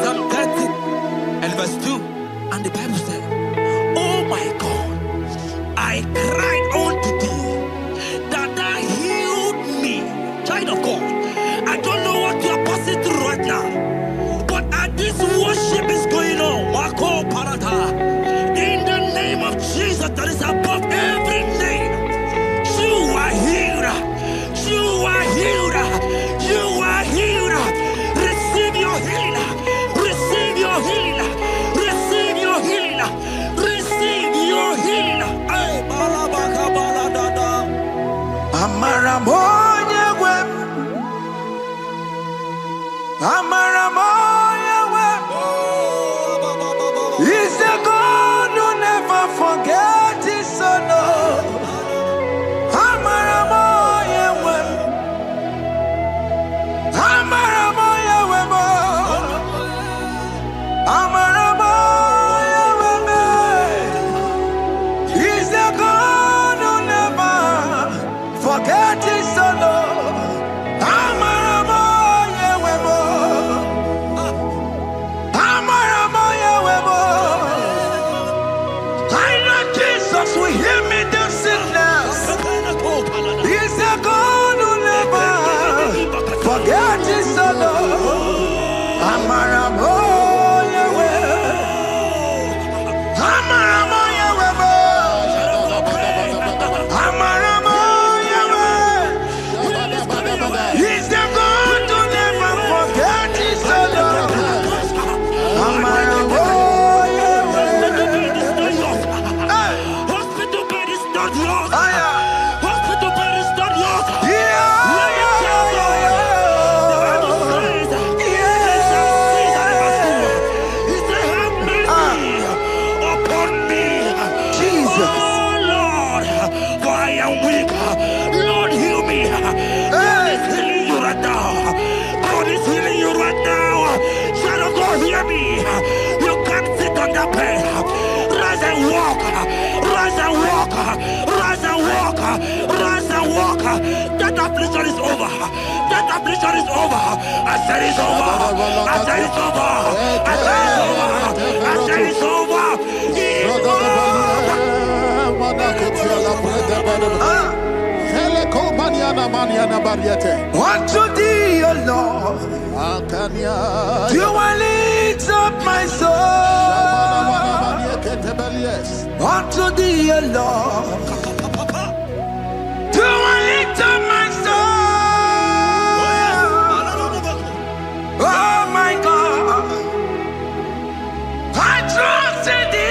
Psalm 30 and verse 2, and the Bible said, "Oh my God, I cried unto thee, that thou healed me." Child of God, I don't know what you are passing through right now, but as this worship is going on, in the name of Jesus that is above every name, you are healed. You are healed. You are healed. Receive your healing. Receive your healing. Receive your healing. Receive your healing. Amaramoya wem. Amaramoya wem. He's the God who never forgets his son. Amaramoya wem. Amaramoya wem. Amaramoya wem. He's the God who never forgets his son. Amaramoya wem. Amaramoya wem. I know Jesus will hear me the sickness. He's the God who never forgets his son. Amaramoya wem. Amaramoya wem. Amaramoya wem. He's the God who never forgets his son. Amaramoya wem. Hospital bed is not yours. Aya. Hospital bed is not yours. Yeah. Jesus. Oh Lord, for I am weak. Lord, heal me. God is healing you right now. God is healing you right now. Child of God, hear me. You can't sit on that bed. Rise and walk. Rise and walk. Rise and walk. Rise and walk. That affliction is over. That affliction is over. I said it's over. I said it's over. I said it's over. I said it's over. It's over. Unto thee, O Lord, do I lift up my soul. Unto thee, O Lord, do I lift up my soul. Oh my God, I trust in thee.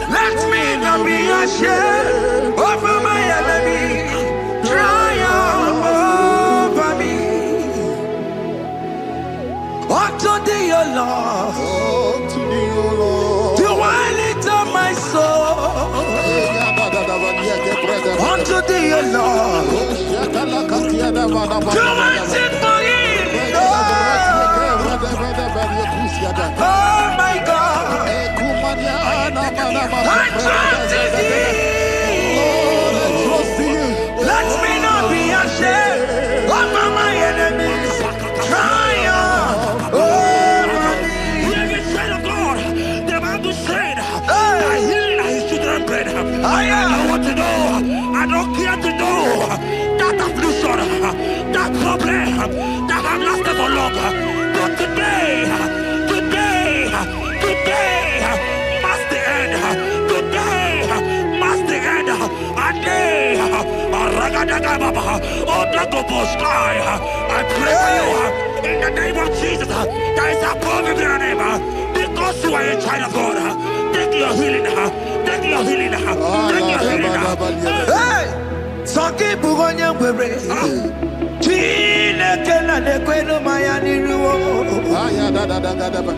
Let me not be ashamed over my enemy. Triumph over me. Unto thee, O Lord, do I lift up my soul. Unto thee, O Lord, do I sing for him. Oh my God, I trust in thee. Let me not be ashamed over my enemies. Triumph over me. Hear the child of God. The Bible said, "I heal his children bread." I want to know. I don't care to know that affliction, that problem, that have lasted for long. But today must the end. Today must the end. I pray for you in the name of Jesus. That is above every name. Because you are a child of God. Take your healing. Take your healing. Take your healing. Hey! Sanki bugonya kwere. Chineke na dekwenu mayani ruo.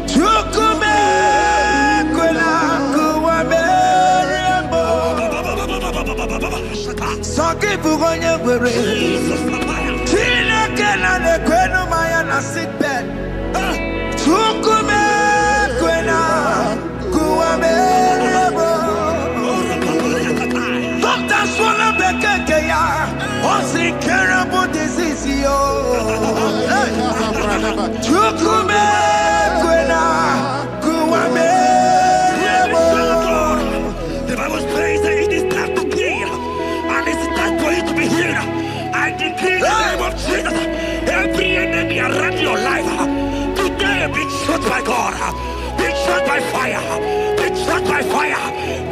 Chukume kwena kuwa meremo. Sanki bugonya kwere. Chineke na dekwenu mayana sickbed. Chukume kwena kuwa meremo. by fire. Be struck by fire.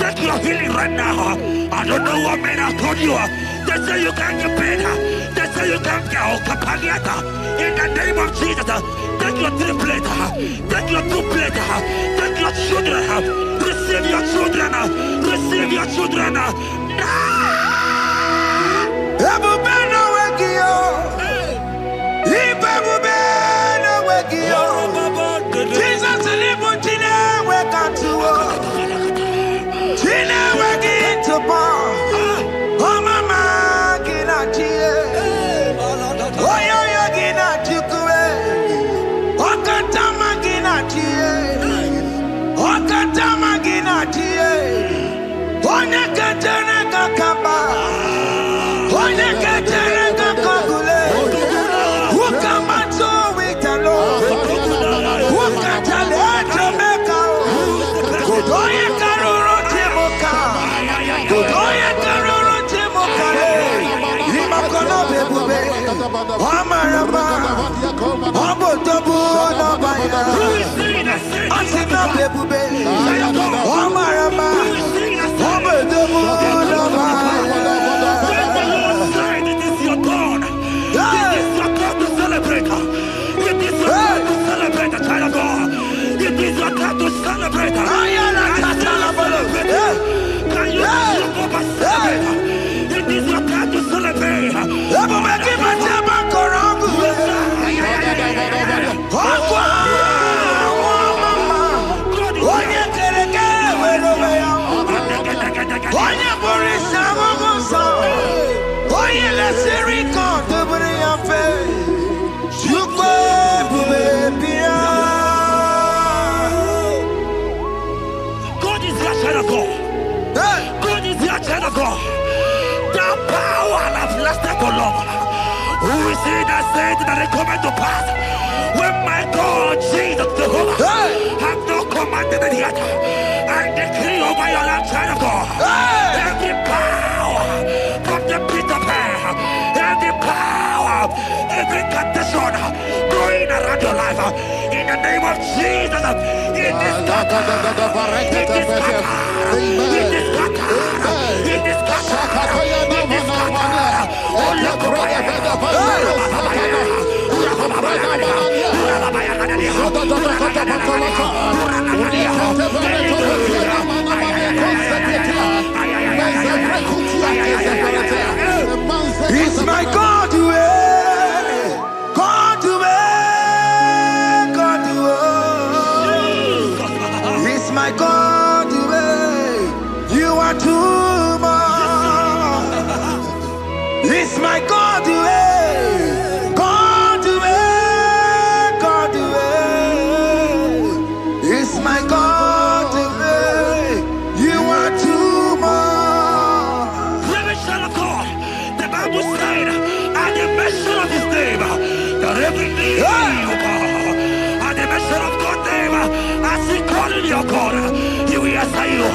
Take your healing right now. I don't know what men have told you. They say you can't get better. They say you can't get Kapaniata. In the name of Jesus, take your 3 plate. Take your 2 plate. Take your children. Receive your children. Receive your children. Jesus who is he that said that it cometh to pass when my God Jesus Jehovah have not commanded it yet? I decree over your life, child of God, every power from the pit of hell, every power, every condition going around your life, in the name of Jesus, it is scattered, it is scattered, it is scattered, it is scattered, it is scattered. Oh, look It's my God to God to God to It's my God to you are too much. It's my God to God to God to It's my God to you are too much. Revelation of God. The Bible said, at the mention of his name, that every knee will bow. At the mention of God's name, as he called him your God, he will answer you.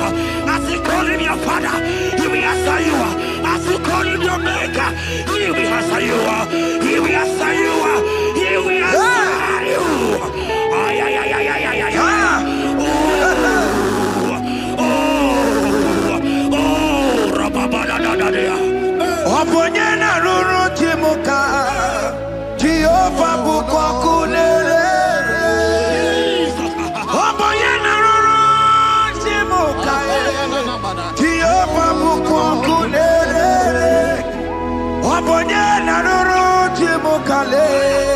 As he called him your Father, he will answer you. As he called him your Maker, he will answer you. He will answer you. He will answer you. Ay, ay, ay, ay, ay, ay, ay, ay. Oh, rababadadadadea. Oponyena ruru timuka Jehovah bukwa kulele Oponyena ruru timuka Jehovah bukwa kulele Oponyena ruru timuka le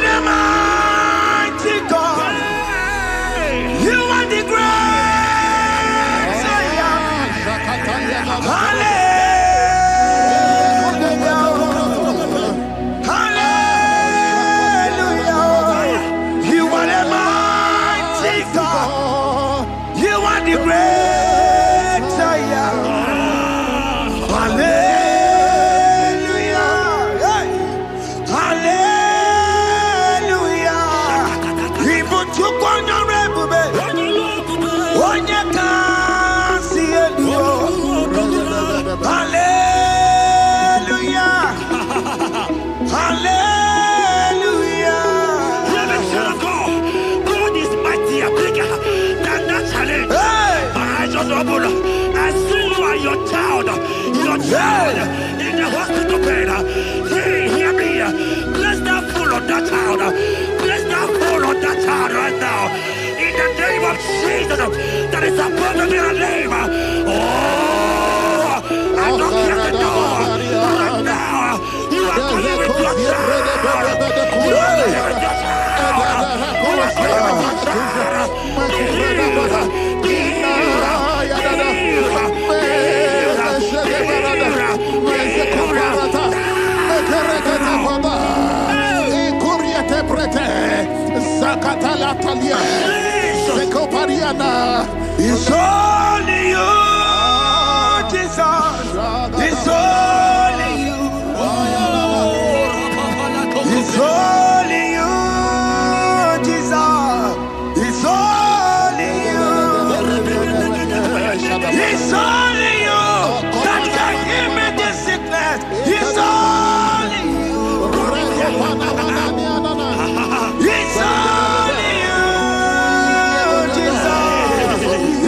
the mighty God. You are the great. I see you and your child in the hospital bed. Hear me. Bless that fool on that child. Bless that fool on that child right now. In the name of Jesus, that is above every name. Oh, I don't hear the door right now. You are coming with your child. You are coming with your child. You are coming with your child. It's only you, Jesus. It's only you. It's only you, Jesus. It's only you. It's only you that can give me this sickness. It's only you. It's only you, Jesus.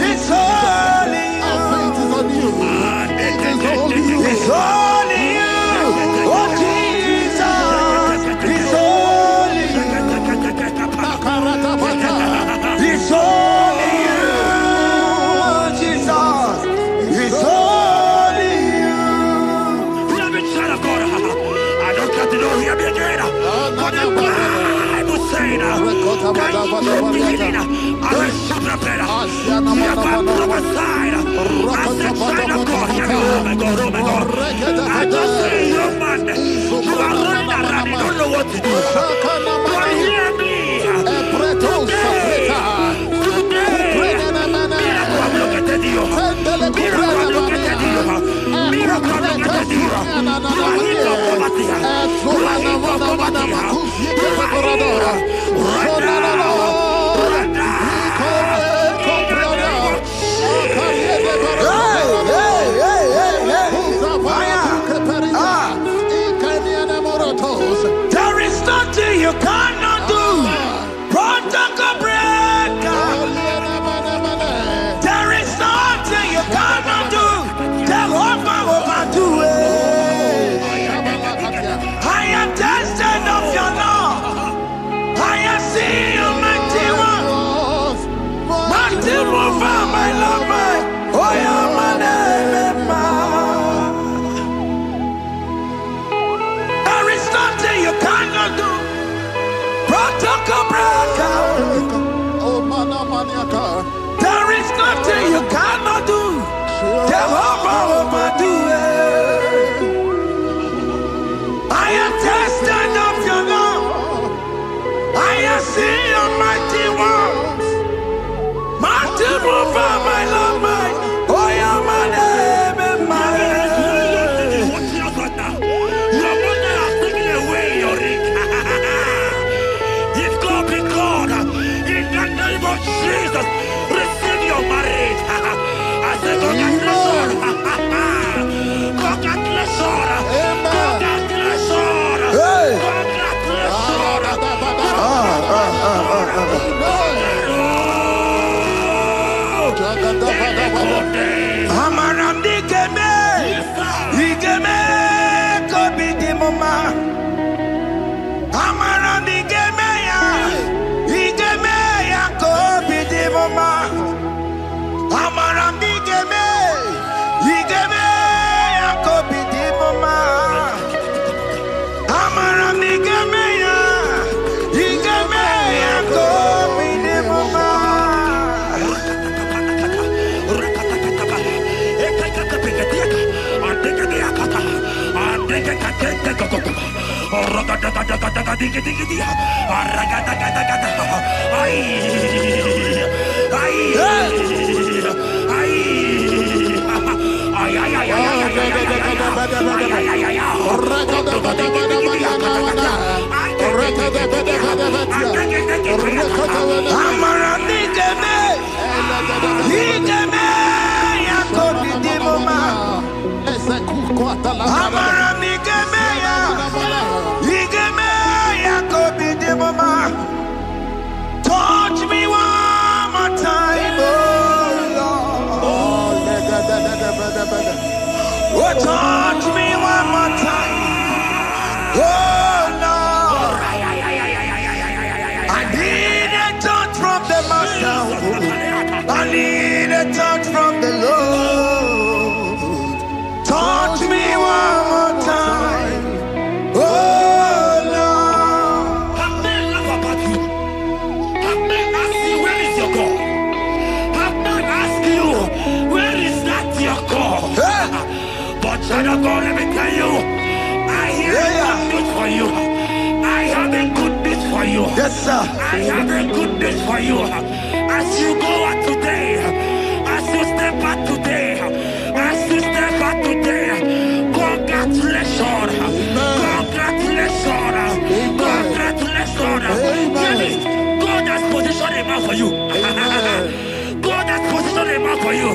It's only you. It's only you. Oh, Jesus. It's only you. It's only you, Jesus. It's only you. Child of God, I don't got to know hear me again. But the Bible saying, I will shut up better. You have been prophesied. I said, child of God, hear me. Oh my God, oh my God. I just say, young man, you are running around, you don't know what to do. But hear me. There is nothing you cannot do. Protocol breaker. There is nothing you cannot do. Jehovah overdo it. I am tested of your law. I am seeing you, mighty one. Mighty mover, my lover. Oh, yeah, my name, there is nothing you cannot do. Protocol breaker. There is nothing you cannot do. Jehovah overdo it. I am tested of your love. I am seeing your mighty ones. Mighty mover, my love, my. Oh, yeah, my name and my Jesus, receive your marriage. I say, congratulations. Congratulations. Congratulations. Amaram dikeme, dikeme, kobi di mama. Amaram dikeme. Touch me one more time, oh Lord. Oh, touch me one more time, oh Lord. I need a touch from the Master. I need a touch from the Lord. Touch me one more time, oh Lord. Have men laugh about you? Have men ask you, where is your God? Have men ask you, where is that your God? But child of God, let me tell you, I hear a good news for you. I have a good news for you. Yes, sir. I have a good news for you. As you go out today, as you step out today, as you step out today, congratulations. Congratulations. Congratulations. Hear me. God has positioned a man for you. God has positioned a man for you.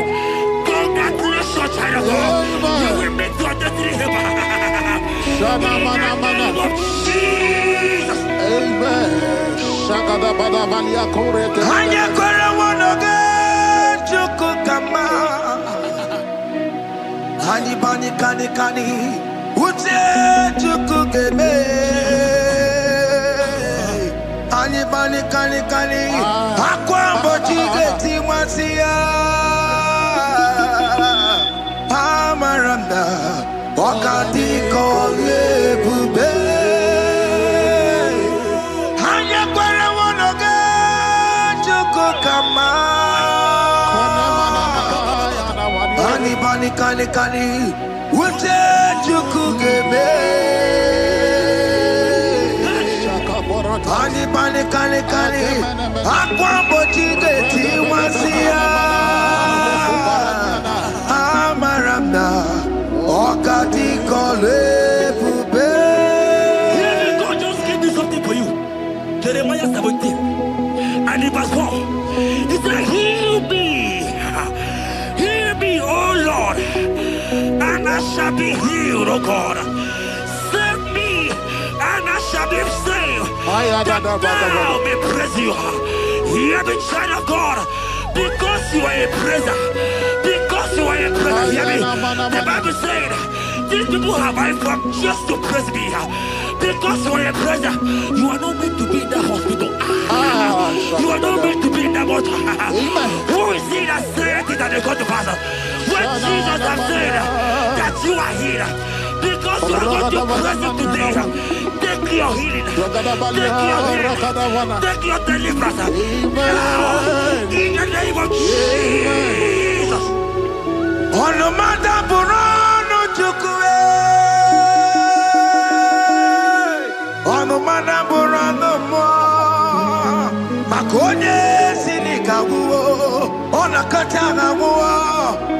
Congratulations, child of God. You will meet your destiny helper. In the name of Jesus. Amen. Hanya kora wanoge chukukama. Hani bani kani kani ute chukukeme. Hani bani kani kani akwambo chigeti mwasiya. Amaranda wakati kole bube. Hanya kora wanoge chukukama. Hani bani kani kani ute chukukeme. Hani bani kani kani akwambo chigeti mwasiya. Amaranda wakati kole bube. God just gave me something for you. Jeremiah 17 and in verse 4. He said, heal me, oh Lord, and I shall be healed, oh God. Save me, and I shall be saved, that thou may praise you. Hear me, child of God, because you are a praiser. Because you are a praiser, hear me. The Bible said, these people have I come just to praise me. Because you are a praiser, you are not meant to be in that hospital. You are not meant to be in that water. Who is he that said it and they got to pass? When Jesus has said that you are healed, because you are going to praise him today, take your healing, take your deliverance. Now, in the name of Jesus. On the matter Burano Chukwe. On the matter Burano Mo. Makonye Sinika Wo. On a Katana Wo.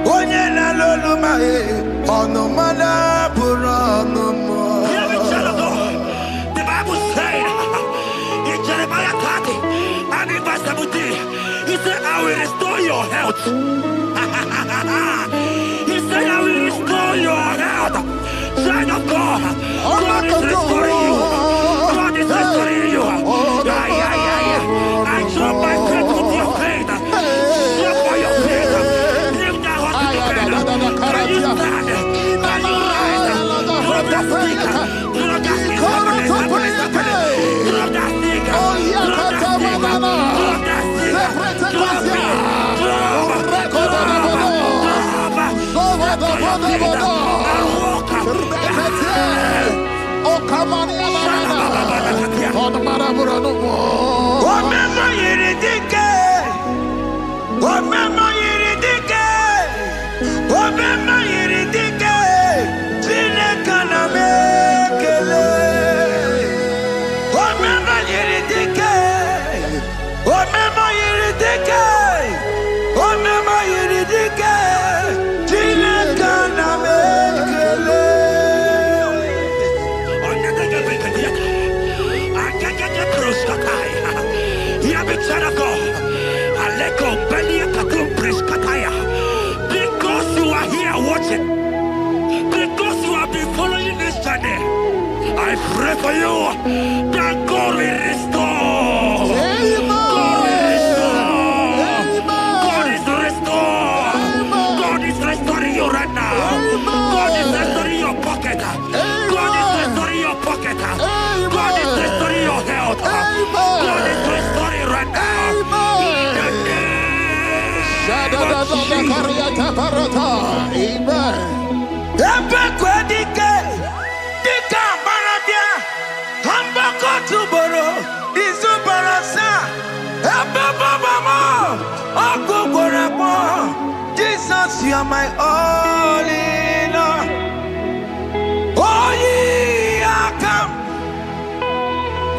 Onye na Loluma. On the matter Burano Mo. The Bible said in Jeremiah 30 and in verse 17, he said, I will restore your health. He said, I will restore your health. Child of God, God is restoring you. God is restoring you. I join my faith with your faith. Jump for your faith. Leave that hospital bed. Can you stand? Can you rise? Drop that stick. Drop that stick. Drop that stick. Drop that stick. Drop it. Remember Hear me, child of God. Aleko Belia Katum Preskataya. Because you are here watching, because you have been following this journey, I pray for you that God will restore. God will restore. God is restoring. God is restoring you right now. God is restoring your pocket. God is restoring your pocket. God is restoring your health. God is restoring right now. Jesus, you are my all in all. Oh, ye are come.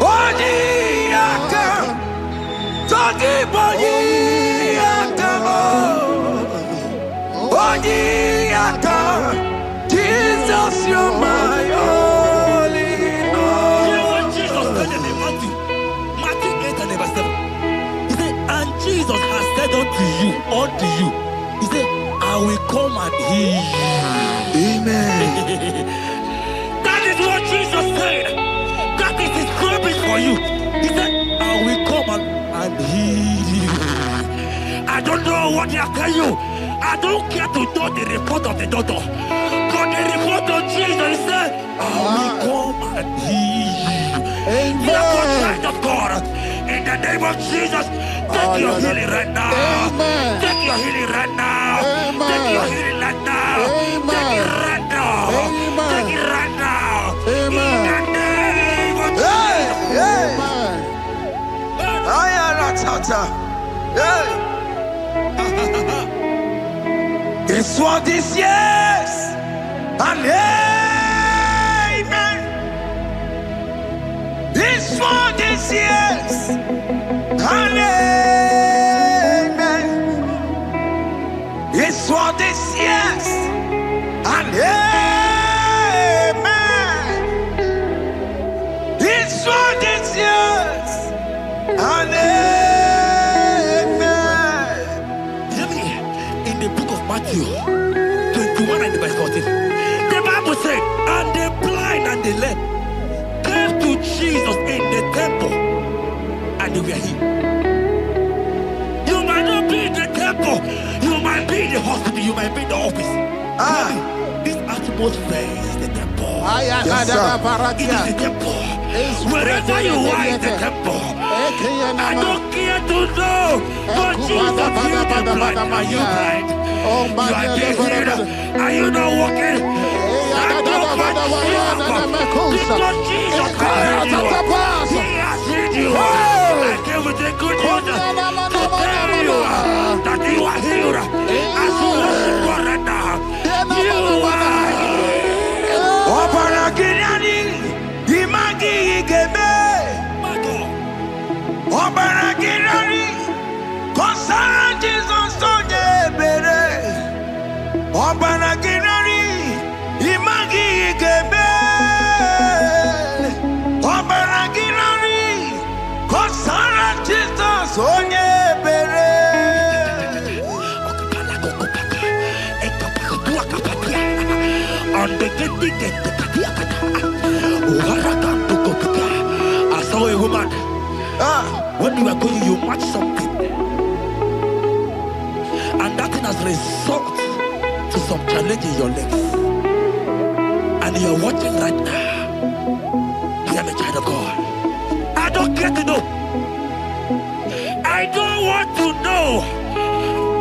Oh, ye are come. Talking about ye are come. Oh, ye are come. Jesus, you are my all in all. You know what Jesus said in Matthew 8 and verse 7? He said, and Jesus has said unto you, he said, I will come and heal you. Amen. That is what Jesus said. That is his promise for you. He said, I will come and heal you. I don't know what they are telling you. I don't care to know the report of the doctor. But the report of Jesus, he said, I will come and heal you. Therefore, child of God, in the name of Jesus, take your healing right now. Amen. Take your healing right now. Amen. Take your healing right now. Amen. Take it right now. Amen. Take it right now. Amen. In the name of Hey, hey. Amen. I am a tata. Hey. It's what this yes. And amen. It's for this yes. And amen. It's for this yes. And amen. It's for this yes. And amen. Hear me. In the book of Matthew 21 and verse 14, the Bible said, and the blind and the lame came to Jesus in the temple, and they were healed. You might not be in the temple, you might be in the hospital, you might be in the office. This atmosphere is the temple. Yes, sir. It is the temple. Wherever you are in the temple, I don't care to know, but Jesus healed the blind. Are you blind? You are dead here. Are you not walking? Stand up and stand up. Because Jesus has healed you. He has healed you. I came with the good news to tell you that you are healed. As you worship God right now, you are healed. Obaragirani, imagi igebe. My God. Obaragirani, kosara Jesus sonye bere. Obaragirani, imagi igebe. Obaragirani, kosara Jesus sonye bere. I saw a woman. When you are going, you match something, and that thing has result to some challenge in your legs, and you are watching right now. Hear me, child of God. I don't care to know. I don't want to know.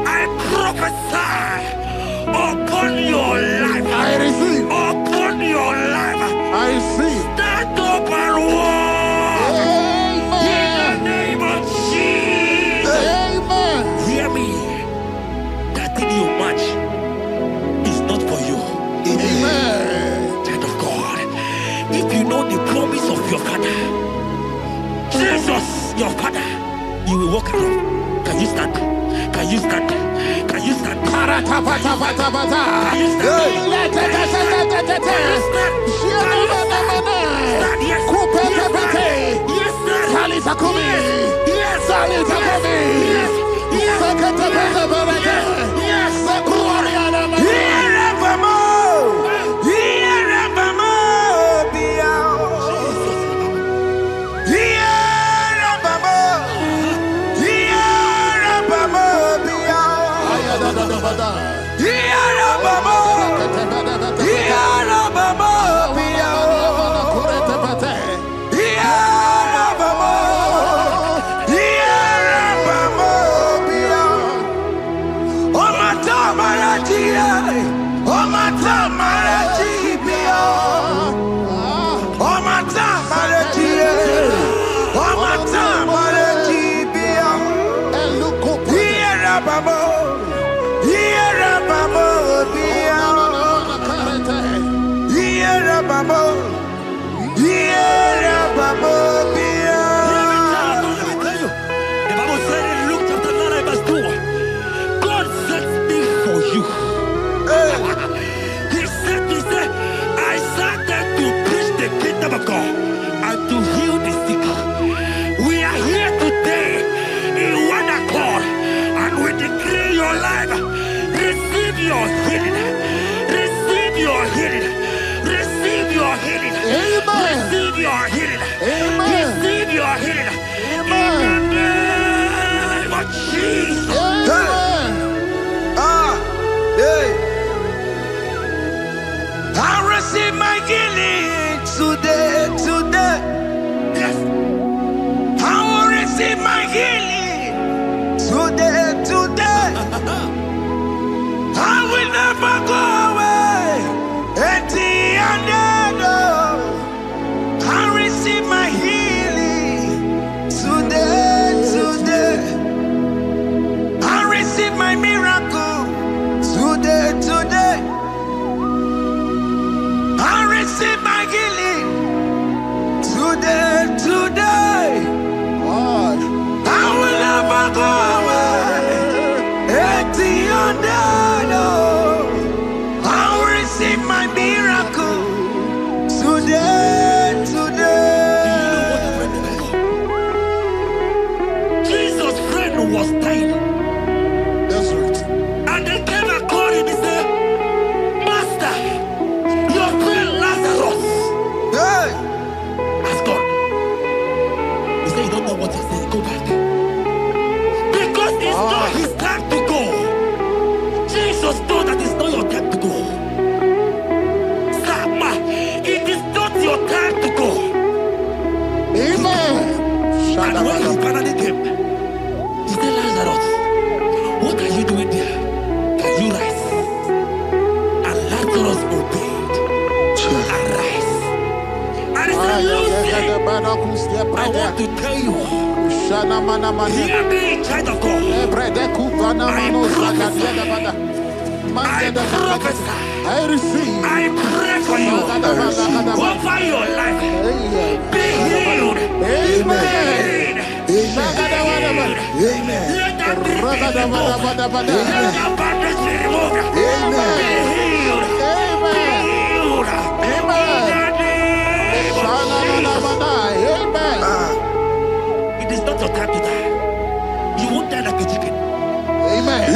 I prophesy upon your life. I receive. Upon your life. I receive. Stand up and walk. In the name of Jesus. Amen. Hear me. That thing you match is not for you. Amen. Child of God. If you know the promise of your father, Jesus, your father, you will walk around. Can you stand? Can you stand? Can you stand? Can you stand? Can you stand? Yes, sir. Yes, sir. Yes, sir. And when he finally came, he said, Lazarus, what are you doing there? Can you rise? And Lazarus obeyed and rise. And he said, Lucy, I want to tell you, hear me, child of God. I prophesy. I receive. I pray for you over your life. Be healed. Amen. Amen. Let that be removed. Let that bandage be removed. Amen. Be healed. Be healed. Amen. Amen. It is not your time to die. You won't die like a chicken. Amen.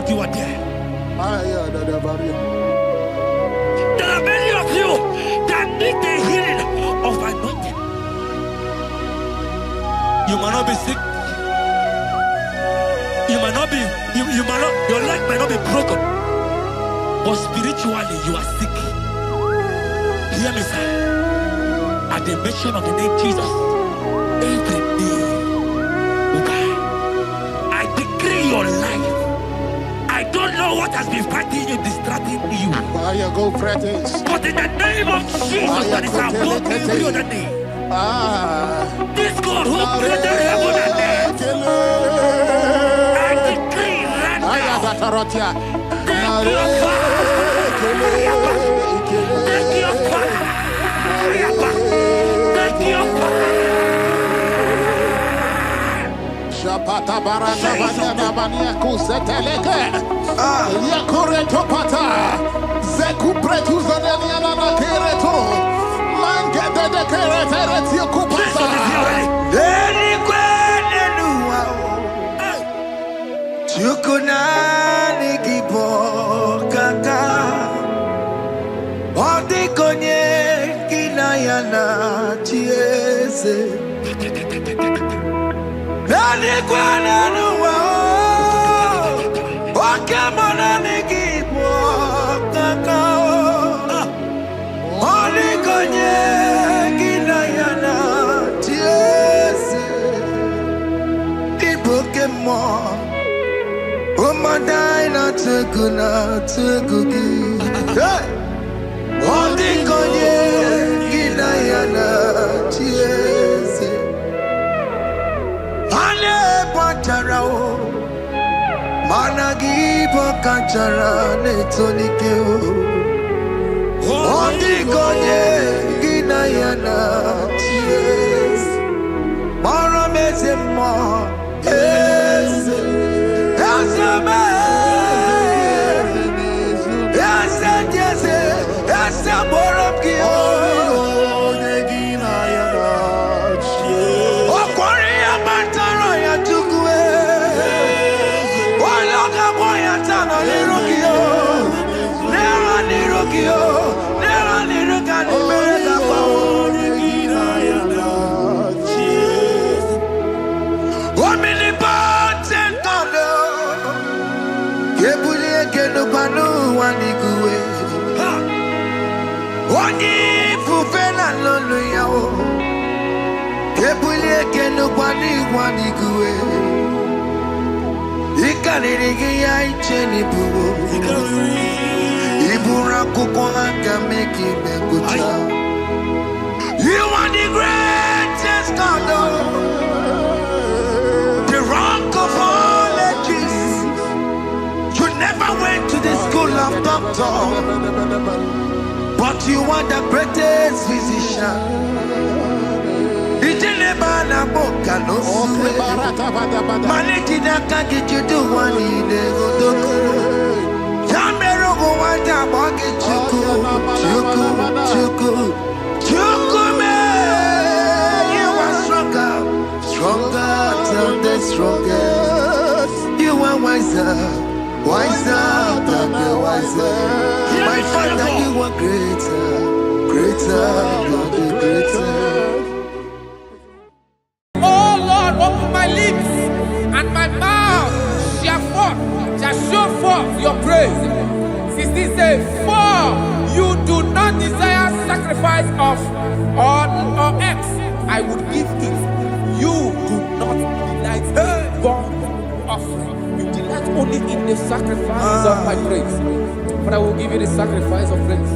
You are there. There are many of you that need the healing of anointing. You might not be sick. You might not be, you might not, your leg might not be broken. But spiritually you are sick. Hear me, sir. At the mention of the name Jesus, every day will die. I decree your life. I don't know what has been fighting you, distracting you. But in the name of Jesus, that is above every other name. This God who created heaven and earth, I decree right now, take your fire, take your fire, take your fire. Pata baranda banya banya kuseteleke yakore topata zeku pretu zanenia na kereto mangede de kerete tikupata deni kwene nuwa chukuna nigibo kaka odi konye kinayana chiese Nani kwana nuwa Wakemona nikipo kakao Oli konye kinayana tiese Ibokemo Umadai na tegugi Oli konye kinayana tiese Patarao Managi Pokachara Netonikeo Ondigonye Ginayana Ties Marames Oni fufela lolo yawo. Kebulie kenu kwani kuwe. Ikanirigi ya icheni buwo. Ibura kuko anga meki mengucha. You are the greatest God, the rock of all ages. You never went to the school of doctor, but you are the greatest physician. Ijelebana boka no suwe. Malekina kage judu wani negodoku. Yamero go wanda boge chuku. Chukume, you are stronger than the strongest. You are wiser than the wiser. My Father, you are greater than the greatest. Oh Lord, open my lips and my mouth shall show forth your praise. 16 says, for you do not desire sacrifice of or X, I would give it. You do not delight in burnt offering. You delight only in the sacrifice of my praise. But I will give you the sacrifice of praise.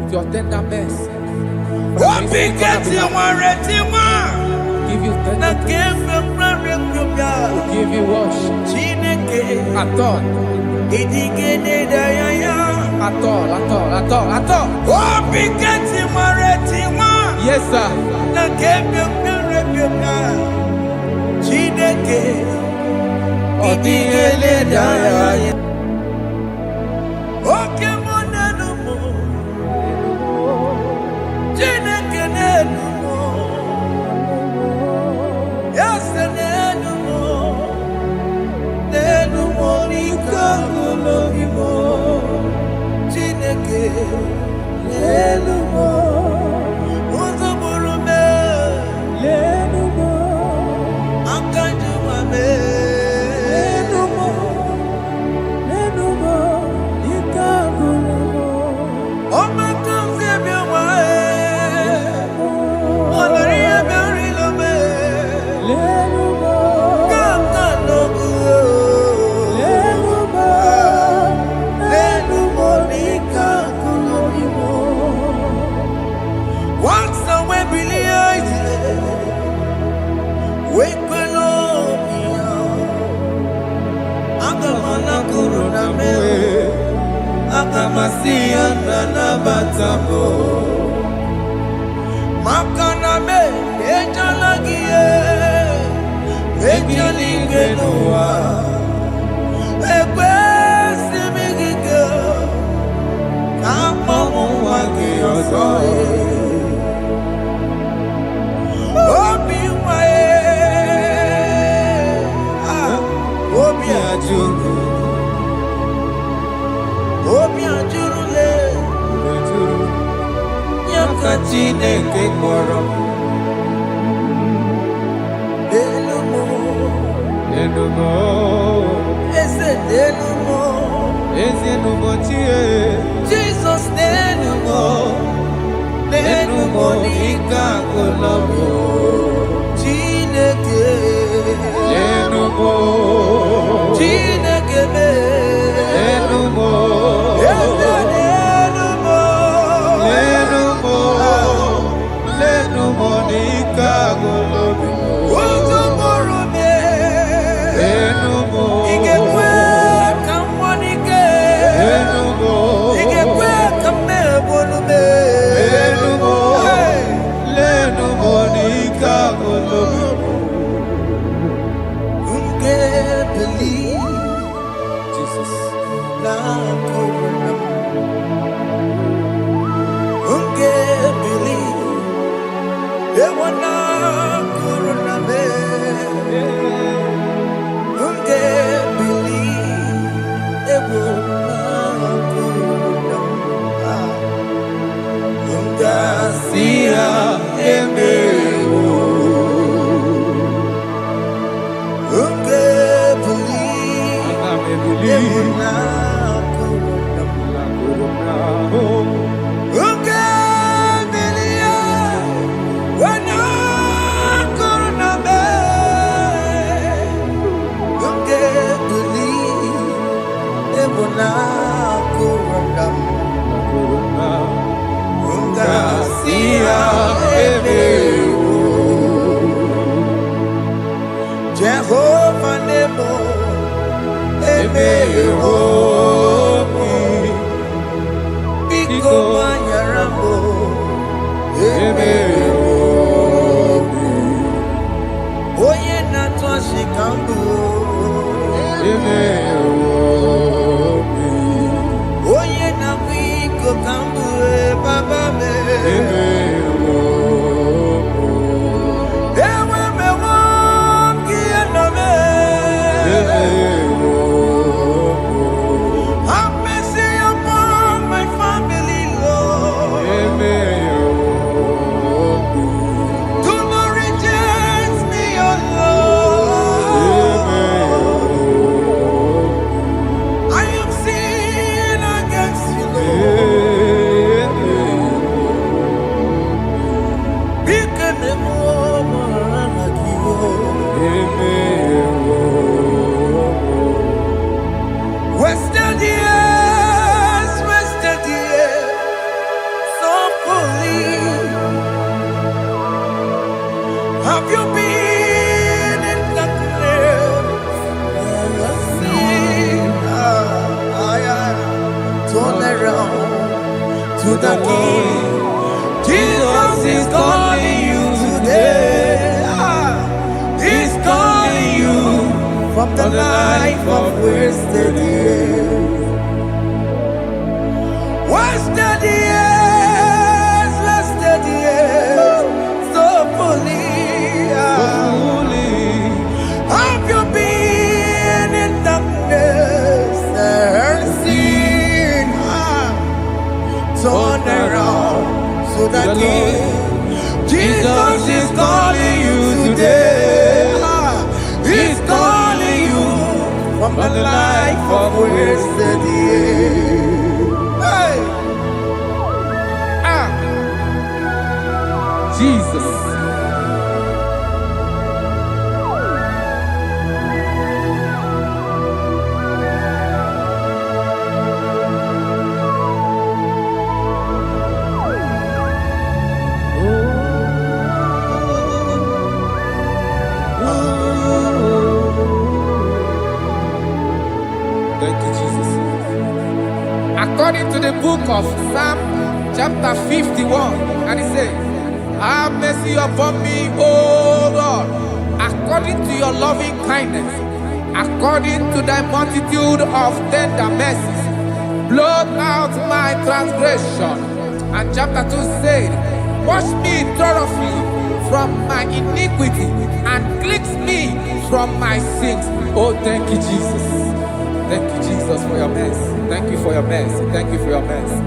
With your tender mercy. Give you tender will give you worship. At all. Yes, sir. Okay. Wasted years, so fully. Have you been in darkness? Turn around to the King. Jesus is calling you today. He's calling you from the life of wasted years. Wasted years, so fully. Have you been in darkness and seen? Turn around to the King. Jesus is calling you today. He's calling you from the life of wasted years. Hey. Jesus. Thank you, Jesus. According to the book of Psalm chapter 51, and it says, have mercy upon me, O Lord, according to your loving kindness, according to thy multitude of tender mercies, blot out my transgression. And chapter 2 said, wash me thoroughly from my iniquity and cleanse me from my sins. Oh, thank you, Jesus. Thank you, Jesus, for your mercy. Thank you for your mercy. Thank you for your mercy.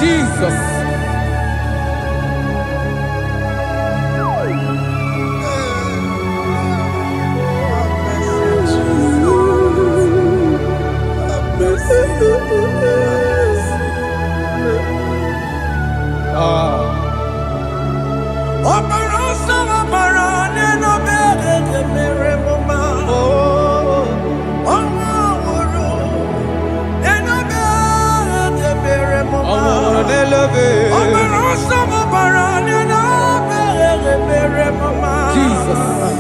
Jesus. Love it. Jesus.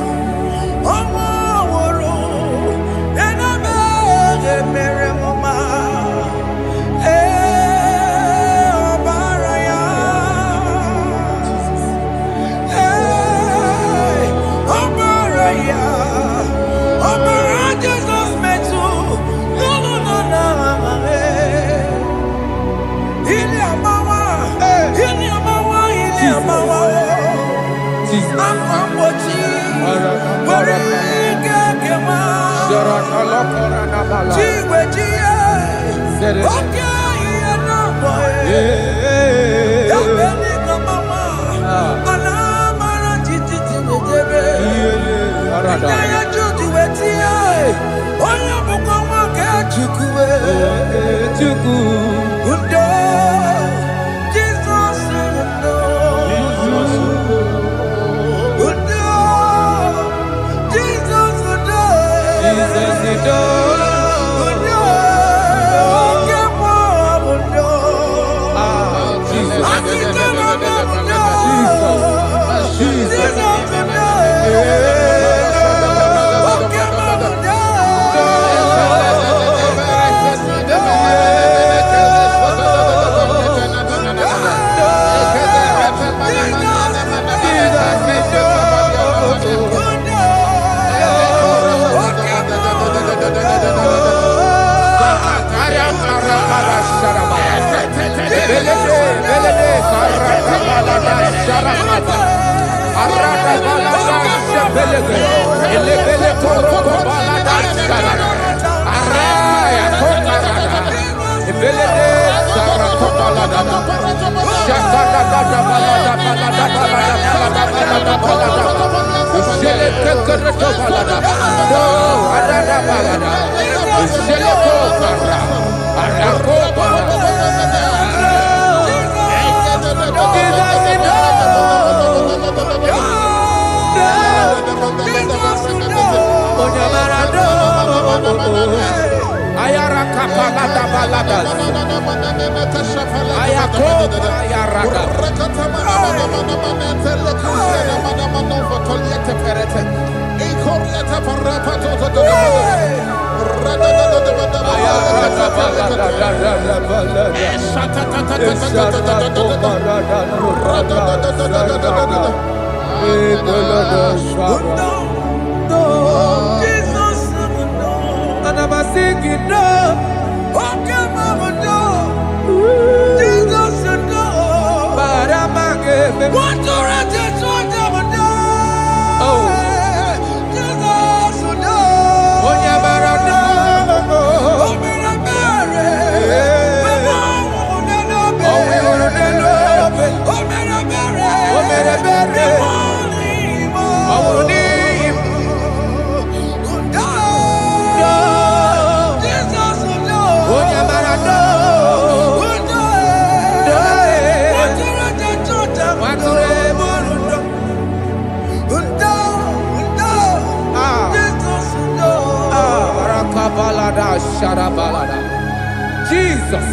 Jesus.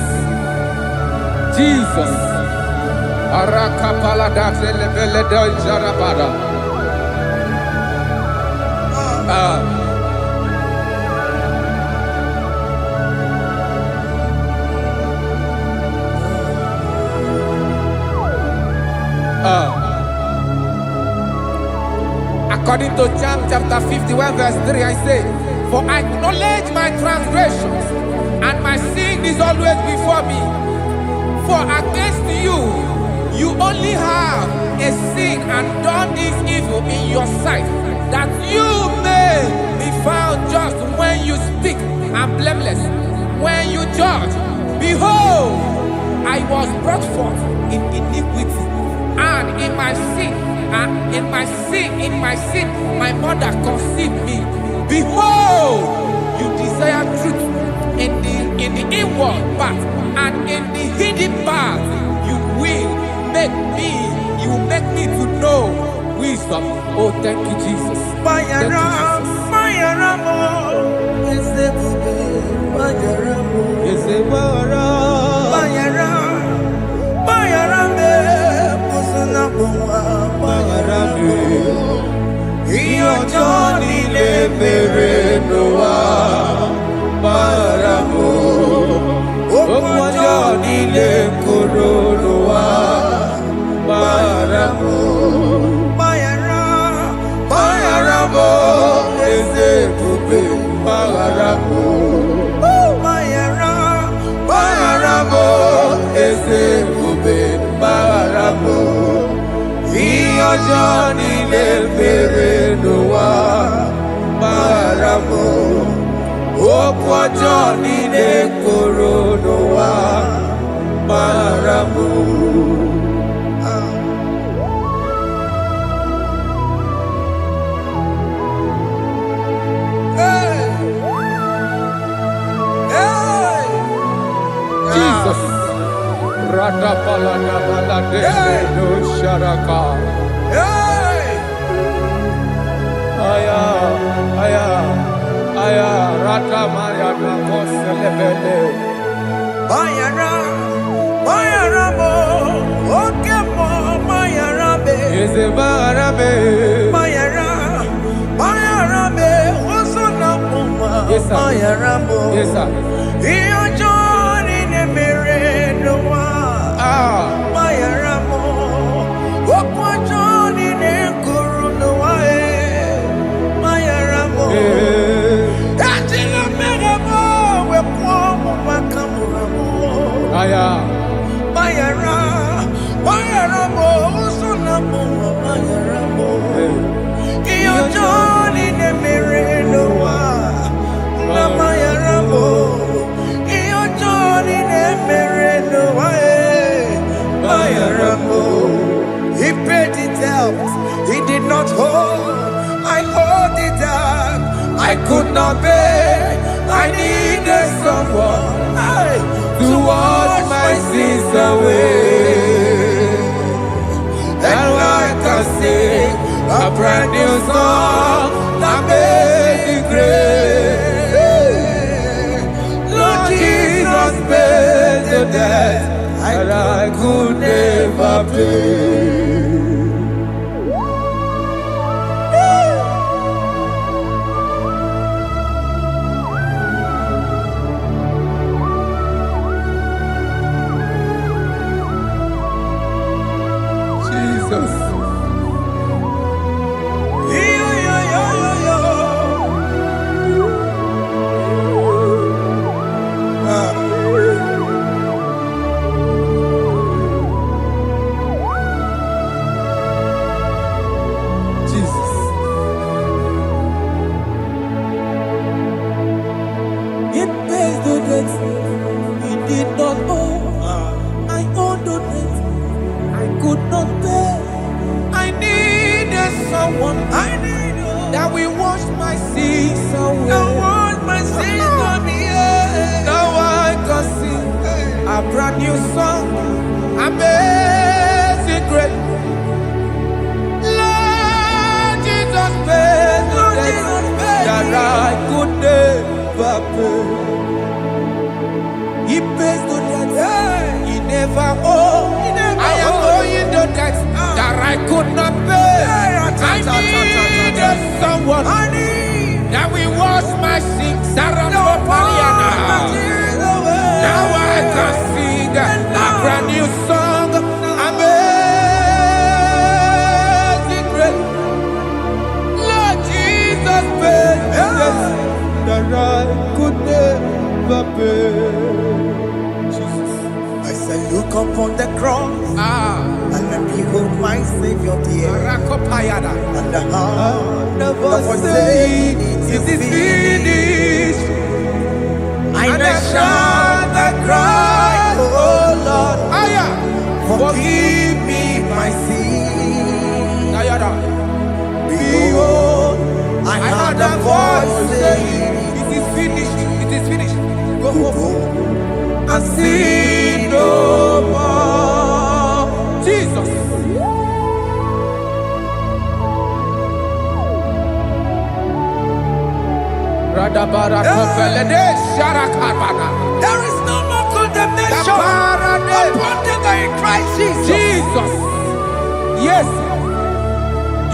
Jesus. Arakapalada zelebeleda jarabada. According to John chapter 51 verse 3, I say, for I acknowledge my transgressions, and my sin is always before me. For against you, you only have a sin and done this evil in your sight, that you may be found just when you speak, and blameless when you judge. Behold, I was brought forth in iniquity, and in my sin, my mother conceived me. Behold, you desire truth in the inward part, and in the hidden part, you will make me to know wisdom. Oh, thank you, Jesus. Thank you, Jesus. Iyojo nile mere noa Maramo Omojo nile koro noa Maramo Mayaramo Eze kube Mayaramo Mayaramo Eze kube Mayaramo Iyojo nile mere noa Mayaramo Omojo nile koro noa Mayaramo Jesus. Radapalana balade no sharaka. Aya, Ratamaya na koselebele. Mayaramo, okemo Mayarabe. Eze Mayarabe. Mayarabe, osona puma. Yes, sir. Mayaramo. Yes, sir. Iyojo nile mere noa Mayaramo. Omojo nile koro noa Mayaramo. Ajila meramo we pomo makamuramo. Aya. Mayaramo, osona puma Mayaramo. Iyojo nile mere noa Mayaramo. Iyojo nile mere noa Mayaramo. He paid it out, he did not hold. I hold it out, I could not pay. I needed someone to wash my sins away. And I can sing a brand new song that made me great. Lord Jesus paid the debt that I could never pay. Jesus. Jesus. It pays the debt he did not owe. I owed the debt I could not pay. I needed someone that will wash my sins away. Now I can sing a brand new song, amazing grace. Lord Jesus paid the debt that I could never pay. He pays the debt he never owed. I am owing the debt that I could not pay. I needed someone that will wash my sins. Now I can sing a brand new song. Amazing grace. Lord Jesus paid the debt that I could never pay. Jesus. I say, look upon the cross and then behold my Savior dear. And the heart that was saying, it is finished. And I shout and cry, oh Lord, forgive me my sin. Behold, I heard a voice saying, it is finished, it is finished. Go home and sin no more. Jesus. There is no more condemnation upon them that are in Christ Jesus. Jesus. Yes.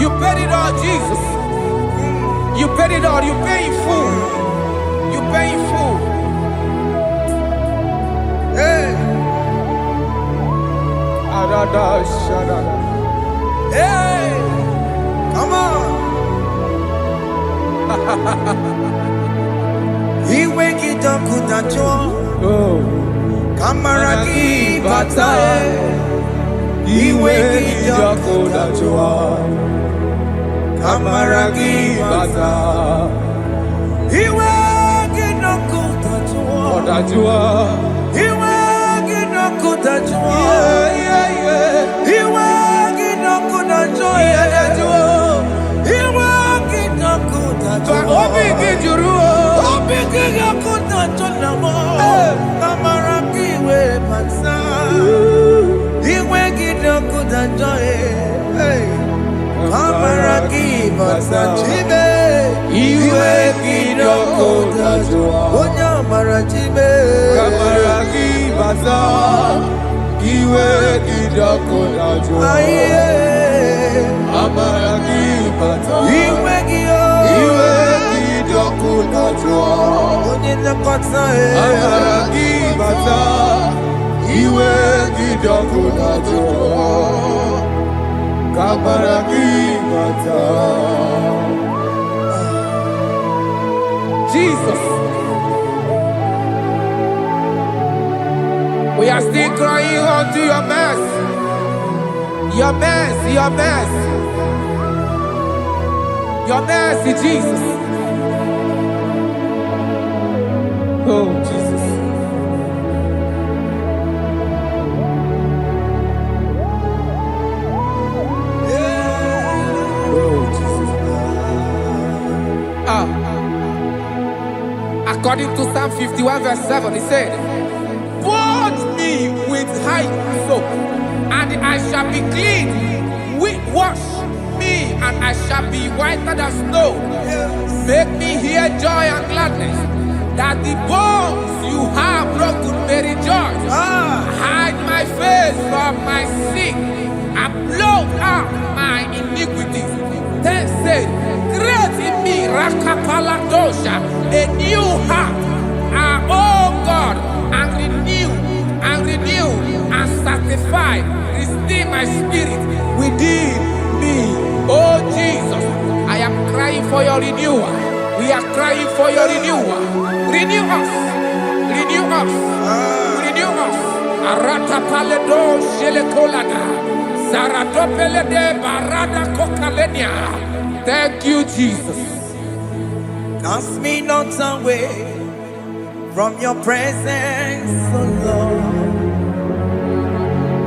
You paid it all, Jesus. You paid it all. You pay in full. You pay in full. Hey. Hey. Come on. Iwe kitakunacho. Kamaraki batae. Iwe kitakunacho. Kamaraki bata. Iwe kitakunacho. Odajua. Iwe kitakunacho. Iwe kitakunacho. Iwe kitakunacho. Obi kijuru. Obi kitakunacho namo. Kamaraki we bata. Iwe kitakunacho. Kamaraki bata chibe. Iwe kitakunacho. Onya marachibe. Kamaraki bata. Iwe kitakunacho. Kamaraki bata. Iwe kitakunacho. Onya nakota. Kamaraki bata. Iwe kitakunacho. Jesus, we are still crying unto your mercy, your mercy, your mercy, your mercy, Jesus. Oh, Jesus. According to Psalm 51 verse 7, he said, "Purge me with hyssop, and I shall be clean. Wash me, and I shall be whiter than snow. Make me hear joy and gladness, that the bones you have broken may rejoice. Hide my face from my sin, and blot out my iniquities. Then say, create in me Rakapaladosha, a new heart, oh God, and renew, and sanctify, restore my spirit within me." Oh Jesus, I am crying for your renewal. We are crying for your renewal. Renew us, renew us, renew us. Aratapaledo shelekolada, zaradopelede barada kokalenia. Thank you, Jesus. Cast me not away from your presence, oh Lord.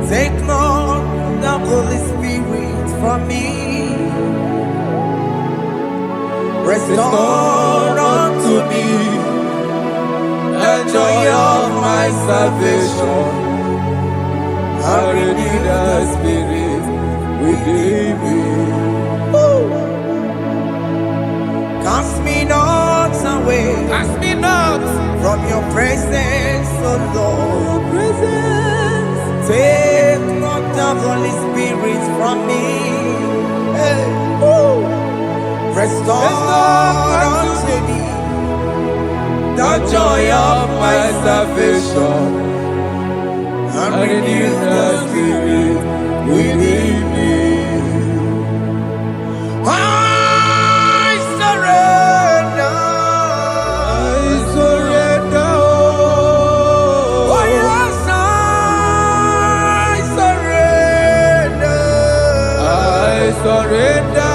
Take not the Holy Spirit from me. Restore unto me the joy of my salvation, and renew the spirit within me. Cast me not away, cast me not from your presence, oh Lord. Take not the Holy Spirit from me. Hey. Restore unto me the joy of my salvation, and renew the spirit within me. I surrender. Oh yes, I surrender. I surrender.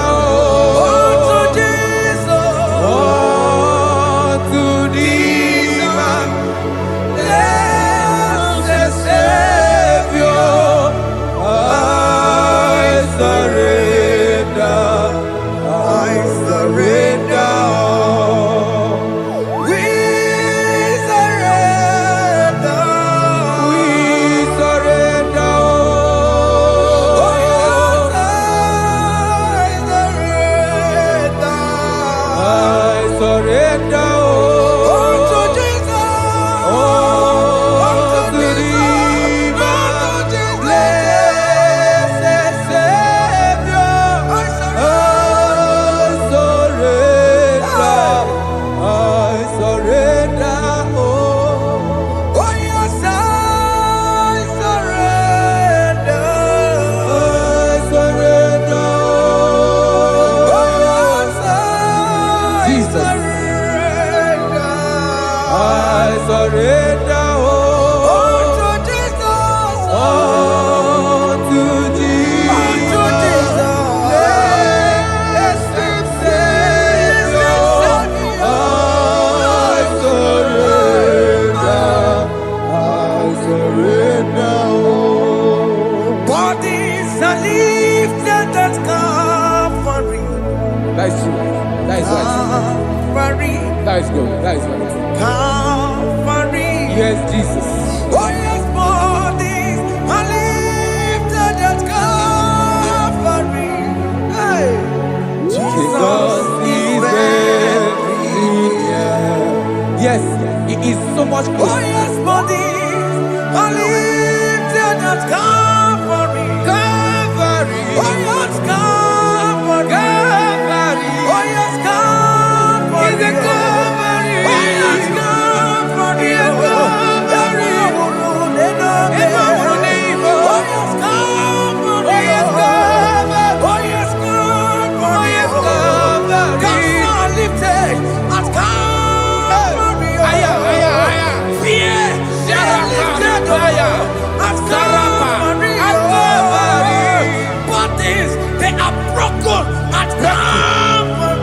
lifted at Calvary. That is true. That is right. Calvary. That is good. That is right. Calvary. Yes, Jesus. Oh yes, bodies are lifted at Calvary. Hey. Jesus is very near. Yes, it is so much Oh closer. yes, bodies are lifted at Calvary. Calvary. Oh yes, Calvary. Calvary. Oh yes, Calvary. Is it Calvary? Oh yes, Calvary. Yes, Calvary. They are broken at Calvary.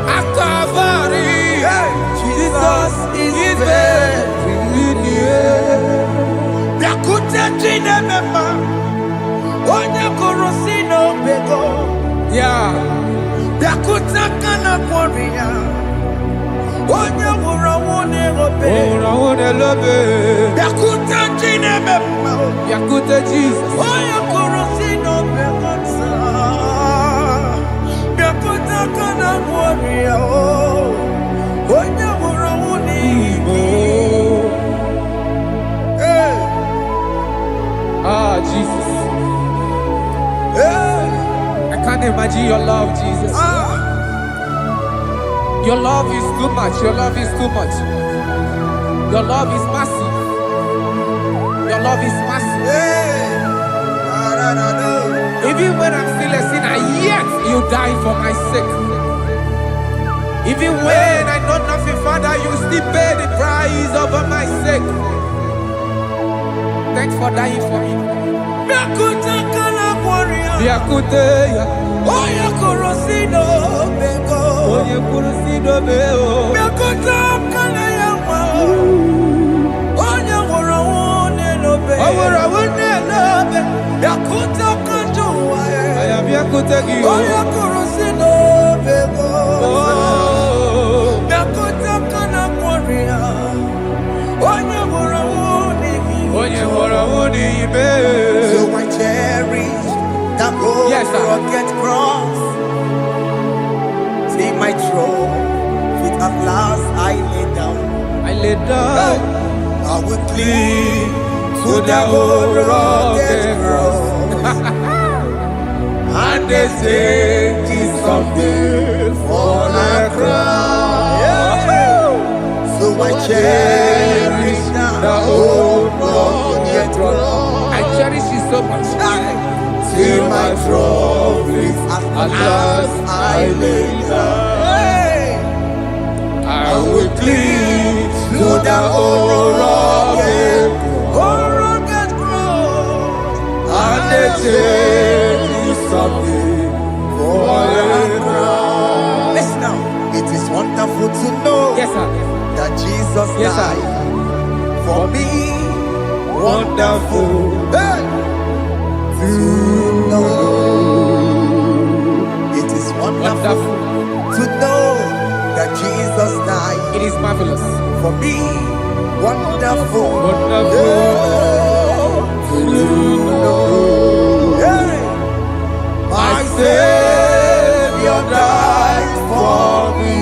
Jesus is very near. Yeah. Yakuta Jesus. Ah, Jesus. I can't imagine your love, Jesus. Your love is too much. Your love is too much. Your love is massive. Your love is massive. Even when I'm still a sinner, yet you died for my sake. Even when I know nothing, Father, you still pay the price over my sake. Thanks for dying for me. Biakuteya. Oye kurosido beko. Oye kurosido beko. Biakuta kana yawa. Oye wurawune lobe. Wurawune lobe. Biakuta kanjuwa. Aya biakutegi. Oye kurosido beko. Biakuta kana kwaria. Oye wurawune mi. Oye wurawune ibe. So I cherish that road, yes, rugged cross. See my throne, feet at last I lay down. I lay down. I will cling to the old rugged cross. And they say it's someday for a crown. So I cherish the old rugged cross. I cherish it so much. Till my trophies at last I lay down. I will cling to the old rugged cross, and they tell you something for a crown. Listen now, it is wonderful to know Yes, sir. that Jesus Yes, sir. died for me. Wonderful. Hey! To know. It is wonderful to know that Jesus died. It is marvelous. For me, wonderful. Wonderful. To know. Hey. My Savior died for me.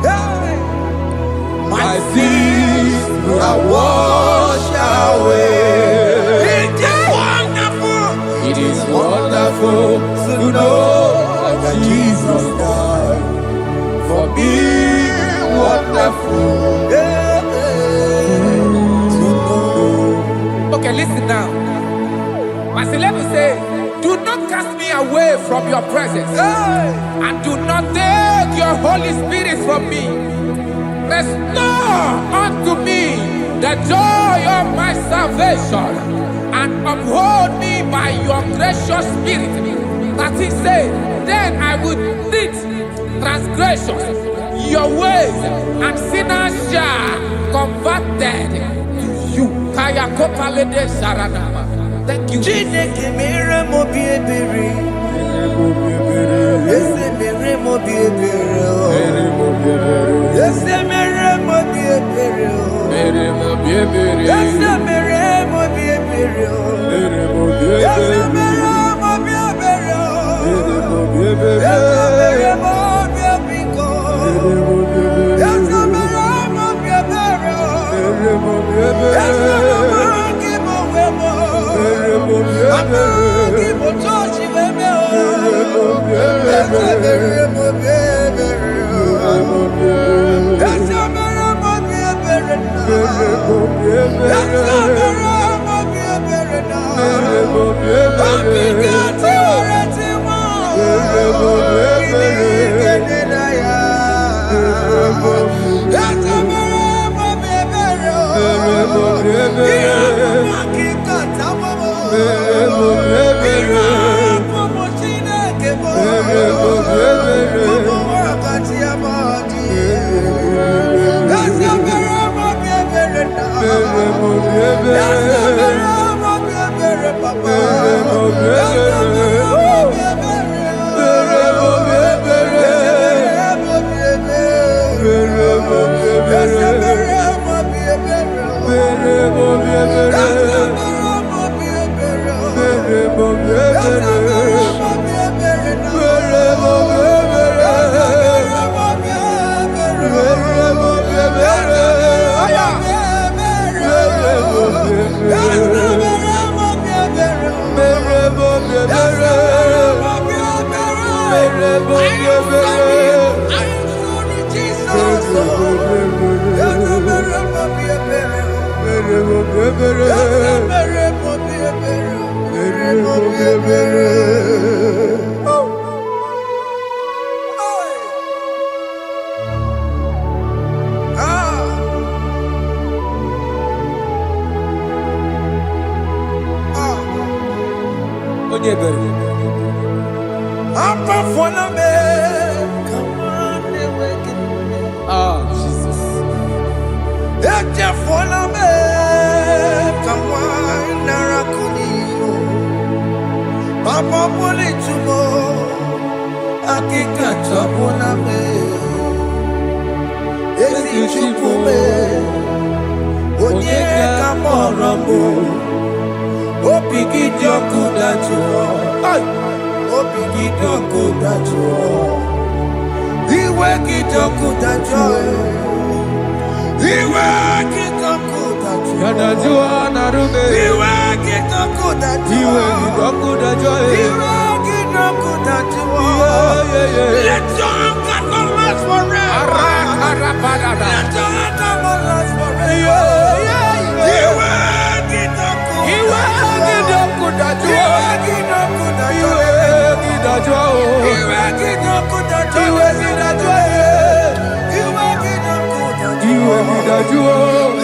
Hey. My sins are washed away. It is wonderful to know that Jesus died for me. Wonderful to know. Okay, listen now. Verse 11 says, do not cast me away from your presence, and do not take your Holy Spirit from me. Restore unto me the joy of my salvation, and uphold me by your gracious spirit. That he said, then I would teach transgressions your ways, and sinners shall converted to you. Thank you.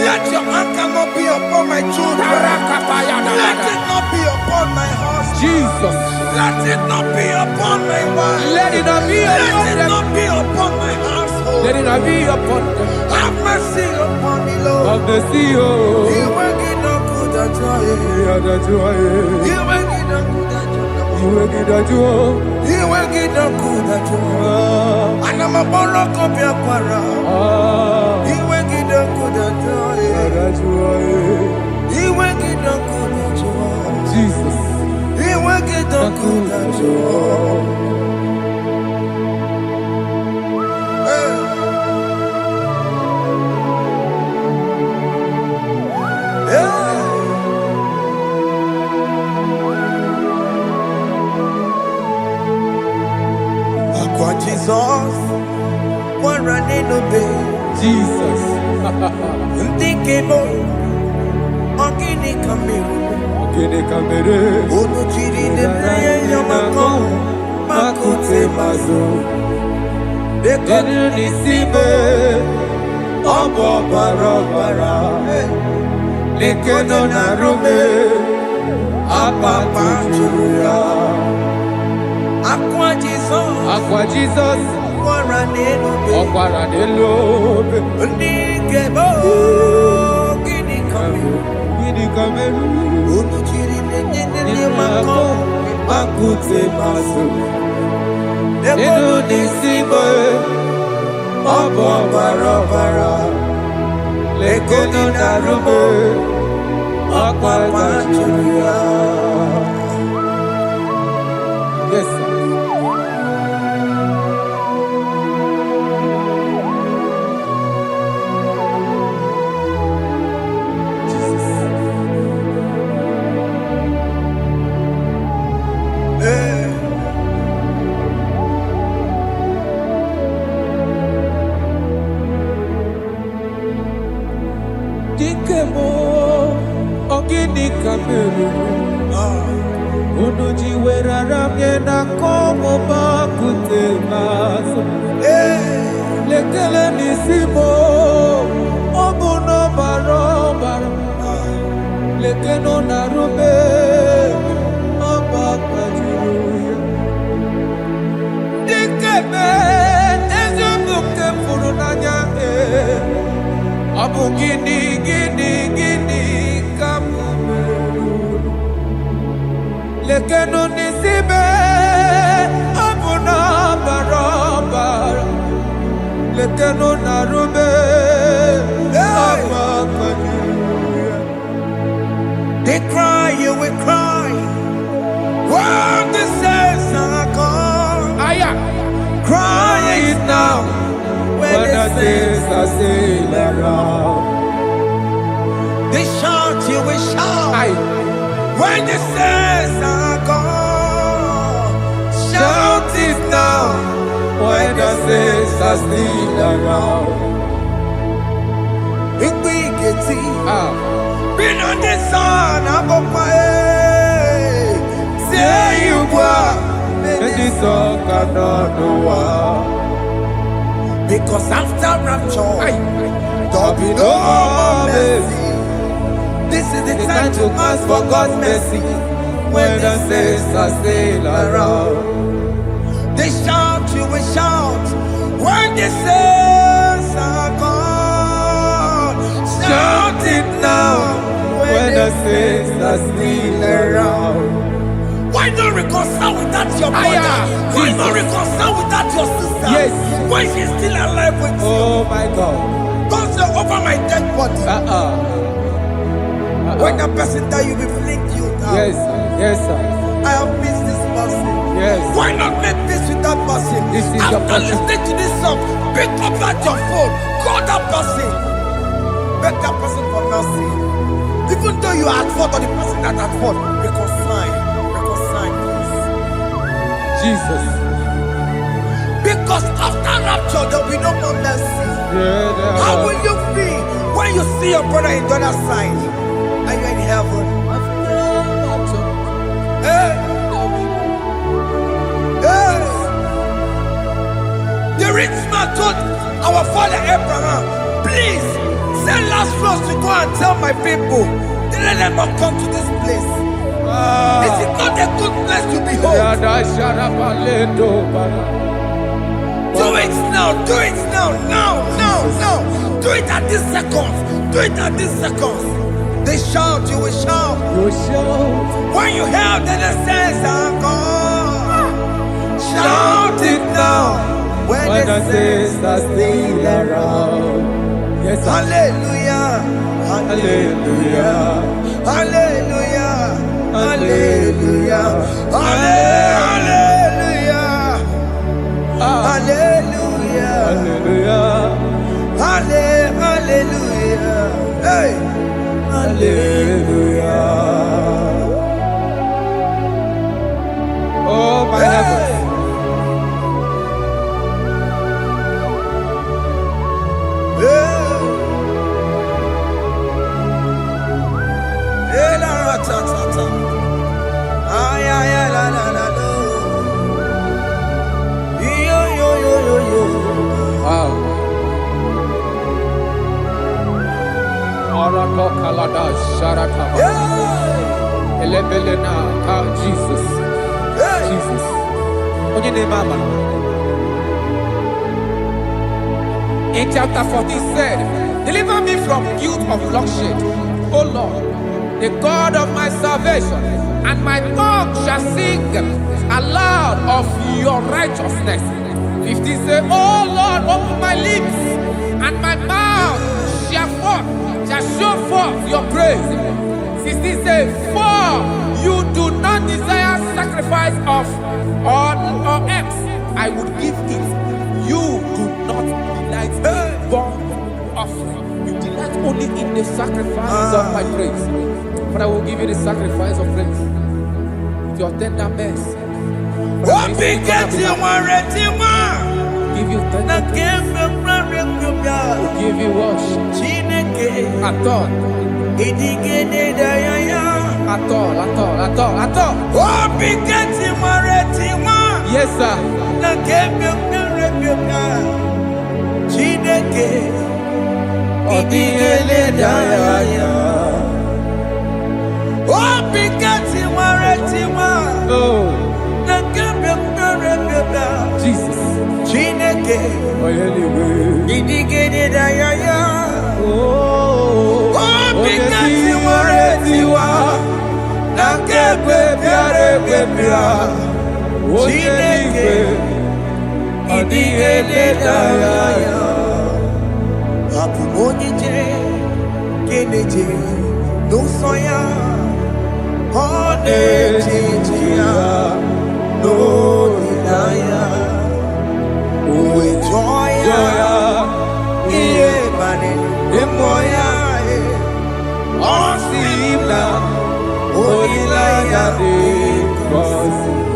Let your anger not be upon my children. Let it not be upon my husband. Jesus. Let it not be upon my wife. Let it not be upon Let it not be upon my household. Let it not be upon them. Have mercy upon me, Lord. Of the sea. You will get no good at joy. You will get no good at joy. You will get no good at joy. And I'm a borrow of your para. You will get no good at joy. You will get no good at joy. Jesus. You will get no good at joy. Jesus, one running obey. Jesus. Thinking more. Ogini Kamiru. Ono chiri de naya yamako. Makute mazo. Dekonu nisibe. Obo barabara. Lekeno narume. Apapa chuya. Aqua Jesus, Okwara Nelobe, Ndigebo, Gini Kameru, Unuchiri Nene Mako, Akute Masu, Nekonu Nisibe, Obo Barabara, lekeno narume akwajuya. Yes, sir. Dikemo ogini kameru unuji werara mjena komo bakute maso lekele nisimo obuno barobara lekeno narume abakajuya dikeme ezubuke furunanya abu gini kamumeru lekeno nisibe abu na barabara lekeno narume abakajuya. They cry, you will cry. When the saints are gone, cry it now. When the saints are still around, they shout, you will shout. When the saints are gone, shout it now. when the saints are still around. Been on the sun, I'm on my head. Say you were, And this song cannot go on. because after rapture, There'll be no more mercy. this is the It's time to ask for God's mercy. when the saints are still around. They shout, you will shout. When the saints are gone, shout it now. When the saints are still around. Why not reconcile with that your brother? Why not reconcile with that your sister? Yes. Why she's still alive with you? Oh my God. Don't say over my dead body. When the person that you will fling you down. Yes, yes, sir. I have missed this person. Yes. Why not make peace with that person? This is After the person. listening to this song, pick up that your phone, call that person, beg that person for mercy. Even though you are at fault or the person that at fault, reconcile, please. Jesus. Because after rapture, there will be no more mercy. Yeah, How will you feel when you see your brother in the other side? Are you in heaven? Hey. Hey. The rich man told our father Abraham, please send Lazarus to go and tell my people, let them not come to this place. This is not a good place to behold. Do it now, do it now, now. Do it at this second. Do it at this second. They shout, you will shout. When you hear that the saints are gone, shout it now. When the saints are still around. Yes, sir. Hallelujah. Hallelujah. Hallelujah. Hallelujah. Hallelujah. Hallelujah. Hallelujah. Hallelujah. Hey. Hallelujah. Oh my heavens. Wow. Arato kalada sharataba. Elebelena ka Jesus. Jesus. Onye ne mama. In chapter 14 said, deliver me from guilt of bloodshed, O Lord, the God of my salvation, and my tongue shall sing aloud of your righteousness. 15 say, O Lord, open my lips, and my mouth shall show forth your praise. 16 says, for you do not desire sacrifice of or eggs, I would give it. You do not delight in burnt offering. You delight only in the sacrifice of my praise. But I will give you the sacrifice of praise. With your tender mercy. Give you tender will give you worship. At all. Yes, sir. Jesus.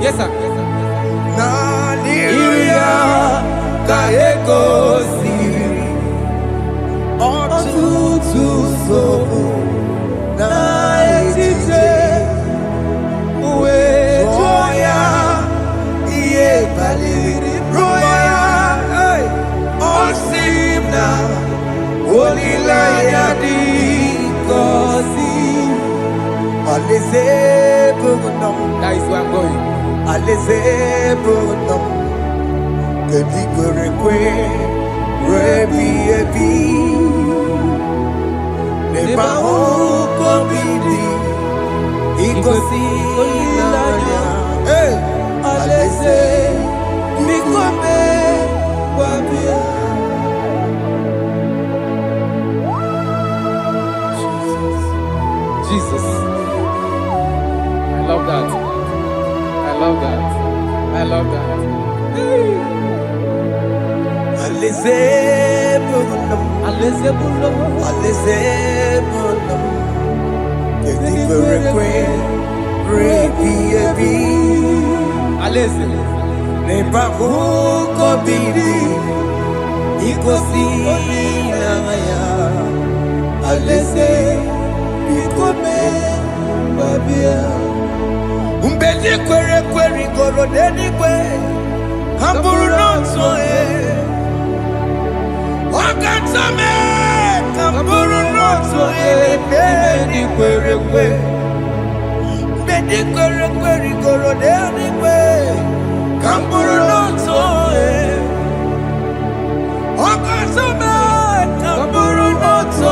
Yes, sir. That is where I'm going. Jesus. I love that. I love that. I love that. Umbedi kwere kwere goro denikwe hamburu nonso wakatame hamburu nonso bedi kwere kwere bedi kwere kwere goro denikwe hamburu nonso wakatame hamburu nonso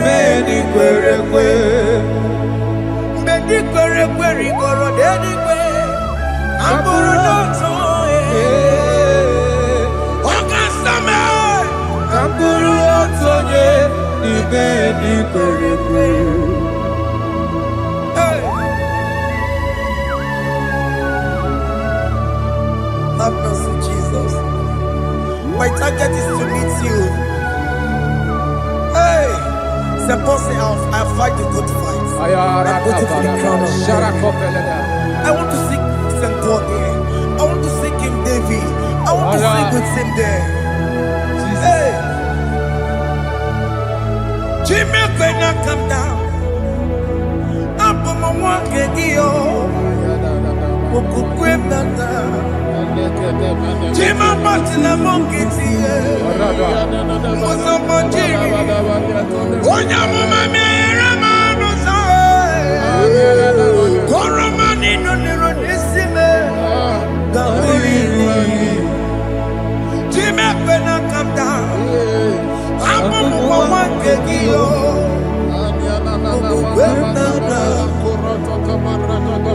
bedi kwere kwere Kwere kwere goro denikwe amburu noto wakasame amburu noto ibedi kwere kwere. Have mercy, Jesus. My target is to meet you. Hey, c'est pensé I fight the good fight. I want to seek St. God there. I want to seek King David. I want to seek with him there. Hey, Jimmy, when I come down, I'm from my walk again. Jimmy, but in a monkey, was a monkey. One young woman. Koromani no nironisime Gawiri Jime pena come down Amu mwa kegio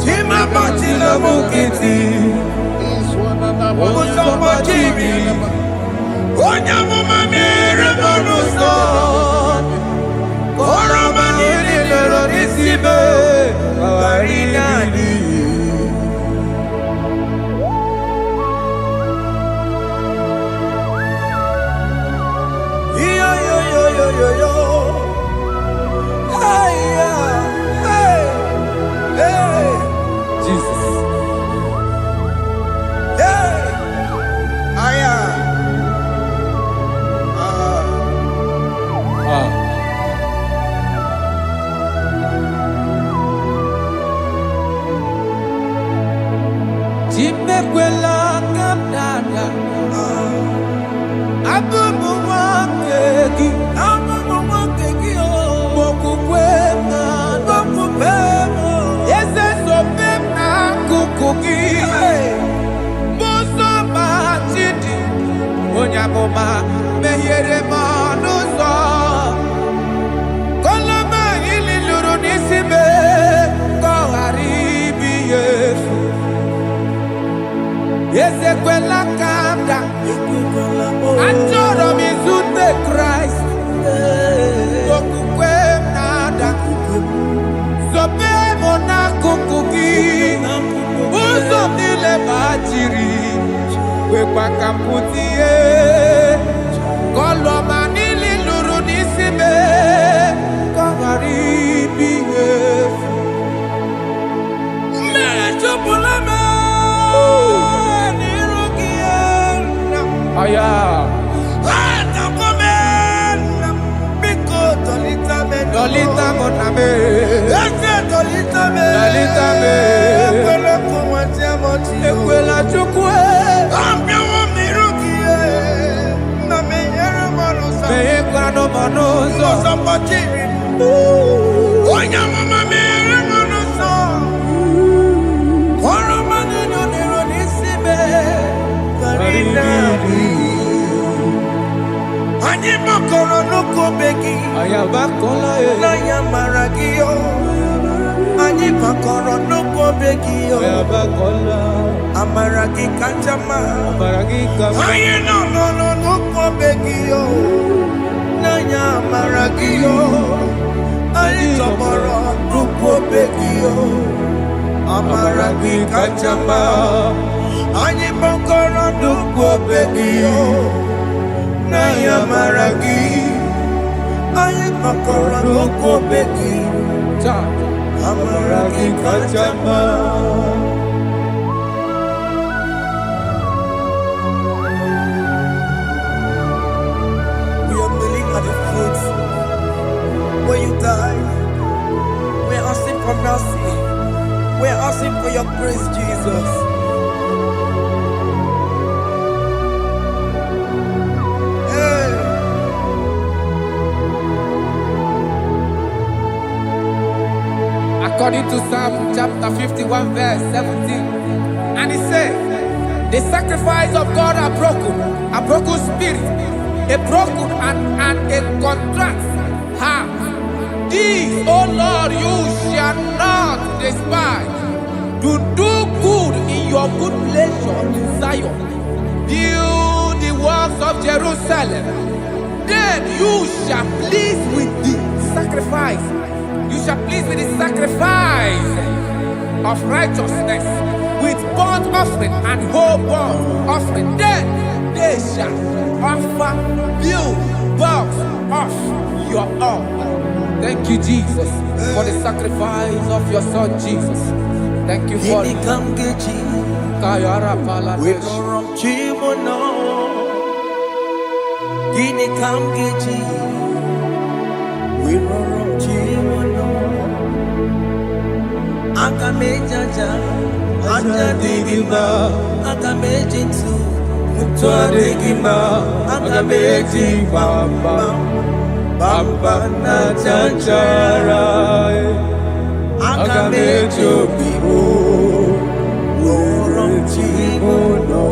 Jime bati la mukiti Muso majiri Onya mumami remonuso Imekwela kamdada. Abubu wakegi. Abubu wakegi o. Mokukwe na. Mokukwe mo. Yese sope na kukugi. Muso batidi. Onyaboma mehiere manuzo. Koloma ili luru nisibe. Koharibi yesu. Ezekwela kamda. Achoro mizute Christ. Okukwe nada. Sope mona kukugi. Uzo nile bajiri. Wekwa kamputie. Koloma nili luru nisibe. Koharibi yesu. Mechopulame. Aya. Dolita moname. Dolita me. Ekwela chukwe. Meye kwano manozo. Onya mama mere manozo. Koro manino nero nisibe. Ani makoro nuko begi. Ayabakola e. Naya maragio. Ani makoro nuko begi o. Ayabakola. Amaragi kanjama. Amaragi kama. Aye no nuko begi o. Naya maragio. Ani tomoro nuko begi o. Amaragi kanjama. Ani makoro nuko begi o. Naya maragi, aye makora loko beki, amaragi kachama. We are kneeling at the foot where you died. We are asking for mercy. We are asking for your grace, Jesus. According to Psalm chapter 51 verse 17. And he said, the sacrifice of God are broken spirit, a broken and a contrite heart. These, O Lord, you shall not despise. To do good in your good pleasure in Zion. Build the works of Jerusalem. Then you shall please with the sacrifice. You shall please with the sacrifice of righteousness, with burnt offering and whole burnt offering. Then they shall offer you bulks of your own. Thank you, Jesus, for the sacrifice of your Son, Jesus. Thank you for it. Akamejaja, ajadigima, akamejintu, mutuadigima, akamejibamba, bamba na chanchara, akamejobibo, oromchimono.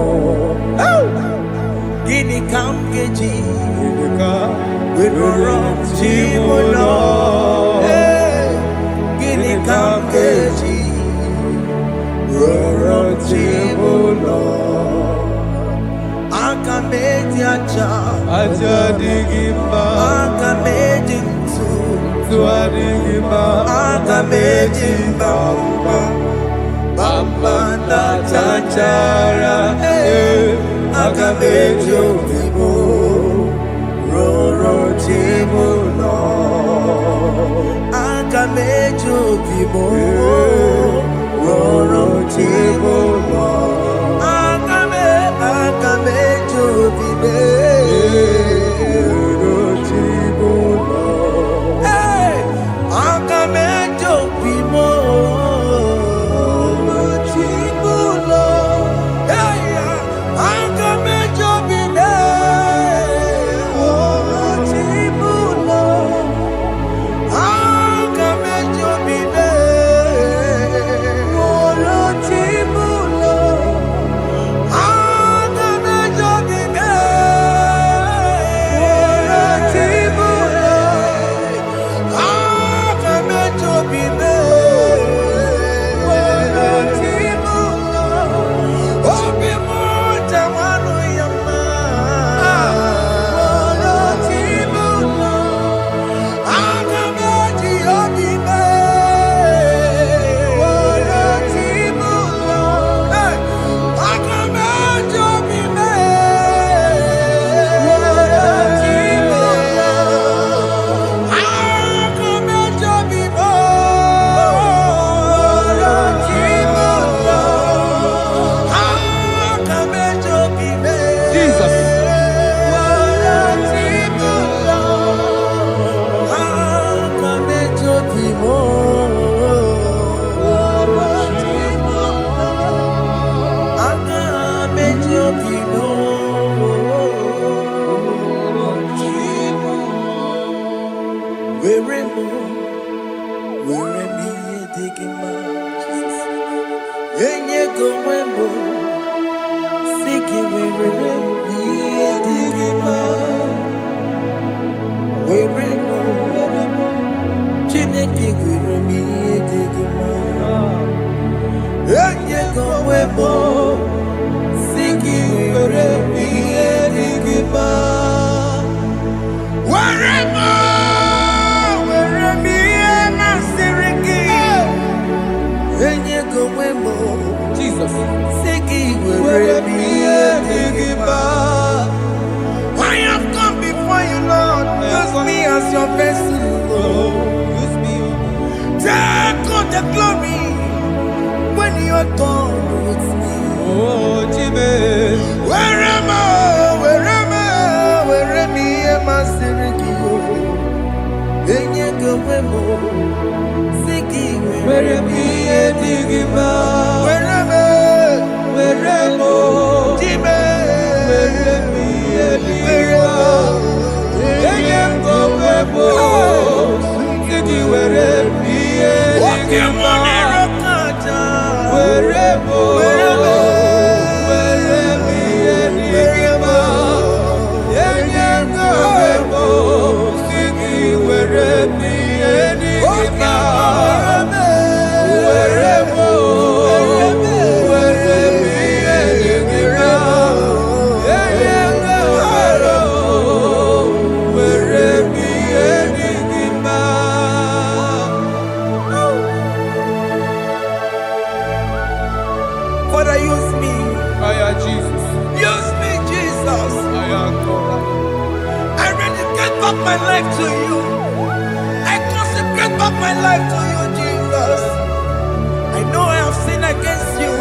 Gini kamgeji, oromchimono. Kamkeji, Rorotibulo, Akameji aja digimba, Akameji tuadigimba, Akameji bamba, bamba na chanchara, Akameji obibo, Rorotibulo. Akamejo bibo, roro tibo lo. Akamejo bibe, roro tibo lo. Akamejo bibo, roro tibo lo. Jesus. I have come before you, Lord. Use me as your vessel, Lord. Use me. Take all the glory when you are done with me. Oh, Jimmy. Where am I? Where am I, Sirikio? Enyego wemo, Siki, where am I, Digima? Where am I? Jimmy, where am I, Enyego wemo, Siki, where am I, Digima? Where am Father, use me. Jesus. Use me, Jesus. I rededicate back my life to you. I consecrate back my life to you, Jesus. I know I have sinned against you.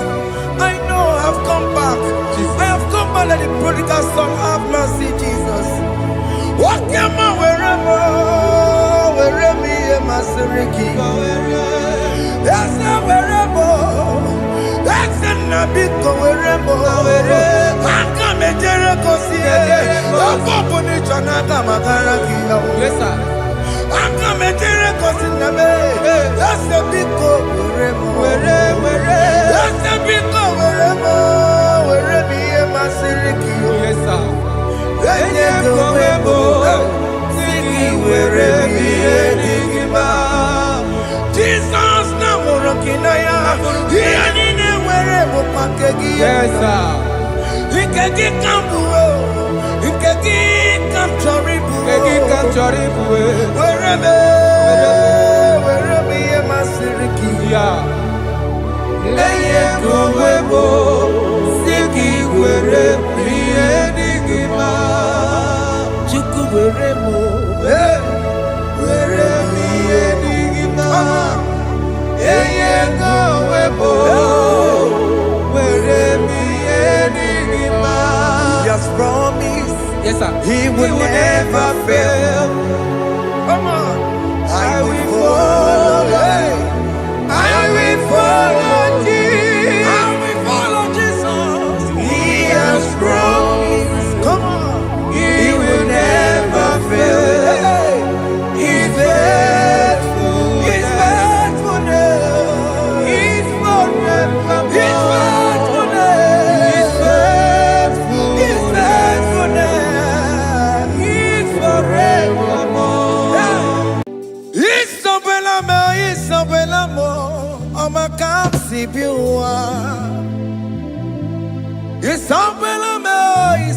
I know I have come back. Jesus. I have come back like the prodigal son. Have mercy, Jesus. Walk your man wherever me and my Siriki. Yes, wherever. That's a nabiko wherever. I come and Jericho see it. Yes, sir. I come and Jericho see the man. That's a big go wherever. That's a big go wherever me and my Siriki. Yes, sir. Jesus na morokinaya yani wherever pakegi. Yes, sir. Ikegi kambuo, ikegi kamchoribu, wherever ye masiriki. Yeah. Eye kowebo, siki wherever ye digima. Chuku wherever, wherever ye digima. Eye kowebo, wherever ye digima. He has promised. Yes, sir. He will never fail. Come on. I will follow. I will follow Jesus. I will follow Jesus. He has promised. Come on. He will never fail. He's faithful. He's faithfulness. He's forever. He's faithfulness. He's faithful. He's faithfulness. He's forevermore. Isabelamo, I'ma come see you. Isabelamo,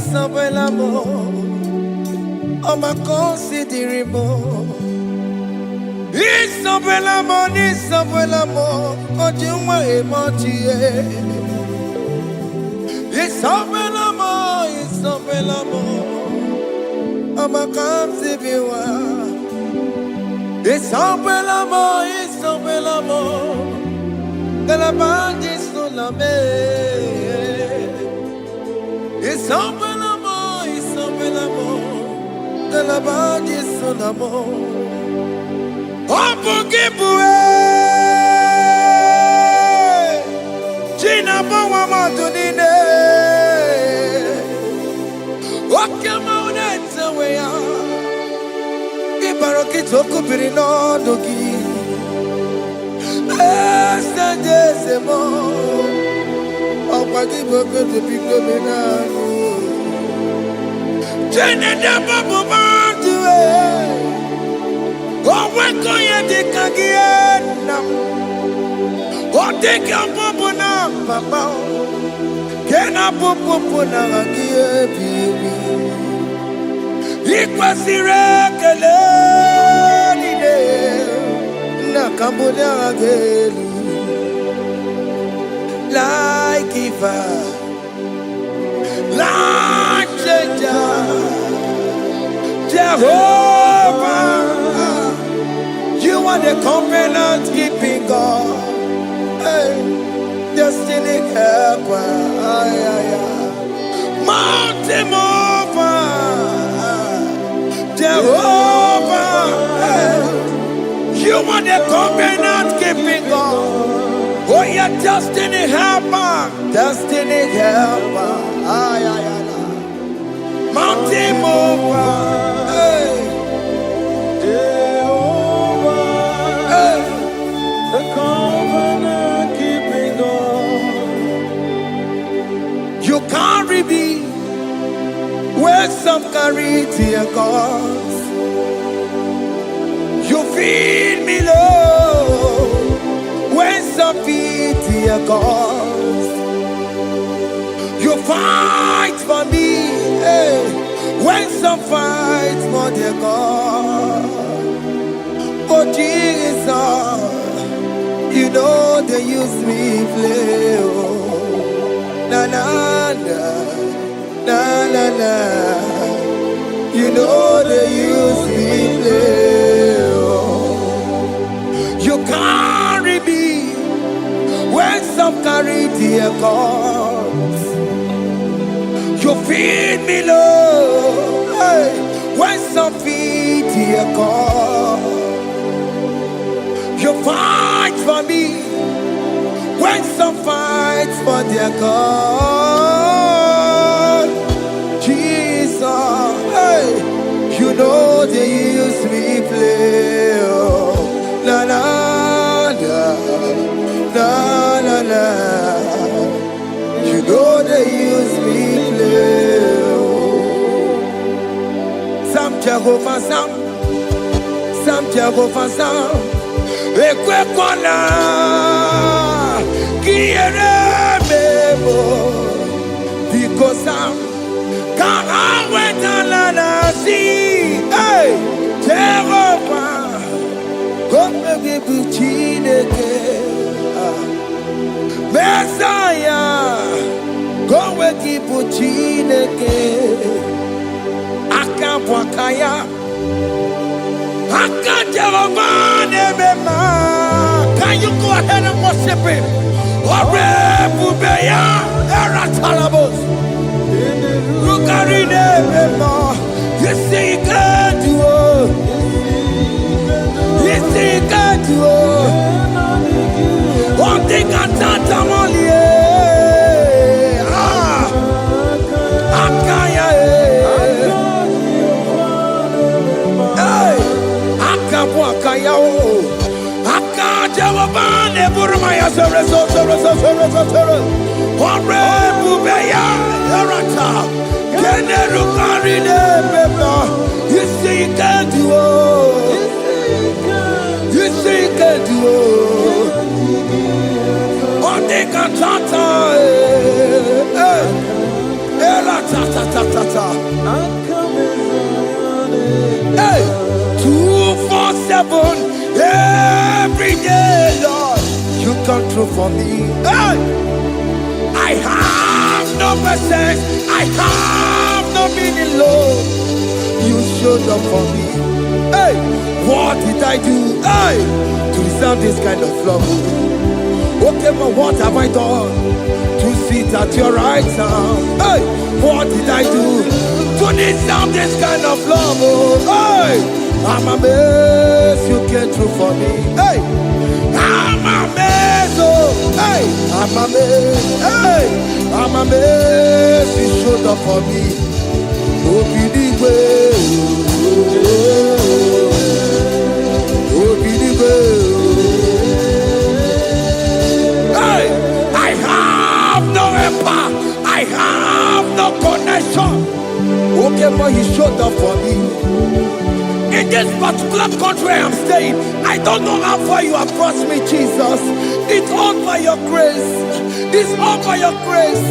I'ma consider more. Isabelamo, Ojuma emotie. Isabelamo, I'ma come see you. Isabelamo, de la bande sulla me. Isabelamo, de la bande sulla mo. Opugibue, China bawa matunine. Soku pirino dogi. Estendezemo. Okwagi boke de pico menano. Jene de babu bantuwe. Oweko ye de kagiena. Oteke babu na mama. Kena babu na kagie bibi. Ikwasire kele nide na kambonya agelu like giver, like changer, Jehovah. You are the covenant keeping God, hey, destiny helper, mountain mover. Jehovah, you are the covenant keeping God. Oh, your destiny helper, destiny helper. Mountain mover, Jehovah, the covenant keeping God. You carry me where some carry tear gods. You feed me low when some feed tear gods. You fight for me, hey, when some fight for their God. Oh Jesus, you know they use me play. Oh, na na na. Na na na, you know they use me play. Oh. You carry me when some carry their gods. You feed me low, hey, when some feed their God. You fight for me when some fight for their God. Jesus, hey, you know they use me play. Oh, na na na na na na. You know they use me play. Oh, some Jehovah some Jehovah some. Ekwe kona kiere mebo because some. Can't wait to see, hey, Jehovah, come give you chineke, Messiah, come give you chineke, Akapwakaya, Jehovah, Nebema. Can you go ahead and worship him? Ore Bubeya, Eratalabos. You see, you can do it. You see, you can do it. One thing I can't only. Akaya, hey, Akapwakaya, Akajawabane, Burmaya, Ore Bubeya, Erata. You see, you can do it. You see, you can do it. On the cantata, hey, 247 every day, Lord. You come through for me. Hey, I have no patience. I have no meaning, Lord. You showed up for me. Hey, what did I do? Hey, to deserve this kind of love? Okay, but what have I done to sit at your right hand? Hey, what did I do to deserve this kind of love? Hey, I'm amazed you came through for me. Hey, I'm amazed. Oh, hey, I'm amazed. Hey, I'm amazed you showed up for me. Oh, I have no connection. Okay, but He showed up for me. In this particular country I am staying, I don't know how far you have brought me, Jesus. It's all by your grace. It's all by your grace.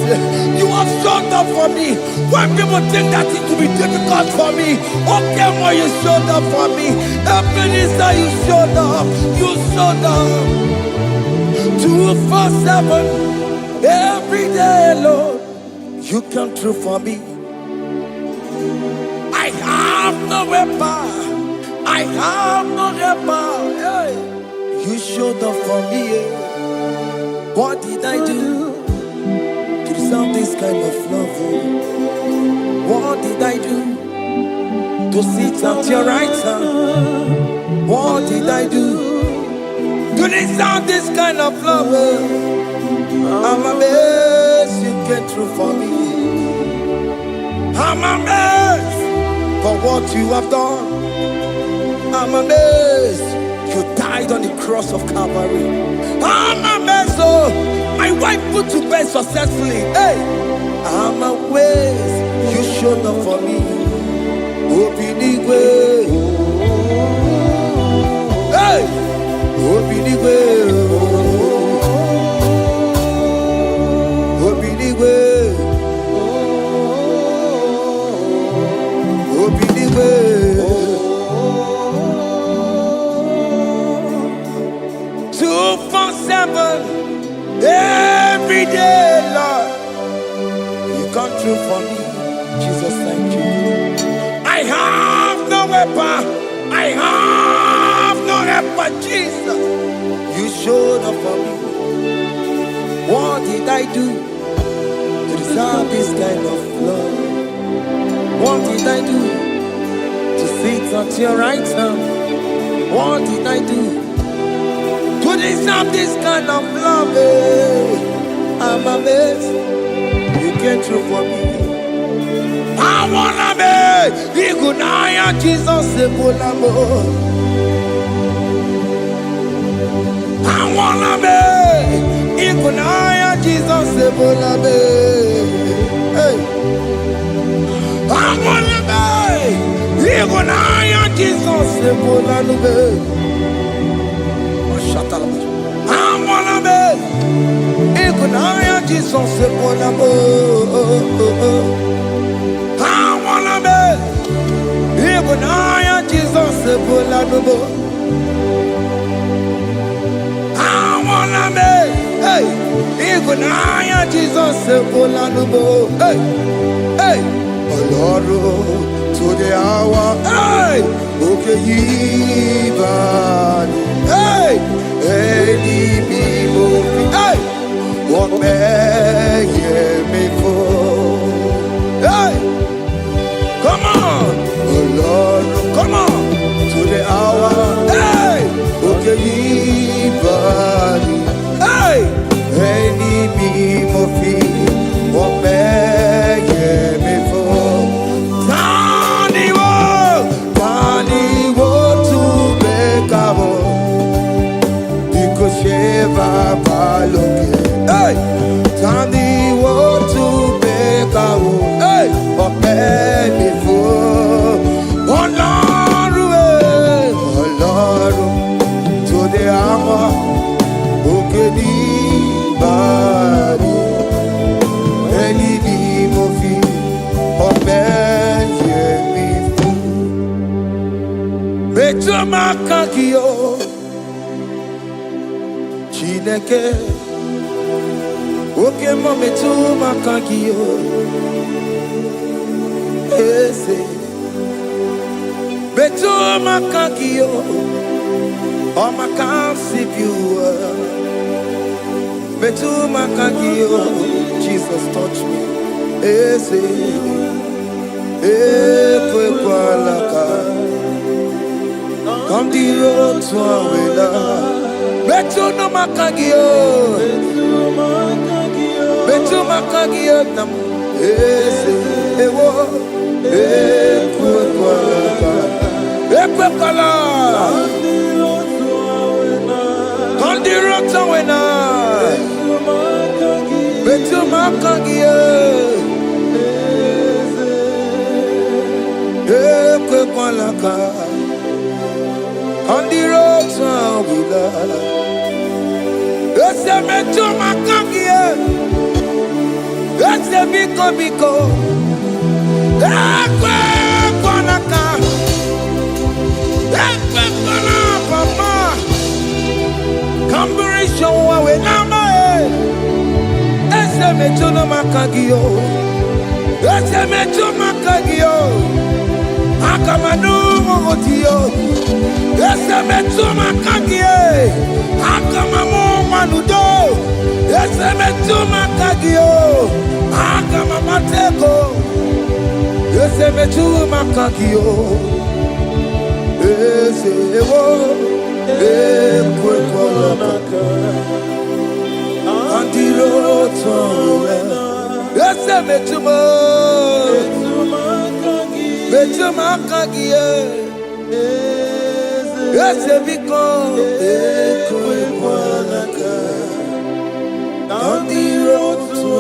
You have showed up for me. When people think that it will be difficult for me, okay, but you showed up for me. Ebenezer, you showed up. You showed up. 247 every day, Lord. You come through for me. I have no weapon. I have no weapon. Hey. You showed up for me. What did I do to deserve this kind of love? What did I do to sit at your right hand? What did I do to deserve this kind of love? I'm amazed you came through for me. I'm amazed for what you have done. I'm amazed you died on the cross of Calvary. I'm amazed, oh, my wife put to bed successfully. Hey, I'm amazed you showed up for me. Open the way. Hey, open the way. Open the way. Open the way. 247 every day, Lord. You come through for me, Jesus. Thank you. I have no weapon. I have no weapon, Jesus. You showed up for me. What did I do to deserve this kind of love? What did I do to sit at your right hand? What did I do to deserve this kind of love? I'm amazed you came through for me. I wanna be Igunaya Jesus Ebulamo. I wanna be Igunaya Jesus Ebulamo. Hey, I wanna be Igunaya Jesus Ebulamo. I wanna be Igunaya Jesus Ebulamo. I wanna be Igunaya Jesus Ebulamo. I wanna be, hey, Igunaya Jesus Ebulamo. Hey, hey, Oloro to the hour. Hey, okay, Ivan. Hey, hey, what may me for? Hey, come on, oh Lord, come on to the hour. Hey, okay, hey, enemy mofi, what may me for? Tani wo to make up. Sheva baloke, hey, Tandi want to make a wound, hey, but baby for Lord, to the hour, okay, body, any mofi, but baby for Beto Makakio. Chineke, oke mame tu makakio, ese, betu makakio, o makansipiwa, betu makakio, Jesus touch me, ese, ekwe kwa laka, come the road to awela. Betu no makagio, betu makagio nam, ewo, ekwe kwala, kandiro tawena, betu Metumakangie. Ekwekwalaka. On the road to Willa. Ese metumakangie. Ese biko. Ekwekwalaka. Papa. Kamburisho wawe nama. Ese metumakagio. Ese metumakagio. Akamanu mogotio. Ese metumakagie. Akamamu manudo. Ese metumakagio. Akamamateko. Ese metumakagio. Ese wo. Ekwekwalaka. Andiroto. Ese metumakagie. Ese biko. Ekwekwalaka. Andiroto.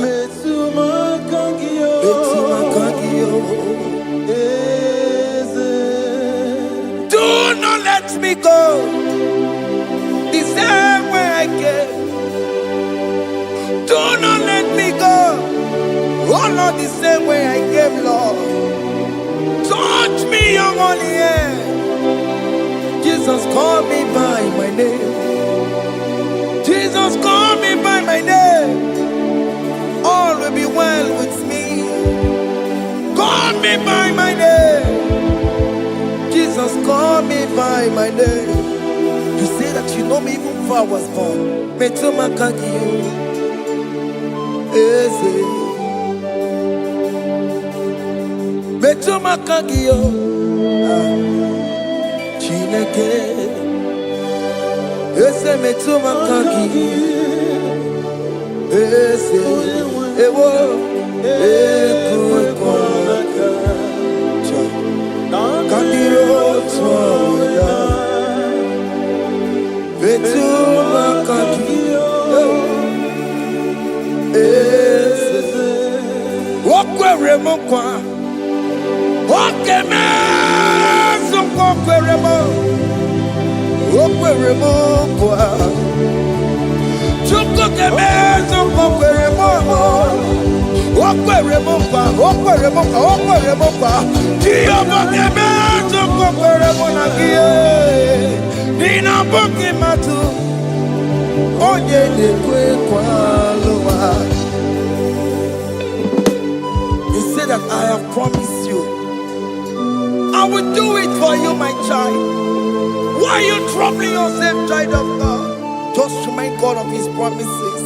Metumakagio. Do not let me go the same way I came. Do not let me go. Oh Lord, the same way I came, Lord. Touch me, your holy hand. Jesus, call me by my name. Jesus, call me by my name. All will be well with me. Call me by my name. Jesus, call me by my name. You say that you know me even before I was born. Metumakagio. Eze. Metumakagio. Chineke. Eze metumakagio. Eze. Ewo. Ekwekwalaka. Kandiroto. Metumakagio. Eze. Okweremokwa. Okweremokwa. Okweremokwa. Nina boki matu. Onye dekwe kwaloa. He said that I have promised you. I will do it for you, my child. Why are you troubling yourself, child of God? Just remind God of His promises.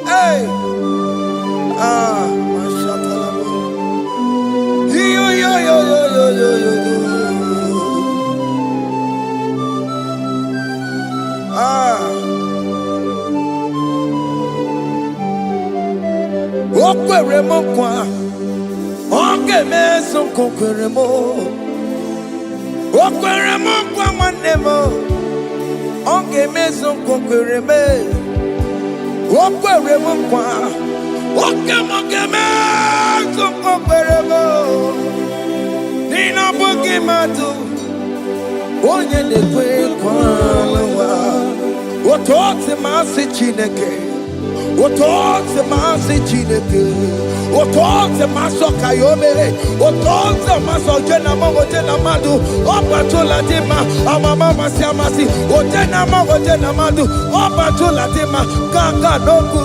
Hey! Okweremokwa. Ongemeso kokweremo. Okweremokwa manemo. Ongemeso kokwereme. Okweremokwa. Okemokemeso kokweremo. Nina bukimatu. Onye dekwe kwalawa. Otote masi Chineke. Otote masi Chineke. Otote maso kayome. Otote maso jena madu. Opatola dima. Amama masi amasi. Ojena madu. Opatola dima. Kaka nobu.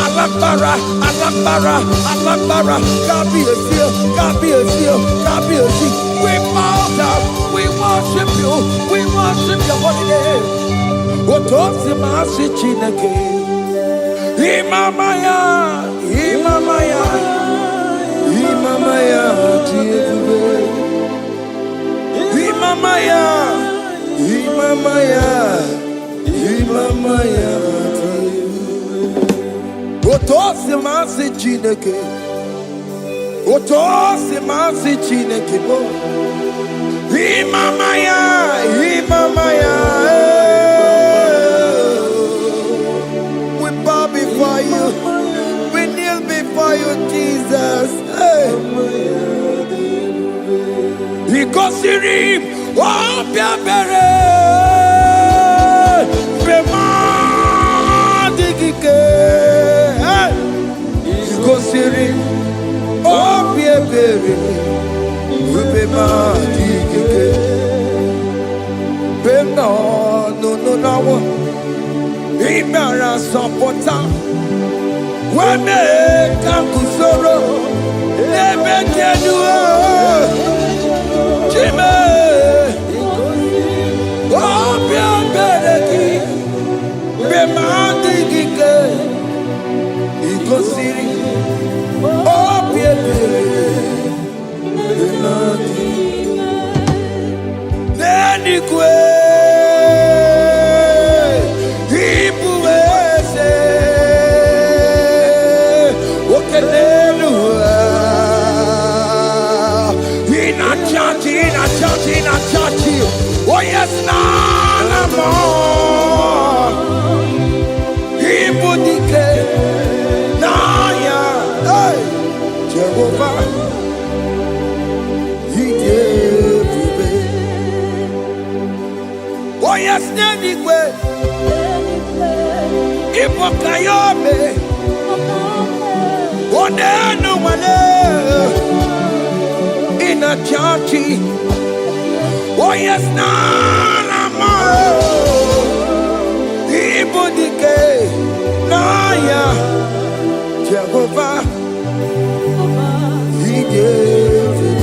Alakbara. God be a seal. We bow down. We worship you. We worship your holy name. Otote masi Chineke. Imamaya, Otosi masi Chineke. Otosi masi Chineke. Imamaya. Igosirim, Obiabere, Bemadikike, Igosirim, Obiabere, Bemadikike, Bema, no, Imara Sopota, Wame Kakusoro, Nebekenua, Jime, Obia Bereki, Bemadikike, Igosiri, Obia Bemadikike, Nenikwe. Oh yes, none more. Ibudike, Naya, hey, Jehovah, He gave me. Oh yes, anyway, Ibokayobe, oh no one in a church. Oh yes, Nana, Ibudike, Naya, Jehovah, He gave it.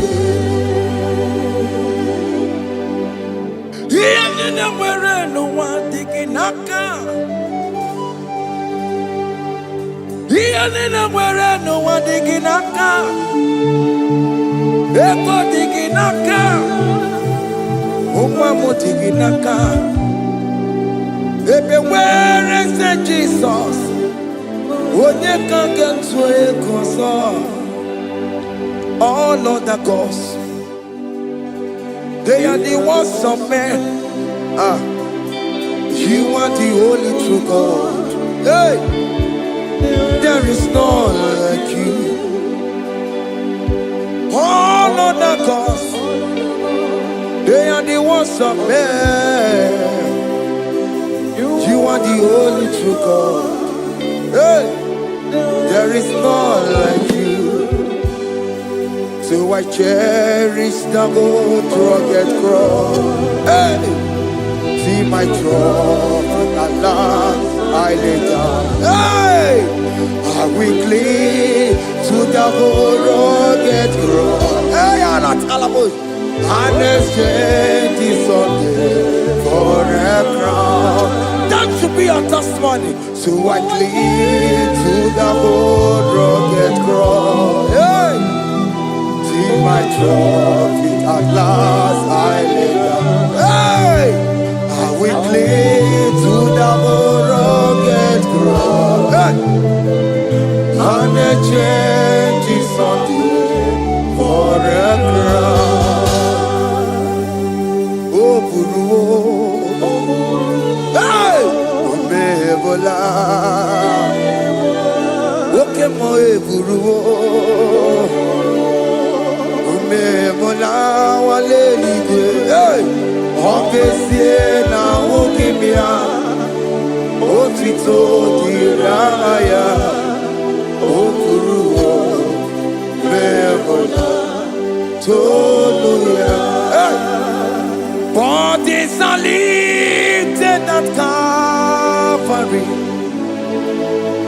He ended where no one digging naka. He ended where no one digging naka. Echo digging naka. Naka. Where is the Jesus? Onye can get to a console. All other gods, they are the works of men. You are the only true God. Hey, there is none like you. All other gods, they are the ones of men. You are the only true God. Hey, there is none like you. So I cherish the old rugged cross. Hey, see my throne at last I lay down. Hey, I will cling to the old rugged cross. Hey, I'm not Alamos. And exchange is Sunday for a crown. That should be our testimony. So I cling to the old rugged cross. Hey, see my trophy at last I lay down. Hey, I will cling to the old rugged cross. Hey, and exchange is Sunday for a crown. Hey! Omebola Okemo eburu Omebola wale ligwe Hey! Ongesie na okimia Otito diraya Okuru Omebola Toluya Hey! Bodies are lifted at Calvary,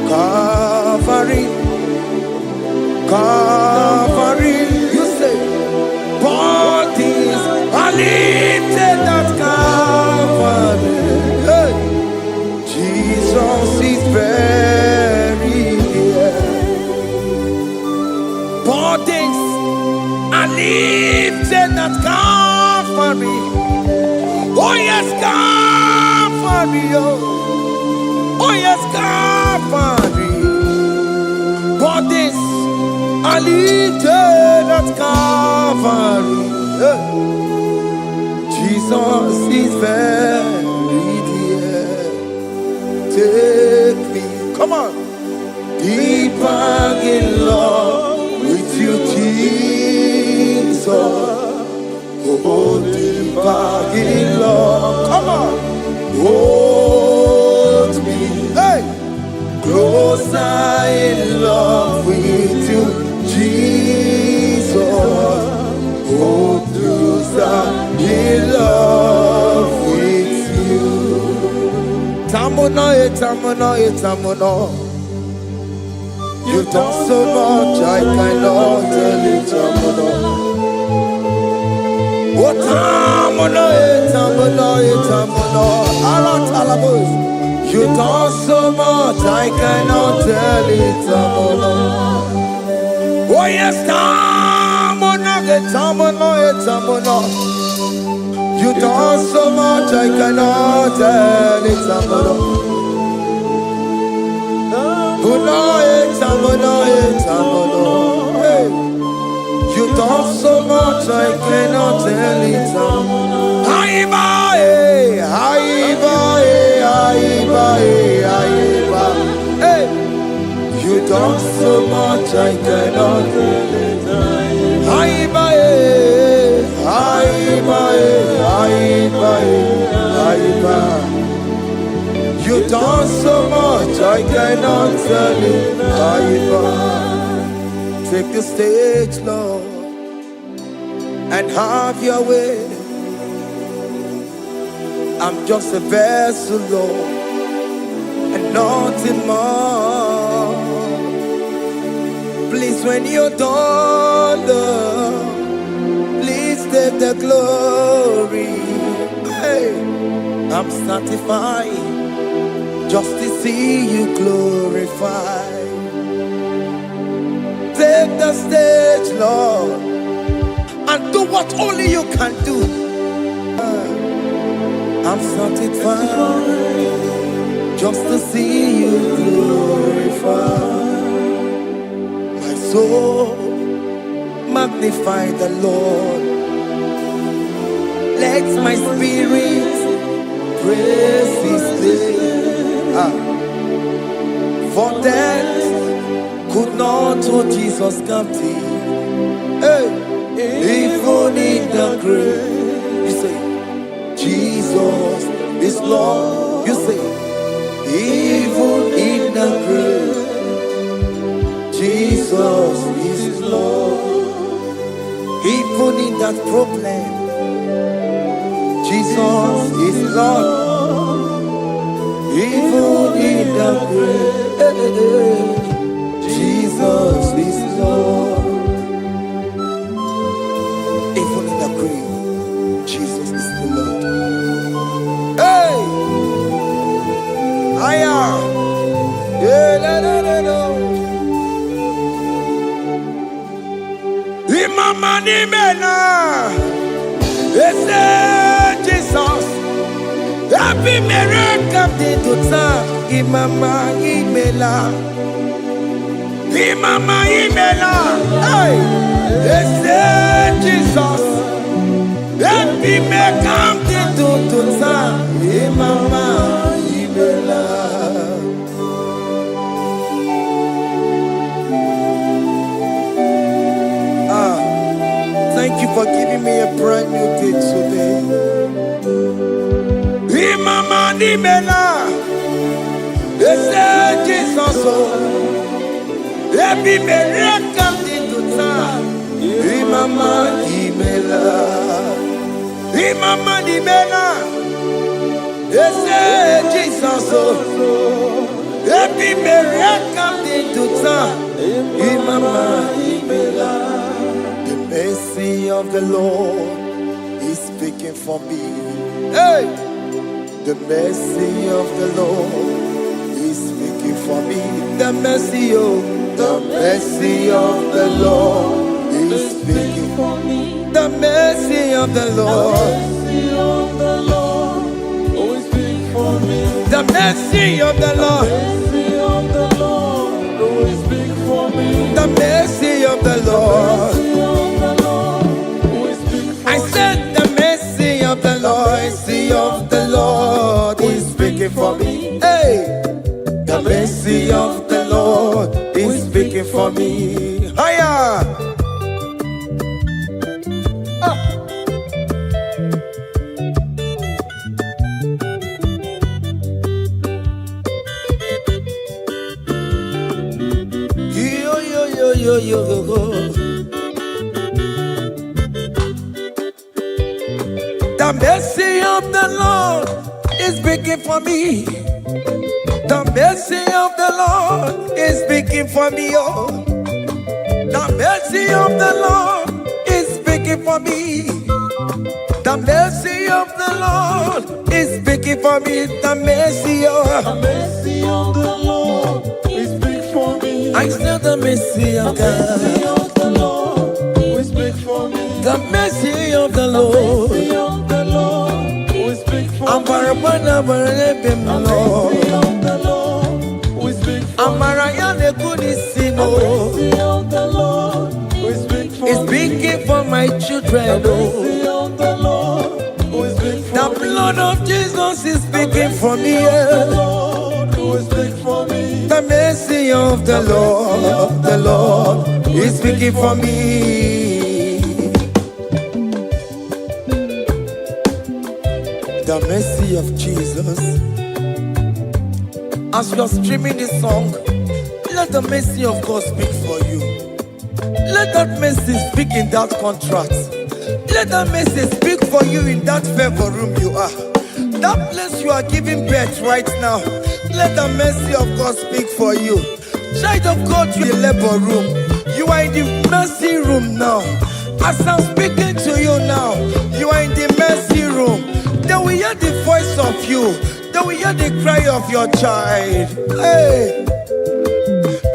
Calvary, Calvary. You say, bodies are lifted at Calvary. Hey. Jesus is buried here. Bodies are lifted at Calvary. Oh yes, Calvary, oh yes, Calvary. Bodies are lifted at Calvary. Jesus is buried here. Take me, come on, deeper in love with you, Jesus. Oh Oh, deeper in love. Come on. Hold me. Hey. Closer in love with you, Jesus. Oh, closer in love with you. Tamono, tamono, tamono. You've done so much, I cannot tell it, tamono. Oh, tamono, tamono, tamono. Alat alabos. You've done so much, I cannot tell it, tamono. Oh yes, tamono, tamono, tamono. You've done so much, I cannot tell it, tamono. Oh no, tamono, tamono. Hey, you've done so much, I cannot tell it, tamono. Aiba, aiba, aiba, aiba. Hey, you've done so much, I cannot tell it. Aiba, aiba, aiba, aiba. You've done so much, I cannot tell it. Aiba. Take the stage, Lord, and have your way. I'm just a vessel, Lord, and nothing more. Please, when you're done, Lord, please take the glory. Hey, I'm satisfied just to see you glorified. Take the stage, Lord, and do what only you can do. I'm satisfied just to see you glorified. My soul magnify the Lord. Let my spirit praise His name. For death could not hold Jesus captive. Hey, even in the grave, you say, Jesus is Lord. You say, even in the grave, Jesus is Lord. Even in that problem, Jesus is Lord. Even in the grave, Jesus is Lord. Even in the grave, Jesus is the Lord. Hey! I am. Yeah, no. Imama ni mena. Jesus. Happy miracle to time. Imama imela. Imama imela. Hey! Jesus. Happy miracle to time. Imama imela. Thank you for giving me a brand new day today. Imama imela. Jesus. Happy miracle to time. Imama imela. Imama imela. Jesus. Happy miracle to time. Imama imela. The mercy of the Lord is speaking for me. Hey, the mercy of the Lord is speaking for me. The mercy of the Lord is speaking for me. The mercy of the Lord. The mercy of the Lord. The mercy of the Lord. I said the mercy of the Lord is speaking for me. Hey, the mercy of the Lord is speaking for me. Higher. The mercy of the Lord is speaking for me. The mercy of the Lord is speaking for me. Oh, the mercy of the Lord is speaking for me. The mercy of the Lord is speaking for me. The mercy of the Lord is speaking for me. I still the mercy of God. The mercy of the Lord will speak for me. The mercy of the Lord. The mercy of the Lord will speak for me. Amara bana barane bim The Lord. mercy of the Lord will speak for me. Amara ya ne kuni The sino. mercy of the Lord will speak for It's me. speaking for my children. The Oh, mercy of the Lord will speak for the me. blood of Jesus is speaking for me. The Lord will speak for me. The mercy of the Lord is speaking for me. The mercy of Jesus. As you're streaming this song, let the mercy of God speak for you. Let that mercy speak in that contract. Let that mercy speak for you in that favor room you are. That place you are giving birth right now. Let the mercy of God speak for you. Child of God, you in the labor room. You are in the mercy room now. As I'm speaking to you now, you are in the mercy room. They will hear the voice of you. They will hear the cry of your child. Hey.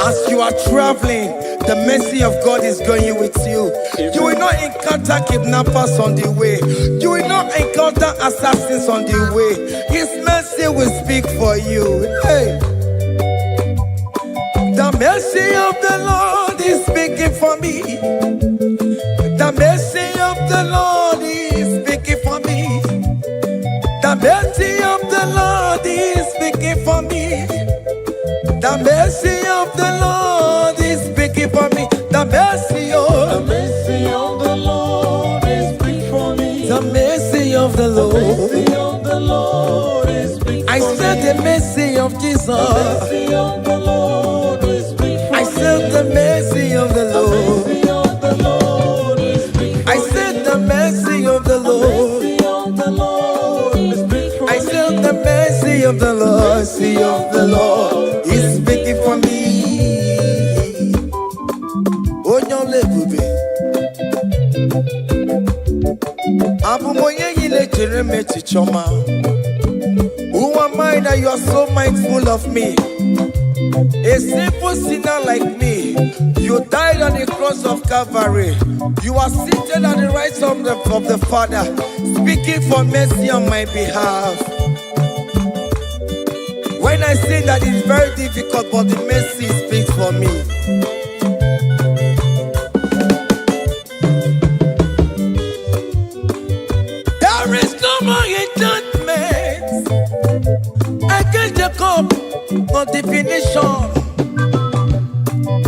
As you are traveling, the mercy of God is going with you. You will not encounter kidnappers on the way. You will not encounter assassins on the way. His mercy will speak for you. Hey. The mercy of the Lord is speaking for me. The mercy of the Lord is speaking for me. The mercy of the Lord is speaking for me. The mercy of the Lord is speaking for me. The mercy The mercy of the Lord is speaking for me. the mercy of the The Lord. mercy of the Lord is speaking I for me. said the mercy of Jesus. The mercy of the Lord is speaking for me. I said the mercy of the The Lord. mercy of the Lord is speaking for I me. said the mercy of the The Lord. mercy of the Lord is speaking for I me. said the mercy of the Lord. Mercy of the Lord is speaking for me. Onyole bube. Abumoye yile jereme chichoma. Who am I that you are so mindful of me? A simple sinner like me. You died on the cross of Calvary. You are seated at the right hand of the Father, speaking for mercy on my behalf. When I say that it's very difficult, but the mercy speaks for me. There is no more enchantment against Jacob, no definition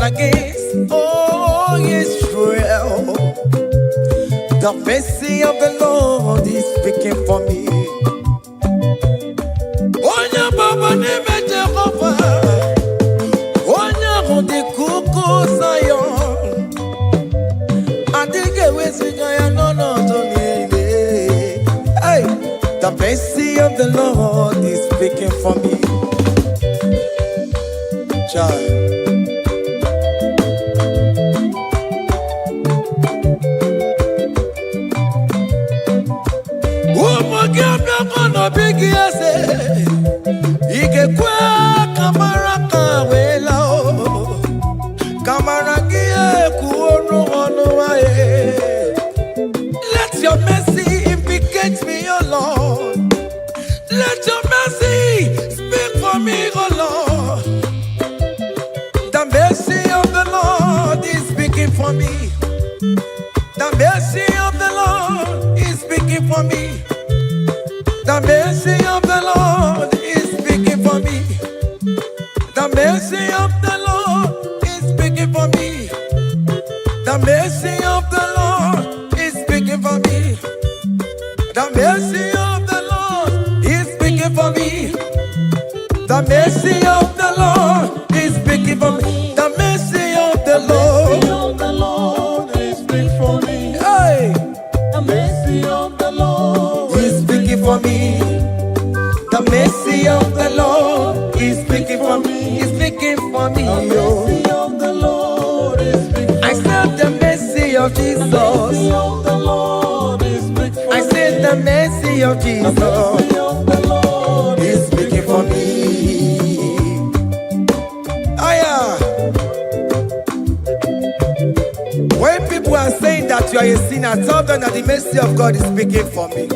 against all Israel. The mercy of the Lord is speaking for me. Onya baba neme Jehovah, onya hundi kuku Zion. Adige wesigaya no to nile. Hey, the mercy of the Lord is speaking for me. Child. Umugiamya bigi ese Igekwe kamara kawela o Kamara gie kuonu onu aye. Let your mercy implicate me, O Lord. Let your mercy speak for me, O Lord. The mercy of the Lord is speaking for me. The mercy of the Lord is speaking for me. The mercy of the Lord is speaking for me. The mercy of the Lord is speaking for me. The mercy of the Lord is speaking for me. The mercy of the Lord is speaking for me. The mercy of the Lord is speaking for me. The mercy of the Lord for me. The mercy of the Lord is big for me. I said the mercy of The mercy Jesus. of the Lord is big for me. I said the mercy of The Jesus mercy of the Lord is speaking for me. Aya. When people are saying that you are a sinner, tell them that the mercy of God is speaking for me.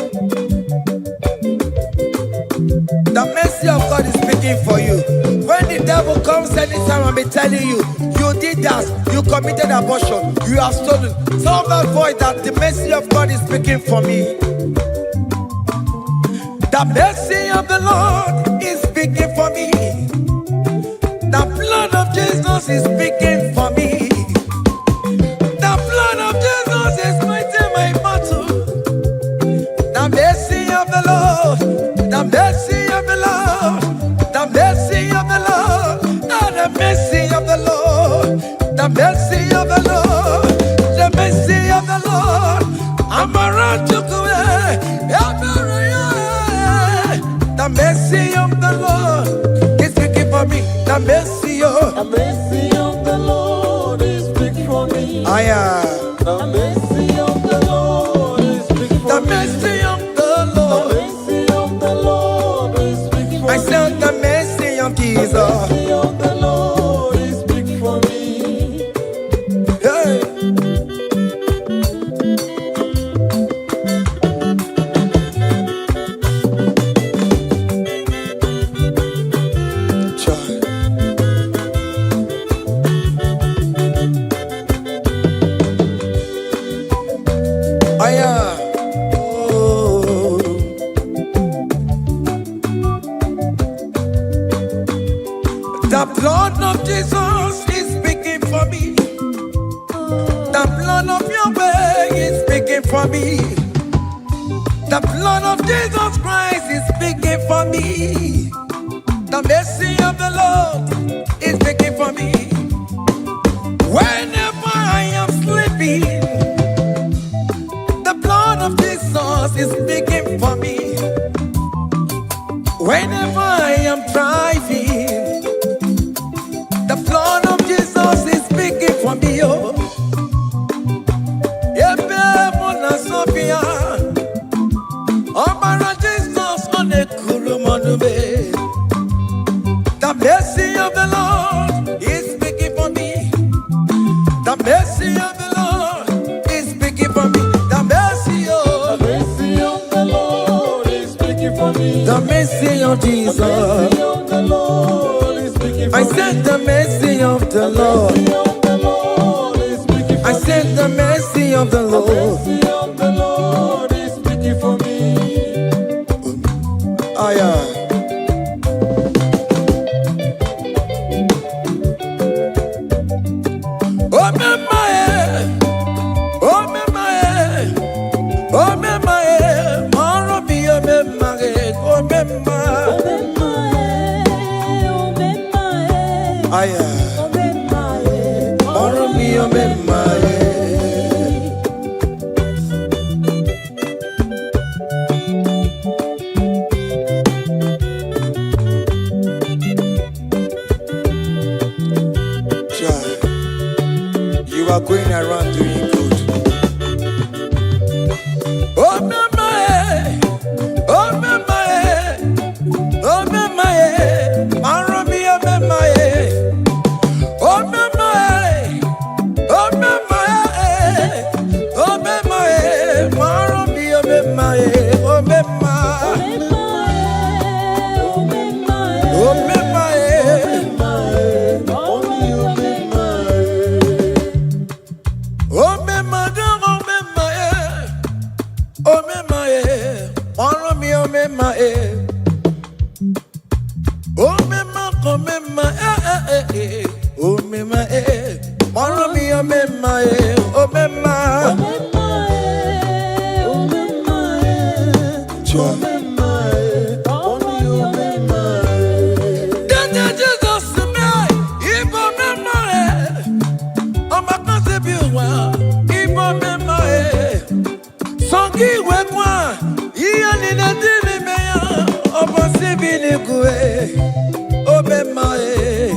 The mercy of God is speaking for you. When the devil comes anytime and be telling you, you did that, you committed abortion, you have stolen, tell that voice that the mercy of God is speaking for me. The mercy of the Lord is speaking for me. The blood of Jesus is speaking for me. The blood of Jesus is fighting my battle. The mercy of the Lord, the mercy of the Lord, the mercy of the Lord, the mercy of the Lord, the mercy of the Lord, the mercy of the Lord. I'm around to go. The mercy of the Lord is speaking for me. The mercy of The mercy of the Lord is big for me. I am. The mercy of the Lord is big for The me. mercy of the The Lord. mercy of the Lord is big for I me. said the mercy of The Jesus. mercy of the Lord is big for me. Hey. Child. I am. Oh. The blood of Jesus is speaking for me. The blood of Yahweh is speaking for me. The blood of Jesus Christ is speaking for me. The mercy of the Lord is speaking for me. Whenever I am sleeping, the blood of Jesus is speaking for me. Whenever I am driving, the blood of Jesus is speaking for me. Oh, Ebe Mona Sophia, Obara Jesus on the Kurumanube. The mercy of the Lord is speaking for me. The mercy of the Lord is speaking for me. The mercy The of mercy of the Lord is speaking for me. the mercy of The Jesus. mercy of the Lord is speaking for I me. said the mercy of the The Lord. mercy of the Lord is speaking for I me. said the mercy of the The Lord. mercy of the Lord is speaking for me. I am. Oh, Aya, oro mi o me mae. Child, you are going around doing good. Oh me mae, oh me mae, oh me mae, oro mi o me mae. Oh me mae, oh me mae, oh me mae, oro mi o me mae, oh me mae, oh me mae. Oh me mae, oh me mae, oro mi o me mae. Oh me ma, oh me mae, oh me mae, oro mi o me mae, oh me ma. Child. Dada Jesus me, ibo me mae, o ma kase bi wa, ibo me mae. Songi we kwa, iya ni na di mi me ya, o bo si bi ni kue, o me mae.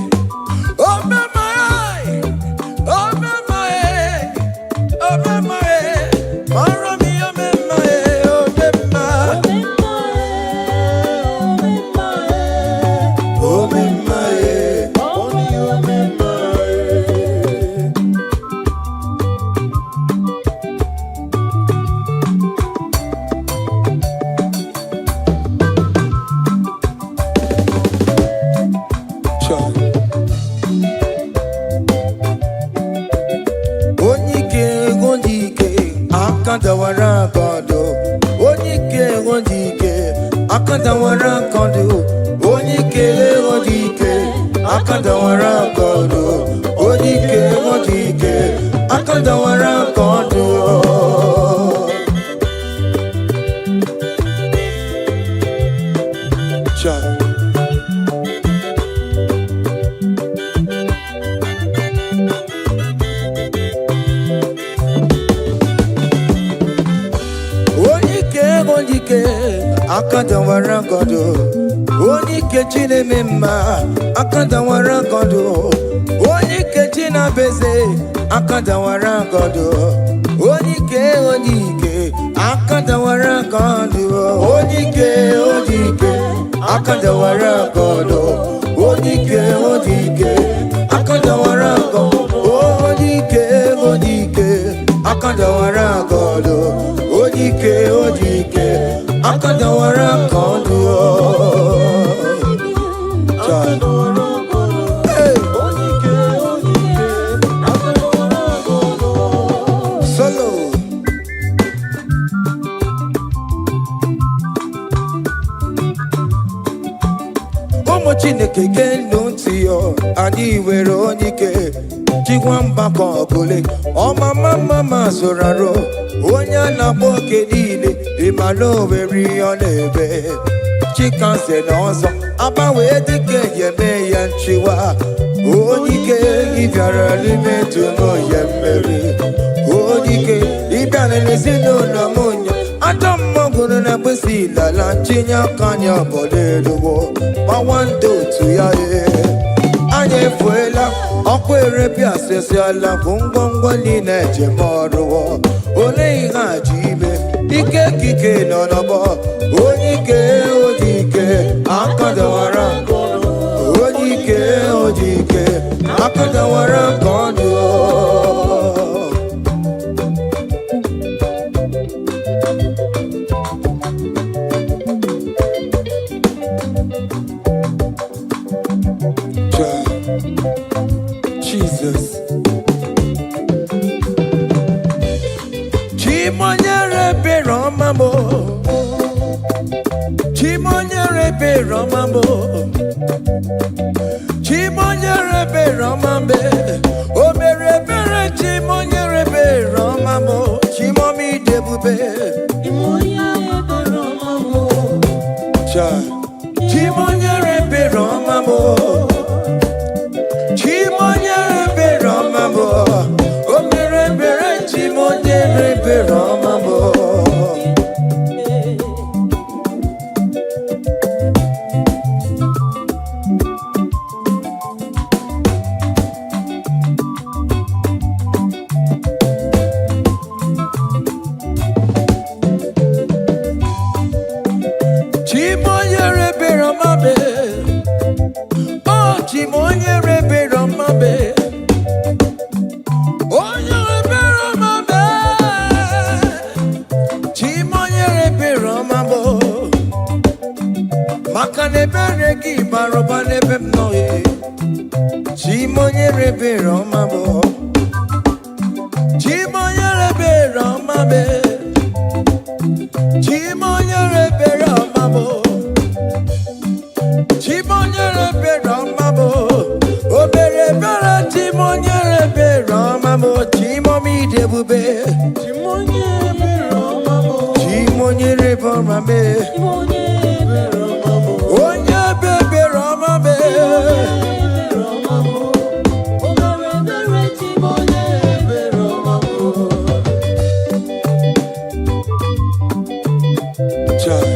Onyike Onyike akadawara kodo. Onyike Onyike akadawara kodo. Onyike Onyike akadawara kodo. Onyike Onyike akadawara kodo. Onyike akadawara kodo. Onyike chineme mma akadawara kodo. Onyike chinabeze akadawara kodo. Onyike akadawara kodo. Onyike akadawara kodo. Onyike akadawara kodo. Onyike akadawara kodo. Onyike akadawara kodo. Solo. Ụmụ Chineke genu ntị yo, anyị nwere Onyike chikwa mgbakọ ọbụle ọmama zụrụ arụ. Onye na-agba oke niile ịmala oweri ọ na-ebe chikanze na ọzọ agbanwee dịka eme ya nchiwa. Onyike ịbịara n'ime tụnụ ya mmeri. Onyike ịbịara n'ezinụlọ m nya ajọ mmọgụrụ na mgbesi ilala chinye aka anya obodo eluwo gbawa ndị otu ya anyị efuela ọkụ erepịa asesiala bụ ngwongwo niile ejem ọrụwo. Ole ihe aji ime ike kike nọ n'ọgbọ. Onyike akadawara. Onyike akadawara ka ọ dị. Jesus. Chimonyere beromamo. Chimonyere beromamo. Chimonyere beromambe. Omere bere chimonyere beromamo. Chimomi debube. Chimonyere beromamo. Chimonyere beromamo. Chimonyere beromamo. Omere bere chimonyere beromamo. Chimonyere beromame. Oh, chimonyere beromame. Onyere beromame. Chimonyere beromamo. Makane bereki baroba nebe mnoye. Chimonyere beromamo. Chimonyere beromame. Chimonyere beromamo. Chimonyere beromamo. Obere bere chimonyere beromamo. Chimomi debube. Chimonyere beromamo. Chimonyere beromame. Onye bebe romame. Obere bere chimonyere beromamo. Yeah.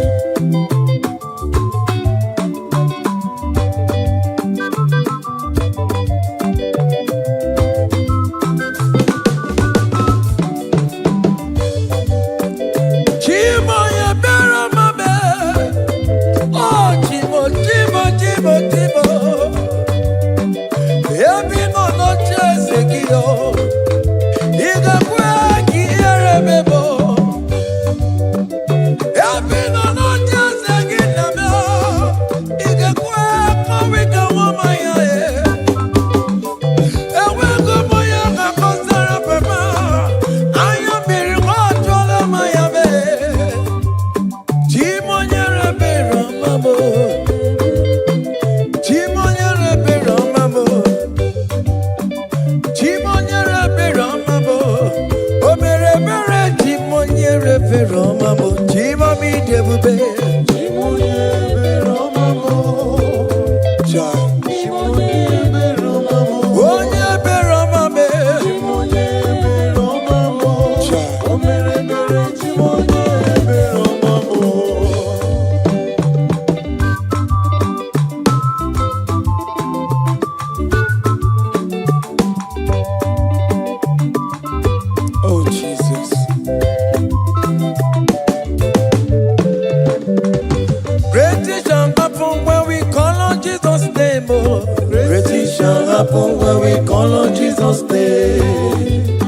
happen when we call on Jesus' name.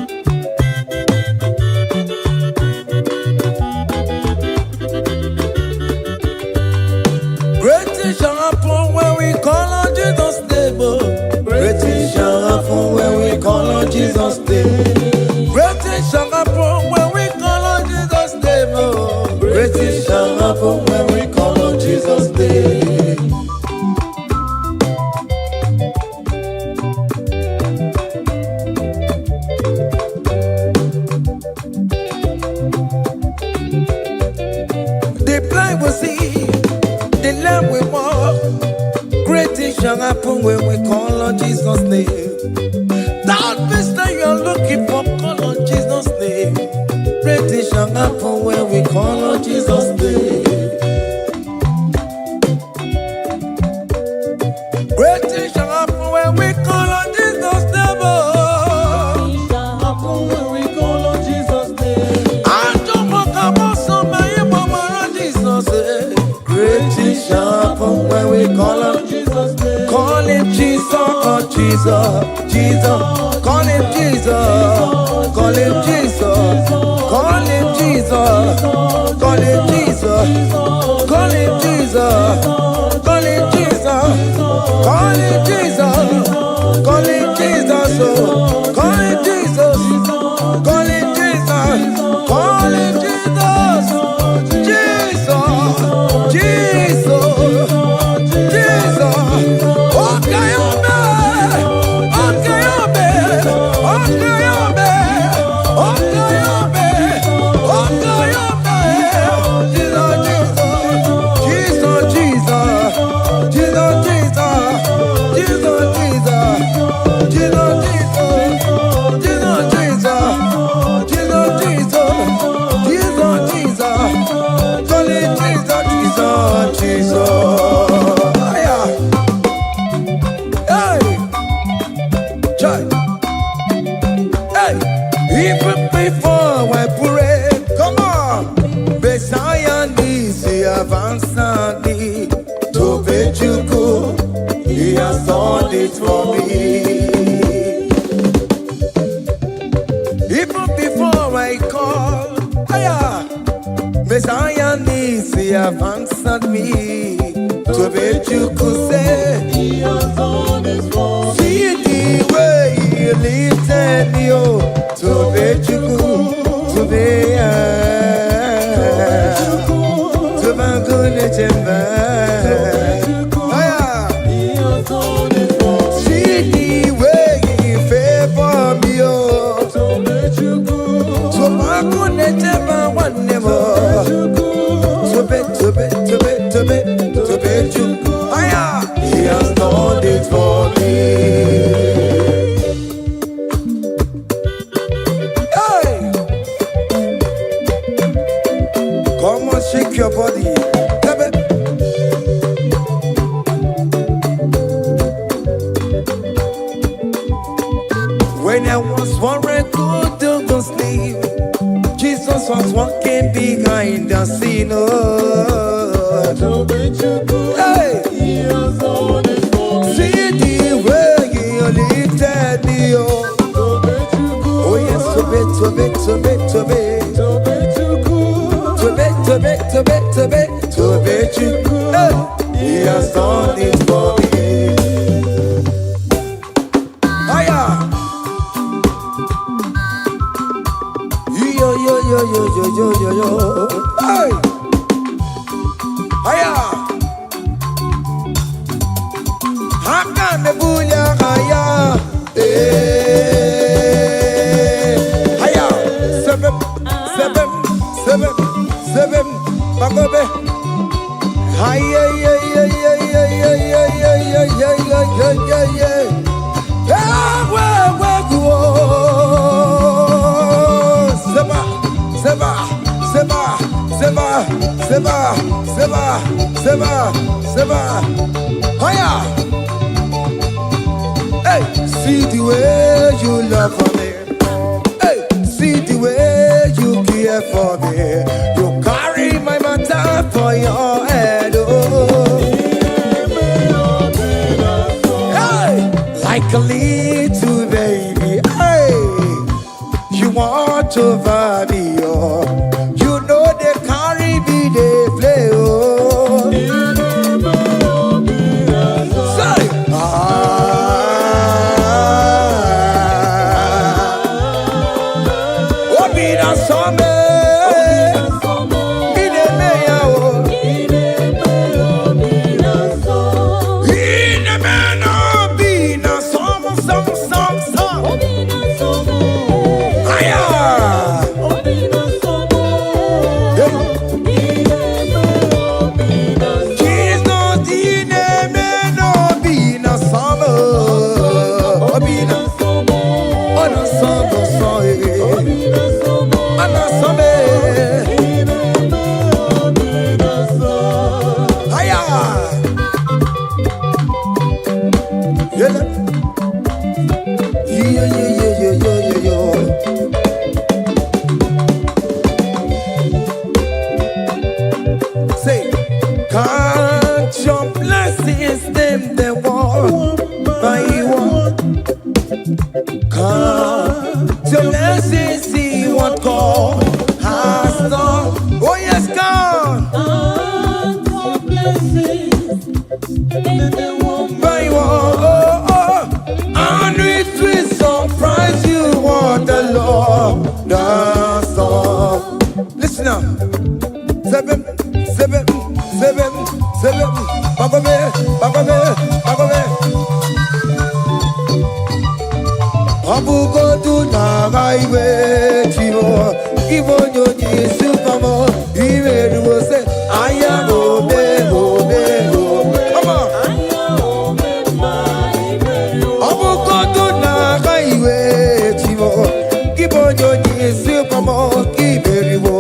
Great things shall happen when we call on Jesus' name. Great things shall happen when we call on Jesus' name. Great things shall happen when we call on Jesus' name. Great things shall happen when we call on Jesus' name. The blind will see, the lame will walk. Great things shall happen when we call on Jesus' name. That means that you are looking for, call on Jesus' name. Great things shall happen when we call on Jesus' name. Great things shall happen when we call on Jesus' name. Happen when we call on Jesus' name. I don't want to come so many more Jesus. Great things shall happen when we call on Jesus' name. Call him Jesus, oh Jesus, Jesus. Call him Jesus, call him Jesus, call him Jesus, call him Jesus, call him Jesus, call him Jesus, call him Jesus, call him Jesus, call him Jesus, call him Jesus, call him Jesus, Jesus, Jesus. Even before I pray, come on. Messiah needs the advance me to bet you go. He has done it for me. Even before I call, Messiah needs the advance me to bet you could say He has done it for me. see the way he lifted me up. To bet you go, to be to my goodness and He has done it for me. see the way he favor me, oh. So let you go. To my goodness and one never. To bet, to bet, to bet, to bet, to bet you go. He has done it for me. Come on, shake your body. When I was worried, good to go sleep, Jesus was walking behind the scene. Oh. So let you go. Hey, He has done it for me. see the way he lifted me. Oh, So let you go. oh yes, to bet, to bet, to bet, to bet. So let you go. To bet, to bet, to bet, to bet, to bet you go. Hey, he has done it for me. Hiya. Yo, yo, yo, yo, yo, yo, yo, yo. Hey. Hiya. Hakan the bunya hiya. Hiya. Seven, seven, seven, seven. Bagobe. Hiya, yeah, yeah, yeah, yeah, yeah, yeah, yeah, yeah, yeah, yeah, yeah, yeah. Yeah, where go? Seba, seba, seba, seba, seba, seba, seba, seba. Hiya. Hey, see the way you love for me. Hey, see the way you care for me. You carry my matter for your head. Oh. Hey, like a little baby. Hey, you want over me, oh. You know they carry me, they play, oh. Say, oh, be the summer. Say, can't your blessings them the one by one? Can't your blessings see what God has done? Oh yes, God. Can't your blessings the one by one? And it will surprise you what the Lord does. Listen up. Seven. Bagome. Abugo do na gaiwe chimo. Ibo nyoni supamo. Iwe ruo se aya obe. Come on. Abugo do na gaiwe chimo. Ibo nyoni supamo. Iwe ruo.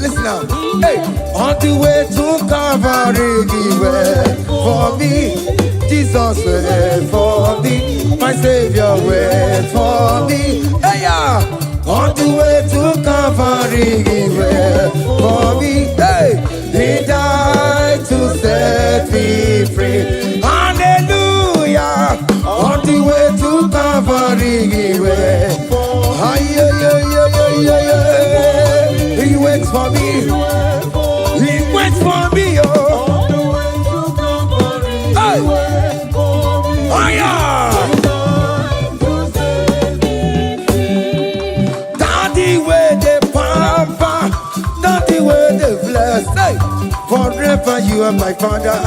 Listen now. Hey, on the way to Calvary, he went for me. Jesus went for me. My Savior went for me. Hey, yeah. On the way Calvary for me. Hey, He died to set me free. Hallelujah. On the way to Calvary He waits for me. He waits for me. Oh. Hey. Oh yeah. Daddy where the pampa, daddy where the bless. Hey. Forever you are my father.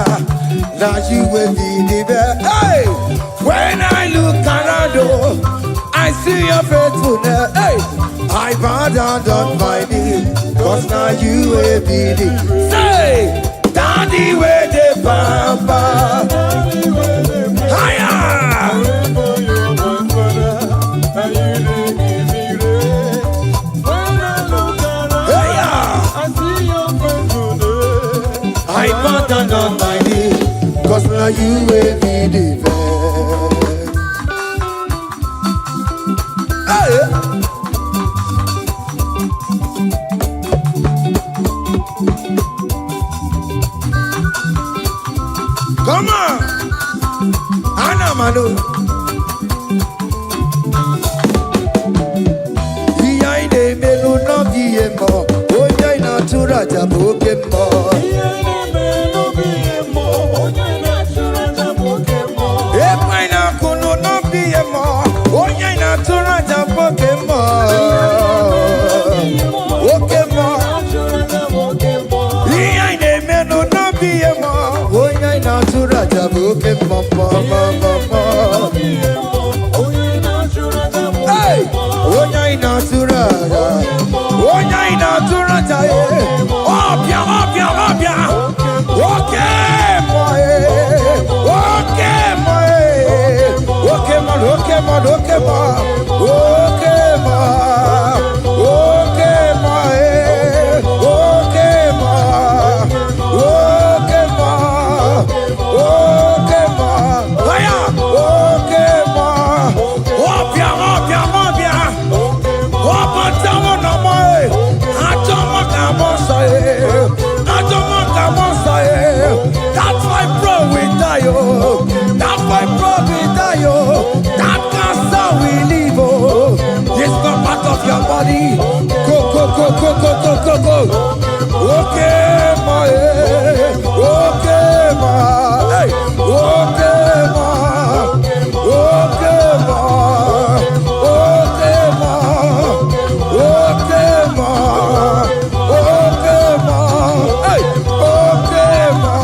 Now you will be the best. Hey. When I look around, I see your faithfulness. Hey. I bow down on my knees, cause now you will be the. Say, daddy where the pampa. Higher. I bow down on my knees, cause now you will be the best. Hey. Come on, Anna Manu. Iyaine melu no biemo, onya ina tura jabo kemo. Iyaine melu biemo, onya ina tura jabo kemo. Epaina kuno no biemo, onya ina tura jabo kemo. Okemo, iyaine melu no biemo. Natura jabuke mama mama. Hey, onya inatura, onya inatura jaye. Obia, obia, obia. Okay, boy. Okay, boy. Okay, man. Okay, man. Okay, man. Okay, man. Okay, man. Okay, man. Okay, man. Okay, ma. Aya. Okay, ma. Obia, obia, obia. Opa tawo na mo e. Atomo ka mo so e. Atomo ka mo so e. That's why bro we die oh. That's why bro we die oh. That cancer we live oh. It's not part of your body. Go, go, go, go, go, go, go, go. Okay, ma. Okay, ma. Hey. Okay, ma. Okay, ma. Okay, ma. Okay, ma. Okay, ma. Hey. Okay, ma.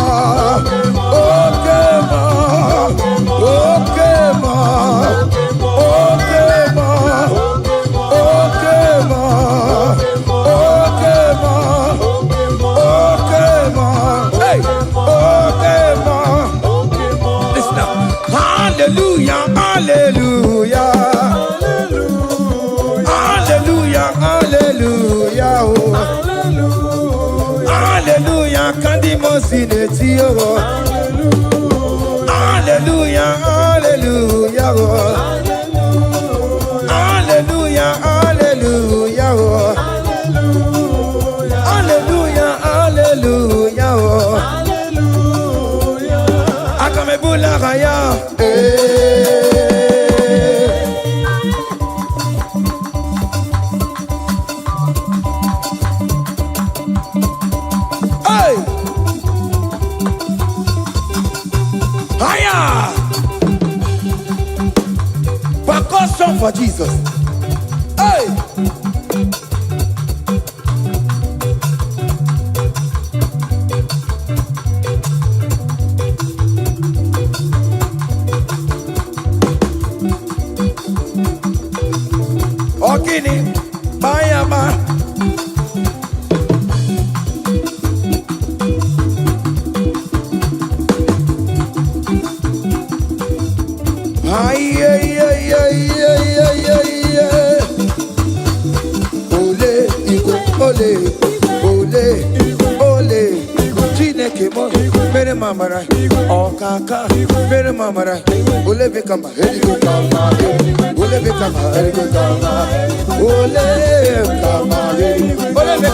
Okay, ma. Okay, ma. Okay, ma. Okay, ma. Okay, ma. Okay, ma. Hey. Okay, ma. Listen now. Hallelujah, hallelujah. Hallelujah, hallelujah. Oh. Hallelujah, kandi mosineti oh. Hallelujah, hallelujah. Oh. Hallelujah, hallelujah. Oh. Hallelujah, hallelujah. Oh. Akamebula raya. Hey! Higher! Percussion for Jesus. Hey! Ogini, Bayama. Ay, ay, ay, ay, ay, ay, ay, ay. Ole, Igbo, ole, ole, ole. Chineke mo, mere mamara, okaka, mere mamara. Ole bekama, heligo kama, ole bekama, heligo kama, ole kama,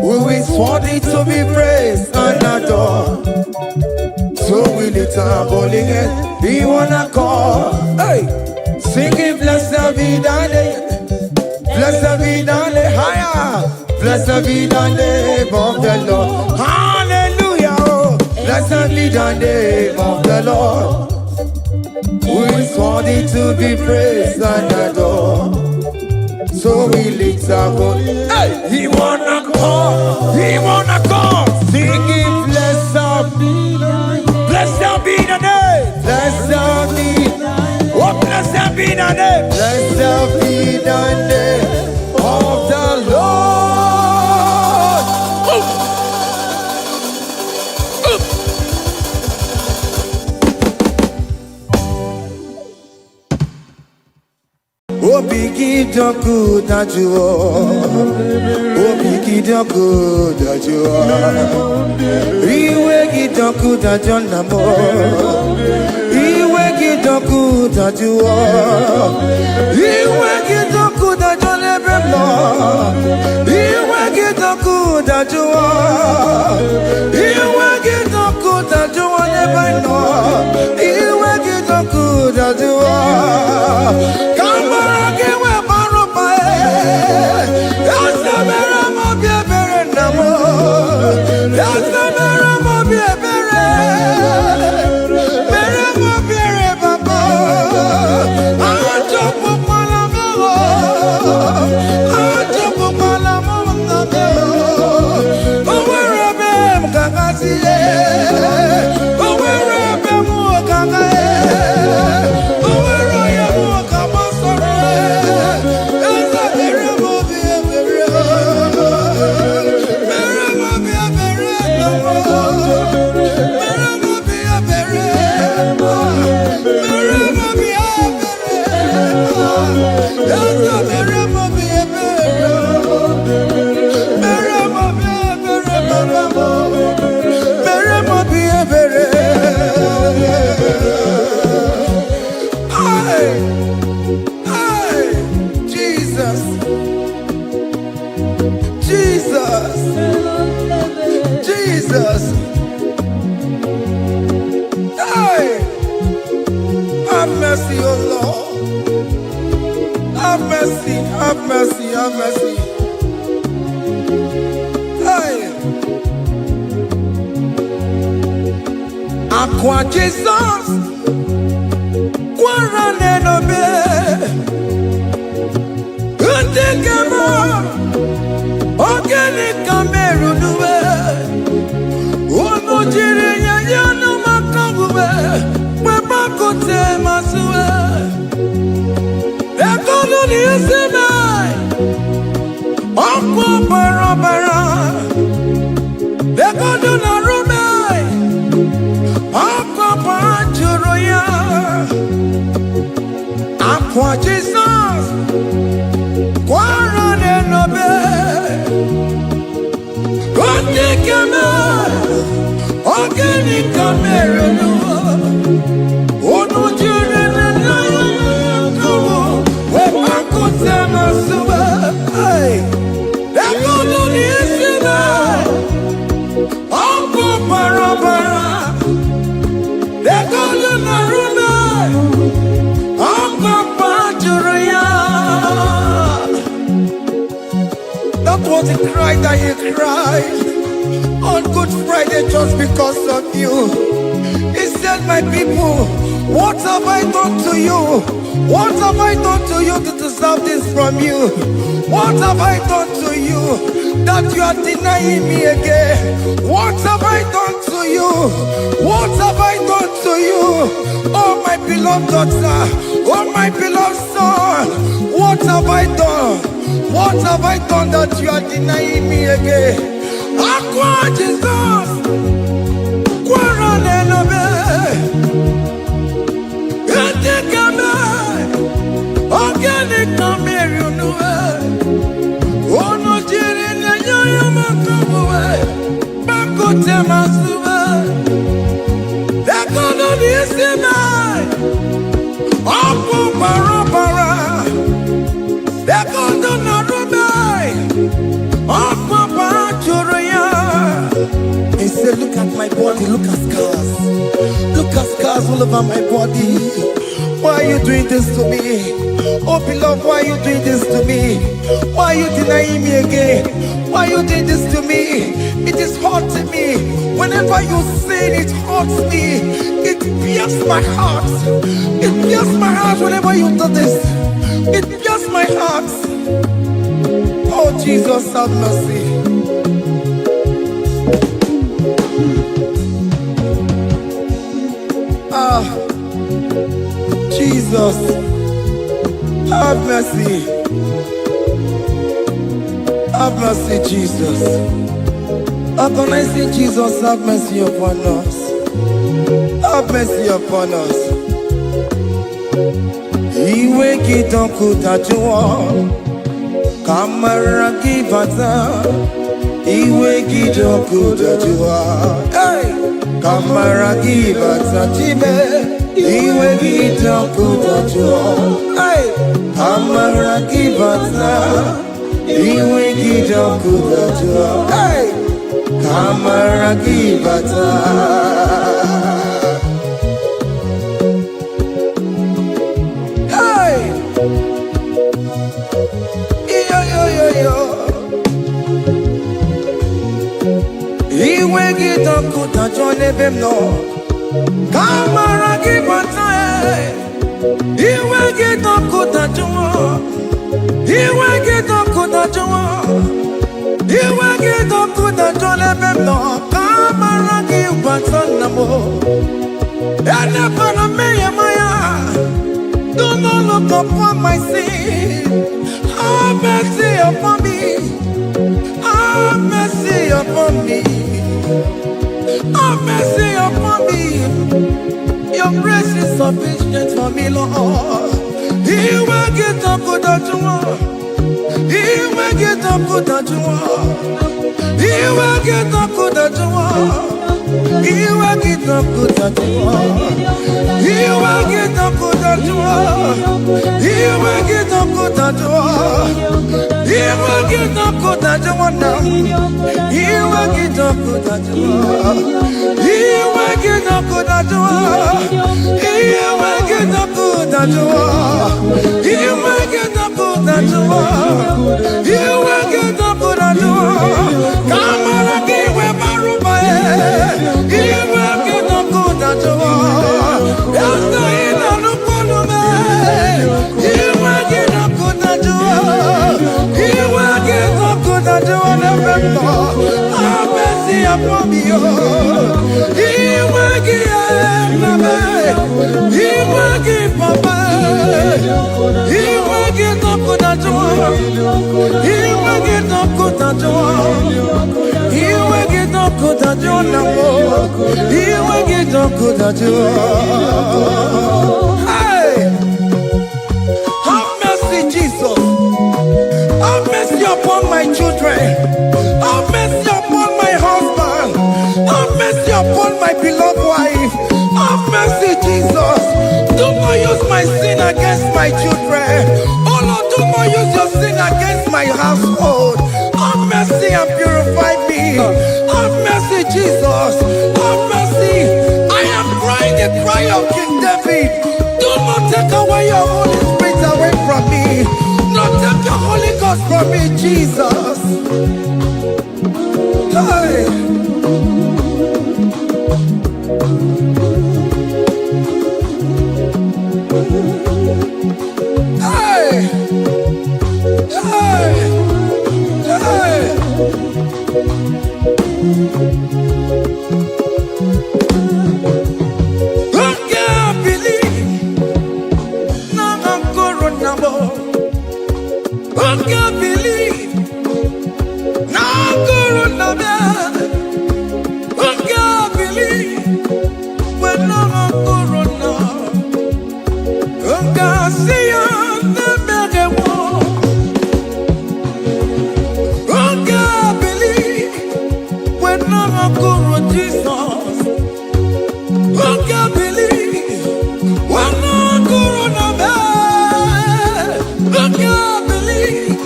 Who is worthy to be praised and adored? So we lift our holy hand, we wanna call. Hey, singing blessed be thy name, blessed be thy name, higher, blessed be thy name of the Lord. Hallelujah, oh. Blessed be the name of the Lord. Who is worthy to be praised and adored? So we lift our voice. Hey, he wanna call, singing blessed be the name, blessed be, oh blessed be the name, blessed be the name of the Lord. Obigi doku dajuo, obigi doku dajuo, iwe gidoku dajonamo, iwe gidoku dajuo, iwe gidoku dajonebemo, iwe gidoku dajuo, iwe gidoku dajuo nebeno, iwe gidoku dajuo. Jesus, hey, have mercy, oh Lord, have mercy, have mercy, have mercy. Hey, Aqua Jesus, Quarane nobe, Untekema, Organic Cameroon. Ojirinya yanu makangube, webakote masue. Ekolo ni esemai, oko barabara. Ekolo na rumai, oko panchuroya. Aqua Jesus, Quarane nobe, Kontikeme. Organic Cameroon, Ono Jirena, Wepakuta Masuba, Ekolo Nisima, Uncle Barabara, Ekolo Naruna, Uncle Pajuria. That was the cry that he cried on Good Friday just because of you. He said, my people, what have I done to you? What have I done to you to deserve this from you? What have I done to you that you are denying me again? What have I done to you? What have I done to you? Oh my beloved daughter, oh my beloved son, what have I done? What have I done that you are denying me again? Aqua Jesus, Quarane nobe, Entekame, Organic Cameroon, Ono Jirena yoyo makabuwe, Bakote masube, Ekolo nisime, Opo barabara, Ekolo narube, mercy. Look at scars. Look at scars all over my body. Why are you doing this to me? Oh, beloved, why are you doing this to me? Why are you denying me again? Why are you doing this to me? It is hurting me. Whenever you sin, it hurts me. It pierces my heart. It pierces my heart whenever you do this. It pierces my heart. Oh, Jesus, have mercy. Ah, Jesus, have mercy. Have mercy, Jesus. Upon I say, Jesus, have mercy upon us. Have mercy upon us. Iwe kidoku tajua, kamara kibata. Iwe kidoku tajua, hey, kamara kibata chibe. Iwe kidoku tajua, hey, kamara kibata. Iwe kidoku tajua, hey, kamara kibata. Iwe kidoku tajua nebem no, kamara kibata. Iwe kidoku tajua, iwe kidoku tajua, iwe kidoku tajua nebem no, kamara kibata namo. Ene pana meye maya, do not look upon my sin. Have mercy upon me. Have mercy upon me. Have mercy upon me. Your grace is sufficient for me, Lord. He will get up good at you. He will get up good at you. He will get up good at you. He will get up good at you. He will get up good at you. He will get up good at you. He will get up good at you now. He will get up good at you. He will get up good at you. He will get up good at you. He will get up good at you. He will get up good at you. Come on, give me my room. He will get up good at you. After he done up on me, he will get up good at you. He will get up good at you. Have mercy upon me. He will give me. He will give me. He will get up good at you. He will get up good at you. He will get up good at you now. He will get up good at you. Hey, have mercy, Jesus. Have mercy upon my children. Have mercy upon my husband. Have mercy upon my beloved wife. Have mercy, Jesus. Do not use my sin against my children. Oh Lord, do not use your sin against my household. Have mercy and purify me. Have mercy, Jesus. Have mercy. I am crying the cry of King David. Do not take away your Holy Spirit away from me. Not take your Holy Ghost from me, Jesus. Hey. Hey. Hey. Hey. I can't believe now I'm corona. I can't believe now I'm corona. I can't believe when I'm corona. I can't see you. Jesus, I can't believe when I'm corona. I can't believe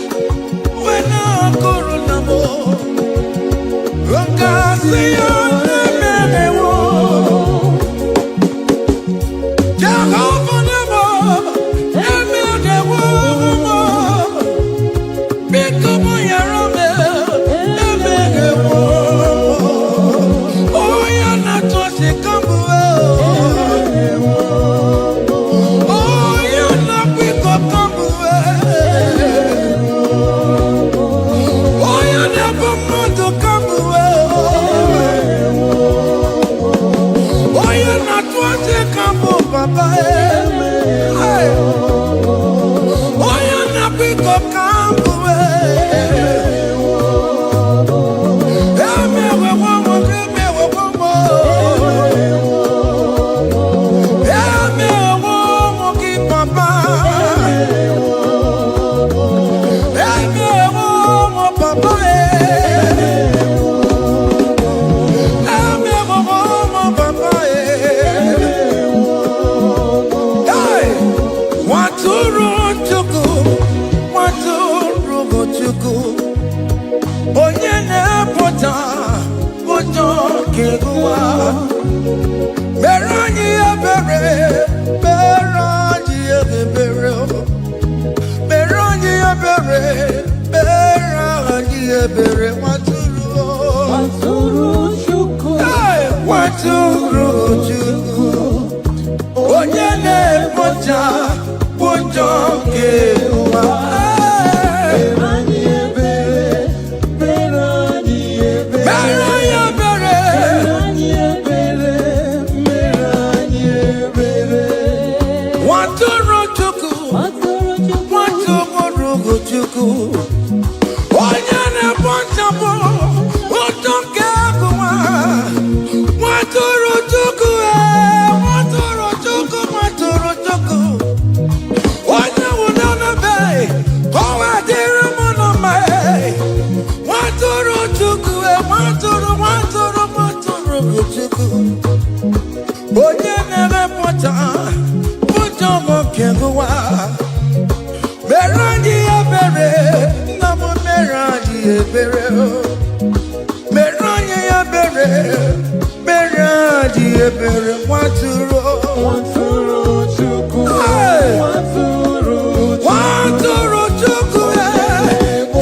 when I'm corona. I can't see you. keguwa. Merani ebere, merani ebere, merani ebere, merani ebere. Waturu chuku. Waturu chuku. Onyene moja, moja keguwa. Merani ebere, merani ebere. Merani ebere, Merani ebere, merani ebere. waturu chuku. Waturu chuku. Waturu chuku. Onyene moja, moja keguwa. Waturu chuku, waturu chuku, waturu chuku. Onye wunana be, kowa diri muna me. Waturu chuku, waturu chuku. Onye neme pota, pota mo keguwa. Merani ebere, namo merani ebere. Merani ebere, merani ebere. Waturu. Waturu chuku. Hey! Waturu Waturu chuku,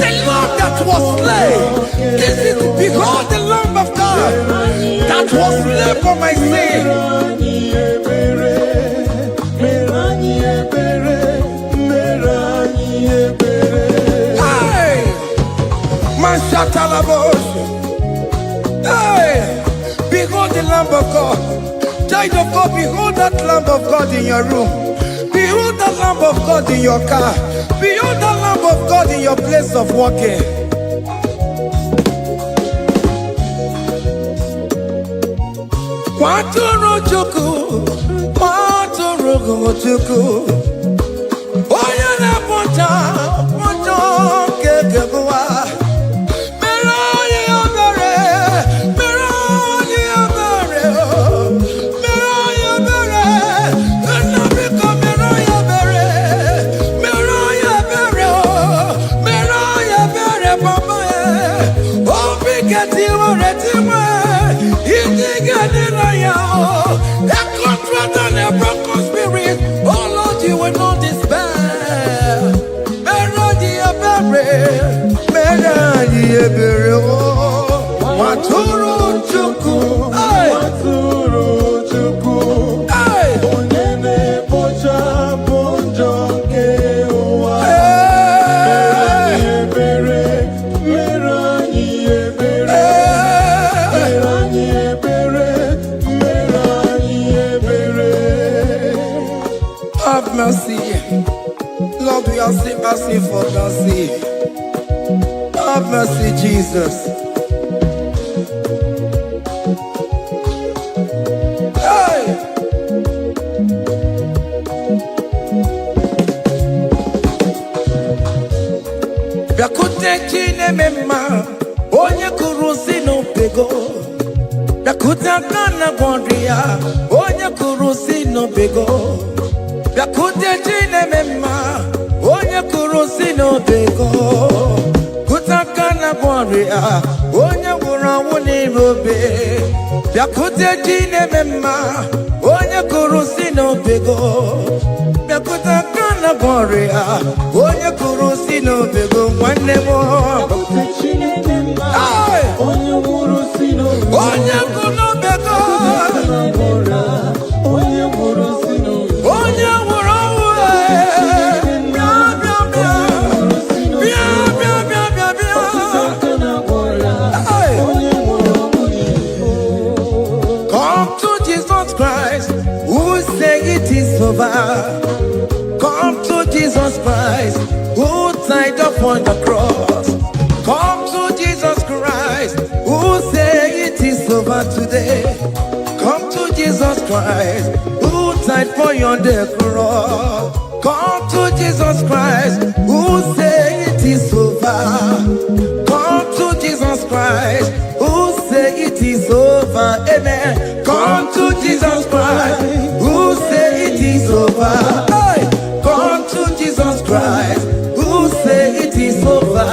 the lamb that was slain. This is behold the Lamb of God that was slain for my sin. merani ebere, merani ebere, merani ebere. Hey, Mashatalabosh. Hey, behold the Lamb of God. Child of God, behold that Lamb of God in your room. Behold the Lamb of God in your car. Behold the Lamb of God in your place of working. Waturu chuku, waturu chuku. Oya na poncha, poncha kekebuwa. Merani ebere, merani ebere, merani ebere. Enabika merani ebere, merani ebere, merani ebere, papa. Obi keti waretiwe, itigani na yao. A contract and a broken spirit. Oh Lord, you will not despair. Merani ebere, merani ebere. Waturu chuku. Hey, Waturu chuku. hey, Onyene pocha ponjo kewa. hey, Ebere, merani ebere. hey. Merani ebere, merani ebere. Have mercy. Lord, we ask mercy for mercy. Have mercy, Jesus. Hey! Bịakute chine mema, onye kụrụ si n'obego. Bịakute aka na gwọrịa, onye kụrụ si n'obego. Bịakute chine mema, onye kụrụ si n'obego. Kute aka na gwọrịa, onye gwụrụ anwụ n'ime obe. Bịakute chine mema, onye kụrụ si n'obego. Bịakute aka na gwọrịa, onye kụrụ si n'obego. Nwanne m, Chineke mma, Hey! onye nwụrụ si n'obodo. onye kwụ n'obego. Onye nwụrụ si n'obodo. Onye nwụrụ ọnwụ, bịa, bịa, bịa. Bịa, bịa, bịa, bịa, bịa. Aka na-agwọ ya. Hey! Onye nwụrụ ọnwụ n'Igbo. Come to Jesus Christ, who say it is over. Come to Jesus Christ, who died upon the cross. Come to Jesus Christ, who say it is over today. Come to Jesus Christ, who died for you on the cross. Come to Jesus Christ, who say it is over. Come to Jesus Christ, who say it is over. Amen. Come to Jesus Christ, who say it is over. Hey! Come to Jesus Christ, who say it is over.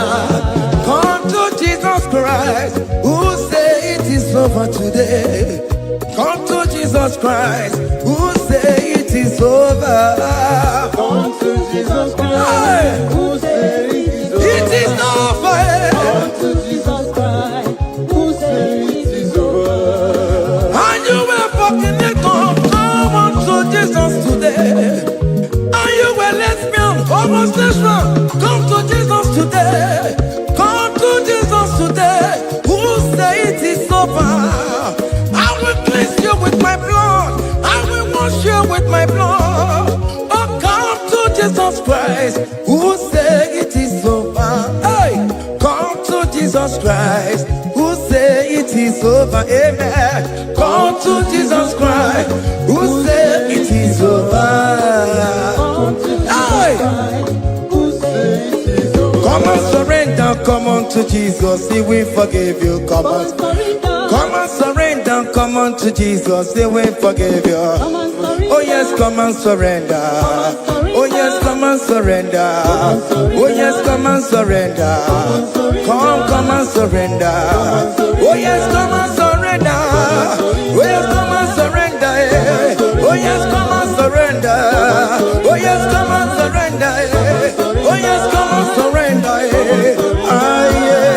Come to Jesus Christ, who say it is over. over today. Come to Jesus Christ, who say it is over. Come to Jesus Hey. Christ, who say It is over. Come to Jesus Christ, who say it is over. And you were fucking it up. Come on to Jesus today. And you were lesbian, homosexual. Come to Jesus today. Come to Jesus today. Who say it is over? I will cleanse you with my blood. I will wash you with my blood. Oh, come to Jesus Christ. Who say it is over? Hey, come to Jesus Christ. Who say it is over? Amen. Come to Jesus Christ. Who say it is over? Come to Jesus Hey. Christ, who say it is over. Come and surrender, come on to Jesus, He will forgive you. Come on, come and surrender, come on to Jesus, He will forgive you. Oh yes, come and surrender. Oh yes, come and surrender. Oh yes, come and surrender. Come and surrender. Oh yes, come and surrender. Oh yes, come and surrender. Oh yes, come and surrender. Oh yes, come and surrender. Oh yes, come and surrender. Ah, yeah.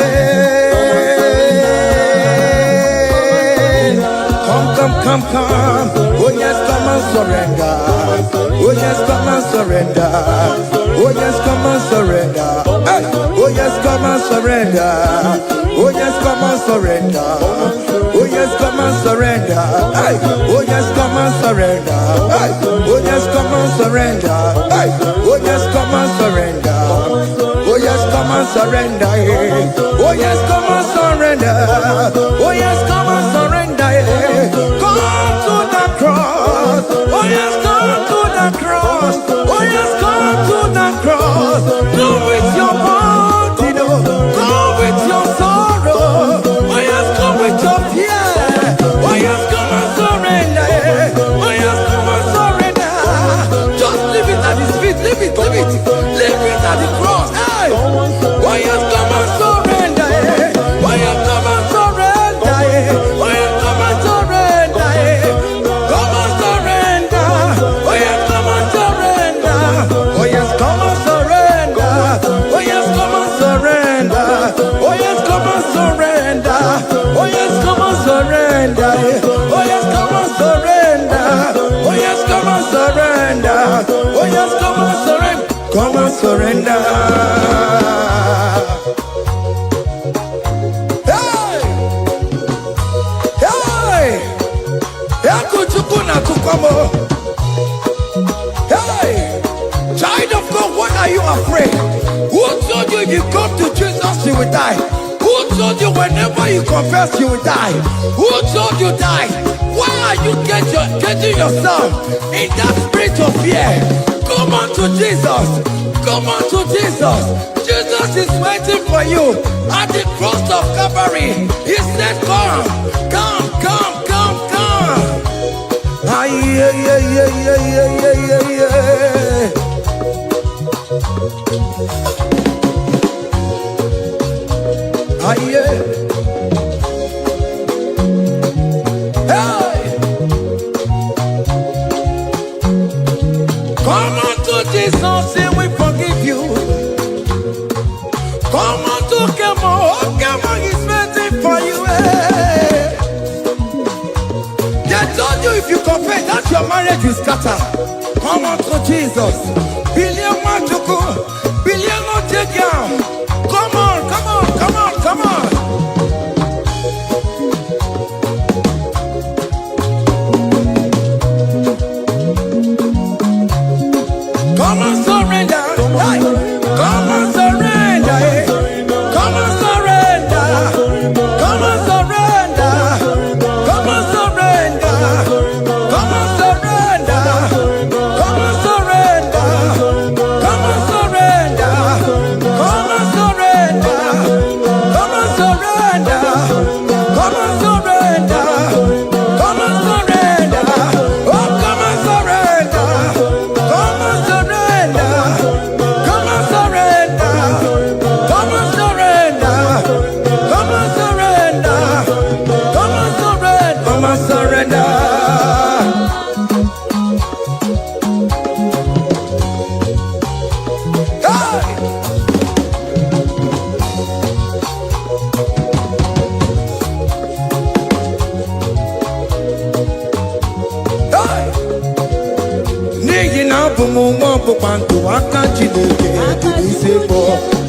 Come. Oh yes, come and surrender. Oh yes, come and surrender. Oh yes, come and surrender. Hey. Oh yes, come and surrender. Oh yes, come and surrender. Oh yes, come and surrender. Hey. Oh yes, come and surrender. Hey. Oh yes, come and surrender. Hey. Oh yes, come and surrender. Oh yes, come and surrender. Oh yes, come and surrender. Oh yes, come and surrender. Come to the cross. Oh yes, come to the cross. Oh yes, come to the cross. Go with your body, no. Go with your sorrow. Oh yes, come with your fear. Oh yes, come and surrender. Oh yes, come and surrender. Just leave it at His feet. Leave it. Leave it at the cross. Hey. Oh yes, come and surrender. Oh yes, come and surrender. Oh yes, come and surrender. Come and surrender. Oh yes, come and surrender. Oh yes, come and surrender. Oh yes, come and surrender. Oh yes, come and surrender. Oh yes, come and surrender. Oh yes, come and surrender. Oh yes, come and surrender. Oh yes, come and surrender. Come and surrender. Hey! Hey! Yakuchukuna tukomo. Hey! Child of God, why are you afraid? Who told you if you come to Jesus you will die? Who told you whenever you confess you will die? Who told you die? Why are you getting yourself in that spirit of fear? Come on to Jesus. Come on to Jesus. Jesus is waiting for you at the cross of Calvary. He said, come. Ah, yeah. Ah, yeah. Hey! Come on to Jesus, He will forgive you. Come on to Kemo, is waiting for you. They told you if you confess that your marriage will scatter. Come on to Jesus. Billion Machuku, billion Otegiam. Come on. Come and surrender. Hey. Come and surrender. Come and surrender. Come and surrender. Come and surrender. Come and surrender. Come and surrender. Come and surrender. Come and surrender. Come and surrender. Come and surrender. Come and surrender. Oh, come and surrender. Come and surrender. Come and surrender. Come and surrender. Come and surrender. Come and surrender. mo panto akanchi deke ise bo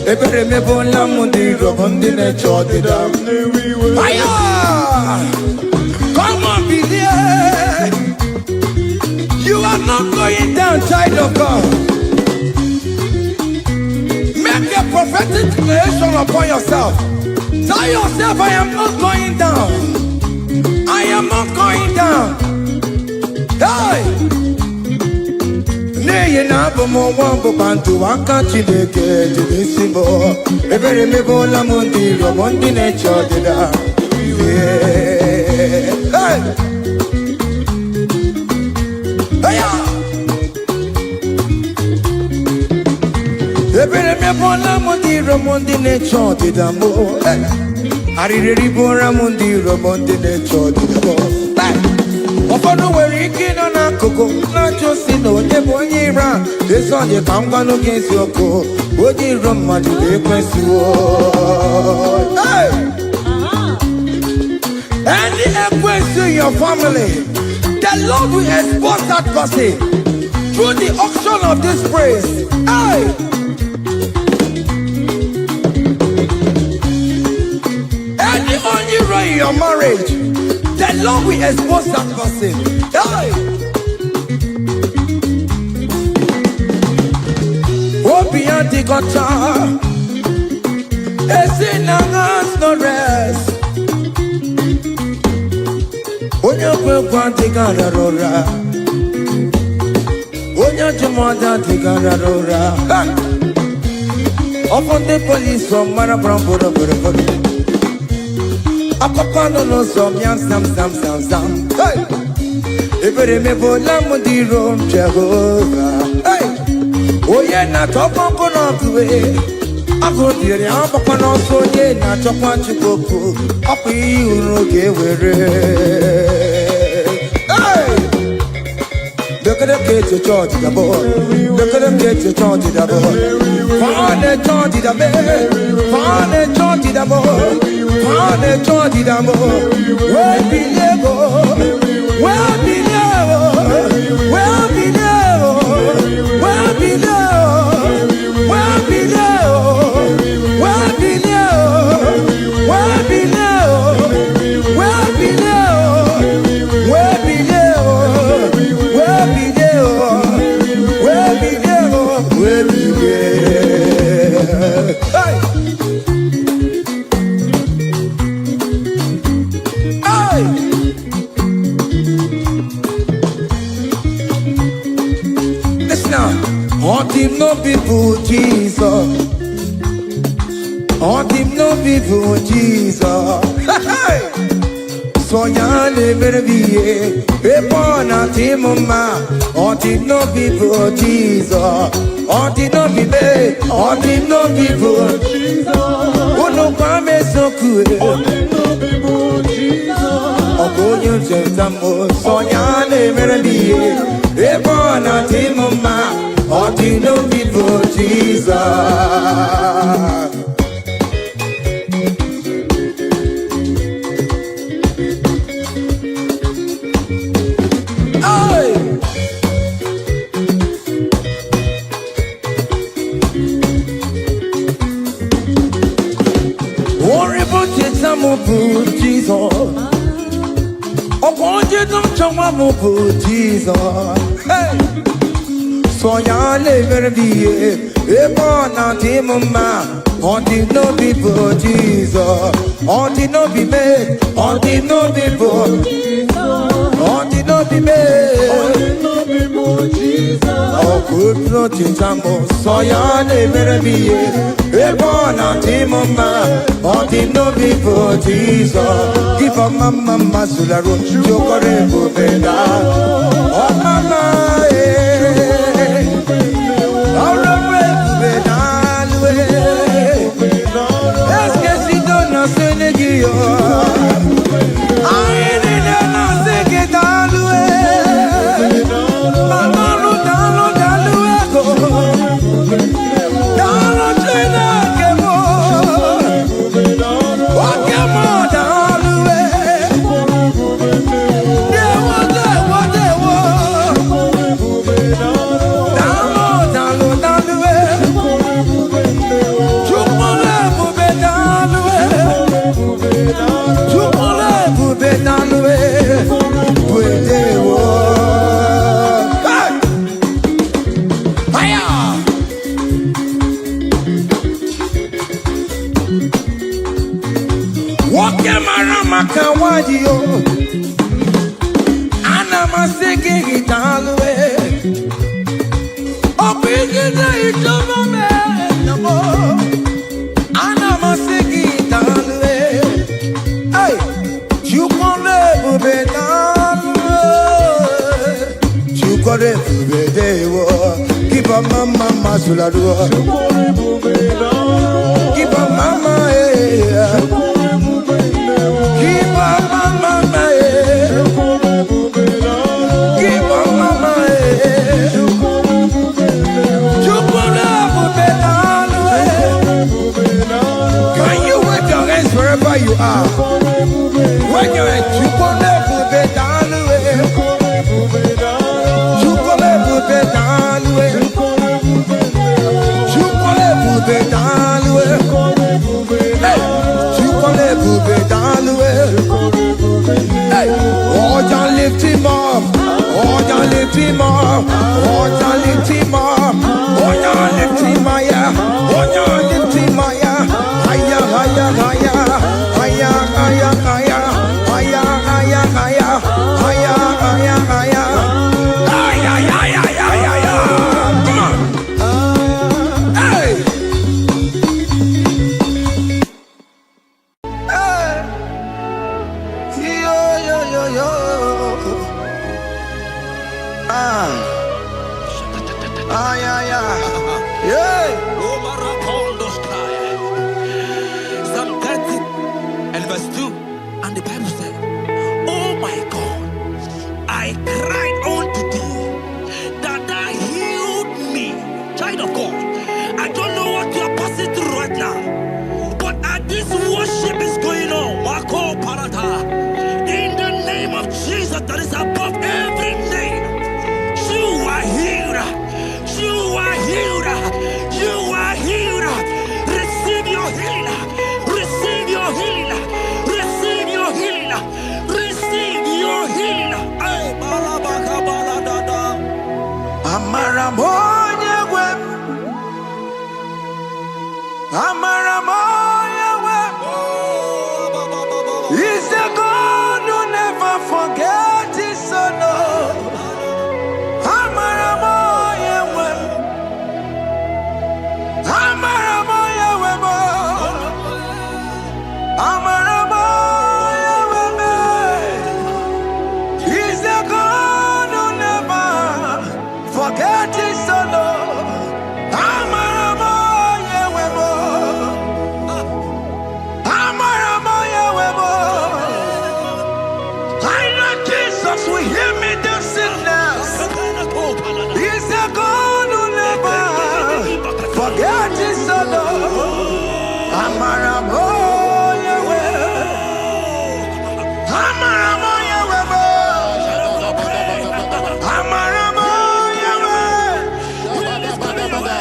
ebere me bola mundi robondi ne chodida aya come on believe you are not going down, child of God. Make a prophetic declaration upon yourself. Tell yourself, I am not going down. I am not going down. Hey! Nay, na bomo wambo bantu wakanchi deke jidisimo. Ebere me bola mundi robondi ne chodida. Hey! Ebere me bona mundi romondi ne chodi dambo. Arireri bora mundi romondi ne chodi dambo. Ofono weri kino na koko na josi no debo nyira. Deso je kamba no gensi oko. Oji roma di ekwensi wo. Any ekwensi in your family, the Lord will expose that person through the auction of this praise. Hey! Any only in your marriage, the Lord will expose that person. Hey! Obianti gota, esinangas no rest. Onya kwe kwanti gararora, onya jumada ti gararora. Upon the police from Marabrambo, Akapano no some yam sam. Hey, every me bola mundi rom Jehovah. Hey, oh yeah, na top on way. I go dear, I'm up on also, yeah, not top on Chipoku. Up you, okay, hey, look at the kids to charge the boy. Look at the kids to charge the boy. Found a charge the bed. Found a charge the boy. Found a charge the boy. Where be level? Where be level? Where be level? Where be level? Where be level? Where be level? Where be level? Where be level? Where be level? Where be level? Where be level? Where be level? Hey! Hey! Listen now. On him no people Jesus. On him no people Jesus. Hey! So ya never be a born at him ma. On him no people Jesus. On him no be me. On him no people Jesus. Oh no come so cool. On him no people Jesus. Oh go you tamo. So ya never be a born at him ma. On him no people Jesus. Jesus, oh, won't you don't show my Jesus? Hey, so ya never be a born out him ma. On the no people Jesus, on the no be made, on the no people Jesus, on the no be made, on the no people Jesus. Oh, good Lord Jesus, so ya never be a born out him ma. On the no people Jesus, give a mama sularo, chokore bubeda, oh mama, oh bubeda. Est-ce que si donne un sénéguio? Aïe, c'est que t'as loué. Maman, dans loué. Dans le traîne que moi. Ok, moi, dans loué. Dewa. Dans Woke marama kawadio. Ana masiki italwe. Opigina itomame namo. Ana masiki italwe. Hey, chukone bubedalwe. Chukone bubedewo. Kiba mama masuladwo. Chukone bubedalwe. Kiba mama Kiba mama Kiba mama Can you wave your hands wherever you are? When you're at Chukone Bubedalwe Chukone Bubedalwe Chukone Bubedalwe Chukone Bubedalwe Oh, don't lift him up. Oh, don't lift him up. Oh, don't lift him up. Oh, don't lift him higher. Oh, don't lift him higher. Higher, higher, higher. Higher, higher, higher. Higher, higher, higher. Higher, higher, higher. Higher, higher, higher, higher. Come on. Hey. Psalm 30 and verse 2, and the Bible said, oh my God, I cried unto thee, that thou healed me. Child of God, I don't know what you are passing through right now, but as this worship is going on, Wako Parata, in the name of Jesus that is above every name, you are healed. You are healed. You are healed. Receive your healing. Receive your healing. Receive your healing. Receive your healing. Ay, balabaka baladada. Amaramoya web. Amaramoya web. He's the God who never forgets his son. Amaramoya web. Amaramoya web. Amaramoya web. He's the God who never forgets his son. Amaramoya web. Amaramoya web. I know Jesus will hear me the sickness. He's the God who never forget his son. Amaramoya web. Amaramoya web. Amaramoya web.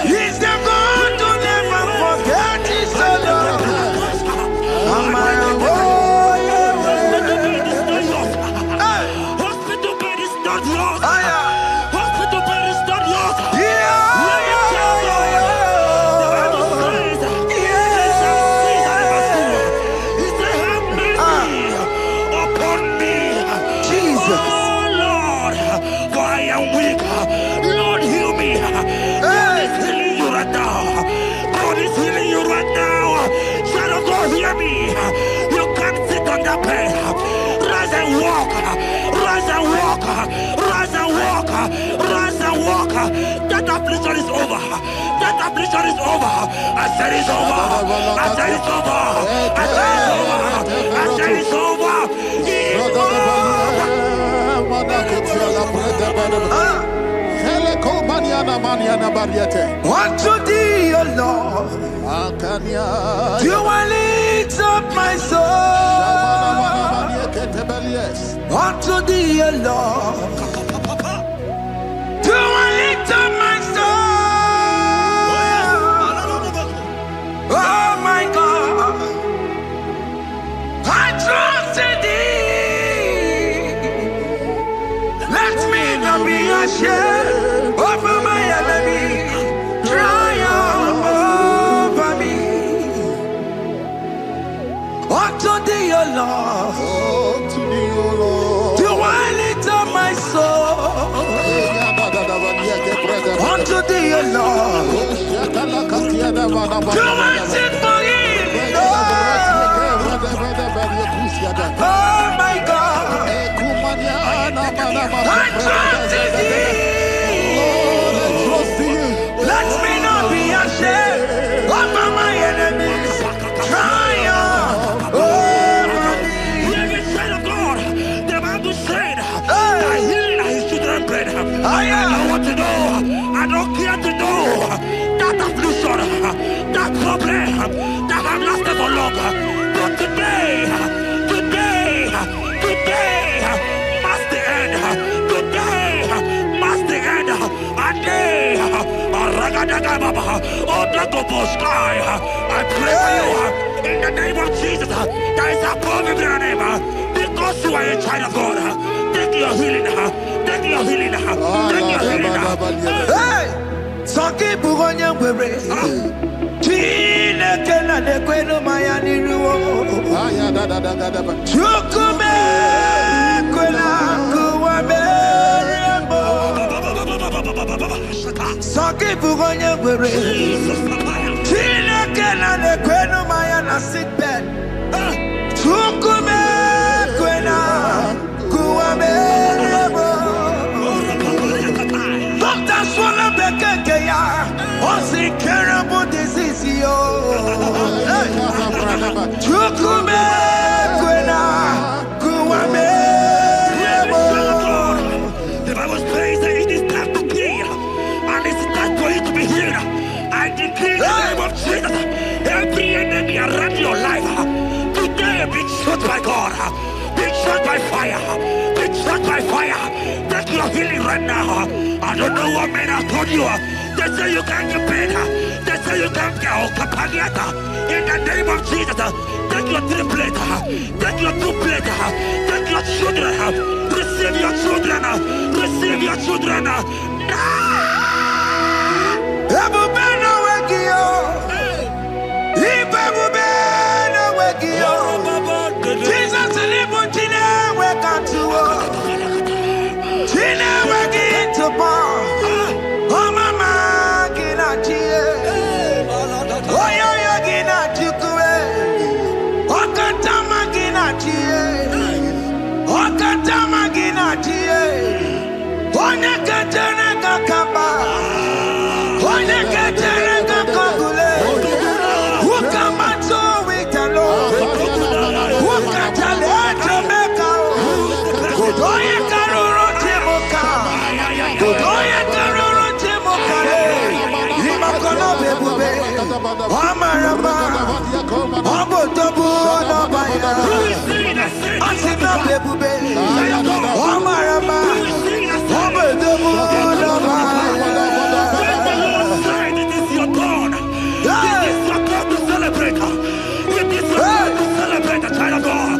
He's the God who never forget his son. Amaramoya web. Hospital bed is not yours. Ah, yeah. Hospital bed is not yours. Yeah. Let me tell you, the Bible says, in Psalm 6 and verse 2, he said, have mercy upon me, Jesus. oh Lord, for I am weak. Lord, heal me. God is healing you right now. God is healing you right now. Child of God, hear me. You can't sit on that bed. Rise and walk. Rise and walk. Rise and walk. Rise and walk. That affliction is over. That affliction is over. I said it's over. I said it's over. I said it's over. I said it's over. It is Unto thee, O Lord, do I lift up my soul. Unto thee, O Lord, do I lift up my soul. Oh my God, I trust in thee. Let me not be ashamed over my enemy. Triumph over me. Unto thee, Lord. Do I lift up my soul unto thee, O Lord? Do I sing for healing, oh my God? I trust in thee. Let me not be ashamed over my enemies. Triumph over me. Hear the child of God. The Bible said that healing are his children's bread. I don't want to know. I don't care to know that affliction, that problem that have lasted for long. But today must the end. Today must the end. And day, I pray for you in the name of Jesus. There is a problem in your name. Because you are a child of God. Take your healing. Take your healing. Take your healing. Hey! Saki bugonya wewe. Kile kena de kwenu mayani ruo. Chukume kwena kuwa merembo. Saki bugonya wewe. Kile kena de kwenu mayana sickbed. Chukume kwena kuwa merembo. Doctor swallow the keke ya. What's incurable disease yo? Chukume kwena kuwame. The Bible says that it is time to heal, and it's time for you to be healed. I decree in the name of Jesus, every enemy around your life today be shot by God, be shot by fire, be shot by fire. Take your healing right now. I don't know what men have told you. They say you can't get better. They say you can't get Okapaniata. In the name of Jesus, take your 3 plate, take your 2 plate, take your children, receive your children, receive your children. Ebubena wegio. Ibebubena wegio. Jesus libutine wekantuo. Tine wegi to bar. Oh mama gina chie. Oh yo yo gina chukue. Okatama gina chie. Okatama gina chie. Onye ketere kakamba. Onye ketere kakagule. Ukamato witalo. Ukatale Jamaica. Godoye karoro timoka. Godoye karoro timoka. Imakono bebube. Amarama. Abotobu nabaya. Asina bebube. Amarama. Abotobu nabaya. It is your turn. It is your turn to celebrate. It is your turn to celebrate, child of God.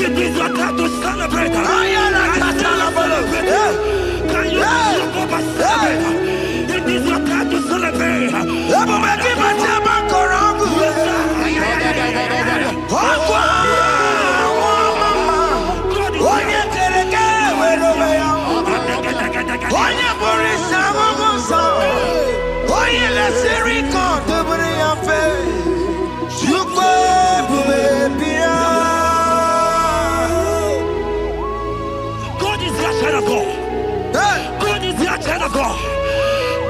It is your turn to celebrate. Can you celebrate? It is your turn to celebrate. God is your child of God. God is your child of God.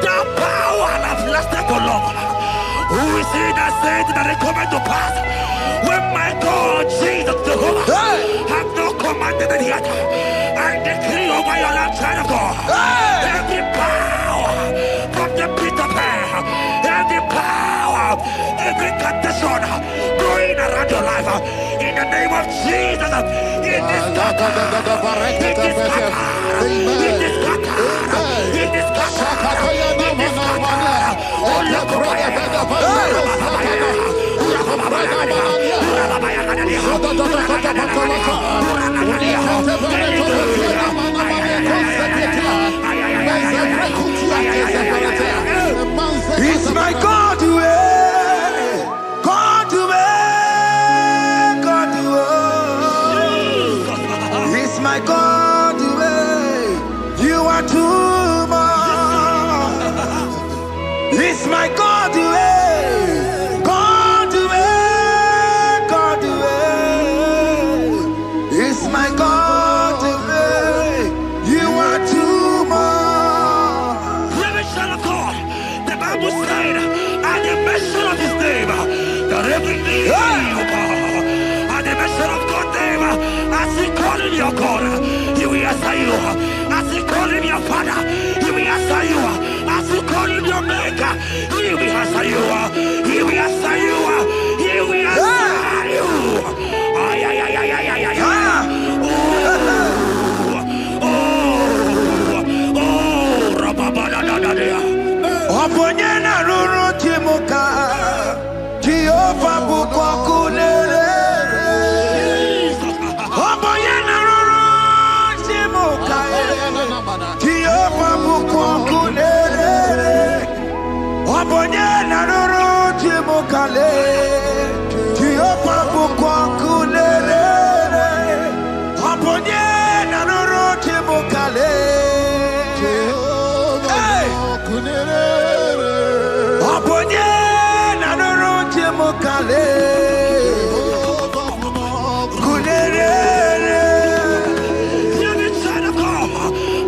The power has lasted for long. We see that said that it coming to pass. When my God, Jesus Jehovah, have not commanded it yet. I decree over your life, child of God. Every power from the pit of hell, every power, every condition going around your life, in the name of Jesus, it is scattered. It is scattered. It is scattered. It is scattered. It is scattered. Oh, look over It's my God way, God way, God way. At the mention of God's name, as he call him your God, he will answer you. As he call him your Father, he will answer you. As you call him your Maker, he will answer you. He will answer you. He will answer you. Ay, ay, ay, ay, ay, ay, ay, ay. Oponyena ruru timuka Jehova bukwa kunere Oponyena ruru timuka Jehova bukwa kunere Oponyena ruru timuka le Jehova bukwa kunere Oponyena ruru timuka le Aponye na nuru timukale kunere.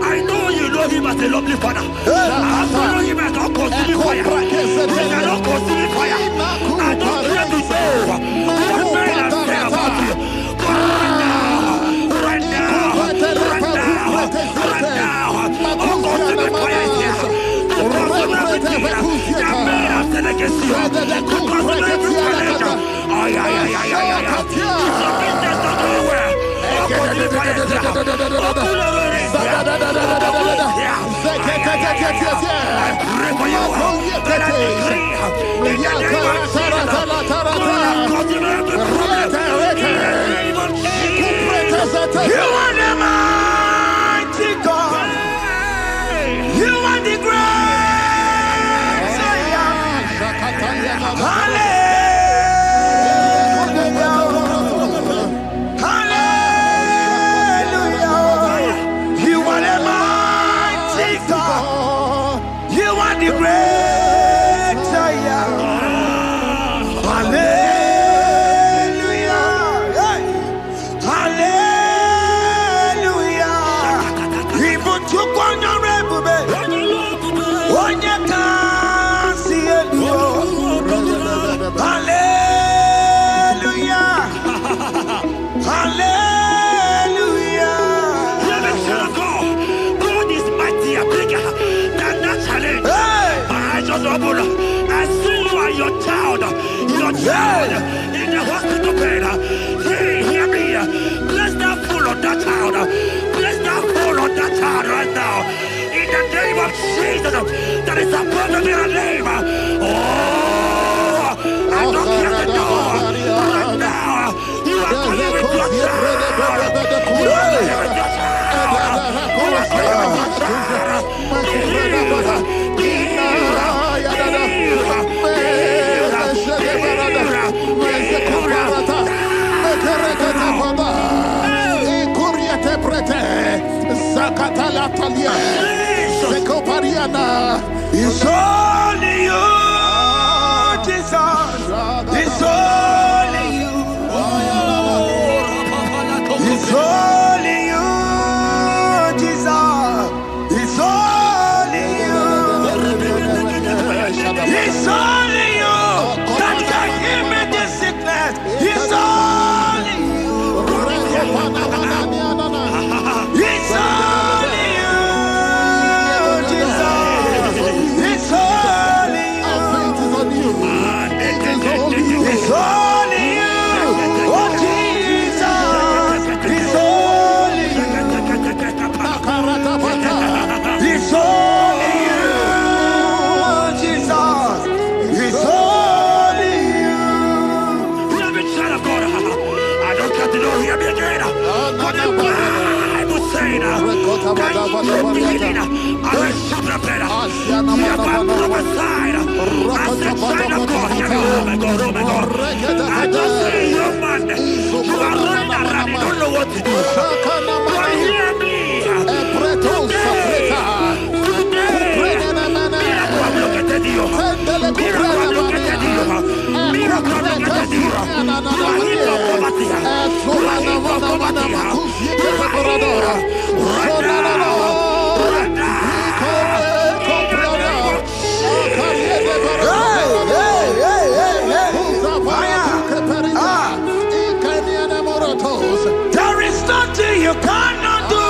I know you know him as a lovely father. I follow him as a consuming fire. He cannot consume fire. I don't care to say what men are saying about you. But right now, consuming fire is here. You are the mighty God. You are the great Hallelujah. You are the mighty God. You are the great Hallelujah. Hallelujah. Even to go on your Hallelujah. Hallelujah. God is mighty and bigger than that challenge. I just humble. I see you and your child in the hospital bed. Hear me. Bless that fool on that child. Bless that fool on that child right now. In the name of Jesus, that is above the mirror name. Oh, I don't care the door. Right now, you are coming with your child. You are coming with your child. You are coming with your child. Be It's only you, Jesus. It's only you. It's only you, Jesus. It's only you. It's only you that can heal me this sickness. It's only you. It's only you, Jesus. It's only you. It's only you. Oh, Jesus. It's only you. It's only you, Jesus. It's only you. I don't care to know hear me again. But the Bible saying, I will super better. You have prophesied. I said, sign of God. Oh my God, oh my God. I just see you, man. You are running around. You don't know what to do. But hear me. you cannot do.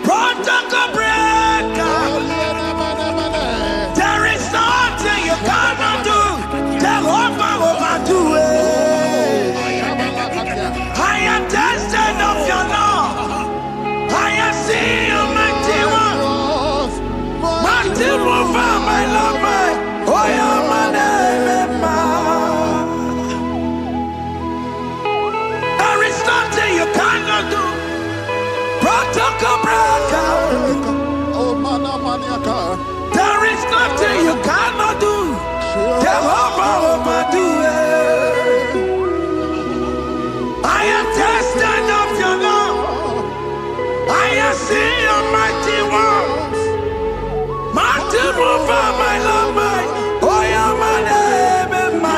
Protocol breaker. There is nothing you cannot do. Jehovah overdo it. I am tested of your law. I have seen your mighty one. Mighty mover, my Lord, my. Oh, yeah, my name, there is nothing you cannot do. Protocol breaker. There is nothing you cannot do. Jehovah overdo it. I am tested of your love. I have seen your mighty ones. Mighty mover, my Lord, my. Oh, yeah, my name and my.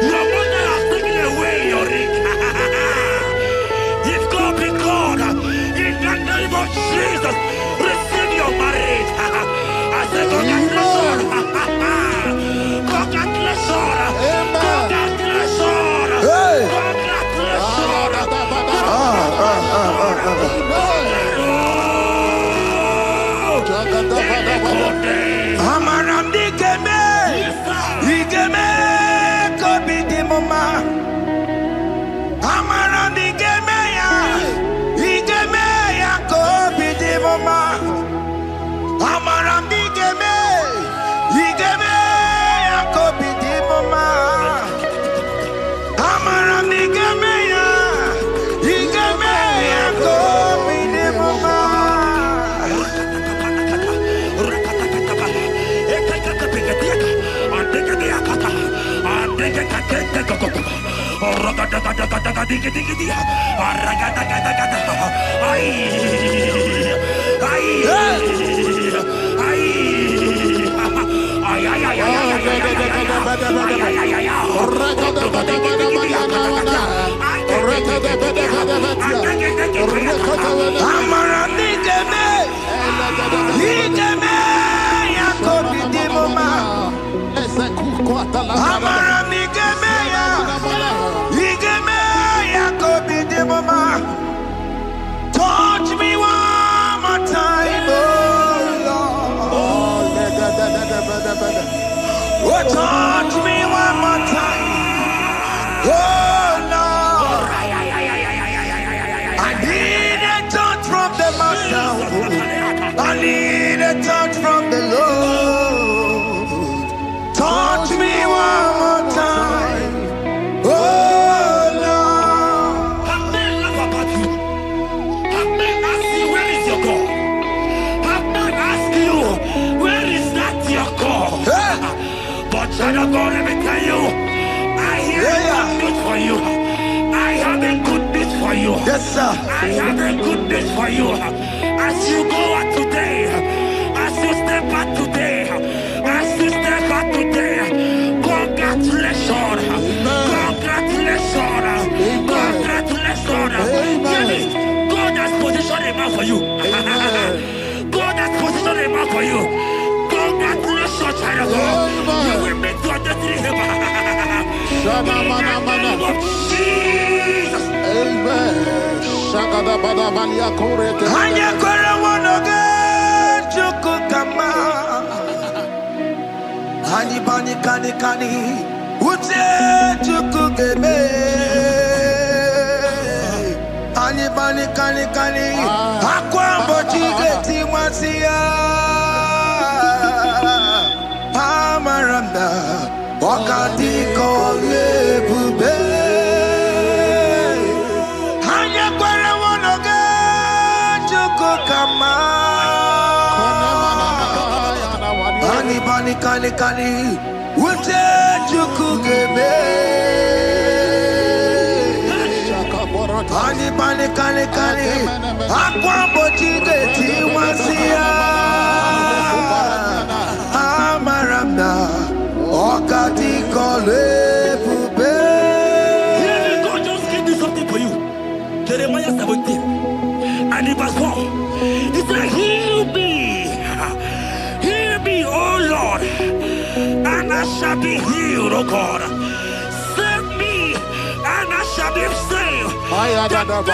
Your mother has taken away your ring. If God be God, in the name of Jesus, receive your marriage. I say congratulations. Congratulations. Congratulations. Hey. Amaramdi geme, igeme kobi di mama. Amaramdi geme ya kobi di mama. Amaramdi geme, igeme ya kobi di mama. Amaramdi geme ya, igeme ya kobi di mama. Touch me one more time, oh Lord. Oh, touch me one more time, oh Lord. I need a touch from the Master. I need a touch from the Lord. Touch me one more time, oh Lord. Have men laugh about you. Have men ask you, where is your God? Have men ask you, where is that your God? But child of God, let me tell you, I hear a good news for you. I have a good news for you. Yes, sir. I have a good news for you. As you go out today, as you step out today, as you step out today, congratulations. Congratulations. Congratulations. Hear me. God has positioned a man for you. God has positioned a man for you. Congratulations, child of God. You will meet your destiny helper. In the name of Jesus. Amen. Hanya kwara wanoge chukukama. Hani bani kani kani ute chukugeme. Hani bani kani kani akwambo chigeti mwasiya. Amaranda wakati kole bube. Hanya kwara wanoge chukukama. Hani bani kani kani ute chukugeme. Hani bani kani kani akwambo chigeti mwasiya. Amaranda wakati kole bube. God just gave me something for you. Jeremiah 17 and in verse 4. He said, heal me, O Lord, and I shall be healed, O God. Save me, and I shall be saved. that thou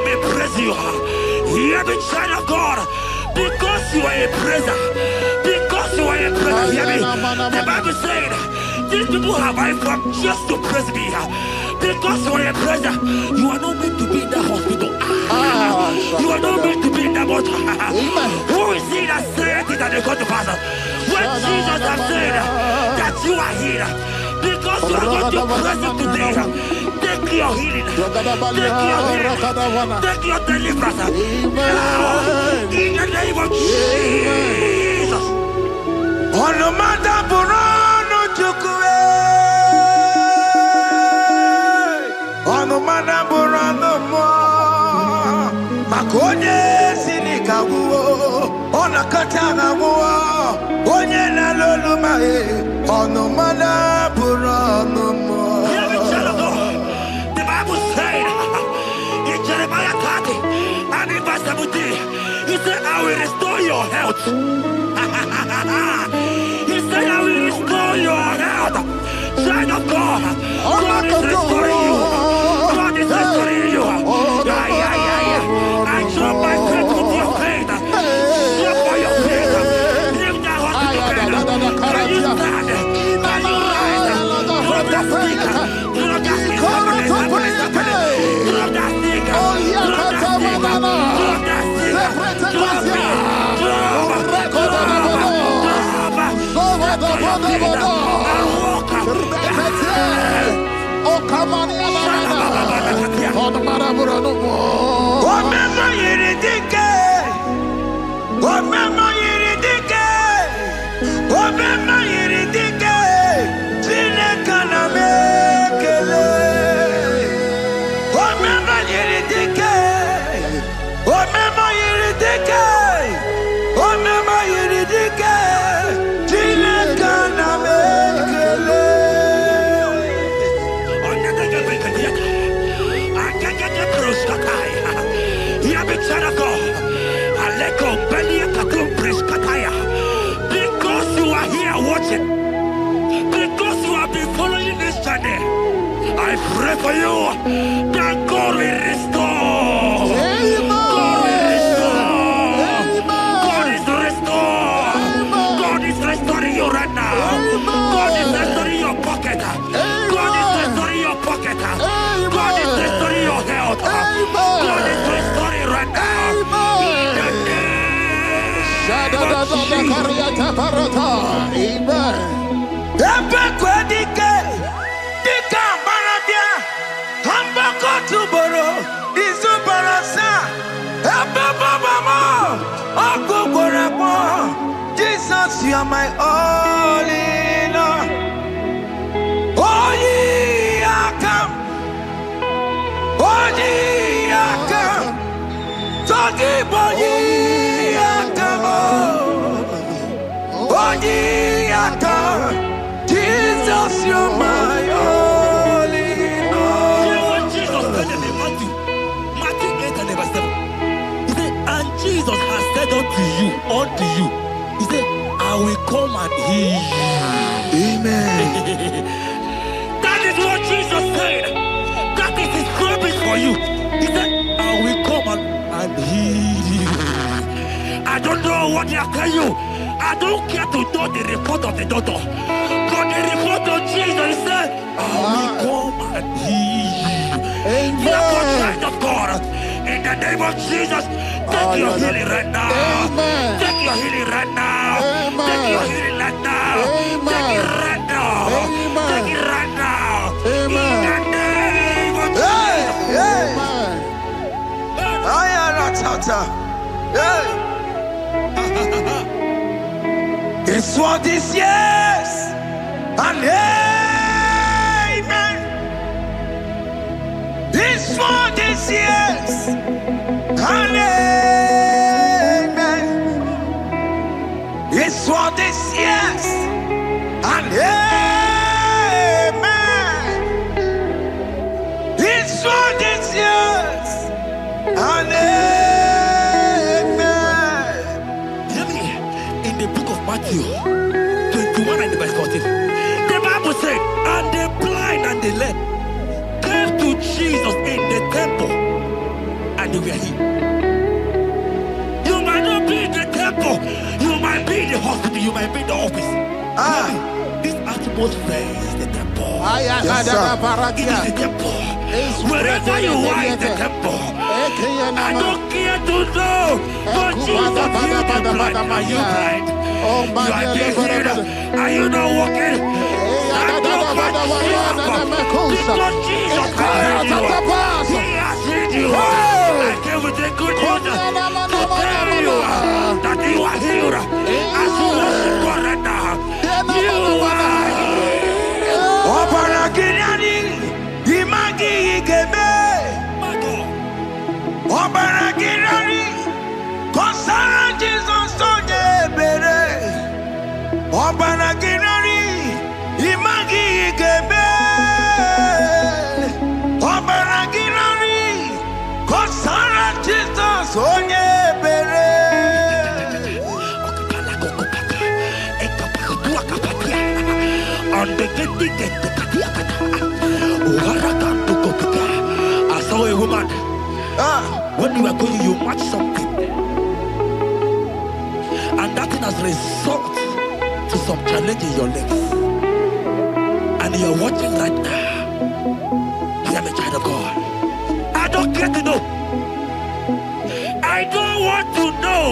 may praise you. Hear me, child of God, because you are a praiser. Because you are a praiser, hear me. The Bible said, these people have I come just to praise me. Because you are a praiser, you are not meant to be in the hospital. You are not meant to be in the motor. Who is he that said it and they got to pass? When Jesus has said that you are healed, because you are going to praise him today, take your healing, take your healing, take your deliverance. Now, in the name of Jesus. On the matter Burano Chukwe, on the matter Burano Mo, Makonye Sinikawu, on a Katana War, Onyena Lolumae, on the matter Burano Mo. The Bible said in Jeremiah 30 and in verse 17, he said, I will restore your health. He said, I will restore your health. Child of God, God is restoring you. God is restoring you. I drop my faith with your faith. Drop for your faith. Leave that hospital bed. Can you stand? Can you rise? Drop that stick. Drop that stick. Drop that stick. Drop that stick. Drop that stick. Drop it. Because you are here watching, because you have been following this channel, I pray for you that God will restore. God will restore. God is restoring. God is restoring you right now. God is restoring your pocket. God is restoring your pocket. God is restoring your health. God is restoring right now. In the name of Jesus. Amen. Jesus, you are my all in all. Oh, ye are come. Oh, ye are come. Talking about ye are come. Oh, ye are come. Jesus, you are my all in all. You know what Jesus said in Matthew 8 and verse 7? He said, and Jesus has said unto you, he said, I will come and heal you. Amen. That is what Jesus said. That is his promise for you. He said, I will come and heal you. I don't know what they are telling you. I don't care to know the report of the doctor. But the report of Jesus, he said, I will come and heal you. Therefore, child of God, in the name of Jesus, take your healing right now. Amen. Take your healing right now. Amen. Take your healing right now. Amen. Take it right now. Amen. Take it right now. Amen. In the name of Hey, Jesus. hey. Amen. I am Ratata. Hey. It's what this yes and amen. It's what this yes and amen. It's what this yes and amen. It's what this yes and amen. In the book of Matthew 21 and verse 14, the Bible said, and the blind and the lame came to Jesus in the temple, You might be in the office. This atmosphere is the temple. Yes, sir. It is the temple. Wherever you are in the temple, I don't care to know. But Jesus healed the blind. Are you blind? You are being healed. Are you not walking? Stand up and because Jesus has healed you. He has healed you. I came with a good news to tell you that you are healed. As you worship God right now, you are healed. Obaragirani, imagi igebe. Obaragirani, konsara Jesus sonye bere. Obaragirani, imagi igebe. Obaragirani, konsara Jesus sonye bere. I saw a woman. When you were going, you match something, and that thing has resulted to some challenge in your legs. And you're watching right now. I am a child of God. I don't care to know. I don't want to know.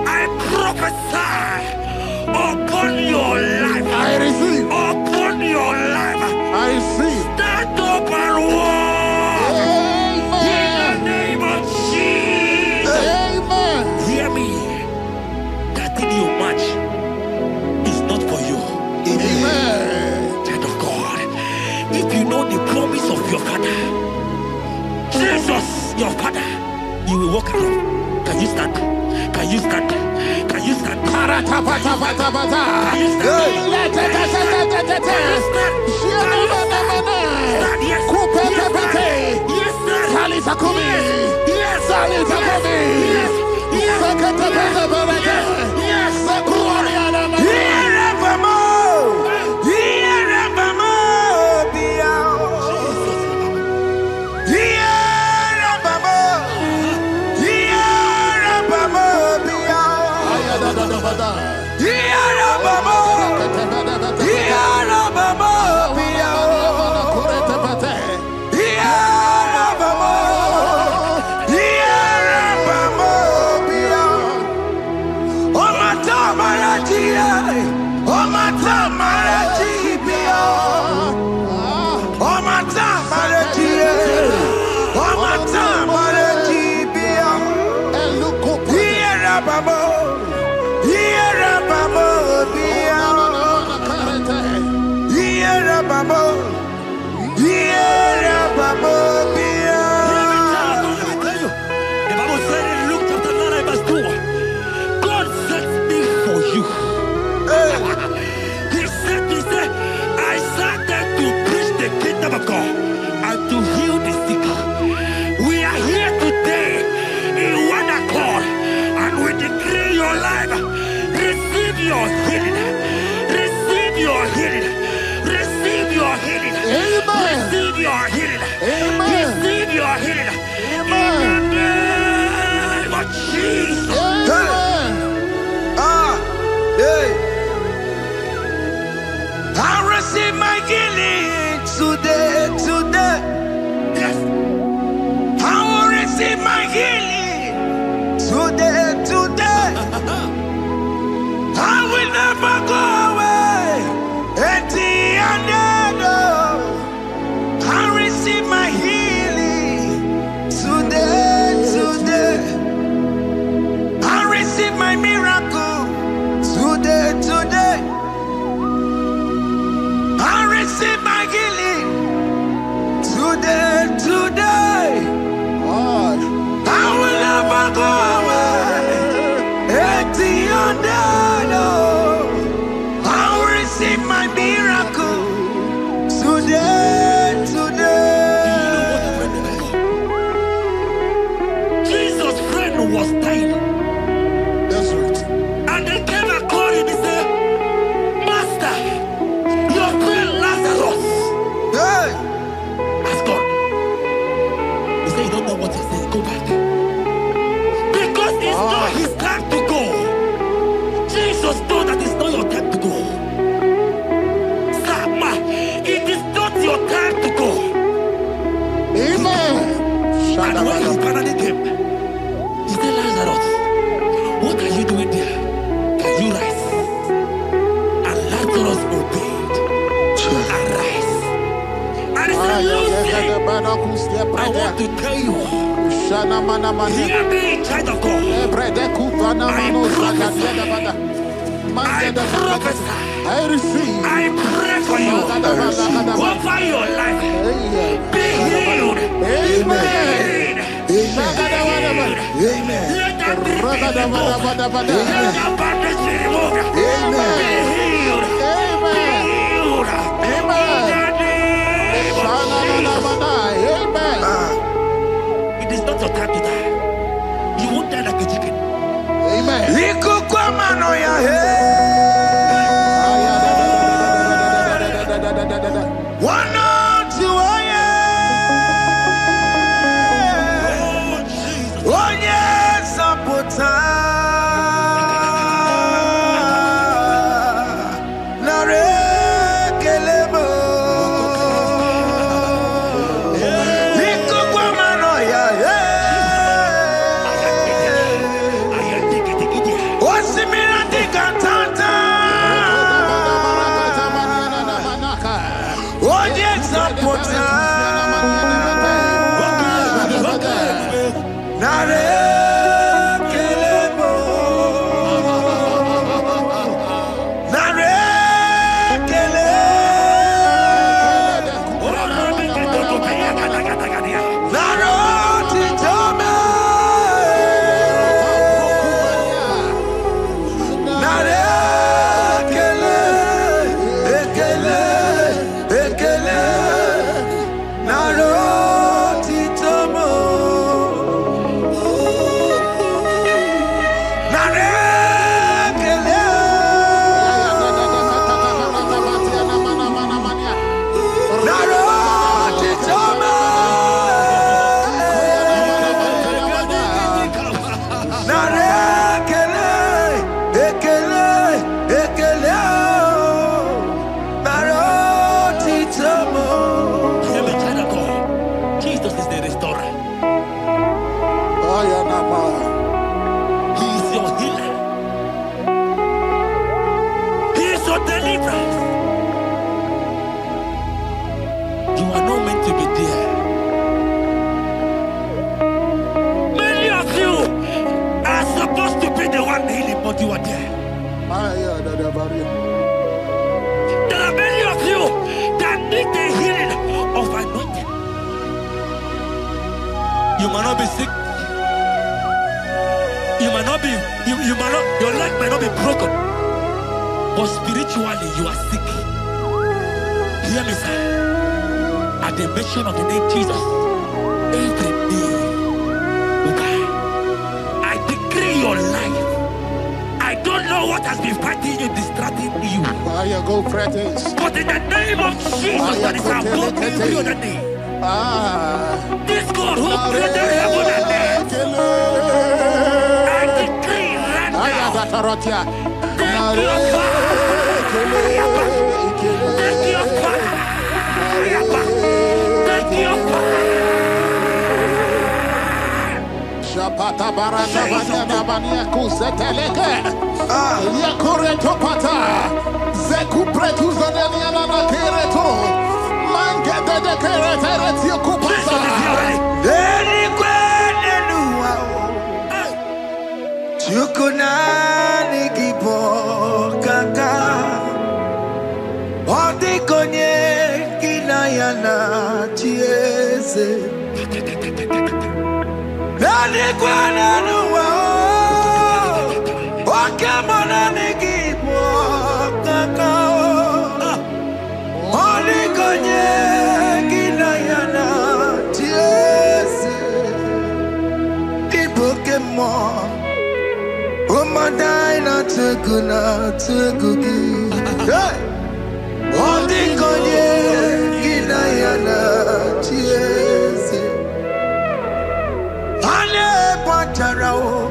I prophesy upon your life. I receive. Upon your life. I receive. Stand up and walk. In the name of Jesus. Amen. Hear me. That thing you match is not for you. Amen. Child of God. If you know the promise of your father, Jesus, your father, you will walk around. Can you stand? Can you stand? Can you stand? Can you stand? Can you stand? Yes. Yes, sir. Yes, Today, I will never go away. Amen. And when he finally came, he said, Lazarus, what are you doing there? Can you rise? And Lazarus obeyed. Arise. And he said, Lucy, I want to tell you, hear me, child of God. I prophesy. I receive. I pray for you. Over your life. Be healed. Amen. Amen. Let that be removed. Let that bandage be removed. Be healed. Be healed. It is not your time to die. You won't die like a chicken. Amen. You are there. There are many of you that need the healing of anointing. You might not be sick. You might not be, your leg might not be broken. But spiritually you are sick. Hear me, sir. At the mention of the name Jesus, every day will die. I decree your life. I don't know what has been fighting you, distracting you. But in the name of Jesus, that is above every other name. This God who created heaven and earth, I decree right now, take your fire. Take your fire. Take your fire. Pata baranda banyana bania kuzeteleke yakore topata zeku pretu zaneliana na kereto mange de keretere tio kupasa Eni kwenu chukuna nikipo kaka odi konye kinayana chieze Nani kwana nuwa Wakemona nikipo kakao Oli konye kinayana tiese Ibokemo Umadai na tukugi Oli konye kinayana tiese Ale pacharao,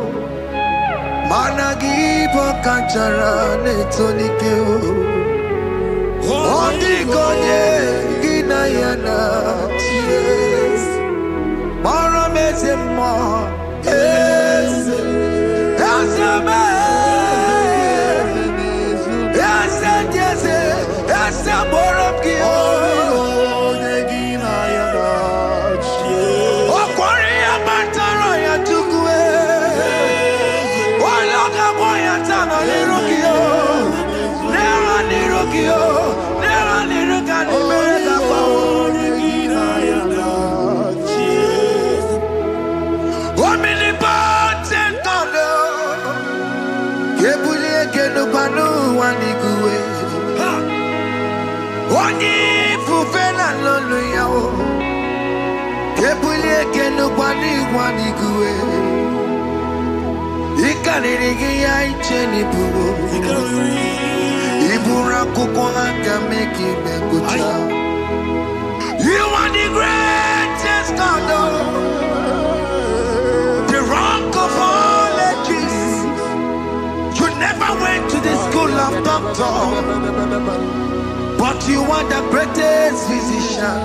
managi pokachara netonikeo. Odi konye ginayana cheers. You are the greatest God, the rock of all ages. You never went to the school of doctor, but you are the greatest physician.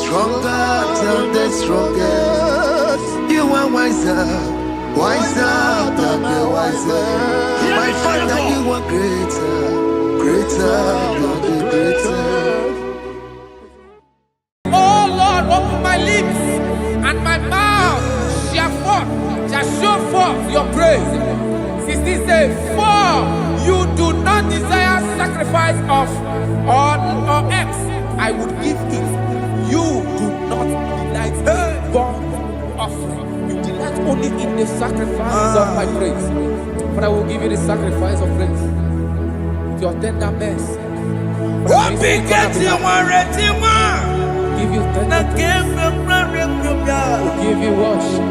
Stronger than the strongest. You are wiser than the wiser. My Father, you are greater than the greatest. Oh Lord, open my lips and my mouth shall show forth your praise. 16 says, for you do not desire sacrifice of or X, I would give it. You do not delight in burnt offering. You delight only in the sacrifice of my praise. But I will give you the sacrifice of praise with your tender mercy. Give you tender mercy. Will give you worship.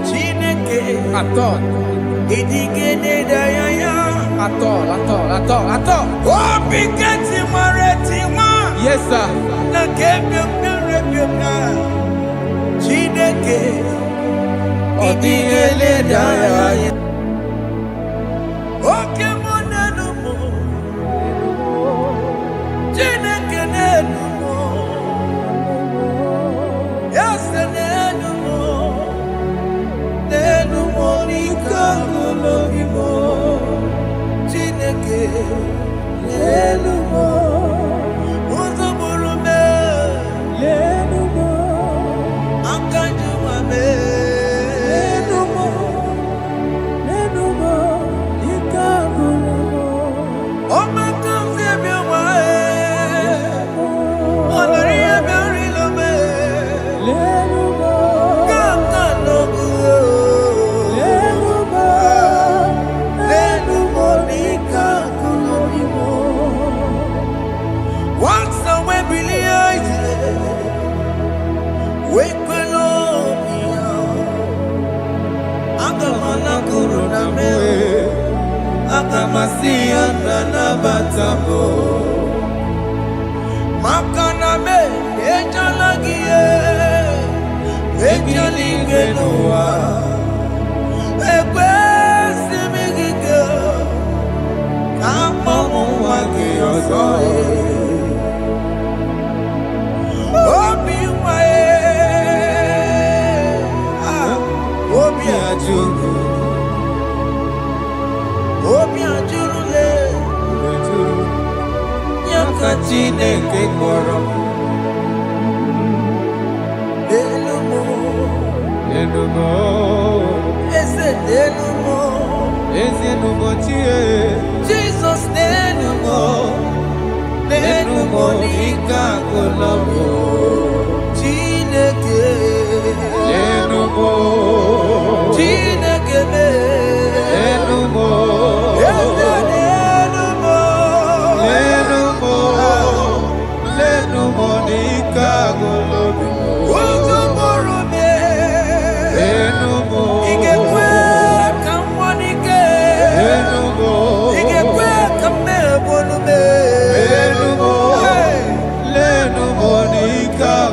At all. Yes, sir. Jesus, Monica.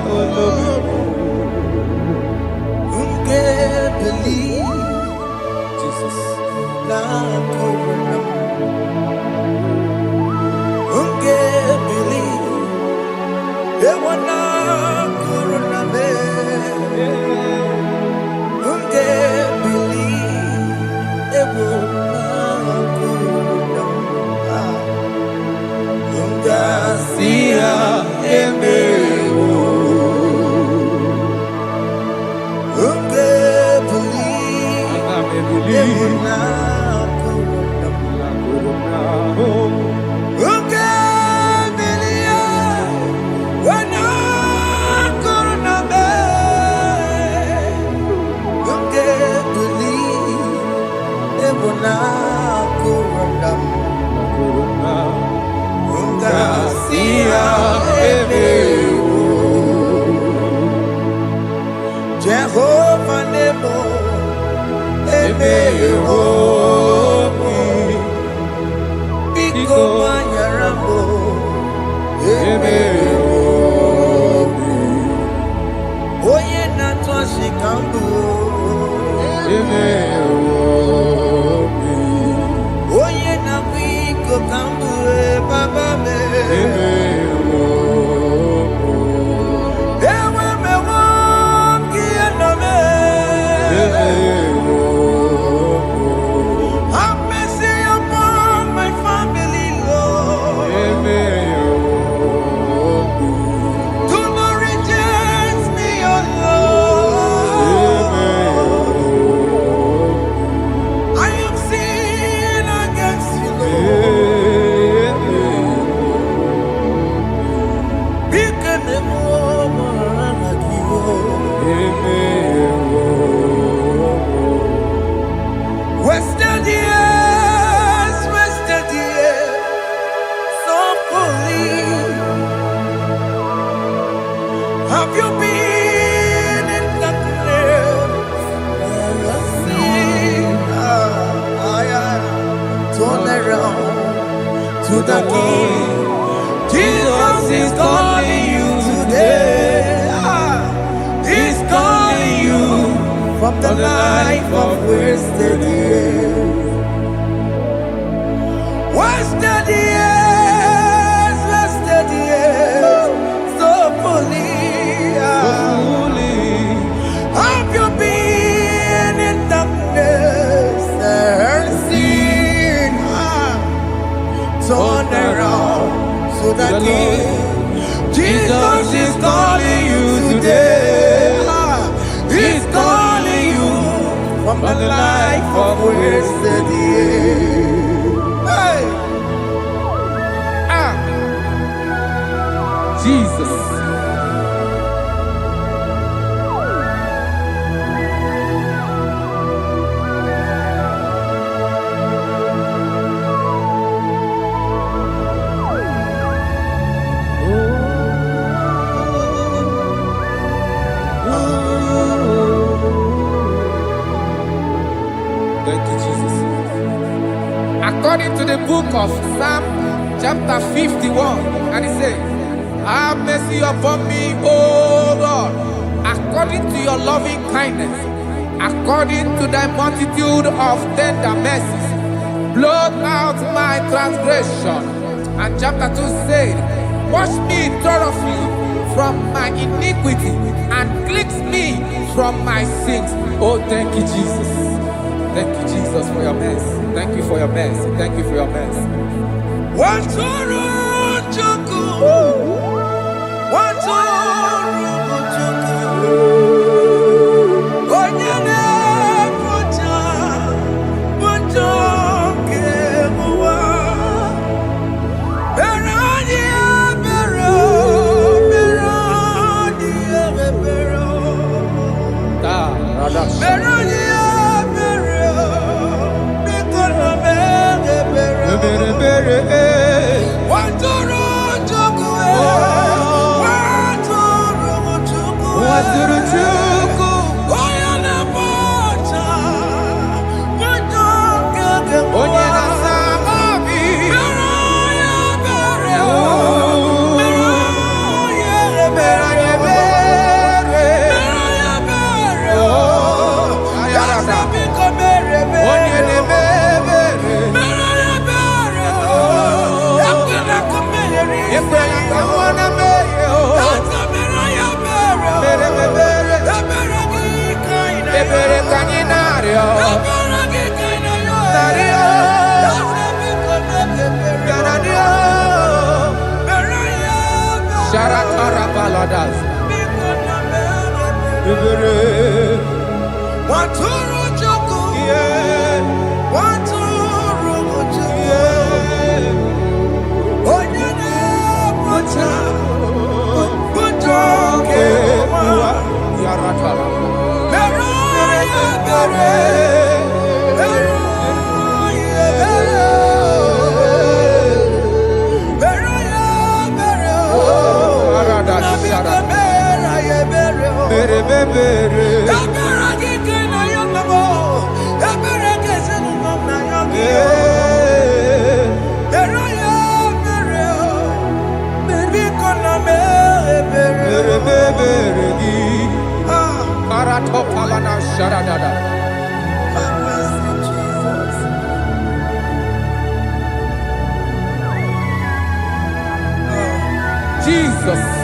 From the life of wasted years. Wasted years, so fully. Have you been in darkness and seen? Turn around so that Jesus is calling you today. He's calling you from the life of wasted years. Hey! Jesus. According to the book of Psalm chapter 51, and it says, have mercy upon me, O Lord, according to your loving kindness, according to thy multitude of tender mercies, blot out my transgression. And chapter 2 said, wash me thoroughly from my iniquity and cleanse me from my sins. Oh, thank you, Jesus. Thank you, Jesus, for your mercy. Thank you for your mercy. Thank you for your mercy. Jesus.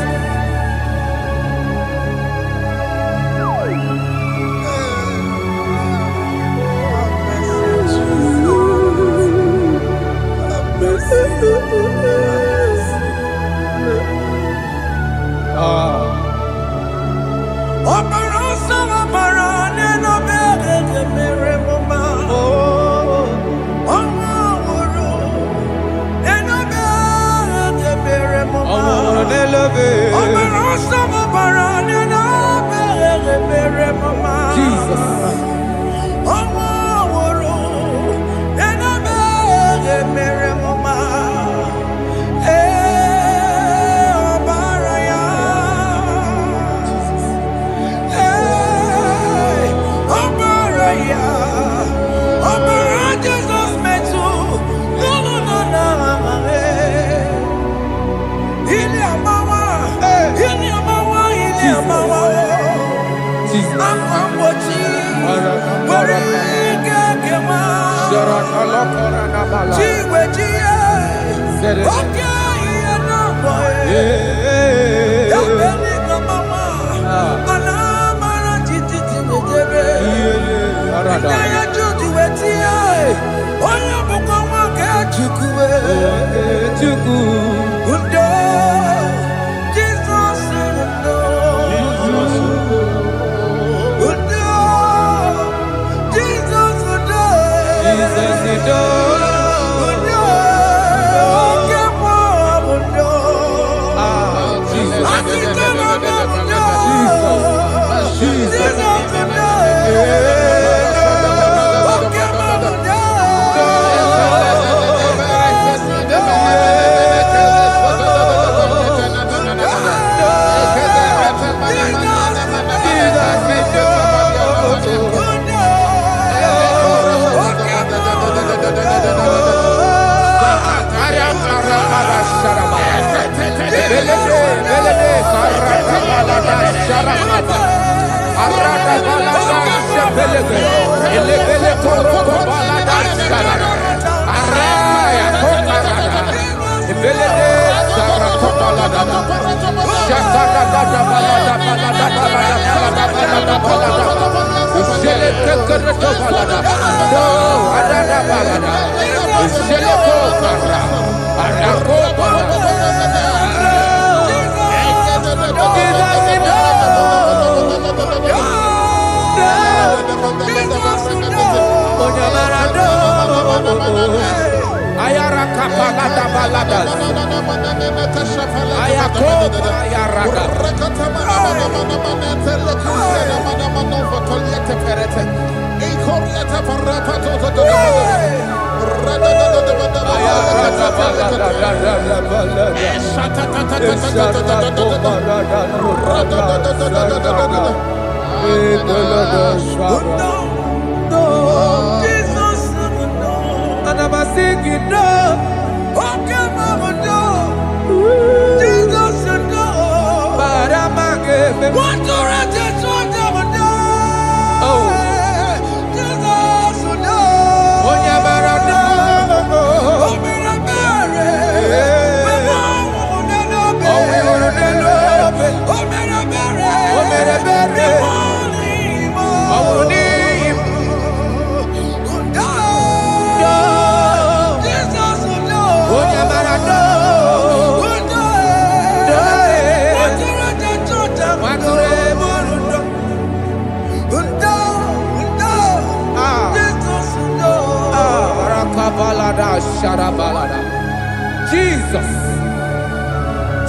Jesus.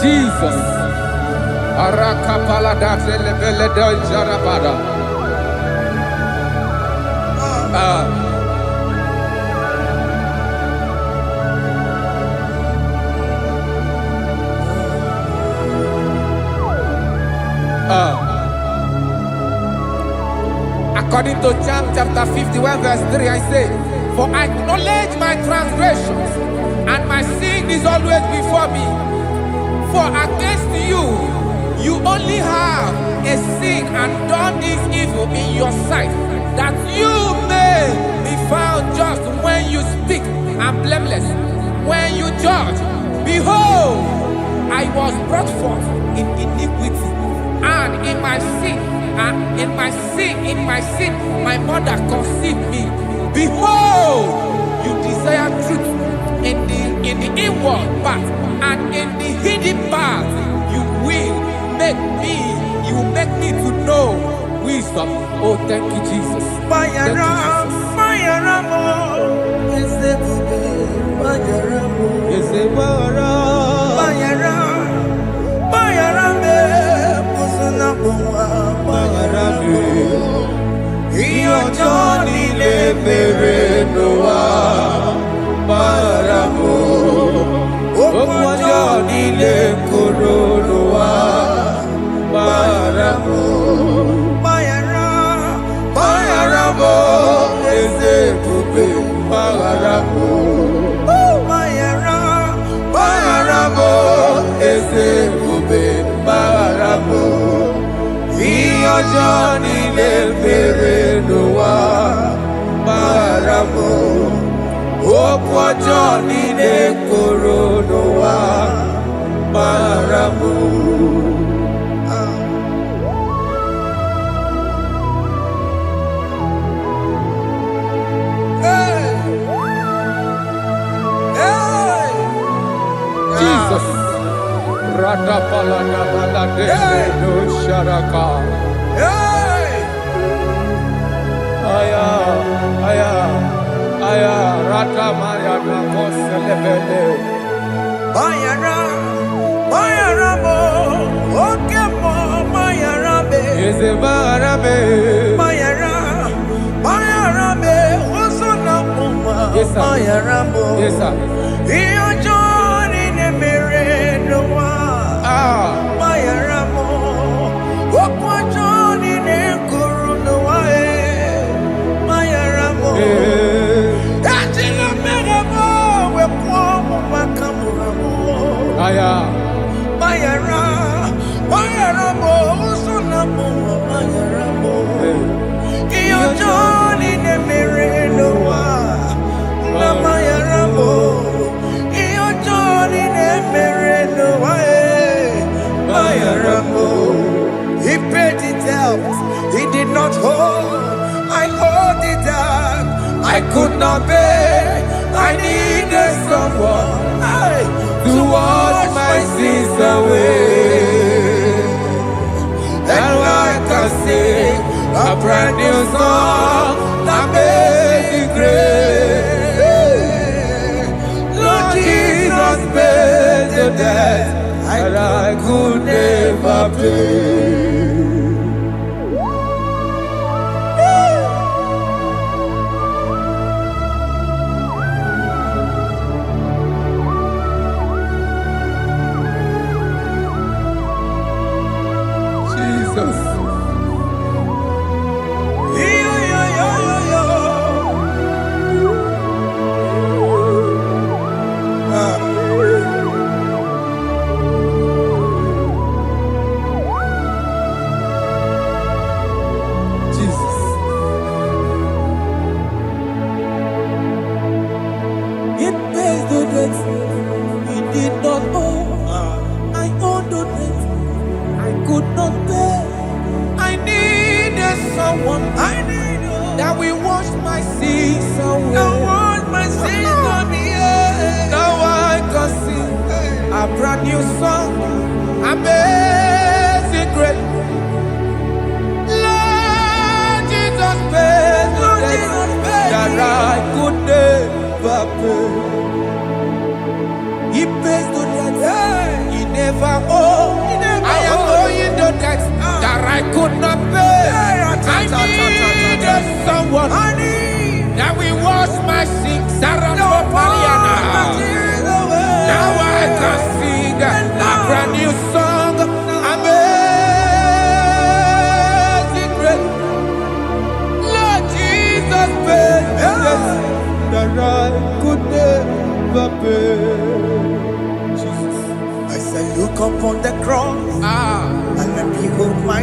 Jesus. Arakapalada zelebeledo jarabada. According to John chapter 51 verse 3, I say, For I acknowledge my transgressions, and my sin is always before me. For against you, you only have a sin and done this evil in your sight, that you may be found just when you speak and blameless when you judge. Behold, I was brought forth in iniquity, and in my sin, my mother conceived me. Behold, you desire truth in the inward part, and in the hidden part you will make me to know wisdom. Oh, thank you, Jesus. Thank you, Johnny Lebere Noah Baramu Johnny Le Koronoa Baramu Bayaramo Ezekube Bayaramo Bayaramo Ezekube Bayaramo Johnny Lebere Noah Baramu Johnny Le Koronoa Baramu. Jesus. Radapalana balade no sharaka. Aya rata maya na koselebele. Bayara mo, okemo bayarabe. Ezebarabe. Bayarabe, osona puma. Yes sir. Bayaramo. Yes sir. Iyo Johnny ne mere noa. Bayaramo, okwa Johnny ne koronoa. Bayaramo. Aya, Bayara mo, usuna mo, Bayara mo. Iyo Johnny ne mere noa, na Bayara mo. Iyo Johnny ne mere noa, Bayara mo. He paid it out, he did not hold. I owed it out, I could not pay. I needed someone to wash my sins away. And I can sing a brand new song, Amazing Grace. Lord Jesus paid the debt that I could never pay. That we wash my sins away. Now I can sing a brand new song, Amazing Grace. Lord Jesus paid the debt that I could never pay. He pays the debt he never owed. I am owing the debt that I could not pay. I needed someone that will wash my sins. Now I can sing a brand new song, Amazing Grace. Lord Jesus paid the debt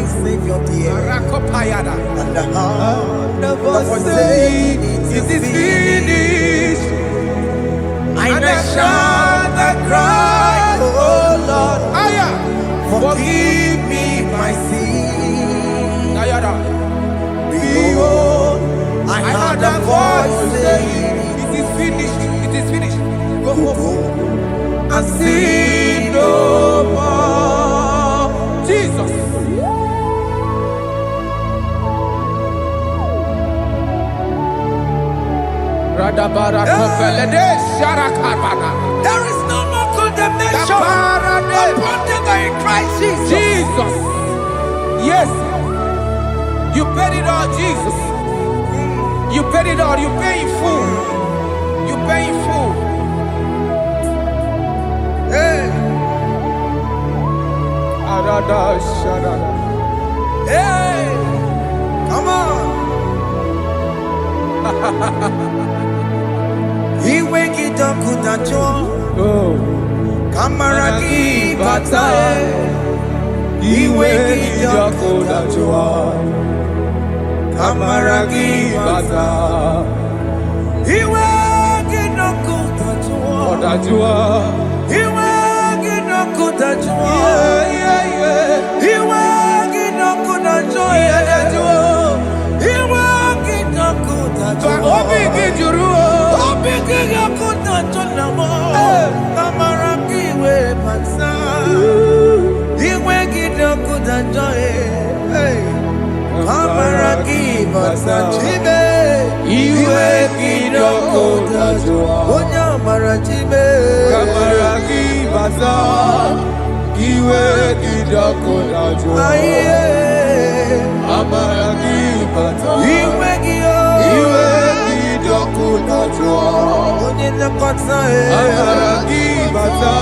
Savior dear. Rakopayada. And the heart of us saying it is finished. And I shout and cry, oh Lord, Aya. forgive me my sin. Ayada. Behold, I heard a voice saying, It is finished. It is finished. Go go home. and sin no more. Jesus. Radabara kopelede sharakabana. There is no more condemnation Kaparade. upon them that are in Christ Jesus. Jesus. Yes. You paid it all, Jesus. You paid it all. You pay in full. You pay in full. Hey, Arada sharada. hey, come on. He wake it up, good at you. Oh. Kamaraki batae. He wake it up, good at you. Kamaraki batae. He wake it up, good at you. Odajua. He wake it up, good at you. Yeah. He wake it up, good at you. He wake it up, good at But you. Obi Gijuru. Kamaragi basa. Iwe gidako najua. Amaragi basa. Iwe gidako najua. Amaragi basa.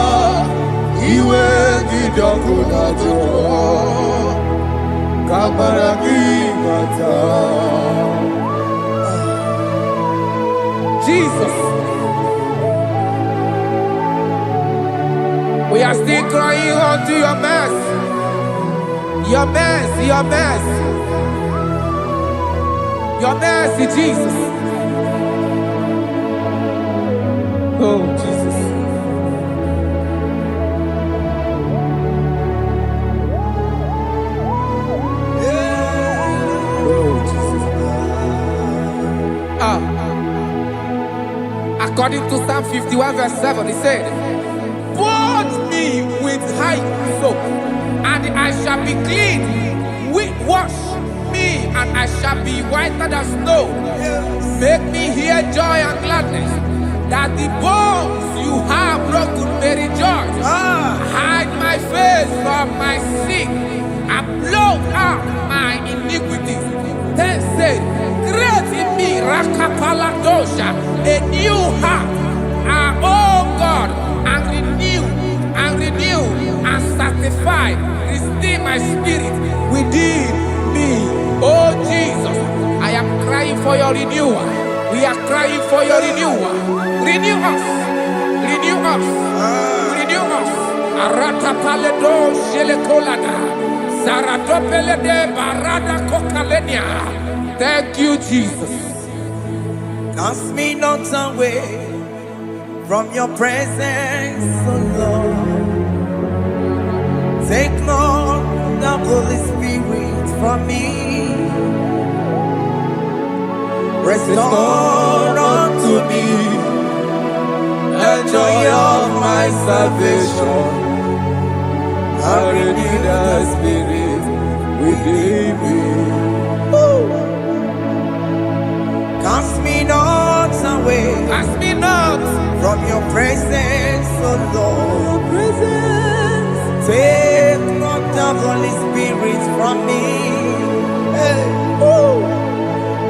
Iwe gidako najua. Kamaragi basa. Jesus. We are still crying unto your mercy. Your mercy, your mercy. Your mercy, Jesus. Oh, Jesus. Oh, Jesus. According to Psalm 51 verse 7, he said, "Wash me with high soap, and I shall be clean. Wash me, and I shall be whiter than snow. Make me hear joy and gladness, that the bones you have broken may rejoice. Hide my face from my sin, and blot out my iniquities." Then said, "Create in me Rakapaladosha, a new heart, oh God, and renew, and sanctify, restore my spirit within me." Oh Jesus, I am crying for your renewal. We are crying for your renewal. Renew us, renew us, renew us. Arata paledo shelekolada, saradopelede barada kokalenia. Thank you, Jesus. Cast me not away from your presence, oh Lord. Take not the Holy Spirit from me. Restore unto me the joy of my salvation. I renew the spirit within me. Cast me not away Cast me not. from your presence, oh Lord. Take not the Holy Spirit from me. Hey.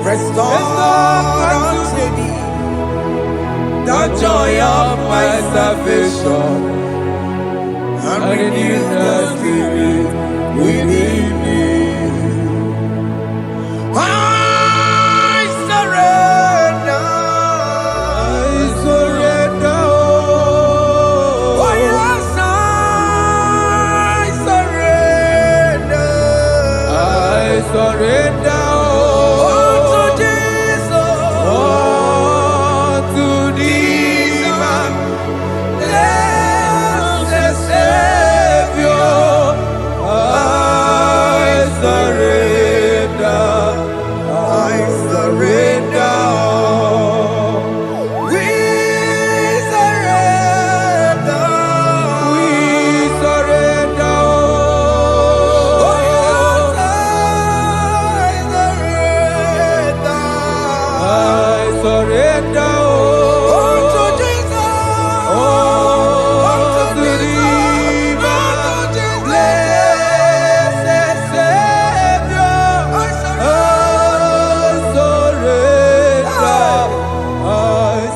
Restore unto me the joy of my salvation, and renew the spirit within me. I surrender. Oh yes, I surrender. surrender. Unto Jesus. Unto thee, man. Blessed Savior, I surrender. I surrender. We surrender. We surrender. Oh, yes, I surrender. I surrender. Unto Jesus. Unto thee, man. Blessed Savior, I surrender. I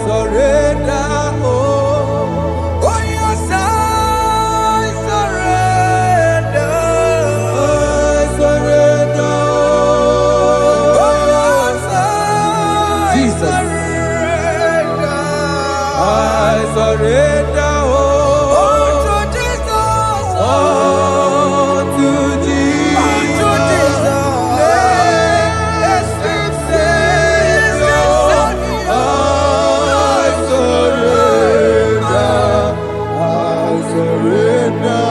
surrender. Oh, yes, I surrender. I surrender. Oh, yes, I Jesus. surrender. I surrender. Unto Jesus. Unto Jesus. Unto Jesus. Blessed Savior, I surrender.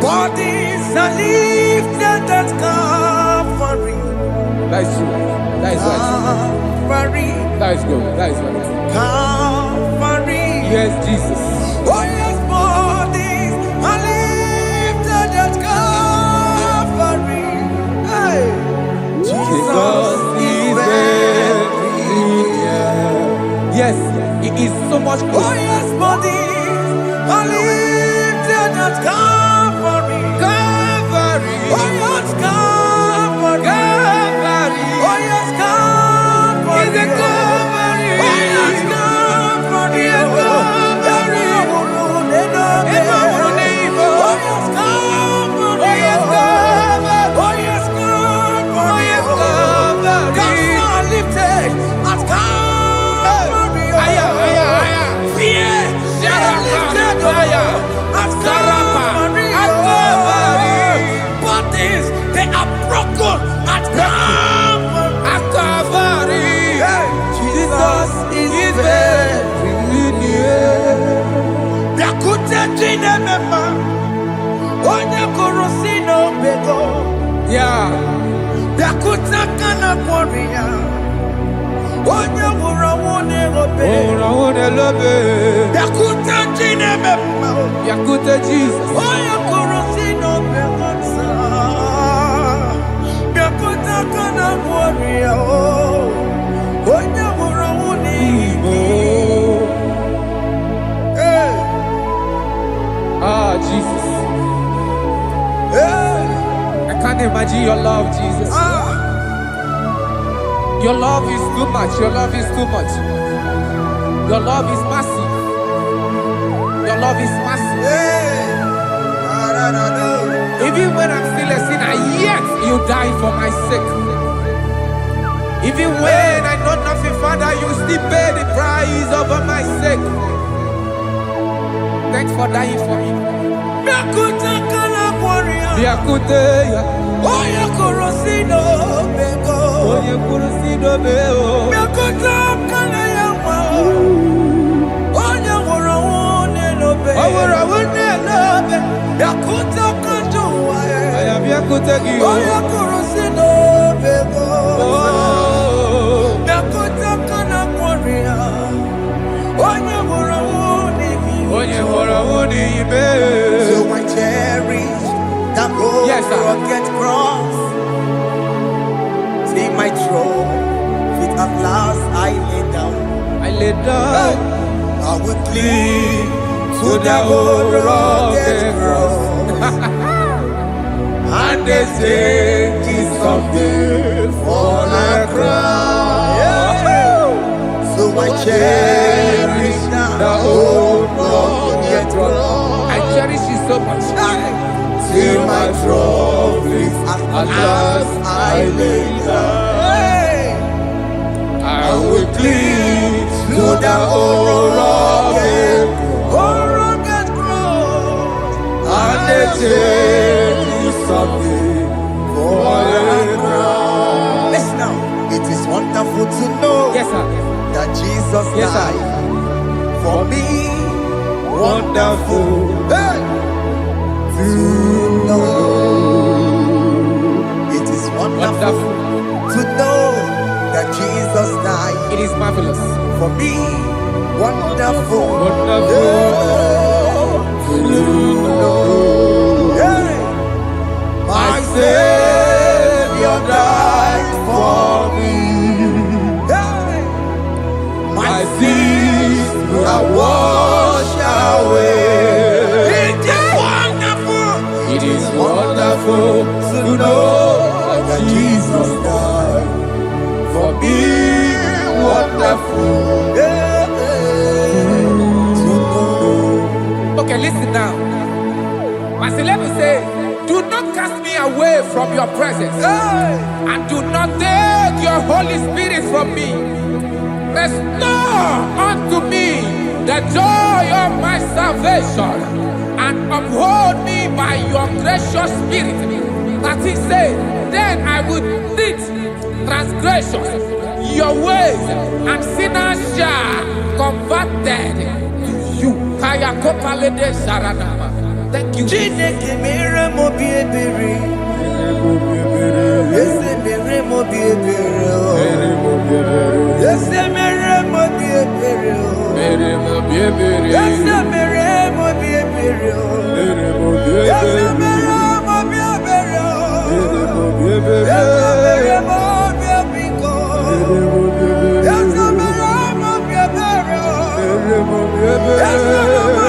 Bodies are lifted at Calvary. That is true. That is right. Calvary. That is good. That is right. Calvary. Yes, Jesus. Oh, yes, bodies are lifted at Calvary. Hey. Jesus is very near. Yes, it is so much Oh, closer. yes, bodies are lifted at Calvary. Calvary. Oh, yes, Calvary. Calvary. Oh, yes, Calvary. Is it Calvary? Oh, yes, Calvary. Yes, Calvary. Oh, yes, Calvary. Oh, yes, Calvary. Oh, yes, Calvary. Oh, yes, Calvary. Gods are lifted at Calvary. Aya, aya, aya. Fear Sarapa, lifted aya. at Sarapa, Calvary. at Calvary. Bodies, they are broken at Calvary. At Calvary. Jesus is very near. Biakute chinemema, onye korosi n'obego. Yeah. Biakute kana kworiya, onye wura wone obe. Ora one love. Biakute chinemema, Yakute Jesus. onye korosi n'obego nsa. Biakute kana kworiya, onye wura wone Igbo. Hey, Ah, Jesus. hey, I can't imagine your love, Jesus. ah. Your love is too much. Your love is too much. Your love is massive. Your love is massive. Hey, Even when I'm still a sinner, yet you die for my sake. Even when I know nothing, Father, you still pay the price over my sake. Thanks for dying for me. Biakute kana kworiya, Biakute ya. onye korosi n'obego. Onye kwuru si dobe o. Biakute kana yawa, onye wura wone n'obe. Owura wune lobe. Biakute kanjuwa, Aya biakute gi o. onye korosi n'obego. Oh. Biakute kana kworiya, onye wura wone Onye hora wuni ibe. So I cherish that Yes, sir. rugged cross. See my throne, feet at last I lay down. I lay down I will cling to the old rugged cross. and they say this someday for a crown. So I cherish The that old rugged cross. I cherish you so much. Till my trophies at last I lay down. I will cling To the old rugged cross, and they take you something for wonderful to know that Jesus died. It is marvelous. For me, wonderful. Wonderful. Yeah. My Savior died for me. Yeah. My sins are washed away. It is wonderful. It is wonderful To know that Jesus died for me. Wonderful. Yeah. To know. Okay, listen now. My celeb say, do not cast me away from your presence, and do not take your Holy Spirit from me. Restore unto me the joy of my salvation, and uphold me by your gracious spirit. That he said, then I would teach transgressions your ways, and sinners shall converted to you. Kaya kopalede saranama. Thank you. Chineke mere mo bi ebere. Ese mere mo bi ebere. Ese mere mo bi ebere. Ese mere mo bi ebere. Ese mere mo bi ebere. Ese mere mo bi ebiko. Ese mere mo bi ebere. Ese mere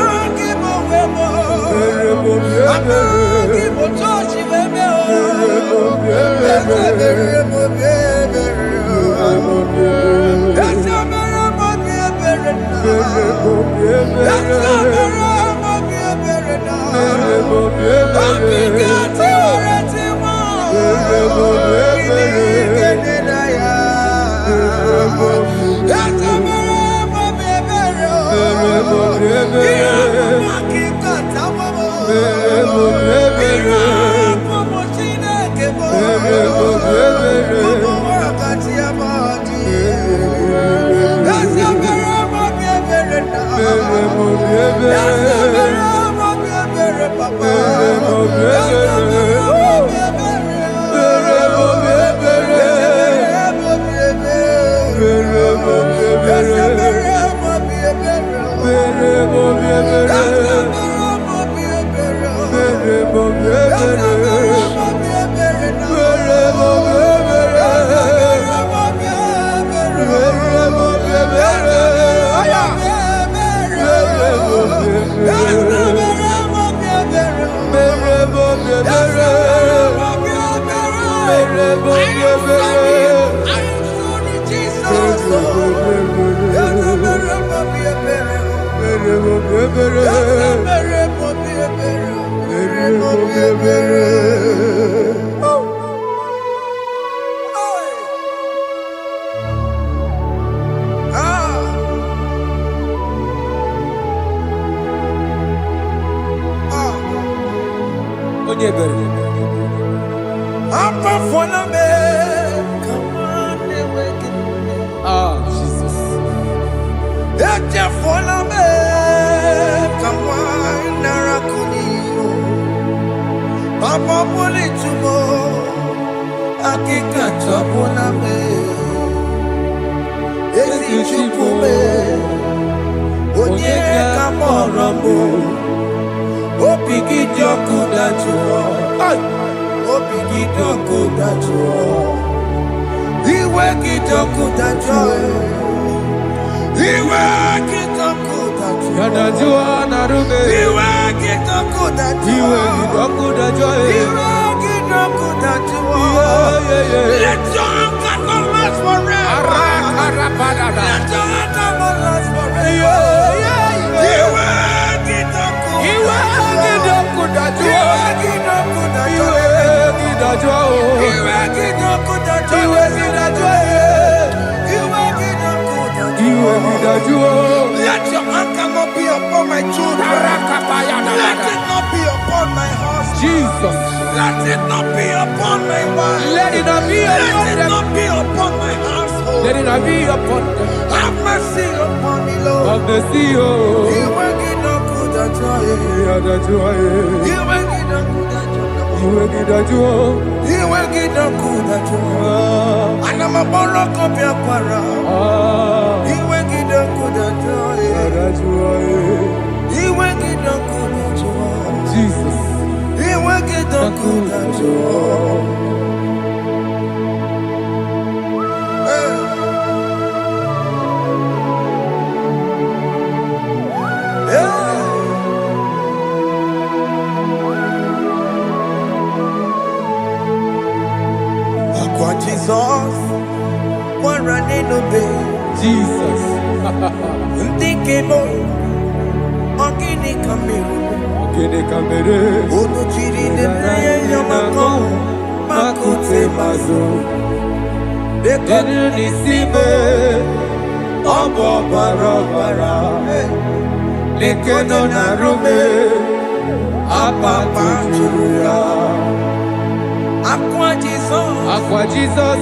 Jesus. Papa poli tumo, akika tabona me, ezi chupume, onye kamoramo, opigi dioku dachuo, opigi dioku dachuo, iwe kidoku dachuo, iwe kidoku dachuo, Yadajua narume. iwe kidoku dachuo, Let your anger not last forever. Let your anger not last forever. Let your anger not be upon my children. Let it not be upon my husband. Jesus. Let it not be upon my wife. Let it not be upon Let it them. not be upon my household. Let it not be upon them. Have mercy upon me, Lord. Of the sea. You make it not good at all. You make it not good at all. Iwe gidaju. Iwe gidaku daju. Anama boro kopia kwara. Iwe gidaku daju. Iwe gidaku daju. Jesus. Iwe gidaku daju. Jesus, one running obey. Jesus. Ndikemo, ogini kamero. Ogini kamere. Ono chiri nene yamako, makute mazo. Dekonu nisibe, obo barabara. Lekeno narume, apa tujuya. Aqua Jesus, Aqua Jesus,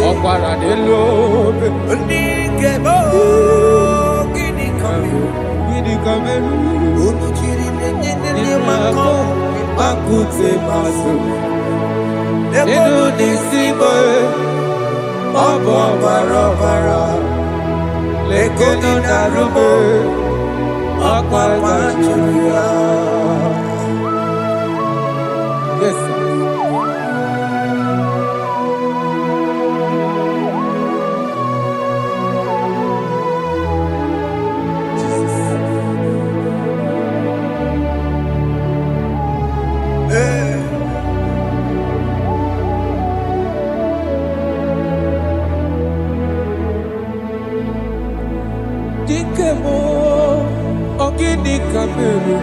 Okwara Nelobe, Ndikemo, ogini kamero. Ogini kamere. Ono chiri nene yamako, Makute maso. Dekonu nisibe, obo barabara. Lekeno narume, apa tujuya. Yes, sir. Dikemo, ogini kamero.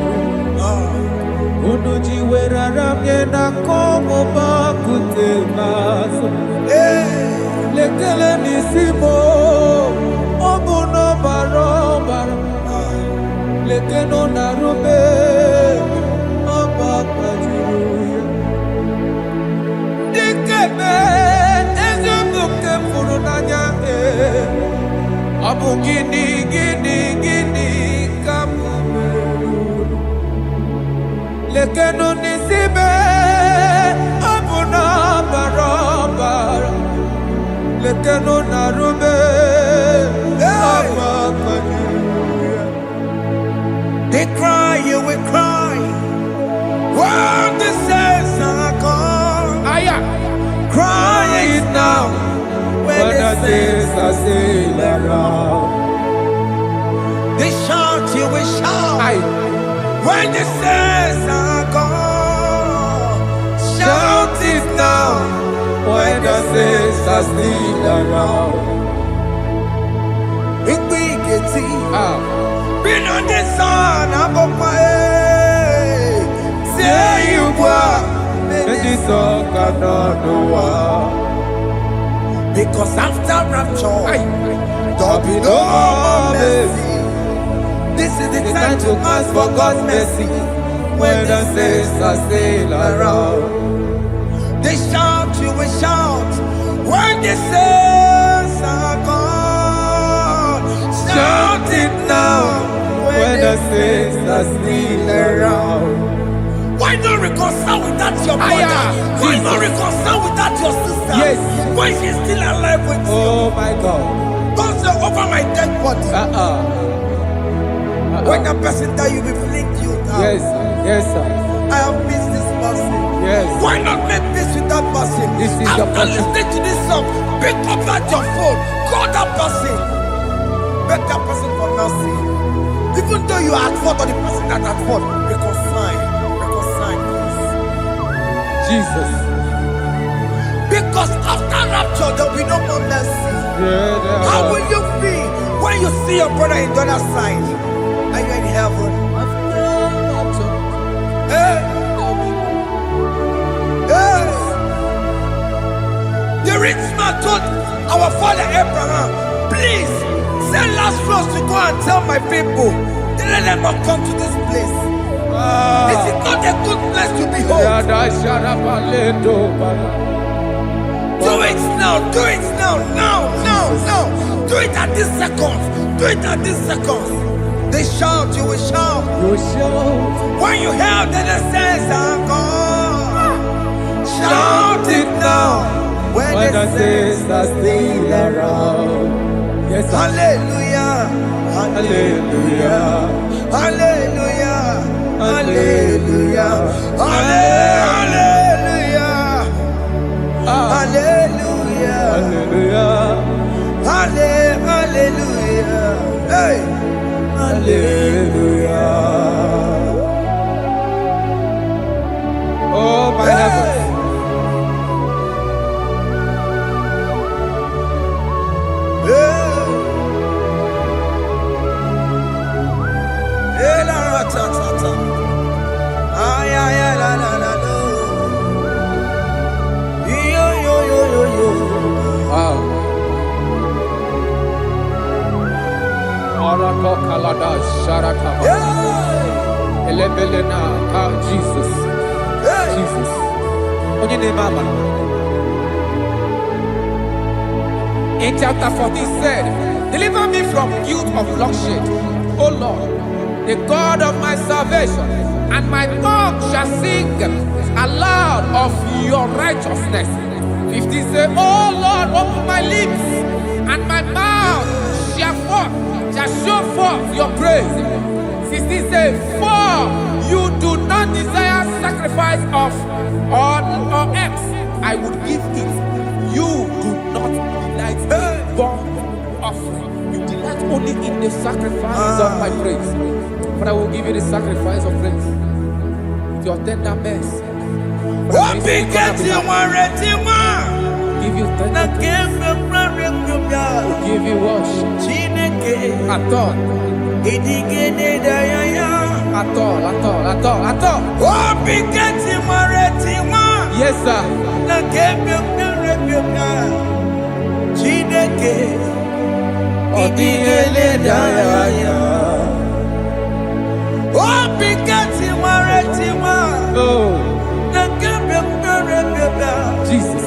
Unuji werara mjena komo bakute maso. Lekele nisimo, obuno barobara. Lekeno narume, abakajuya. Dikeme, ezubuke furunanya. Abu gini kamumeru. Lekeno nisibe, abu na barabara. Lekeno narume, abakajuya. They cry, you will cry. When the saints are gone, cry it now. When the saints are still around, they shout, you will shout. When the saints are gone, shout it now. when the saints are still around. Been on the sun, I'm up my say you were. And this song cannot do what. Because after rapture, there'll be no more mercy. This is the time to ask for God's mercy. When the saints are still around, they shout, you will shout. When the saints are gone, shout it now. when the saints are still around. Why not reconcile with that your brother? Why not reconcile with that your sister? Yes. Why she's still alive with you? Oh my God. Don't say over my dead body. When that person die, you will fling you down. Yes, yes, sir. I have missed this person. Yes. Why not make peace with that person? This is the After person. listening to this song, pick up that your phone, call that person, beg that person for mercy. Even though you are at fault or the person that at fault, reconcile, please. Jesus. Because after rapture, there will be no more mercy. Yeah, How will you feel when you see your brother in the other side and you're in heaven? Hey. Hey. The rich man told our father Abraham, please send Lazarus to go and tell my people, let them not come to this place. This is not a good place to behold. Do it now, do it now. Do it at this second. Do it at this second. They shout, you will shout. You shout. When you hear that the saints are gone, shout it now. When the saints are still around. Yes, sir. Hallelujah. Hallelujah. Hallelujah. Hallelujah. Hallelujah. Hallelujah. Hallelujah. Hallelujah. Hey. Hallelujah. Oh, my heavens. Wow. Arako kalada sharaka. Elebelena ka Jesus. Jesus. Onye name Mama. In chapter 14 said, deliver me from guilt of bloodshed, O Lord, the God of my salvation, and my tongue shall sing aloud of your righteousness. 15 say, oh Lord, open my lips, and my mouth shall show forth your praise. 16 say, for you do not desire sacrifice of or eggs, I would give it. You do not delight in burnt offering. You delight only in the sacrifice of my praise. But I will give you the sacrifice of praise with your tender mercy. Give you tender give you worship. At all. Yes, sir. Jesus.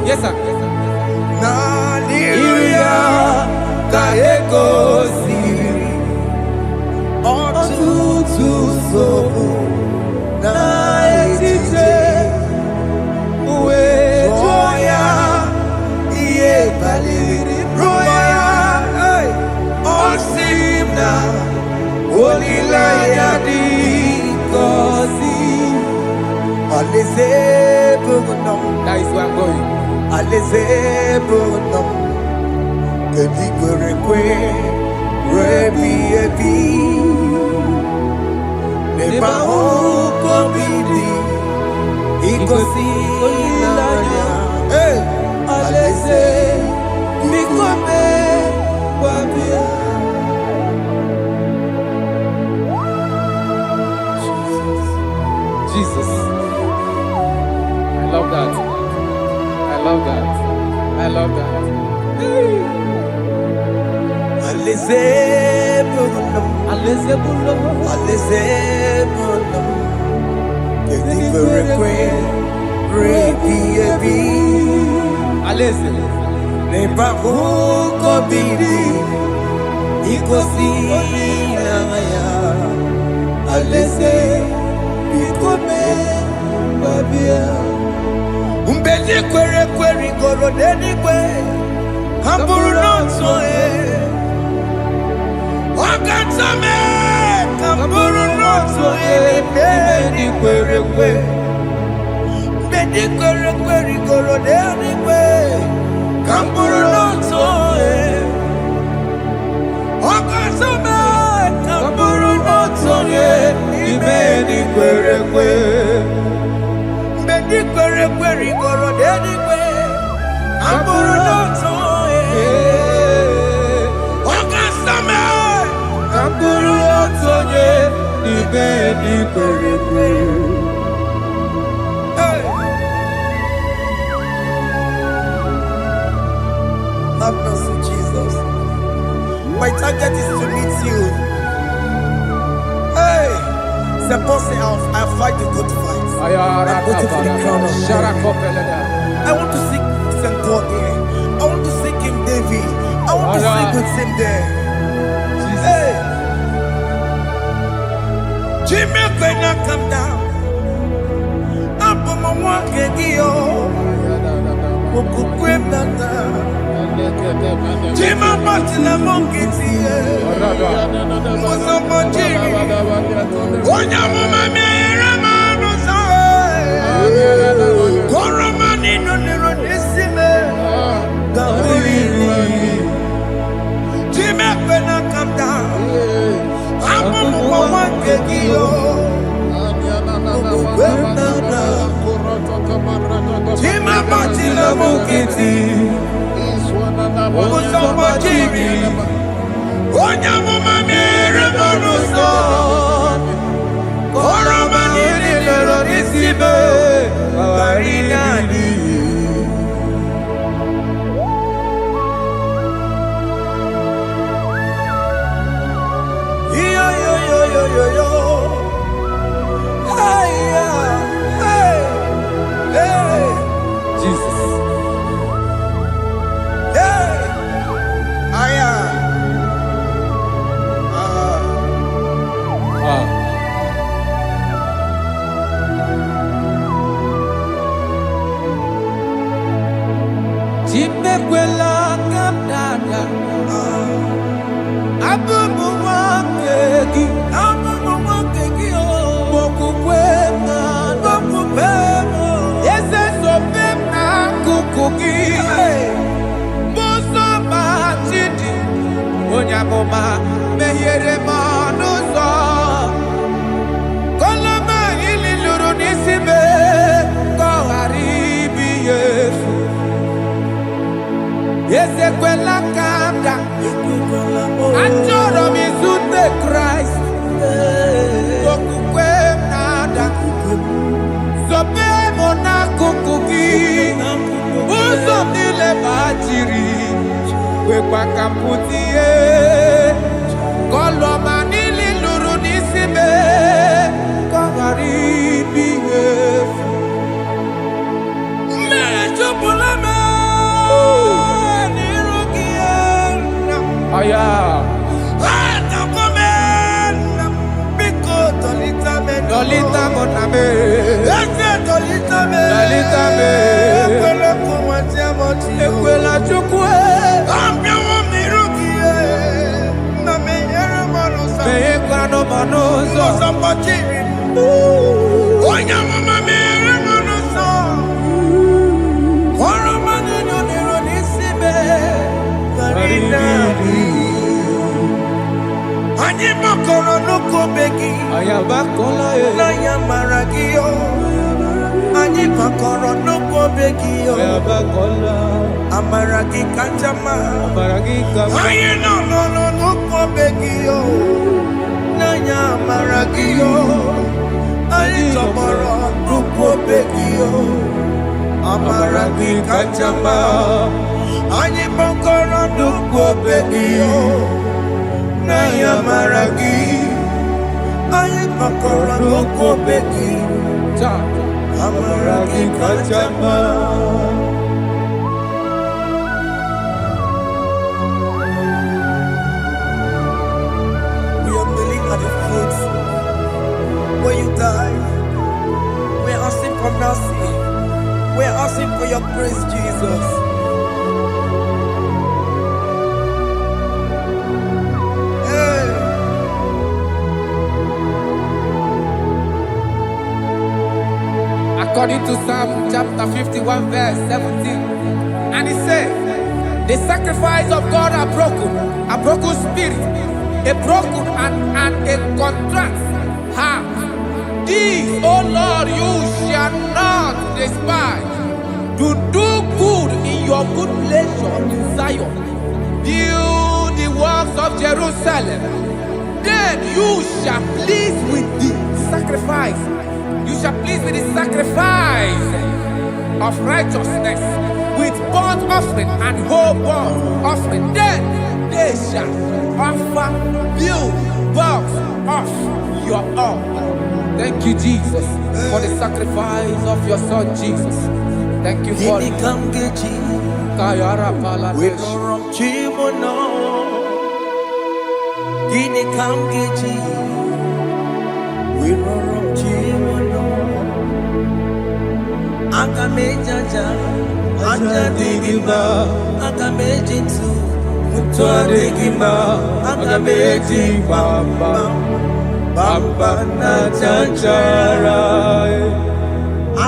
Yes, sir. That is where I'm going. Jesus. I love that. I love that. I love that. Umbeli kwere kwere goro deni kwe Kamburu nonso Wakatame Kamburu nonso Bedi kwere kwe Bedi kwere kwere goro deni kwe Kamburu nonso Wakatame Kamburu nonso Bedi kwere kwere kwe. Mgbe ndị kwere kwe rigoro n'eluigwe, abụrụ n'otu onye. Ọ ga-asa m abụrụ otu onye n'ime ndị kwere kwe. Have mercy, Jesus. My target is to meet you. Hey, c'est pensé I fight the good fight. I'm waiting for the crown of I want to see St. Paul there. I want to see King David. I want to sing with him there. Hey, Jimmy cannot come down. I'm on my walk again. Jima Martina Monkiti, Mosamajiri, Onyama Mera Rosa, Koramani no Neronisime, Gawiri, Jima Pena come down, I'm on one kegio, Jima Martina Monkiti. Mosamajiri, Onyama Mera Rosa, Koramani no Neronisime, Gawiri. Chimekwela kamdada, abubu wakegi o, mokukwe mokupemo, yese sopem na kukugi, muso machidi, onyagoma mehiere manuso, koloma ili luru nisime, koharibi yesu. Yesekwela kamda, Anjoro mizute Christ, Kokukwe nada, Sope mona kukugi, Uzo nile bajiri, Wekwa kamputie, Koloma nili luru nisime, Kongaribi yefu. Mechopulame, Aya, Dolita moname, Dolita me, Ekwela chukwe, Meyekwano monoso, Onyama mere monoso, Koramani no Neronisime, Ani makoro no kobeki, ayabakola na yamaragio. Ani makoro no kobeki, ayabakola. Amaragi kanjama, amaragi kama. Aye no kobeki na yamaragio. Ani tomorrow no kobeki, amaragi kanjama. Ani makoro no kobeki. Naya maragi, aye makora loko beki, amaragi kachama. We are kneeling at the foot where you died. We are asking for mercy. We are asking for your grace, Jesus. According to Psalm chapter 51 verse 17, and it says, the sacrifice of God are broken spirit, a broken and a contract heart, This, O Lord, you shall not despise. To do good in your good pleasure in Zion. Build the walls of Jerusalem. Then you shall please with the sacrifice. You shall please with the sacrifice of righteousness, with burnt offering and whole burnt offering. Then they shall offer build boughs of your own. Thank you, Jesus, for the sacrifice of your Son, Jesus. Thank you for it. Kayara Paladesh. Gini kamgeji, we run chimono. Akamejaja, anja digima, akamejinsu, mutwa digima, akameji bamba, bamba na chanchara,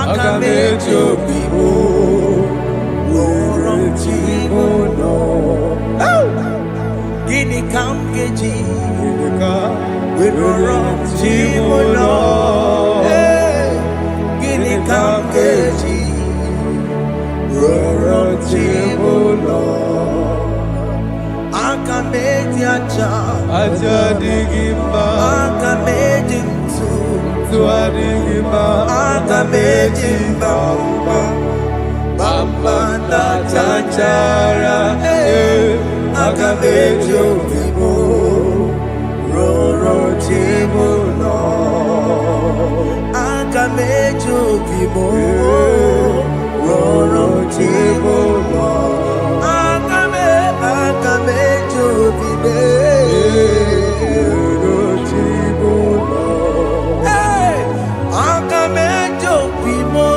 akamejo bibo, we run chimono. Gini kamgeji, we run chimono. Gini kamgeji, we run chimono. Akameji acha, acha digima, akameji tu adigima, akameji bamba, bamba na chanchara. Akamejo bibo, roro chimono. Akamejo bibo, roro chimono. Akamejo bibo, roro chimono. Hey, akamejo bibo.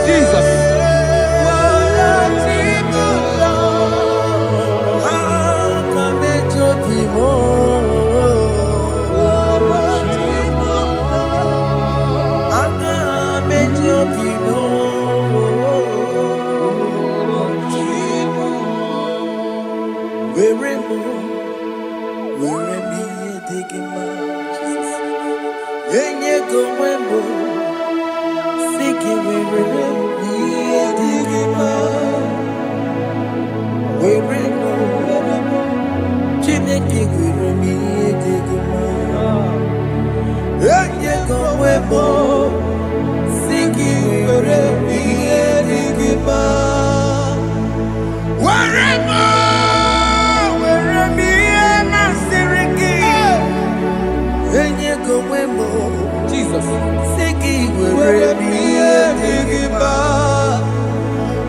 Jesus.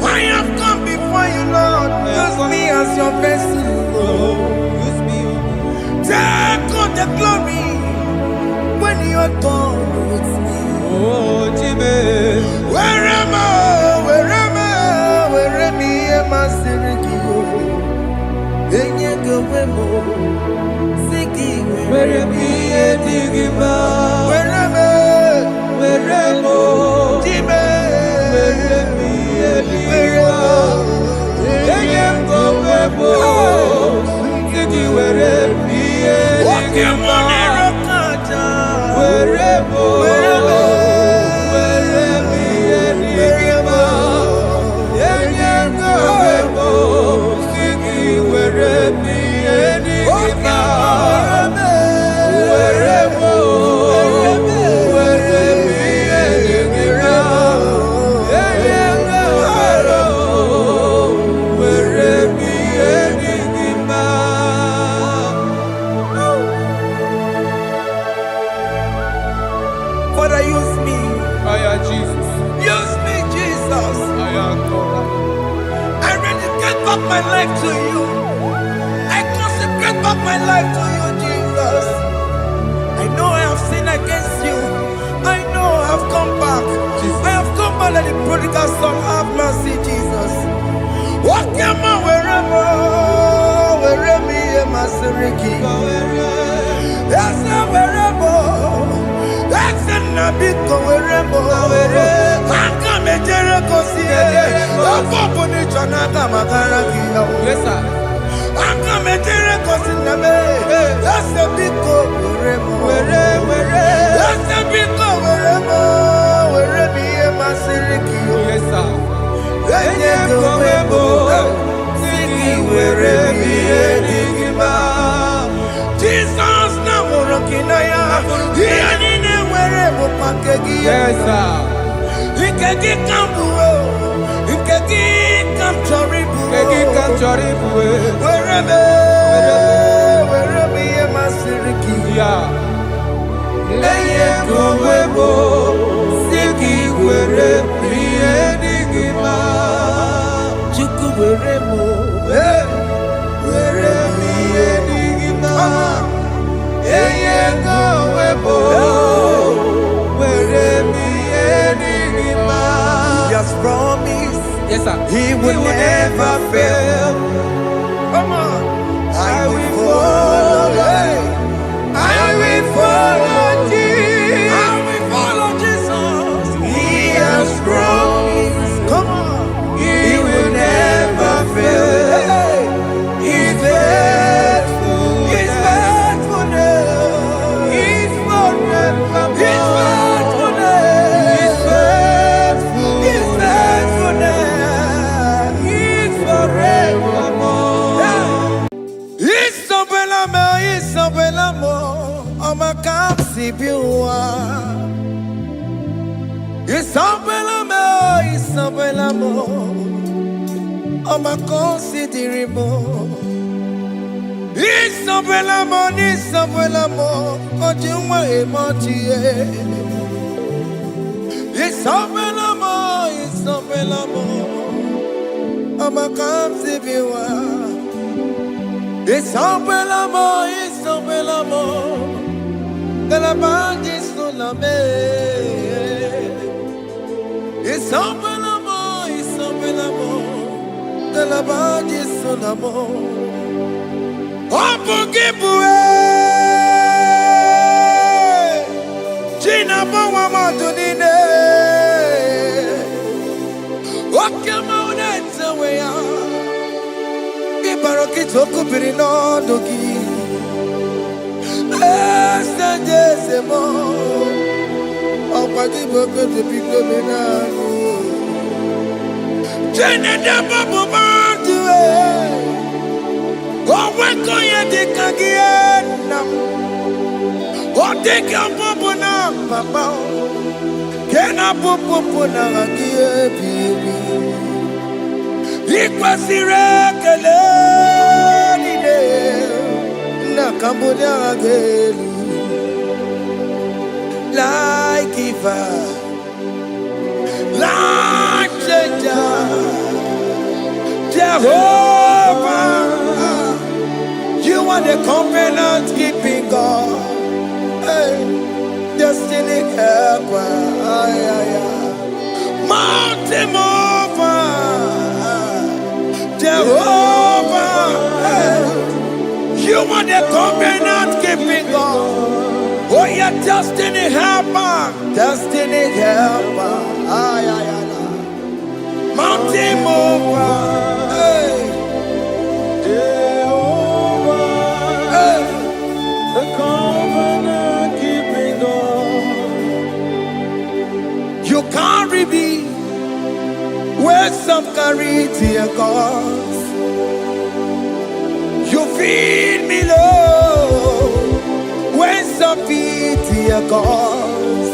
I have come before you, Lord. Use me as your vessel. Use me. Take all the glory when you are done with me. Oh, Jimmy. Where am I? Where life to you. I consecrate back my life to you, Jesus. I know I have sinned against you. I know I have come back. I have come back like the prodigal son. Have mercy, Jesus. Walk your man wherever me and my Seriki. Yes, wherever. That's a nabiko wherever. I come a Jericho see. I'm going to Chanaka Makaraki. Yes, sir. I come a Jericho see. That's a big go wherever. That's a big go wherever me and my Seriki. Yes, sir. Jesus na morokinaya yanine werebo pakegi Yes, sir. ikegi kambuo ikegi kamchoribu Kegi kanchoribu. werebe yemasiriki Yeah. Leye kowebo siki were priyenigima. chuku werebo Were priyenigima. Leye kowebo were priyenigima. He has promised Yes, sir. He will never fail. Come on, I will follow. I will follow Jesus. I will follow Jesus. He has promised. Come on, He will never fail. He's faithful. He's faithfulness. He's forevermore. He's faithfulness. He's faithful. He's faithfulness. He's forevermore. Isabelamo, I'ma come see you. Isabelamo, I'ma consider more. Isabelamo, Ojuma emotie. Isabelamo, I'ma come see you. Isabelamo, de la bande sur la mer. Isabelamo, de la bande sur la mer. Oh, pour Giboué, Gina Bawa Dunine. Oh, come on, it's a way out. Ibaroki toku birino dogi. Semo. Oh, pagi boko to pico menano. Jene de babu bantu. Oh, weko ye de kagiena. Oh, take your popo na papa. Kena popo na agie bibi. Ikwasire keleni de na kambodia agelu like Eva, like Jehovah. You are the covenant keeping God. Hey, destiny helper. Mountain mover. Jehovah, you are the covenant keeping God. Oh, your destiny helper, mountain mover, Jehovah, the covenant keeping God. You carry me where some carry tear gas. You feed me low when some feed tear gas.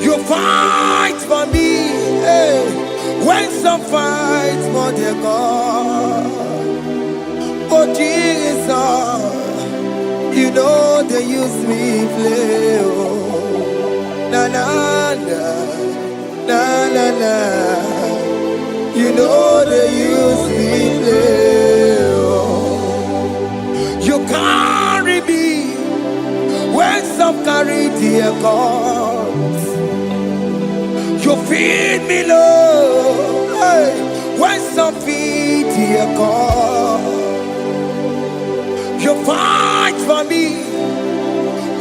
You fight for me when some fight for their God. Oh Jesus, you know they use me play. Oh, na na na. Na na na, you know they use me play. You carry me when some carry their gods. You feed me, Lord, hey, when some feed their God. You fight for me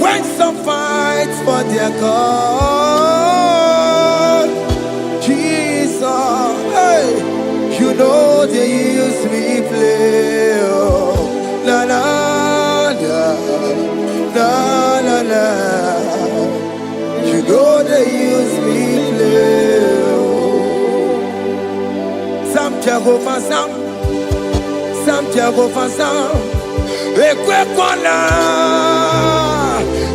when some fight for their God. Jesus, hey, you know they use me play. Oh, la la la la la la. You know they use me play. Oh. Some Jehovah, some Jehovah, some. Ekwe kwana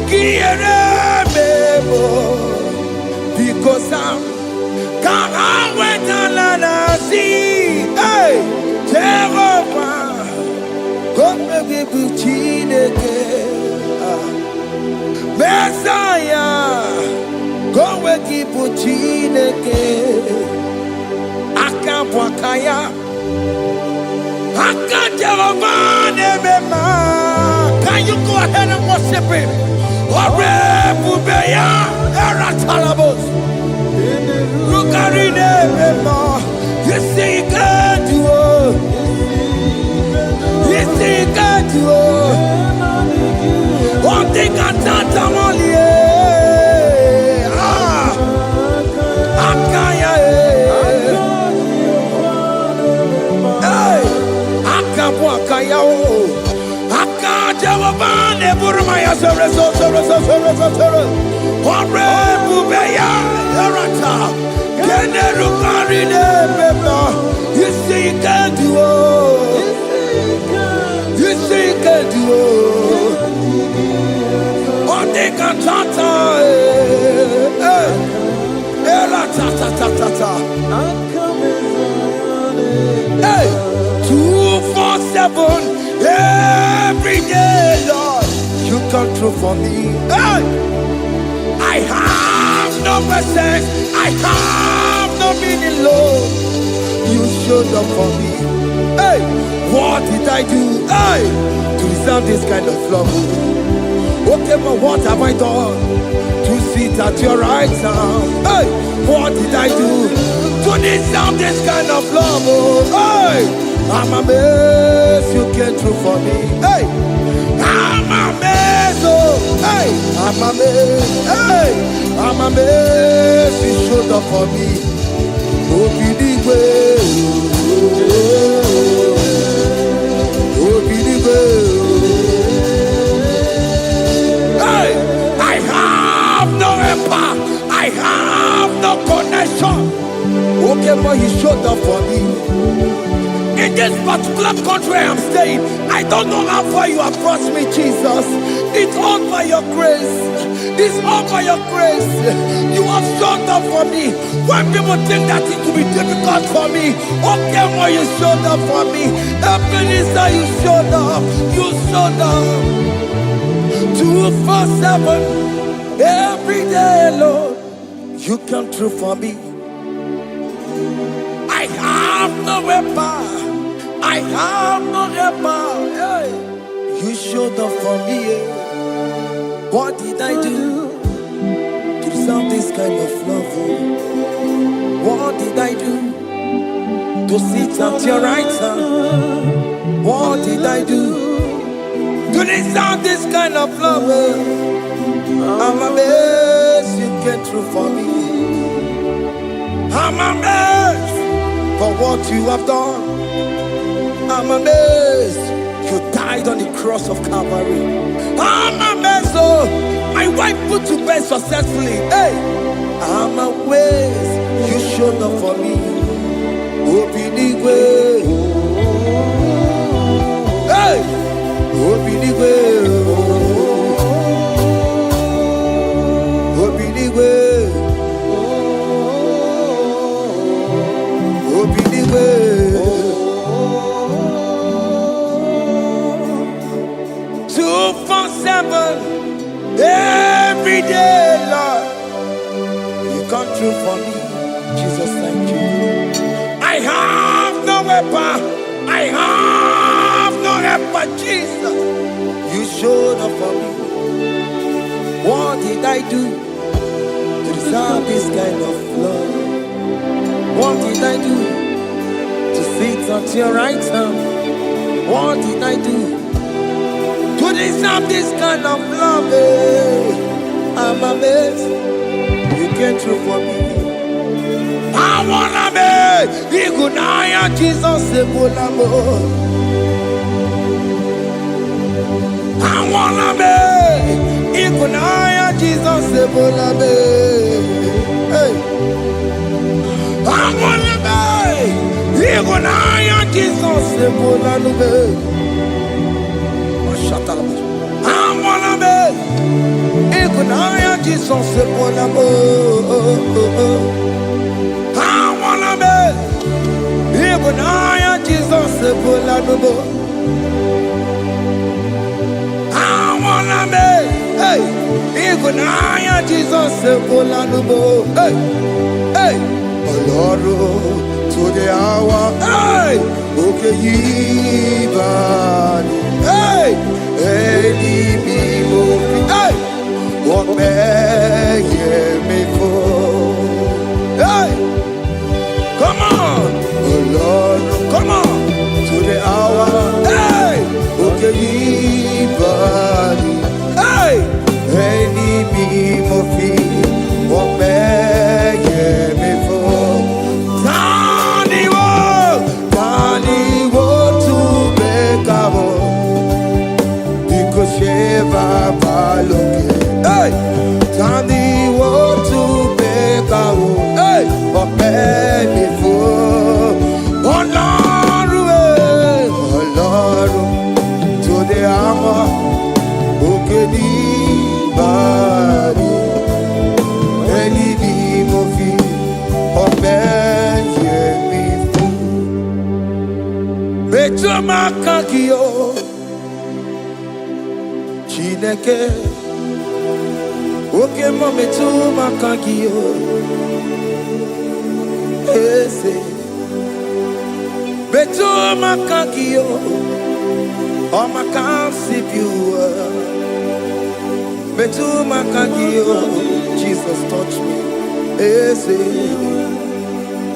kiere mebo because I'm kahawetala si hey Jehovah come give chineke Messiah come give chineke akabwakaya can you go ahead and worship him? You see, you can do it. You see, you can do it. One thing I can't only. You see, you can do it. You see, you can do it. One thing I can't. Hey, 247 every day, Lord, you come through for me. Hey, I have no presence, I have no meaning, Lord. You showed up for me. Hey, what did I do? Hey, to deserve this kind of love? Okay, but what have I done to sit at your right hand? Hey, what did I do to deserve this kind of love? Hey, I'm amazed you came through for me. Hey, I'm amazed. Oh, hey, I'm amazed. Hey, I'm amazed you showed up for me. Oh, be the way. Oh, be the way. I have no connection. Okay, but you showed up for me. In this particular country I'm staying, I don't know how far you have brought me, Jesus. It's all by your grace. It's all by your grace. You have showed up for me. When people think that it will be difficult for me, okay, but you showed up for me. Ebenezer, you showed up. You showed up. 247. Every day, Lord, you come through for me. I have no weapon. I have no weapon. Hey. You showed up for me. What did I do to deserve this kind of love? What did I do to sit at your right hand? What did I do to deserve this kind of love? I'm amazed you came through for me. I'm amazed for what you have done. I'm amazed you died on the cross of Calvary. I'm amazed, oh, my wife put to bed successfully. Hey, I'm amazed you showed up for me. Obinigwe, hey, Obinigwe. Every day, Lord, you come through for me. Jesus, thank you. I have no weapon. I have no help but Jesus. You showed up for me. What did I do to deserve this kind of love? What did I do to sit at your right hand? What did I do to deserve this kind of love? I'm amazed you came through for me. I wanna be Igunaya Jesus Sebulamo. I wanna be Igunaya Jesus Sebulamo. Hey. I wanna be Igunaya Jesus Sebulamo. I wanna be Igunaya Jesus Sebulamo. I wanna be Igunaya Jesus Sebulamo. I wanna be hey Igunaya Jesus Sebulamo. Hey hey Oloro to the hour hey okay yibani hey hey Igbo hey what may me for hey come on oh Lord come on to the hour hey okay yibani hey hey Igbo what may me for Tani wo to make up because Sheva Baloke hey Tani wo to make up hey but baby for Olaru to the hour okay ni body any mofi obey me Betuma kakio Chineke Oke mo betuma kakio Ese Betuma kakio Oh my can't you Betuma kakio Jesus touch me Ese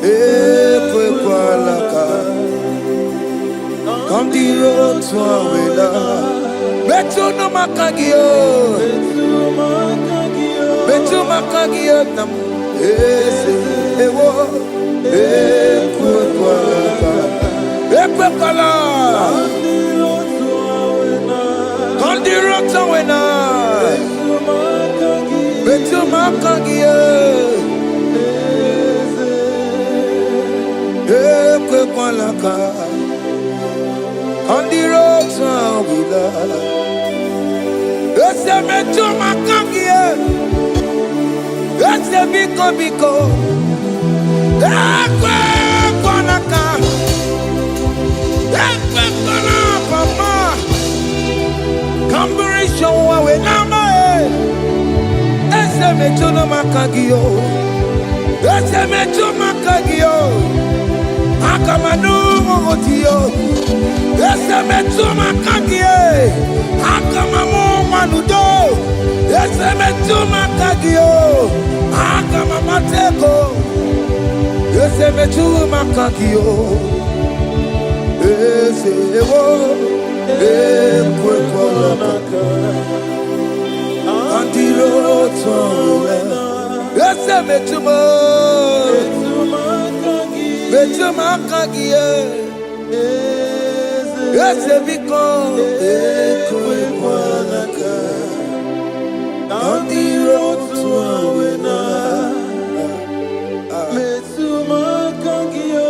Ekwe kwa laka Come the road to Awela Betu no makagio Betu makagio nam Ese ewo Ekwe kwala Come the road to Awela Betu makagio Ekwe kwala on the road to Awila, it's a meto makangie, it's a biko, ekwe kwanaka, ekwe kwana papa, kamburisho wawe nama it's a meto makagio, it's a meto makagio. Akamanu motio, ese metuma kagie. Akamamu manudo, ese metuma kagio. Akamamateko, ese metuma kagio. Ese ewo, ekwekolaka. Andiro towe, ese metuma. Betuma kagie, ese biko, ekwe kwanaka, andi rotu awena. Betuma kagio,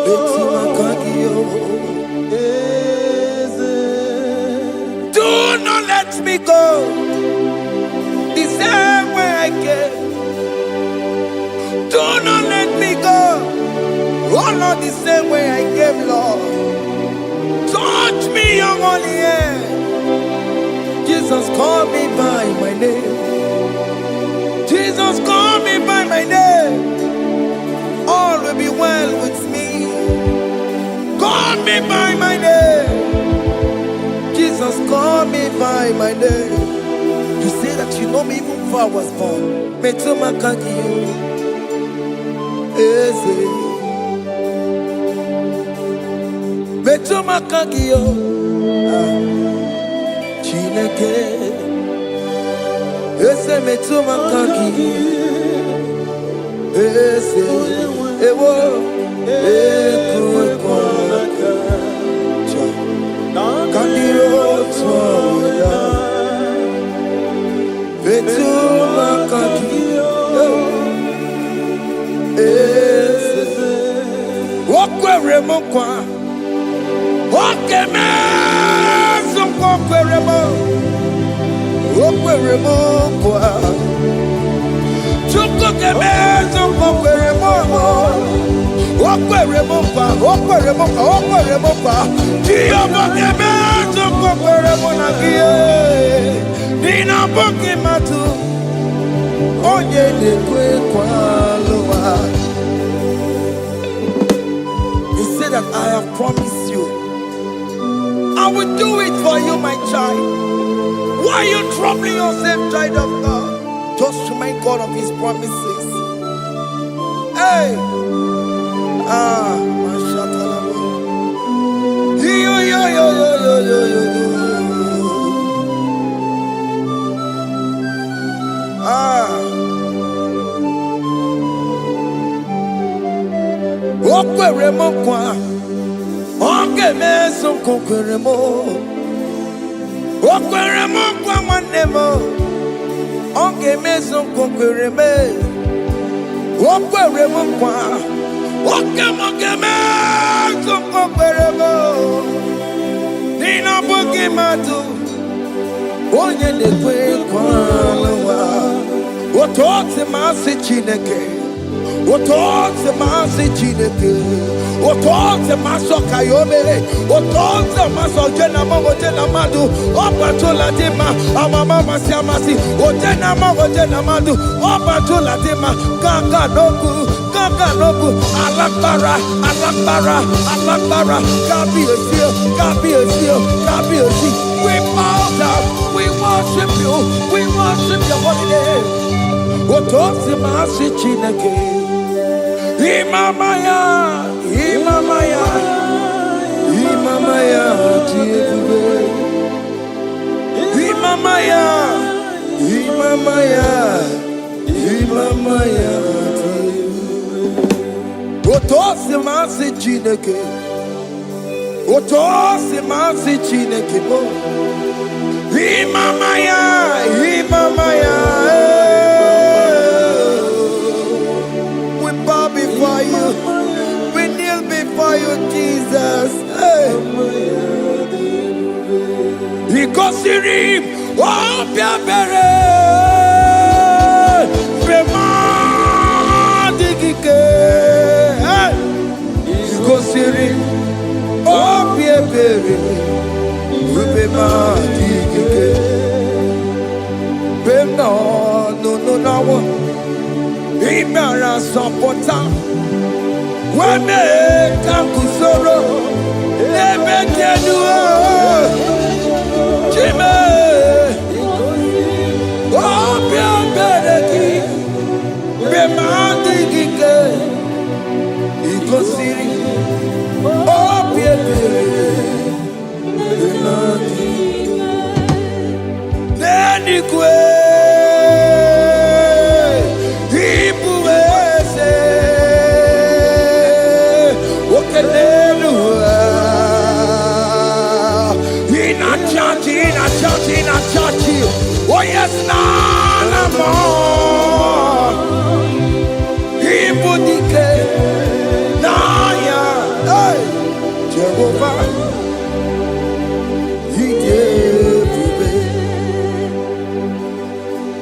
do not let me go the same way I came. Do not let me go. Oh Lord, the same way I came, Lord. Touch me, your holy hand. Jesus, call me by my name. Jesus, call me by my name. All will be well with me. Call me by my name. know me by my name. You say that you know me even before I was born. Metuma kangiyo, eze. Metuma kangiyo, Chineke. Eze metuma kangiyo, eze. Ewo, ekukwa. Kangiyo twa. Betuma kangiyo, eze. Wakwere mokwa, wakeme zonko kwere mo, wakwere mokwa. Chuko keme zonko kwere mo, wakwere mokwa, wakwere mokwa, wakwere mokwa. Kiyo keme zonko kwere mo na kiye. Nina boki matu onye lekwe kwa loa. He said that I have promised you, I will do it for you, my child. Why are you troubling yourself, child of God? Just remind God of His promises. Hey, mashallah. Yo. Okwere mo kwa, oke meso kokwere mo. Okwere mo kwa mwane mo, oke meso kokwere me. Okwere mo kwa, oke meso kokwere mo. Nina boki matu, onye lekwe kwa loa. Otote masi Chineke, otote masi Chineke, otote maso kayome, otote maso jena madu, opatola dima, amama masi amasi, ojena madu, opatola dima, gaga noku, alakbara, gabi esi. We bow down, we worship you holy name. Otosi masi Chineke, imamaya, tiebube, imamaya, tiebube. Otosi masi Chineke, bo. Imamaya. Before you, we kneel before you, Jesus. Hey. Ikosirim, opia bere, bema digike. Ikosirim, opia bere, bema digike. Bema no. Imara sopota, wame kankusoro, lebe keduo, chime, opia bereki, bemandi gike, ikosiri, opia bereki, neni kwe. Oh yes, no more. Ibudike, Naya, hey, Jehovah, He gave me.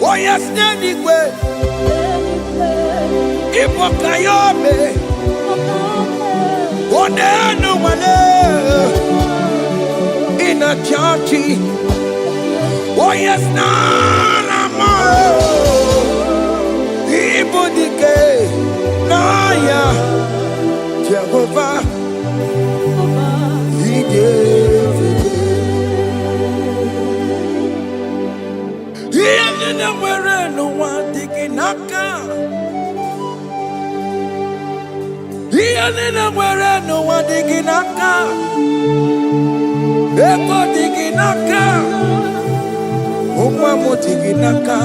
Oh yes, Nenigwe, Ibokayobe, Oh Nenu Mane, in a churchy. Oh yes, Nana Ibudike, Naya, Jehovah, He gave it. Ihe niile nwere n'ụwa dị gị n'aka. Ego dị gị n'aka. Ụmụ m dị gị n'aka.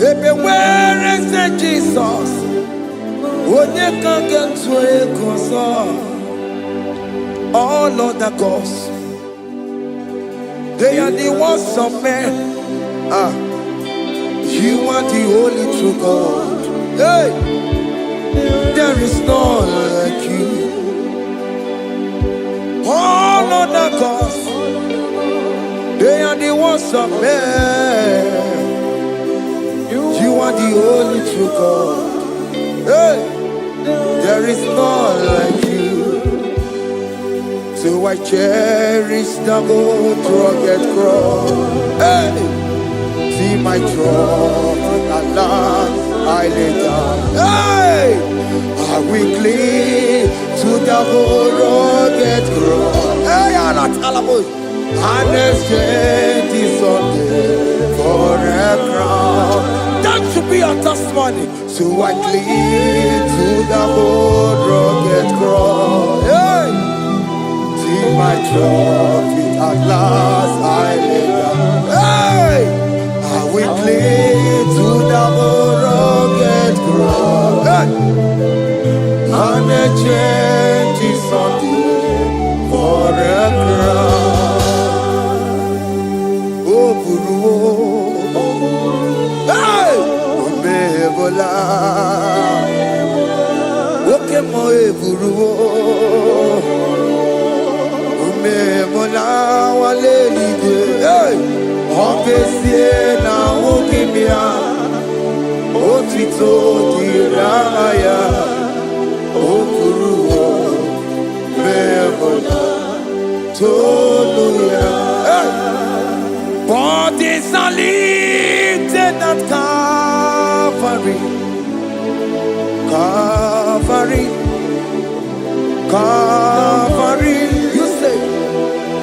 Ebe nwere eze Jizọs. Onye ka ga-ntụ ego ọzọ. All other gods, they are the works of men. You are the only true God. Hey, there is none like you. All other gods, they are the works of men. You are the only true God. Hey, there is none like you. So I cherish the old rugged cross. Hey, see my throne, Allah, I lay down. Hey, I will cling to the old rugged cross. Hey, Allah, and exchange this Sunday for a crown. That should be a testimony. So I cling to the old rugged cross. Hey, see my trophy at last I lay down. Hey, I will cling to the rugged cross. Hey, and a change is something for a crown. Oh, Guru, hey, Omebola, okay, my Guru. Mola wale lide, obesie na ukimia, otito diraya, okuruo, memola, toluya. Bodies are lifted at Calvary, Calvary, Calvary.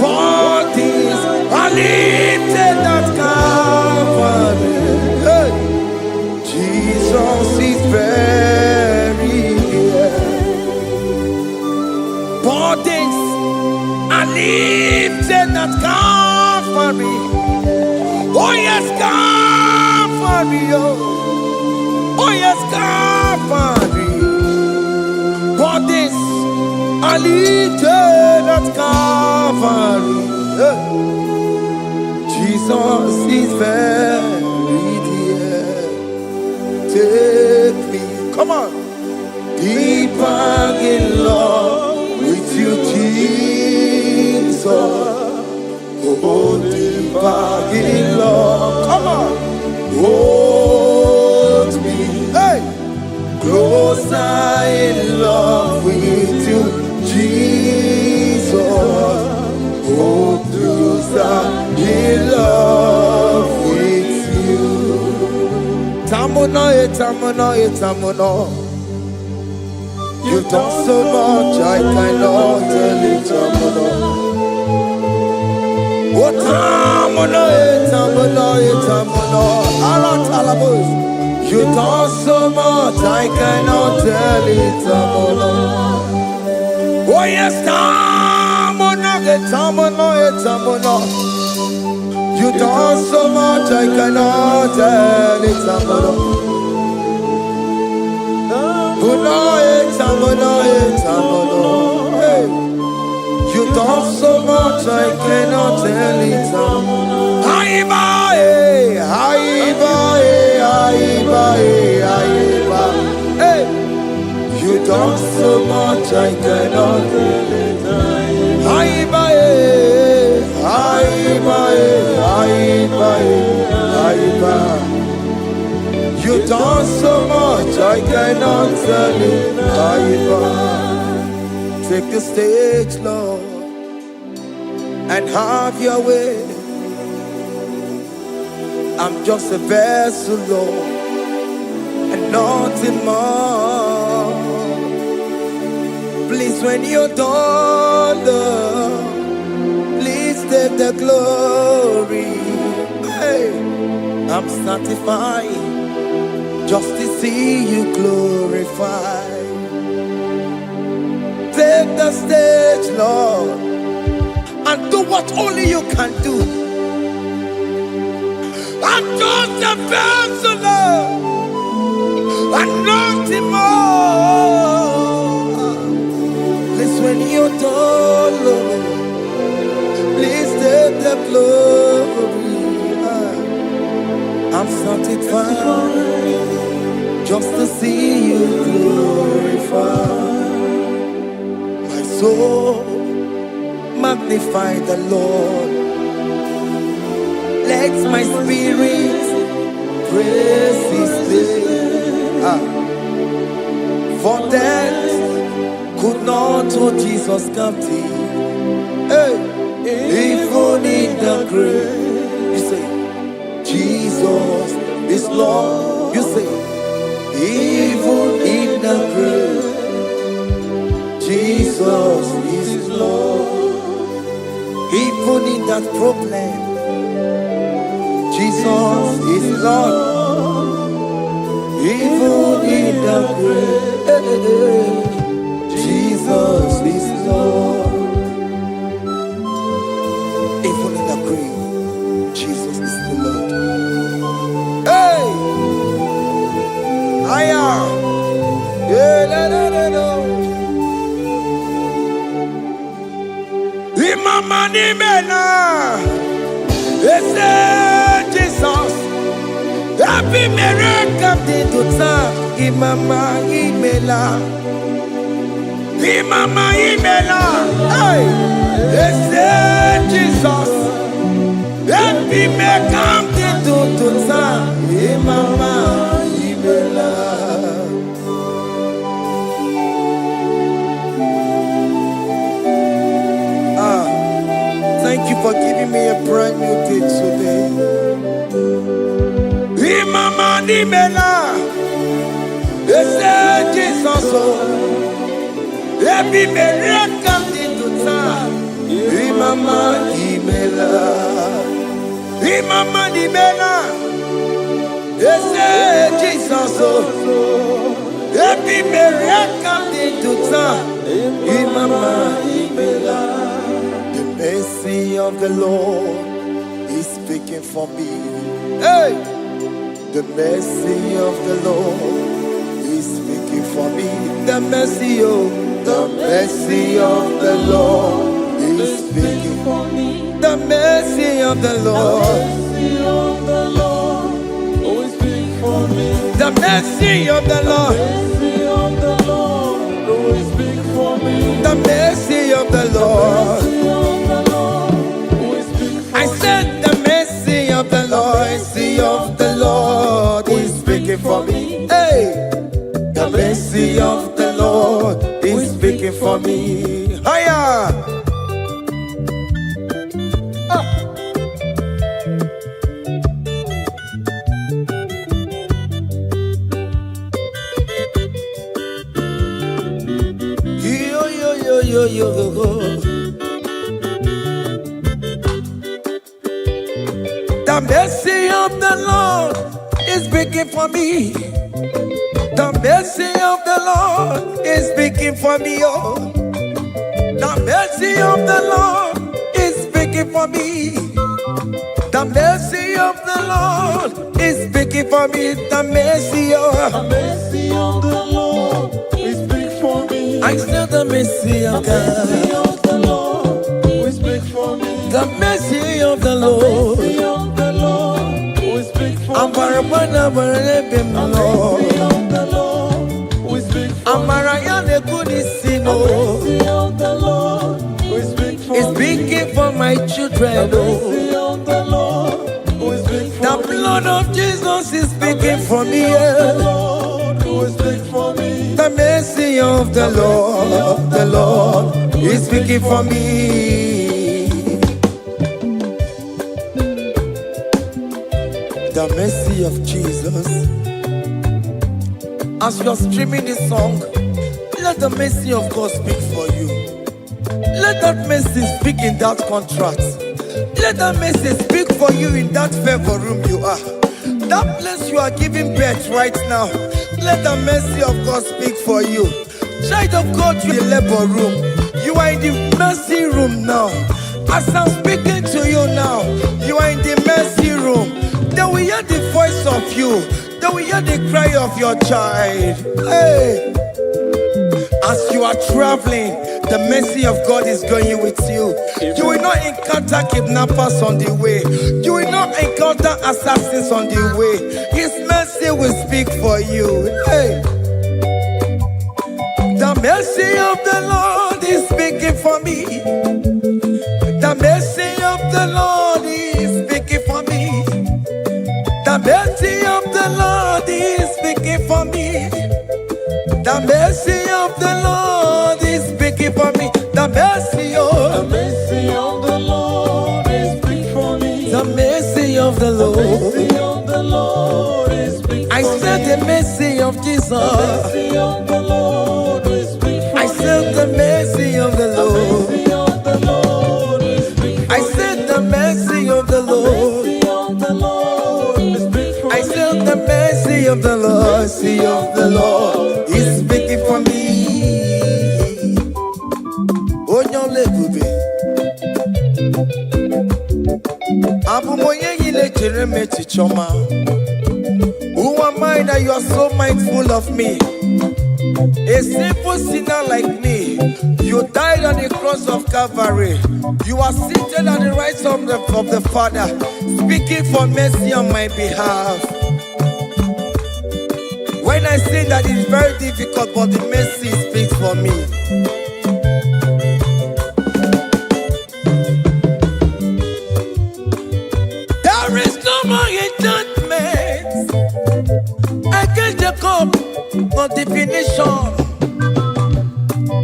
Bodies are lifted at Calvary. Hey. Jesus is very near. Bodies are lifted at Calvary. Oh yes, Calvary. Oh yes, Calvary. Bodies are lifted at Calvary. Jesus is very dear. Take me, come on, deeper in love with you, Jesus. Oh, deeper in love, come on, hold me, hey, closer in love with you, Jesus. Oh, closer in love with you. Tamuno, tamuno, tamuno. You've done so much, I cannot tell it, tamuno. Oh, tamuno, tamuno, tamuno. Allah, talabos. You've done so much, I cannot tell it, tamuno. Oh, yes, tamuno. You done so much, I cannot tell it, tamuno. Hey, you done so much, I cannot tell it, tamuno. Hey, you done so much, I cannot tell it. You done so much, I cannot tell it. Take the stage, Lord, and have your way. I'm just a vessel, Lord, and nothing more. Please, when you're done, Lord, please take the glory. Hey, I'm satisfied just to see you glorified. stage, Lord, and do what only you can do. I'm just a vessel, Lord, and nothing more. Please, when you don't, Lord, please take the glory. I'm satisfied just to see you glorified. My soul magnify the Lord. Let my spirit praise His name. For death could not hold Jesus captive. Hey, even in the grave, you say, Jesus is Lord. You say, even in the grave, Jesus is Lord. Even in that problem, Jesus is Lord. Even in the grave, Jesus is Lord. Even in the grave, Jesus is the Lord. Hey! I am. Yeah, no, no, no, no. Imama ni mena. Jesus. Happy miracle to time. Imama imela. Imama imela. Hey! Jesus. Happy miracle to time. Imama imela. Thank you for giving me a brand new day today. Imama nimela, ese Jesus o, ebi miracle to time. Imama nimela, Imama nimela, ese Jesus o, ebi miracle to time. Imama nimela. The mercy of the Lord is speaking for me. Hey! The mercy of the Lord is speaking for me. The mercy of the Lord is speaking for me. The mercy of the Lord always speak for me. The mercy of the Lord always speak for me. The mercy of the Lord. I said the mercy of the Lord is speaking for me. Hey, the mercy of the Lord is speaking for me. Hiya. Yo yo yo yo yo yo. The mercy of the Lord is speaking for me. The mercy of the Lord is speaking for me. Oh, the mercy of the Lord is speaking for me. The mercy of the Lord is speaking for me. The mercy of the Lord is speak for me. I said the mercy of God. The Lord will speak for me. The mercy of the Lord. Ambarabana barabem Lord. Amarayane kunisino. It's speaking for my children. The blood of Jesus is speaking for me. The mercy of the Lord is speaking for me. The mercy of Jesus. As you are streaming this song, let the mercy of God speak for you. Let that mercy speak in that contract. Let that mercy speak for you in that favor room you are. That place you are giving birth right now. Let the mercy of God speak for you. Child of God, you in the labor room. You You are in the mercy room now. As I'm speaking to you now, you are in the mercy room. They will hear the voice of you. They will hear the cry of your child. Hey. As you are traveling, the mercy of God is going with you. You will not encounter kidnappers on the way. You will not encounter assassins on the way. His mercy will speak for you. Hey. The mercy of the Lord is speaking for me. The mercy of the Lord is speaking for me. The mercy of the Lord is speaking for me. The mercy of the Lord is speaking for me. The mercy of the Lord is speaking for me. the mercy of the Lord. Mercy of the Lord is speaking I for me. said the mercy of Jesus. Mercy of the Lord is speaking for I me. said the mercy of the Lord. Mercy of the Lord is speaking for I me. said the mercy of the Lord. Mercy of the Lord is speaking for me. I said the mercy of the Lord. Mercy of the Lord is speaking for me. Oh, no, lebube. Abu moye yile jereme chichoma. Who am I that you are so mindful of me? A simple sinner like me, you died on the cross of Calvary. You are seated at the right of the Father, speaking for mercy on my behalf. When I say that it's very difficult, but the mercy speaks for me. There is no more enchantment against Jacob, no definition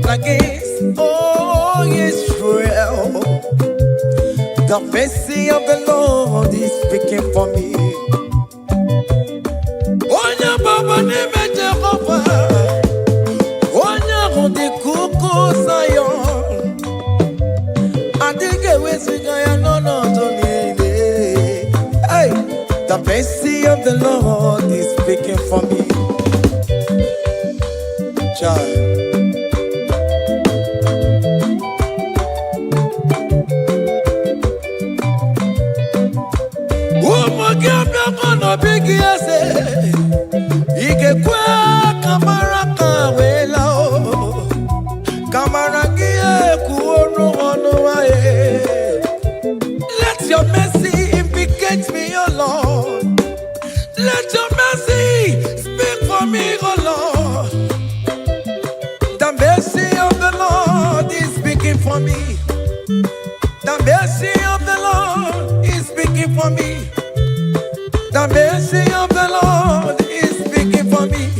against all Israel. The mercy of the Lord is speaking for me. Onya baba neme Jehovah, onya hundi kuku Zion. Adige wesigaya no tonile. Hey, the mercy of the Lord is speaking for me. Child. Bigi ase ikekwe kamara kawela o kamara gie kuonu onu aye. Let your mercy implicate me, O Lord. Let your mercy speak for me, O Lord. The mercy of the Lord is speaking for me. The mercy of the Lord is speaking for me. The mercy of the Lord is speaking for me.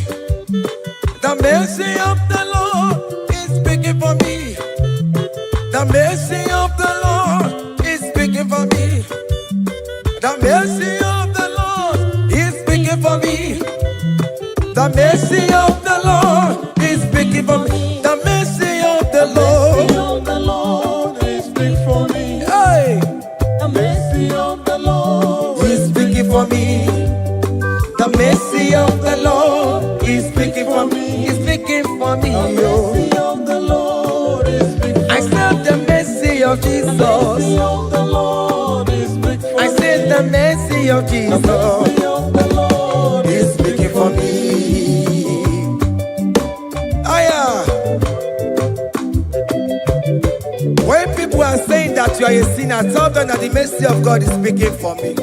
The mercy of the Lord is speaking for me. The mercy of the Lord is speaking for me. The mercy of the Lord is speaking for me. The mercy of the Lord is speaking for me. The mercy of the Lord is speaking for me. Hey. The mercy of the Lord is speaking for me. The mercy of the Lord is speaking for me. Is speaking for me. The mercy of the Lord is speaking for me. I said the mercy of Jesus. The mercy of the Lord is speaking for me. I said the mercy of Jesus. The mercy of the Lord is speaking for me. Aya. When people are saying that you are a sinner, tell them that the mercy of God is speaking for me.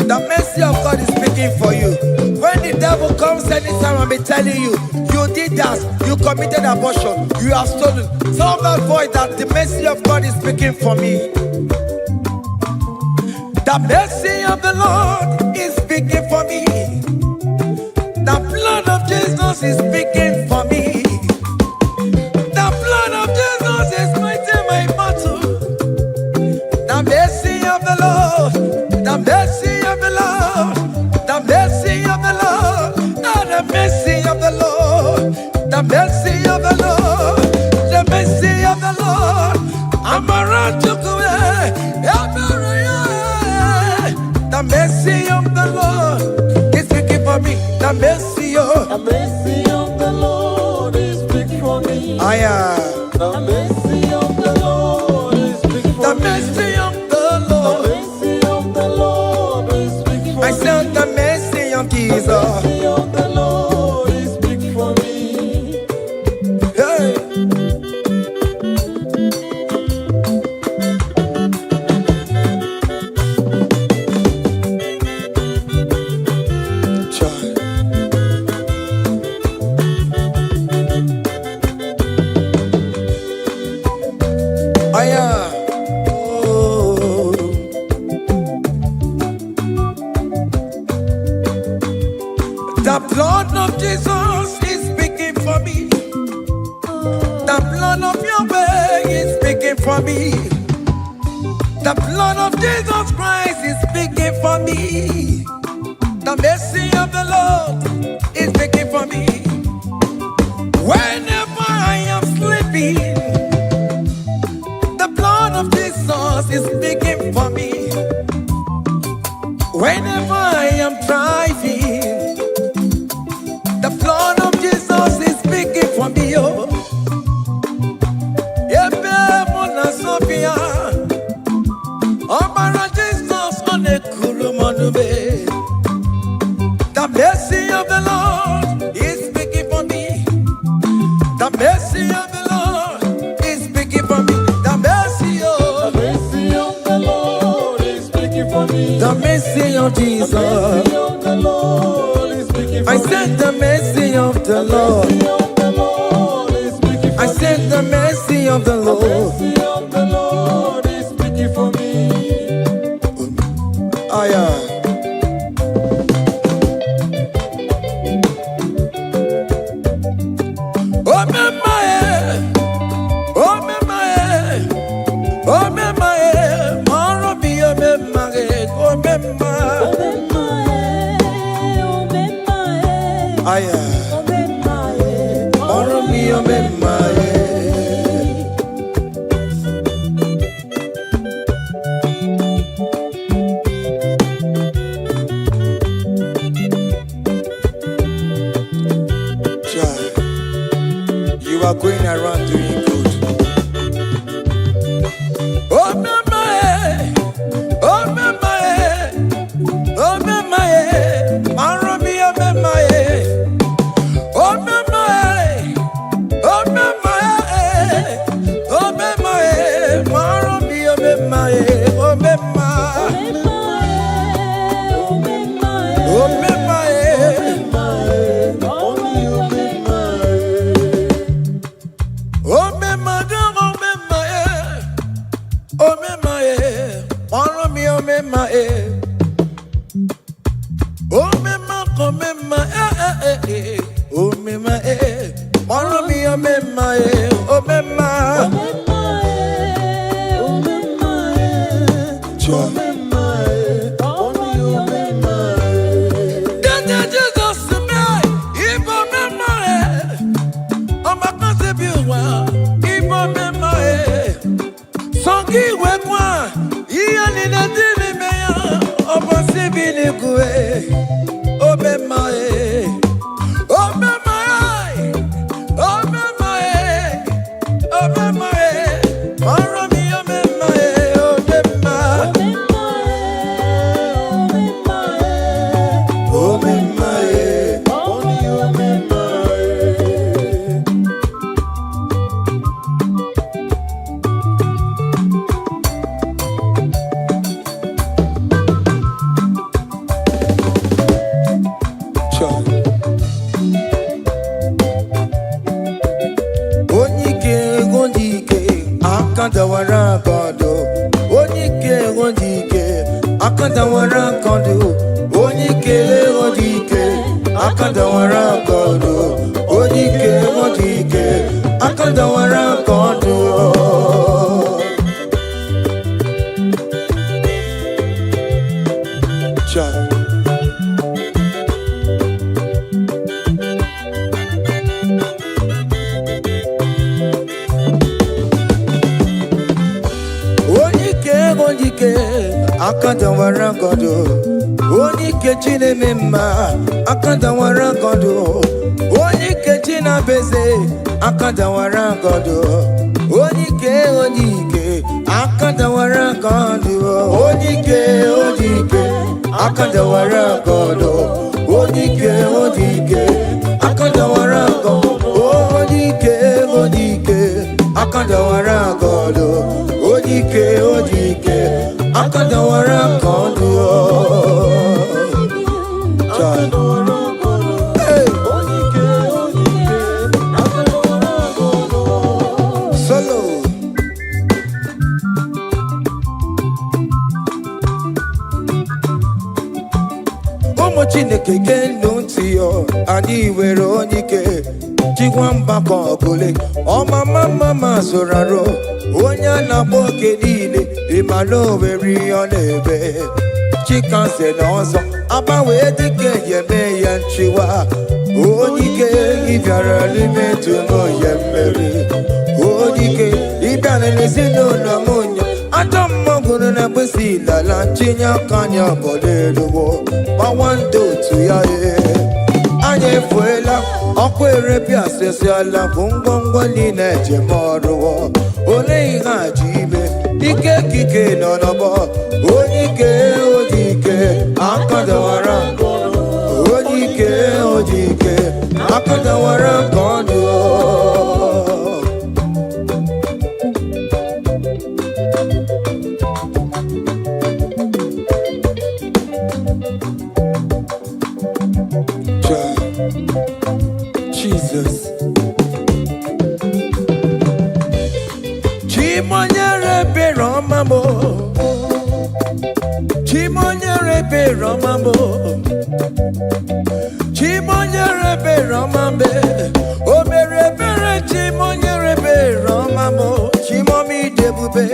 The mercy of God is speaking for you. When the devil comes anytime and be telling you, you did that, you committed abortion, you have stolen, tell that voice that the mercy of God is speaking for me. The mercy of the Lord is speaking for me. The blood of Jesus is speaking for me. The blood of Jesus is fighting my battle. The mercy of the Lord, the mercy of the Lord, the mercy of the Lord, oh, the mercy of the Lord, the mercy of the Lord, the mercy of the Lord. I'm around to go away. The mercy of the Lord is speaking for me. The mercy of the Lord is speaking for The mercy of the Lord is big for The me. mercy of the Lord. The mercy of the Lord is big for I me. said the mercy of The Jesus. mercy of the Lord is big for me. Hey. Child. Oh. The blood of Jesus is speaking for me. The blood of your way is speaking for me. The blood of Jesus Christ is speaking for me. The mercy of the Lord is speaking for me. Whenever I am sleeping, the blood of Jesus is speaking for me. Whenever I am driving, the blood of Jesus is speaking for me. Oh, Ebe Mona Sophia, Obara Jesus on a Kurumanube. The mercy of the Lord is speaking for me. The mercy of the Lord is speaking for me. The mercy The of mercy of the Lord is speaking for me. the mercy of The Jesus. mercy of the Lord is speaking for I me. said the mercy of the Lord. The mercy of the Lord is speaking for I me. said the mercy of the The Lord. mercy of the Lord is speaking for me. Aya. Oh me my, oh me my, oh me my, maro bi oh me my, oh me my. Aya. Maro bi oh me my. Child, you are going around doing good. Oh me my, oh me my, oh me my, maro bi oh me my. Oh me my, oh me my, oh me my, maro bi oh me my, oh me my, oh me my. Oh me madam, oh me my, oh me my, maro mi oh me my, oh me ma, oh me ma, oh me ma, maro mi oh me my, oh me ma, John. Dada Jesus me, ibo me ma, oh my concept wa, ibo me ma, songi we kwa, iya ni na dimi me ya, obo sibi ni kue, oh me ma, oh me ma, oh me ma, oh me ma, maro mi oh me ma, oh me ma, oh me ma, Child. Onyike, akadawara kodo. Onyike, akadawara kodo. Onyike, akadawara kodo. Onyike, akadawara kodo. Child. Onyike, akadawara kodo. Onyike chine mema, akadawara kodo. Onyike china beze akadawara godo onike akadawara godo onike akadawara godo onike akadawara godo onike akadawara godo onike akadawara godo Chineke genu ntị yo anyị were onike chikwa mbakọ ọbụle ọmama zụrụ arụ onye a na-akpọ oke niile ịmala oweri ọ na-ebe chikanse na ọzọ agbanwe dịka yeme ya nchiwa onike ịbịara n'ime ntụnụ ya mmeri onike ịbịara n'ezinụlọ m nya ajọ mmọgụrụ na mkpịsị ilala ntinye aka anya obodo eluwo gbawando otu ya anyị efuela ọkụ erepịa sesiala bụ ngwongwo niile ejem ọrụwo ole ihe a ji ime ike kike nọ n'ọbọ onike akadawara onike akadawara nke ọdụ Jesus. Chimonyere Romambo. Chimonyere Romambo. Chimonyere Romambe. Omere Bere Chimonyere Romambo. Chimomi Debube.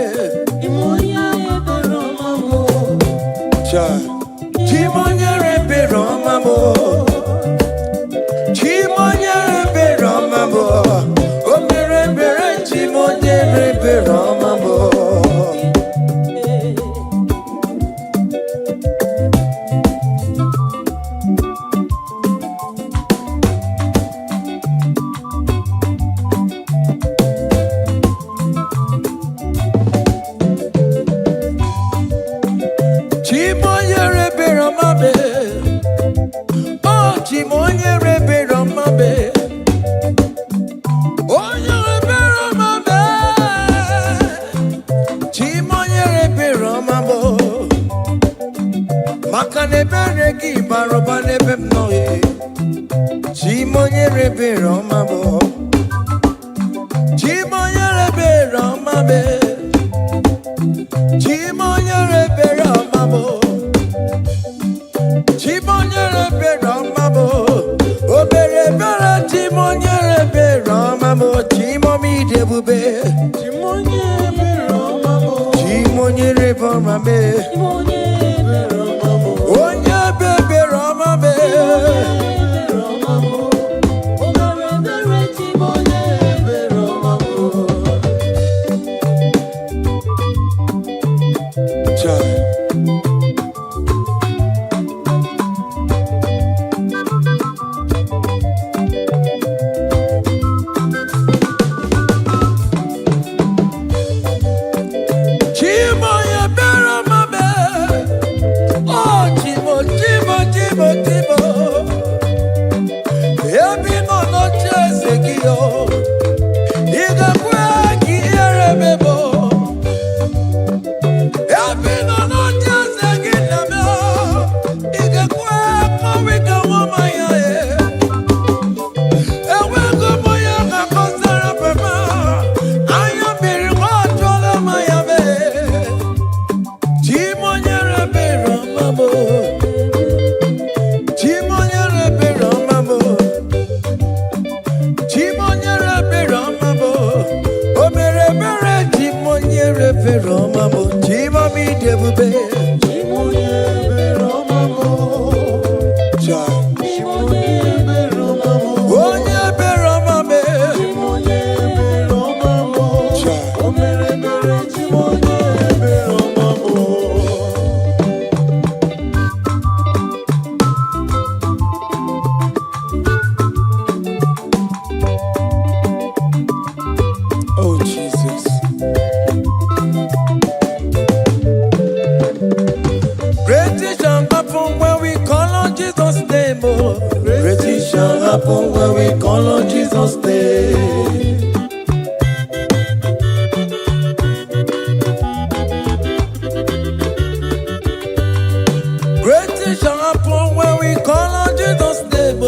Chimonyere Romambo. Chimonyere Romambo. Chimonyere Romambo, omere bere chimonyere Romambo. Chimonyere Romambe, oh chimonyere Romambe. Makanebere ki baroba nebem noe Chimonyere Romambo Chimonyere Romambe Chimonyere Romambo Chimonyere Romambo Obere bere Chimonyere Romambo Chimomi debube Chimonyere Romambo Chimonyere Romambe Onye bebe Romambe happen when we call on Jesus' name. Great things shall happen when we call on Jesus' name.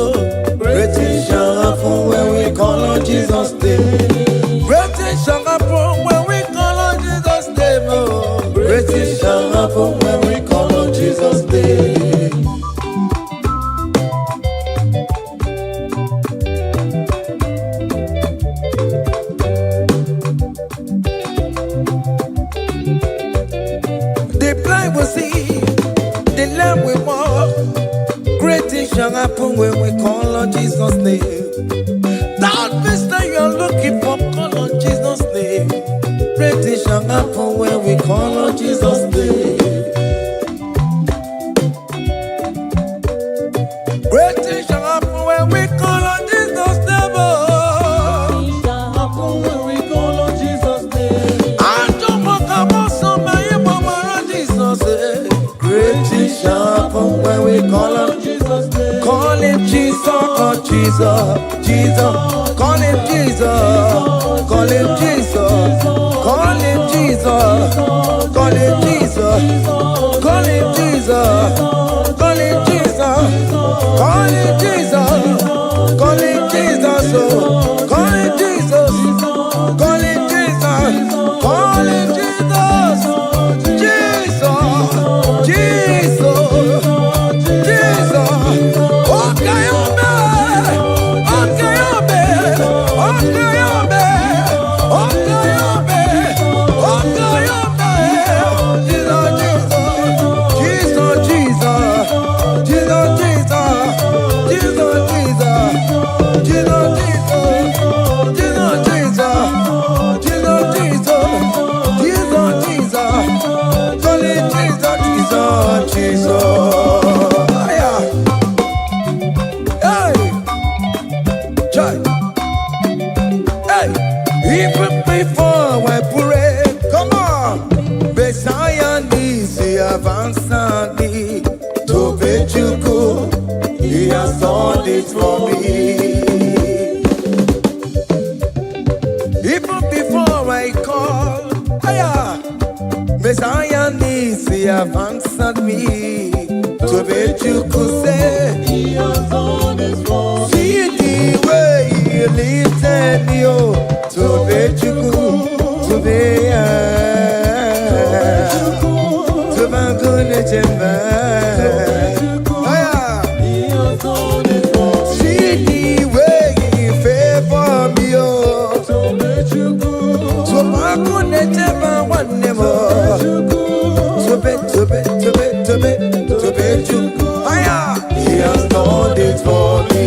Great things shall happen when we call on Jesus' name. Great things shall happen when we call on Jesus' name. Great things shall happen when we call on Jesus' name. The blind will see, the lame will walk. Great things shall happen when we call on Jesus' name. That mister you're looking for, call on Jesus' name. Great things shall happen when we call on Jesus' name. Great things shall happen when we call on Jesus' name. Great things shall happen when we call on Jesus' name. I don't want to go somebody, Mama, Jesus' name. Great things shall happen when we call on Jesus' name. Call him Jesus, oh Jesus, Jesus. Call him Jesus, call him Jesus, call him Jesus, call him Jesus, call him Jesus, call him Jesus, call him Jesus, call him Jesus, call him Jesus, call him Jesus, call him Jesus, Jesus, Jesus, okay, even before I pray, come on. Messiah needs to have answered me. To bet you go, he has done it for me. Even before I call, Messiah needs to have answered me. To bet you could say, he has done it for me. See the way he lifted me, oh. To bet you could, to be to my goodness and see the way he favor me, oh. To bet you could, to my goodness and one more. To bet you could, he has done it for me.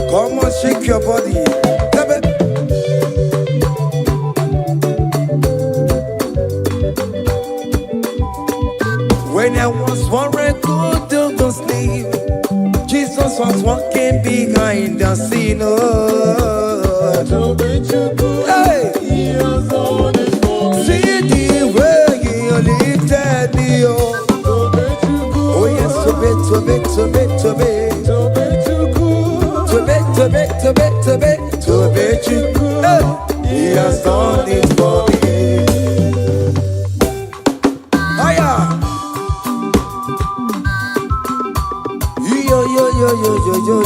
Come on, shake your body. When I was worried, good to go sleep, Jesus was walking behind the scene. Hey. See the way he lifted me up. Oh yes, to bet you, hey. He has done it for me.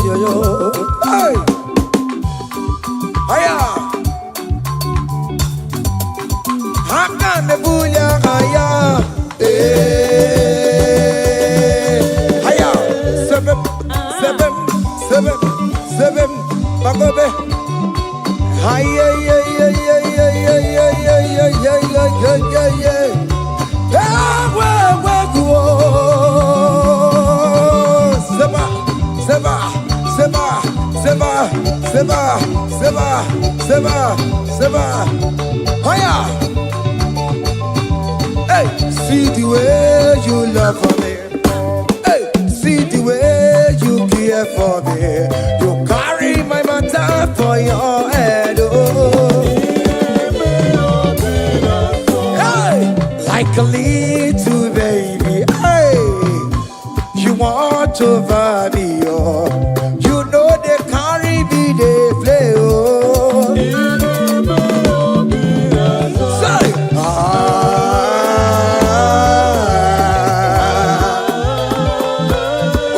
Yo. Hey. Haka nebuya haya. Haya. Seven. Bagobe. Haya. Seba. Higher. Hey, see the way you love for me. Hey, see the way you care for me. You carry my matter for your head. Oh. Hey, like a leaf. me to, baby. Hey, you want over me, oh. You know they carry me, they play, oh. Say,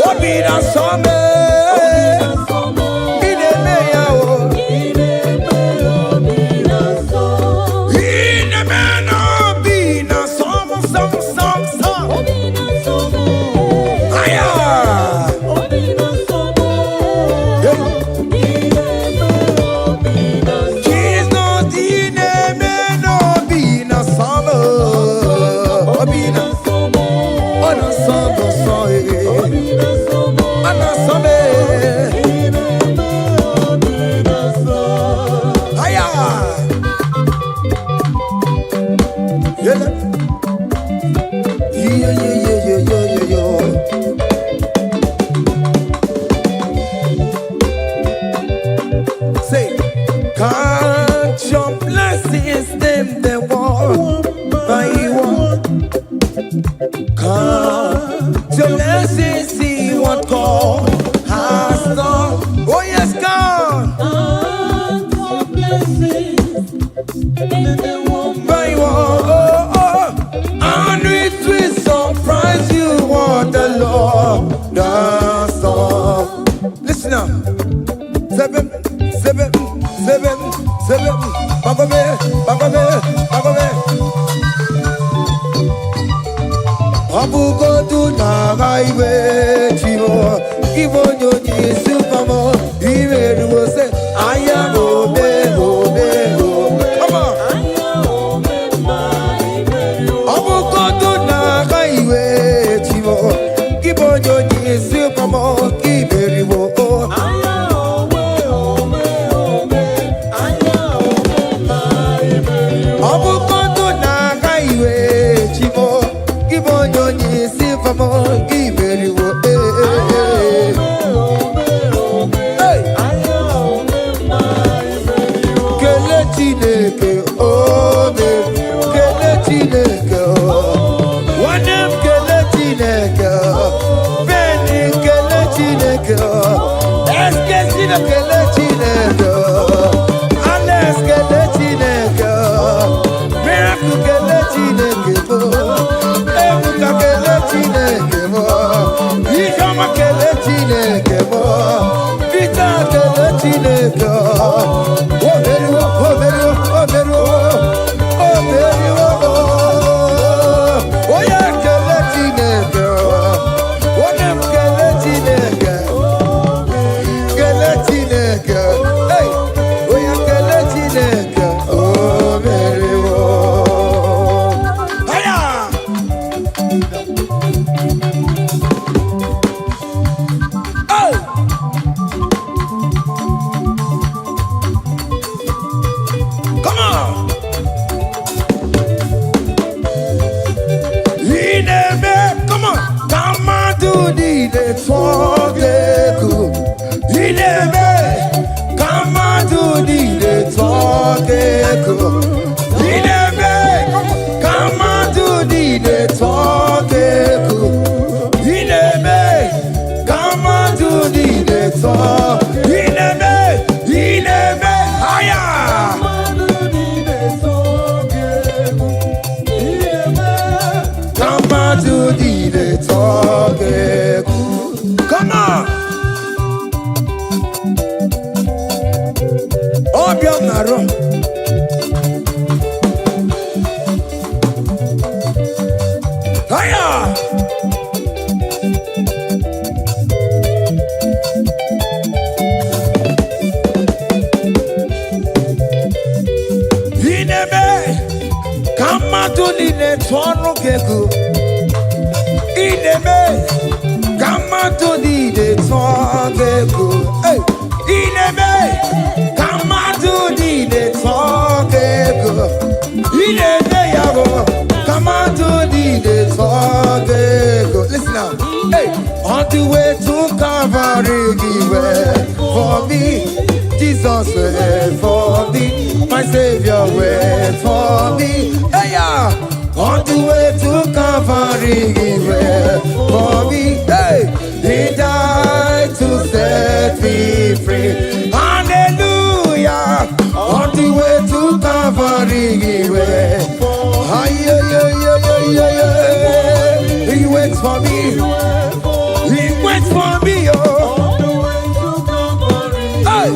oh, be that summer. Say, count your blessings, them they one by one. Count your blessings, see what God has done. Oh yes, God. Count your blessings, by one. Oh, oh. And it will surprise you what the Lord does done. Listen now. Seven. Bagobe. Abugo tu na gaiwe chivo. Ibo nyoni supamo. Ibe ruo se aya obe. Come on. Abugo tu na gaiwe chivo. Ibo nyoni supamo. Ibe ruo. Listen now. Hey, on the way to Calvary, He went for me. Jesus went for me. My Savior went for me. Hey, yeah. On the way to Calvary, He went for me. Hey, He died to set me free. Hallelujah. On the way to Calvary, He went. He waits for me. He waits for me. Oh. Hey.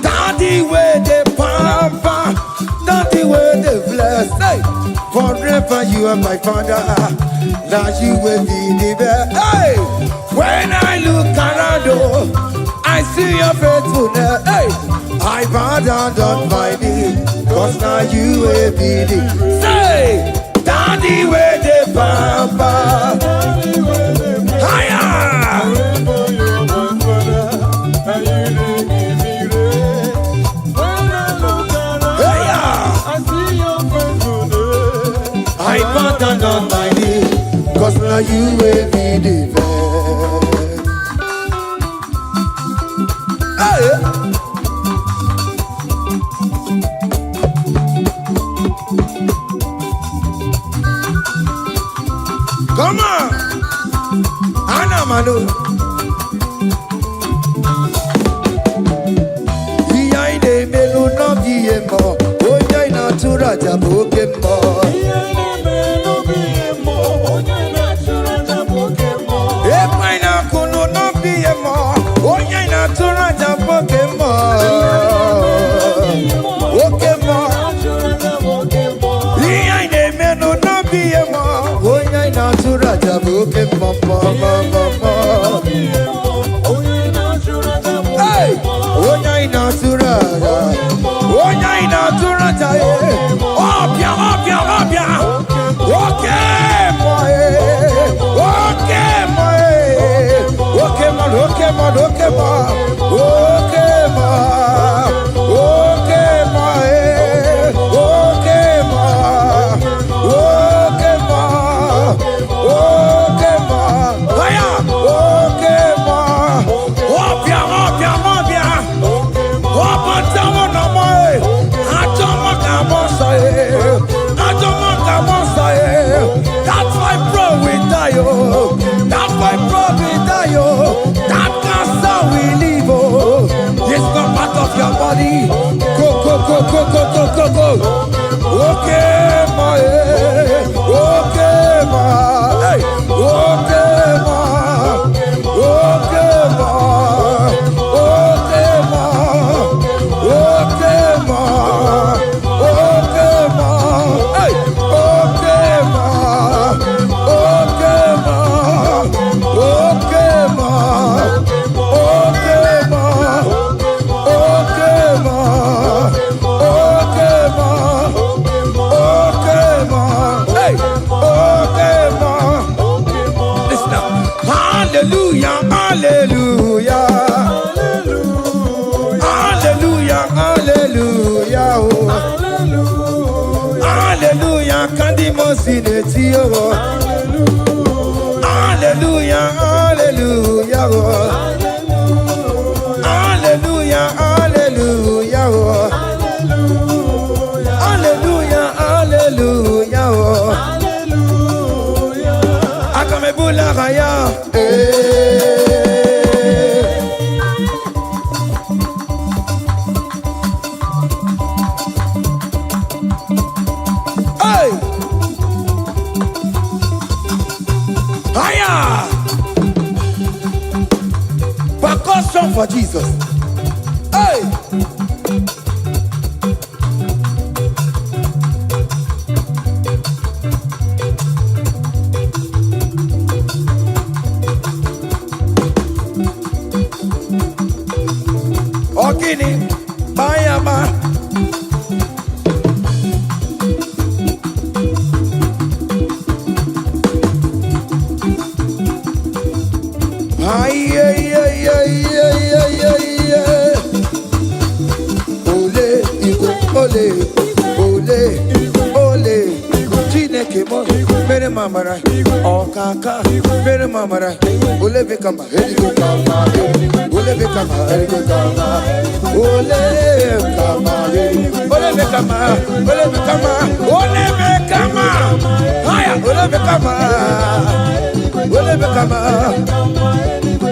Daddy way the pamper, daddy way the bless. Hey. Forever you are my father. Now you will be the best. Hey. When I look around, oh, I see your faithfulness. Hey. I bow down on my knee, cause now you will be the. Say, daddy way the pamper. Higher. I bow down on my knee, cause now you will be the best. Hey. Come on, Anna Manu. Iya ide melu no biye mo, oya ina tura jaboke mo. Iya ide melu biye mo, oya ina tura jaboke mo. Epa ina kunu no biye mo, oya ina tura jaboke mo. Oke mo, iya ide melu no biye mo. Natura jabuke mama mama. Hey, onya natura, onya natura jaye. Opia, opia, opia. Okay, boy. Okay, boy. Okay, man. Okay, man. Okay, man. Okay, man. Okay, boy. Okay, man. Okay, man. Okay, ma. Aya. Okay, ma. Opia, opia, opia. Opa tamo na moi. Atoma kamosa e. Atoma kamosa e. That's why bro we die yo. That's why bro we die yo. That cancer we live oh. This not part of your body. Go, go, go, go, go, go, go, go. Okay, ma. Okay, ma. Hey. Okay, ma. Okay, ma. Okay, ma. Okay, ma. Okay, ma. Hey. Okay, ma. Okay, ma. Okay, ma. Okay, ma. Okay, ma. Okay, ma. Okay, ma. Hey. Okay, ma. Listen up. Hallelujah, hallelujah. Hallelujah, hallelujah. Oh. Hallelujah, kandi mosineti oh. Hallelujah, hallelujah. Oh. Hallelujah, hallelujah. Oh. Hallelujah, hallelujah. Oh. Akamebula raya. Hey. Haya. Percussion for Jesus. Hey. Okini, Bayama. Ay, ay, ay, ay, ay, ay, ay, ay. Ole, Igbo, ole, ole, ole. Chineke mo, mere mamara. Oh kaka, very mama, ole become a heavy kama, ole become a heavy kama, ole kama, ole become a, ole become a, ole become a, higher, ole become a, ole become a,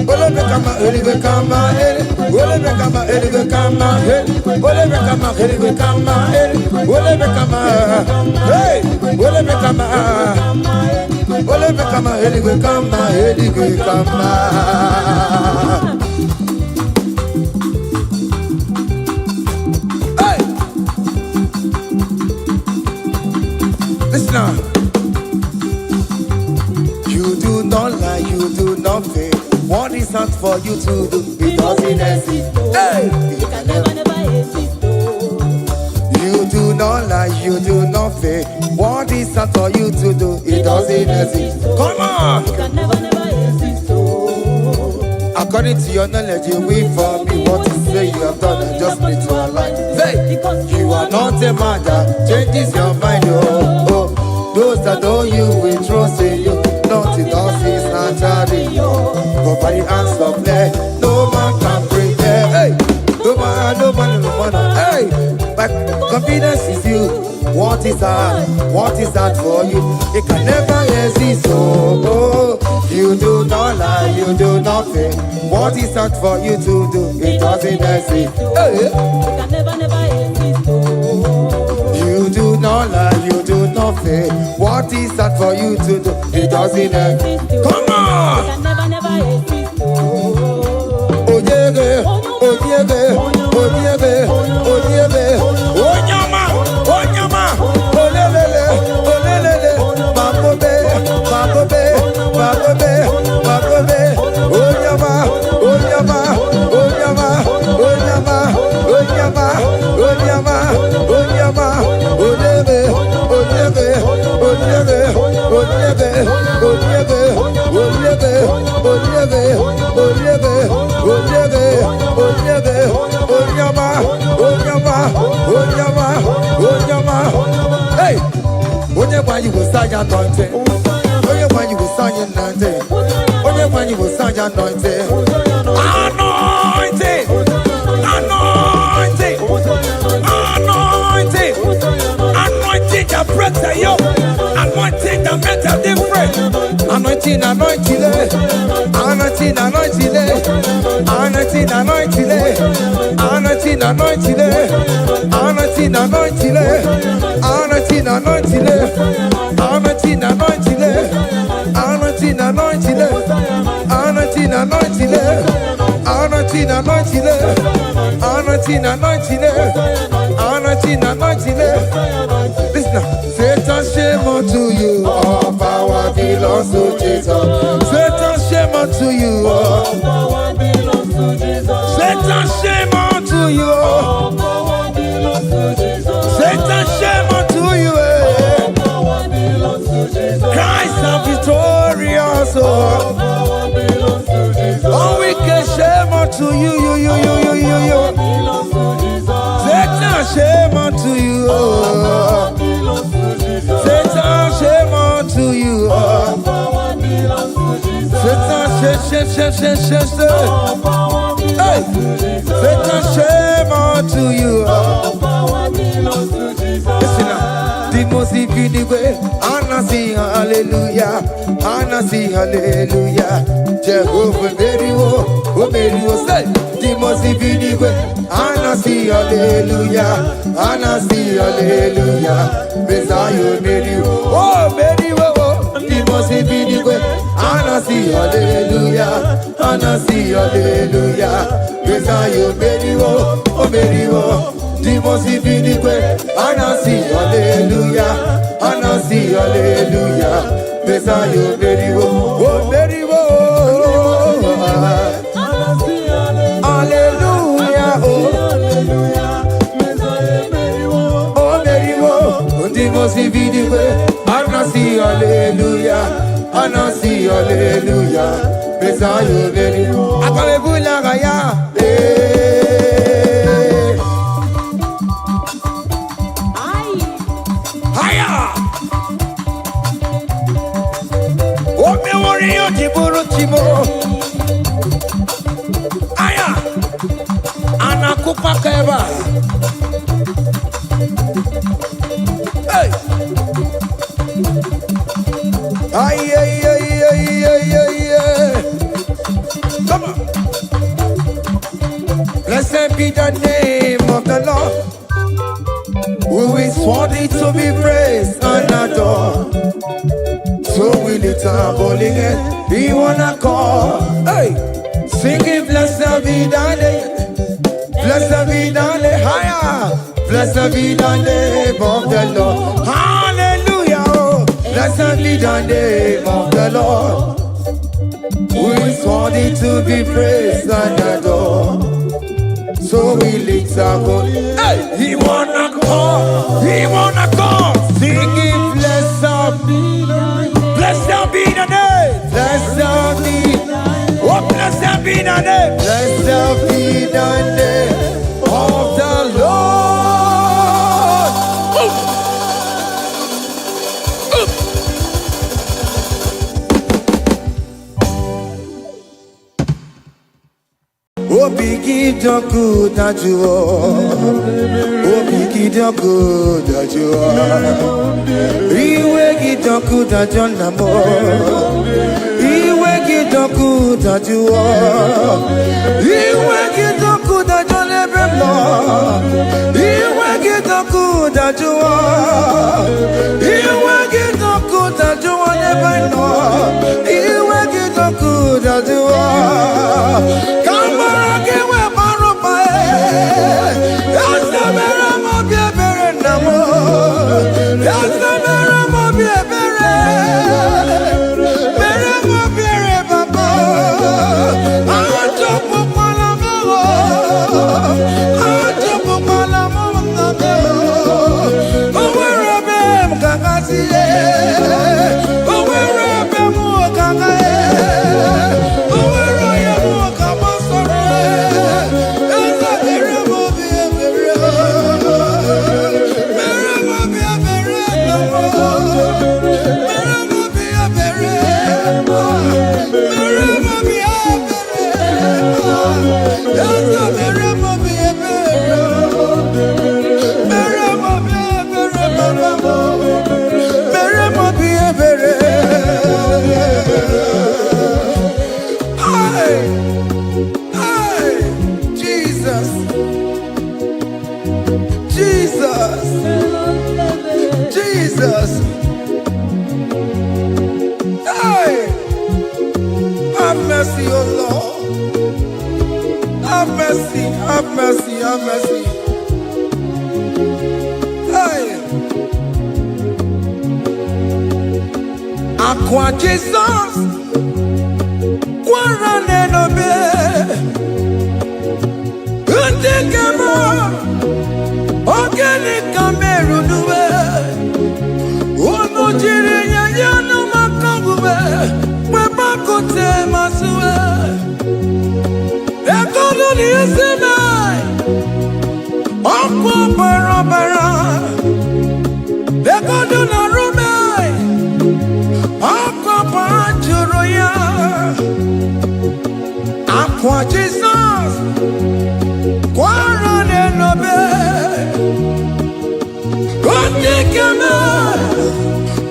ole become a, ole become a, ole become a, ole become a, ole become a, ole become a, ole become a, hey, ole become a. Ole me kama, ele go kama, ele go kama. Hey, listen now. You do not lie, you do not fake. What is not for you to do? It doesn't exist. Hey, It can never exist. you do not lie, you do not fake. What is not for you to do? It doesn't exist. Come on. It can never exist. According to your knowledge, you wait for me. What you say you have done, I just need to align. Hey, you are not a man that changes your mind. Oh, oh. Those that know you will trust in you. Nothing else is naturally. But by the hands of flesh, no man can bring them. Hey, no man, no man, no man. Hey, but confidence is you. What is that? What is that for you? It can never exist. Oh, oh. You do not lie, you do not fake. What is that for you to do? It doesn't exist. Hey. It can never exist. You do not lie, you do not fake. What is that for you to do? It doesn't exist. Come on! It can never exist. Oh yeah, girl. Oh yeah, girl. Oh yeah, girl. Oh yeah, girl. Oh nyama, oh nyama. Oh lelele, oh lelele. Babobe, babobe, babobe, babobe. Oh nyama, oh nyama, oh nyama, oh nyama, oh nyama, oh nyama, oh nyama. Oh lebe, oh lebe, oh lebe, oh lebe, oh lebe, oh lebe, oh lebe, oh lebe, oh lebe, oh lebe, oh nyama, oh nyama, oh nyama, oh nyama. Hey, whenever you will sign anointing, whenever you will sign anointing, whenever you will sign anointing, anointing, anointing, anointing, anointing that breaks the yoke, anointing that makes a difference, anointing, anointing, anointing, anointing, anointing, anointing, anointing, anointing, anointing, anointing, anointing, anointing, anointing, anointing, anointing, anointing, anointing, anointing, anointing. Listen now. Satan, shame unto you. All power belongs to Jesus. Satan, shame unto you. All power belongs to Jesus. Satan, shame unto you. All power belongs to Jesus. Satan, shame unto you. All power belongs to Jesus. Christ is victorious. All power belongs to Jesus. All wicked shame unto you. Belongs to Jesus. Satan, shame unto you. Belongs to Jesus. Satan, shame unto you. All power belongs to Jesus. Satan, shame. All power Hey, belongs to Jesus. Satan, shame unto you. All power belongs to Jesus. Listen now. The most infinite way, Anna sing hallelujah, Anna sing hallelujah. Jehovah Mary, oh Mary, oh say. The most infinite way, Anna sing hallelujah, Anna sing hallelujah. Messiah Mary, oh Mary, oh. The most infinite way, Anna sing hallelujah, Anna sing hallelujah. Messiah Mary, oh Mary, oh. The most infinite way, and I see hallelujah, and I see hallelujah. Messiah, very well, oh, very well. Hallelujah, oh, oh, very well. The most infinite way, and I see hallelujah, and I see hallelujah. Messiah, very well. I can't believe Bimo. Aya. Anakupa keba. Hey. Ay, ay, ay, ay, ay, ay, ay. Come on. Blessed be the name of the Lord, who is worthy to be praised and adored. So we lift our holy hand, we wanna call. Hey, singing blessed be the name, blessed be the name, higher, blessed be the name of the Lord. Hallelujah, oh. Blessed be the name of the Lord, who is worthy to be praised and adored. So we lift our voice. Hey, he wanna call, singing blessed be the name, blessed be the name, blessed be, oh blessed be the name, blessed be the name of the Lord. Obigi doku dajuo, obigi doku dajuo, iwe gidoku dajonamo, iwe gidoku dajuo, iwe gidoku dajonebemo, iwe gidoku dajuo, iwe gidoku dajuo nebeno, iwe gidoku dajuo. Jesus. Hey, have mercy, oh Lord. Have mercy, have mercy, have mercy. Hey, Aqua Jesus, Quarane no be. Organic camera nuwe, ono jiri nyanya no makangube, mama kote masue. Ekono ni esime, okwa bara bara. Ekono na rume, okwa panjuro ya. Aqua Jesus, Quarane no be.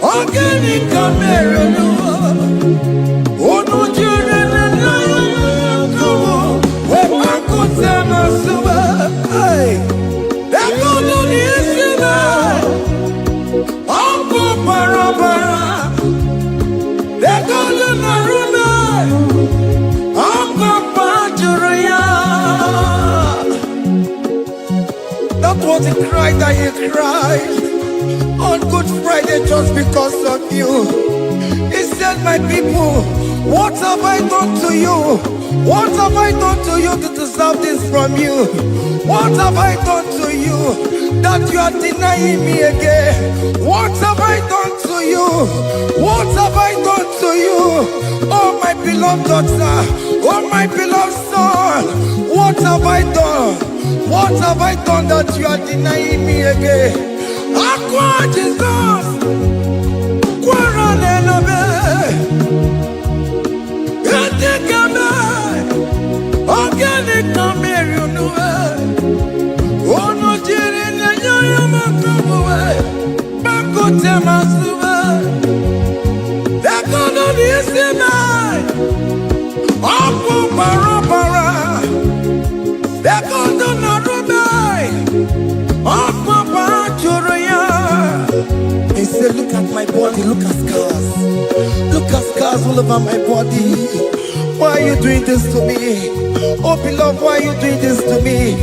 Organic camera no, ono jure na yo, we makote masube. Hey, ekono ni esime, onko bara bara. Ekono na rume, onko panjuro ya. That was the cry that he cried on Good Friday just because of you. He said, my people, what have I done to you? What have I done to you to deserve this from you? What have I done to you that you are denying me again? What have I done to you? What have I done to you? Oh my beloved daughter, oh my beloved son, what have I done? What have I done that you are denying me again? Aqua Jesus, Quarane no be. masuba. Dekono disima. Oku para. Dekono narubai. Oku pachuruya. He said, look at my body, look at scars. Look at scars all over my body. Why are you doing this to me? Oh beloved, why are you doing this to me?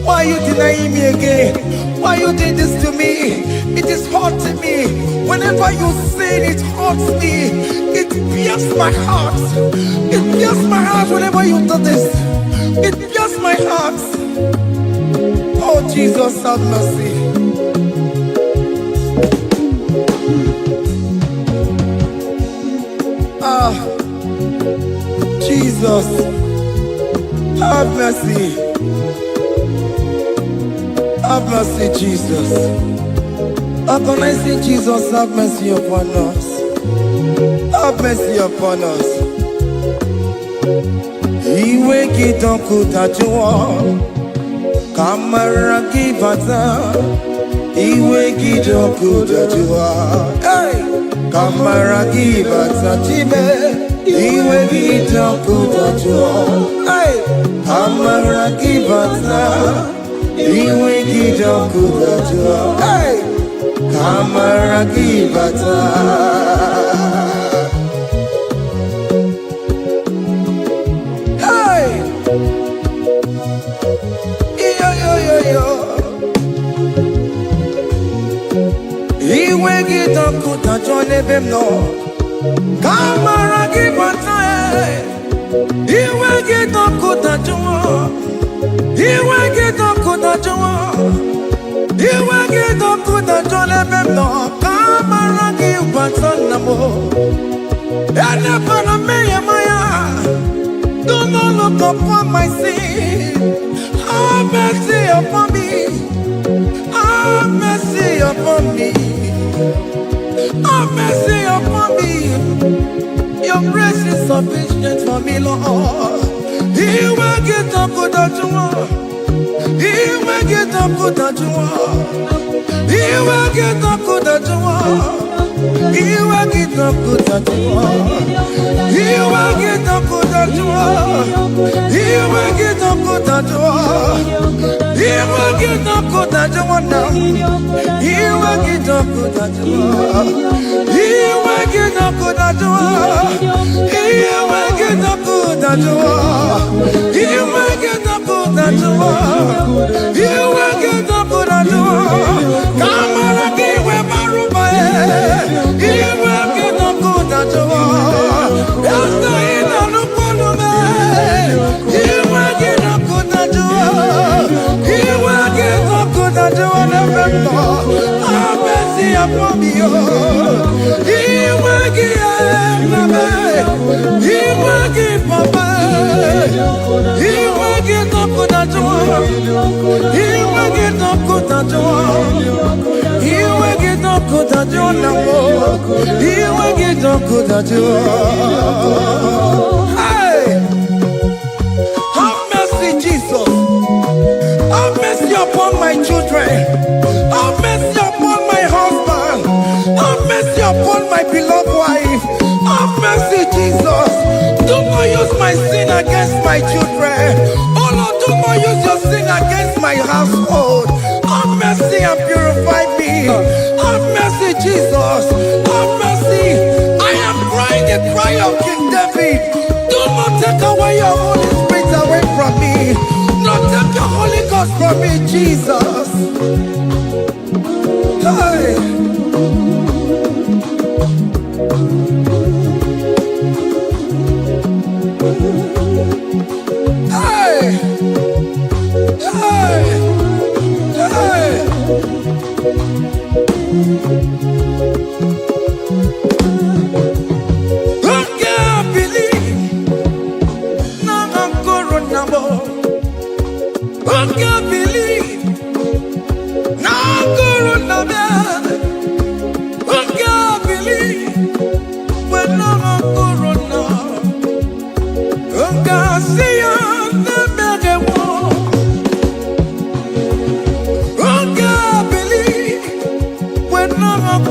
Why are you denying me again? Why are you doing this to me? It is hurting me. Whenever you sin, it hurts me. It pierces my heart. It pierces my heart whenever you do this. It pierces my heart. Oh Jesus, have mercy. Jesus, have mercy. Have mercy, Jesus. Agonizing Jesus, have mercy upon us. Have mercy upon us. Iwe kidoku tajua, kamara kibata. Iwe kidoku tajua, hey, kamara kibata chibe. Iwe kidoku tajua, hey, kamara kibata. Iwe kidoku tajua, hey, kamara kibata. Hey, yo. Iwe kidoku tajua nebem no. Kamara kibata. Iwe kidoku tajua. Iwe kidoku tajua. Iwe kidoku tajua nebem no. Kamara kibata namo. Ene para me maya. Do not look upon my sin. Have mercy upon me. Have mercy upon me. Have mercy upon me. Your grace is sufficient for me, Lord. He will get up with that one. He will get up with that one. He will get up with that one. He will get up with that one. He will get up with that one. He will get up with that one. He will get up with that one now. He will get up with that one. He will get up with that one. He will get up with that one. He will get up with that one. He will get up with that one. Come on, give me my room. He will get up with that one. That's the end of the problem. He will get up with that one. He will get up with that one. Have mercy upon me. He will give me. He will give Papa. He will get up with that one. He will get up with that one. He will get up with that one now. He will get up with that one. Hey, have mercy, Jesus. Have mercy upon my children. Have mercy upon my husband. Have mercy upon my beloved wife. Have mercy, Jesus. Do not use my sin against my children. Oh Lord, do not use your sin against my household. Have mercy and purify me. Have mercy, Jesus. Have mercy. I am crying the cry of King David. Do not take away your Holy Spirit away from me. Not take your Holy Ghost from me, Jesus. Hey. When I'm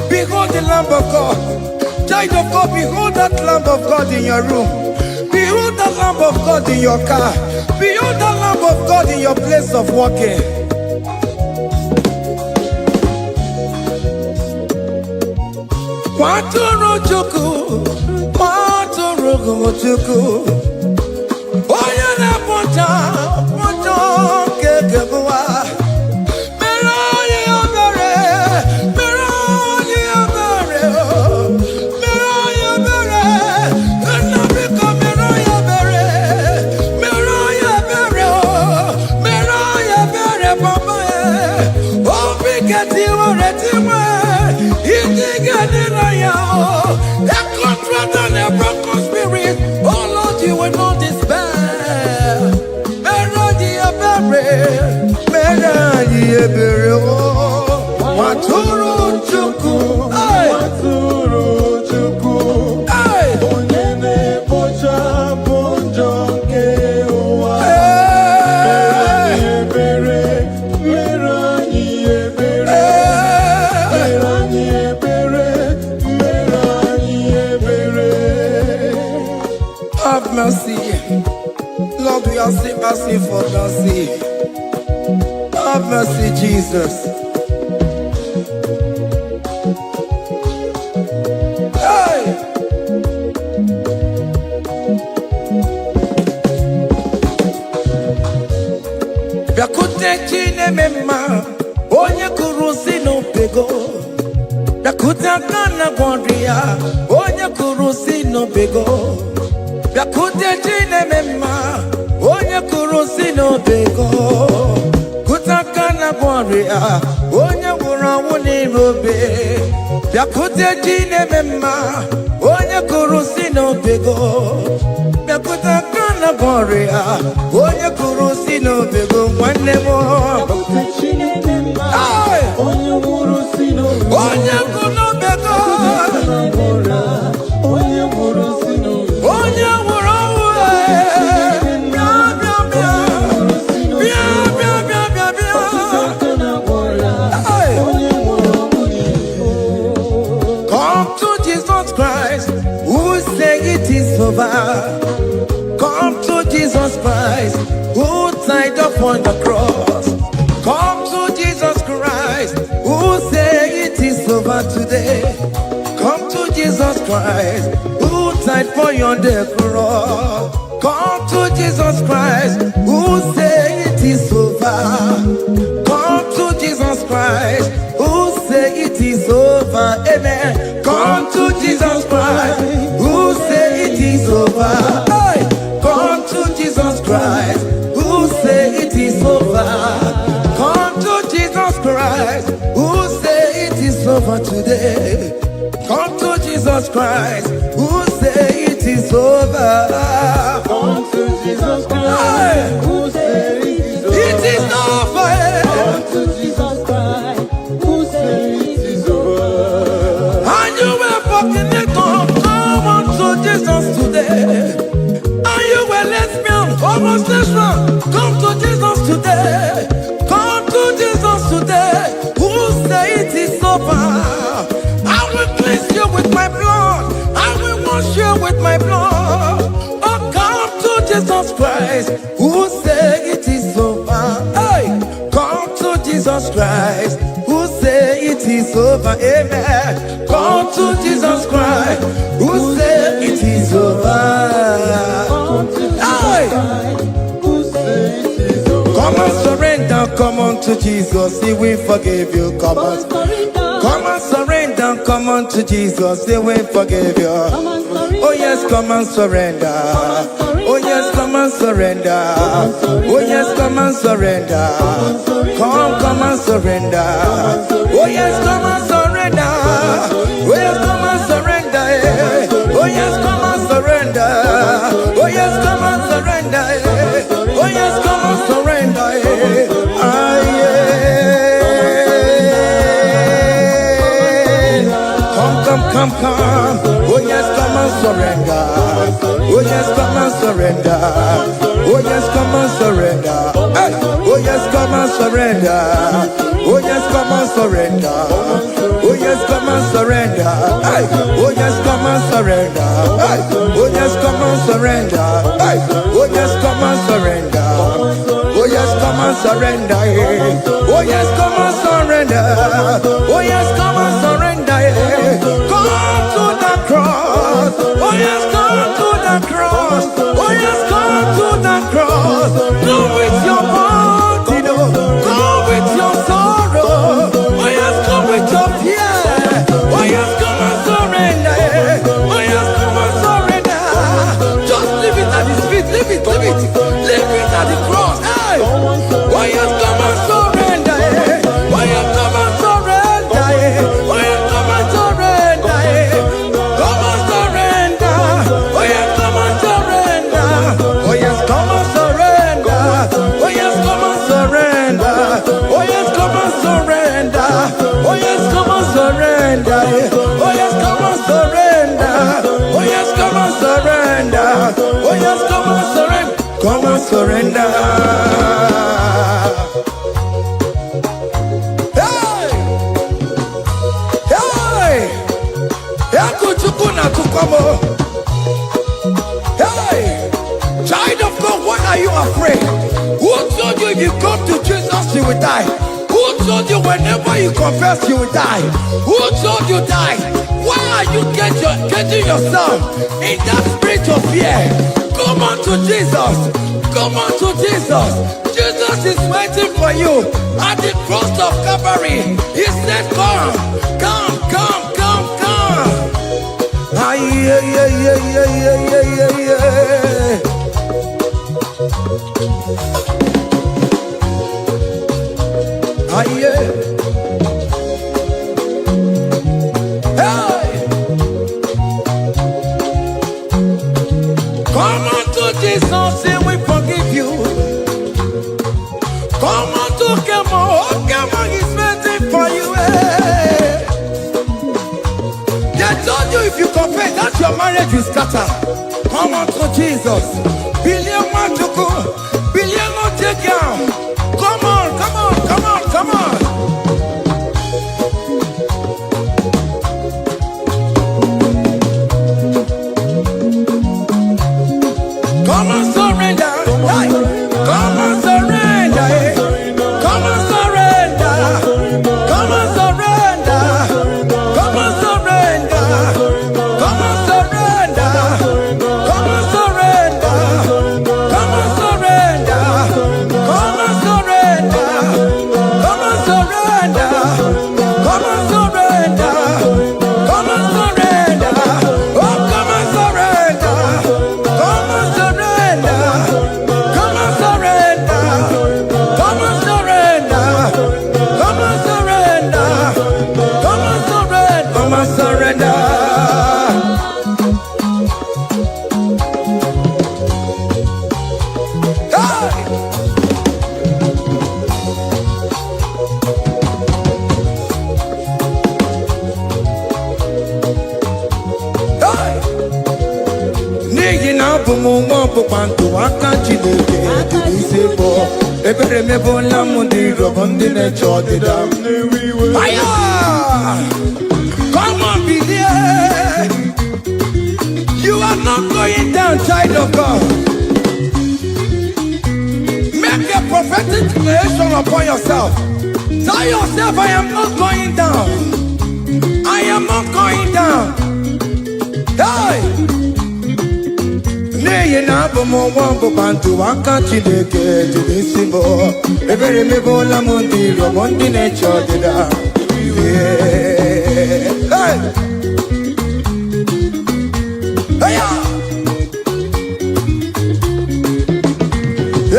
Behold the Lamb of God. Child of God, behold that Lamb of God in your room. Behold that Lamb of God in your car. Behold that Lamb of God in your place of working. Waturu chuku, waturu chuku. Oya na ponta, ponta kekewa. Have mercy, Lord, we are still asking for mercy. Have mercy, Jesus. Hey! Yakute chine mema, onye kurusi no pego. Yakuta kana gwandria, onye kurusi no pego. Yakute chine mema, onye kurusi no pego. Kutakana gwandria, onye kurusi wuni robe. Biakute jine mema. Onye kuru sino bego. Biakuta kana borea. Onye kuru sino bego. Mwane mo. Onye kuru sino bego. Come to Jesus Christ, who died upon the cross. Come to Jesus Christ, who said it is over today. Come to Jesus Christ, who died for you on the cross. Come to Jesus Christ, who said it is over. Come to Jesus Christ, who said it is over. Amen. Come to Jesus Christ, who said it is over. Hey! Come to Jesus Christ, who say it is over. Come to Jesus Christ, who say it is over today. Come to Jesus Christ, who say it is over. Come to Jesus Christ, who say it is over. Come to Jesus Christ, who say it is over. And you were fucking it up. Come on to Jesus today. Homosexual, come to Jesus today. Come to Jesus today. Who say it is over? I will cleanse you with my blood. I will wash you with my blood. Oh, come to Jesus Christ. Who say it is over? Hey, come to Jesus Christ. Who say it is over? Amen. Come to Jesus Christ. Who say it is over? Come and surrender, come on to Jesus, He will forgive you. Come and surrender, come on to Jesus, He will forgive you. Oh yes, come and surrender. Oh yes, come and surrender. Oh yes, come and surrender. Come and surrender. Oh yes, come and surrender. Oh yes, come and surrender. Oh yes, come and surrender. Oh yes, come and surrender. Oh yes, come and surrender. Come. Oh yes, come and surrender. Oh yes, come and surrender. Oh yes, come and surrender. Hey. Oh yes, come and surrender. Oh yes, come and surrender. Oh yes, come and surrender. Hey. Oh yes, come and surrender. Hey. Oh yes, come and surrender. Hey. Oh yes, come and surrender. Oh yes, come and surrender. Oh yes, come and surrender. Oh yes, come and surrender. Come to the cross. Oh yes, come to the cross. Oh yes, come to the cross. Come with your body, come with your sorrow. Oh yes, come with your fear. Oh yes, come and surrender. Oh yes, come and surrender. Just leave it at His feet. Leave it at the cross. Hey. Oh yes, come and surrender. Oh yes, come and surrender. Oh yes, come and surrender. Come and surrender. Oh yes, come and surrender. Oh yes, come and surrender. Oh yes, come and surrender. Oh yes, come and surrender. Oh yes, come and surrender. Oh yes, come and surrender. Oh yes, come and surrender. Oh yes, come and surrender. Come and surrender. Hey! Hey! Hey! Child of God, why are you afraid? Who told you if you come to Jesus you will die? Who told you whenever you confess you will die? Who told you die? Why are you getting yourself in that spirit of fear? Come on to Jesus. Come on to Jesus. Jesus is waiting for you at the cross of Calvary. He said, come, come, come, come, come. Yeah. Jesus say we forgive you. Come on to Kemo is waiting for you. They told you if you confess that your marriage will scatter. Come on to Jesus. Billion want to go. Billion not take down. Come on, come on, come on, come on. Come on, surrender. Hey. Come on, surrender. Hey. Come on, surrender. Come on, surrender. Come on, surrender. Come on, surrender. Come on, surrender. Come on, surrender. Come on, surrender. Come on, surrender. Come on, surrender. Come on, surrender. Oh, come on, surrender. Come on, surrender. Come on, surrender. Come on, surrender. Come on, surrender. Come on, surrender. Come on, surrender. N'ihi na abụ m nwa ọbụkwa ntụ aka Chineke dị n'isi bụ ebere mebụla m ndị rọbọ ndị na-eche ọdịda m. Fire! Come on, believe. You are not going down, child of God. Make a prophetic declaration upon yourself. Tell yourself, I am not going down. I am not going down. Hey! N'ihi na abụ m nwa ọbụkwa ntụ aka Chineke dị n'isi bụ ebere mebụla m ndị rọbọ ndị na-eche ọdịda. Hey! Hey!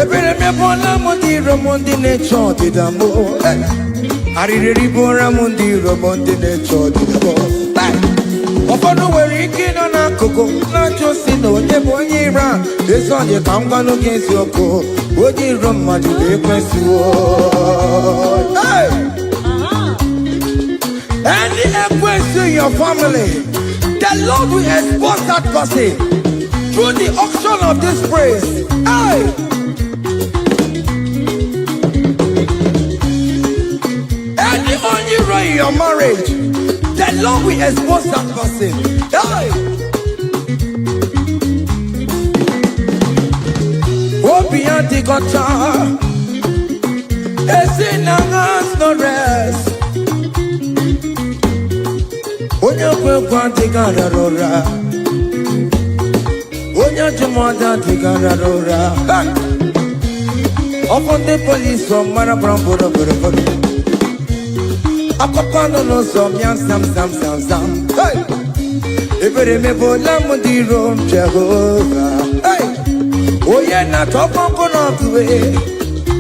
Ebere mebụla m ndị rọbọ ndị na-eche ọdịda m. Arịrị ribụra m ndị rọbọ ndị na-eche ọdịda m. Ụfọdụ nwere ike ịnọ n'akụkụ na-achọ si na onye bụ onye iro a. Ezi onye ka m gwanụ gị eziokwu, onye iro mmadụ bụ ekwensu. Any ekwensu in your family, the Lord will expose that person through the auction of this praise. Hey! Any only iro in your marriage, the Lord will expose that person. Hey! Obi anti gota, esi na has no rest. Onye kwe kwa tigara rora, onye jumoda tigara rora. Upon the police from Marabram Bodo. Akopano no some young sam. Hey! Ebere mebụla m ndị rom Jehovah. Hey! Onye na-achọkwa nkụ n'ọkụwe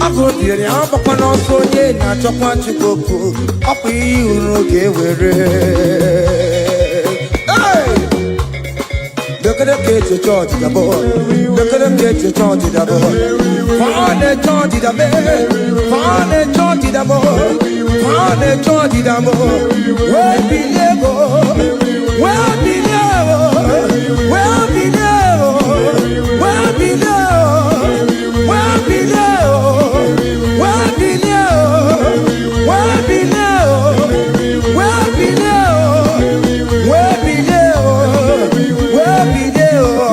agụ dịrị agbakwa n'ọsọ onye na-achọkwa Chukwu ọkwa iyi uru ga-ewere. Hey! Lekere ka eche chọọchị dabọ. Lekere ka eche chọọchị dabọ. Fane chọọchị dabọ. Fane chọọchị dabọ. Fane chọọchị dabọ. Wee bilie go. Wee bilie go. Wee bilie go. Wee bilie go. Wee bilie go. Wee bilie go. Wee bilie go. Wee bilie go. Wee bilie go. Wee bilie go.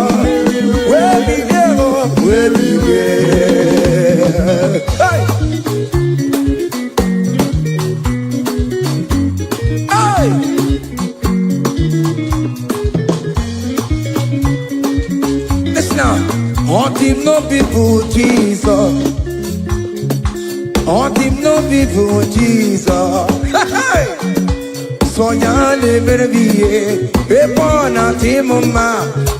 Wee bilie go. Wee bilie. Hey! Hey! Listen now. Haunt him no people, Jesus. Haunt him no people, Jesus. Hey! Sognare per vie e buona timoma.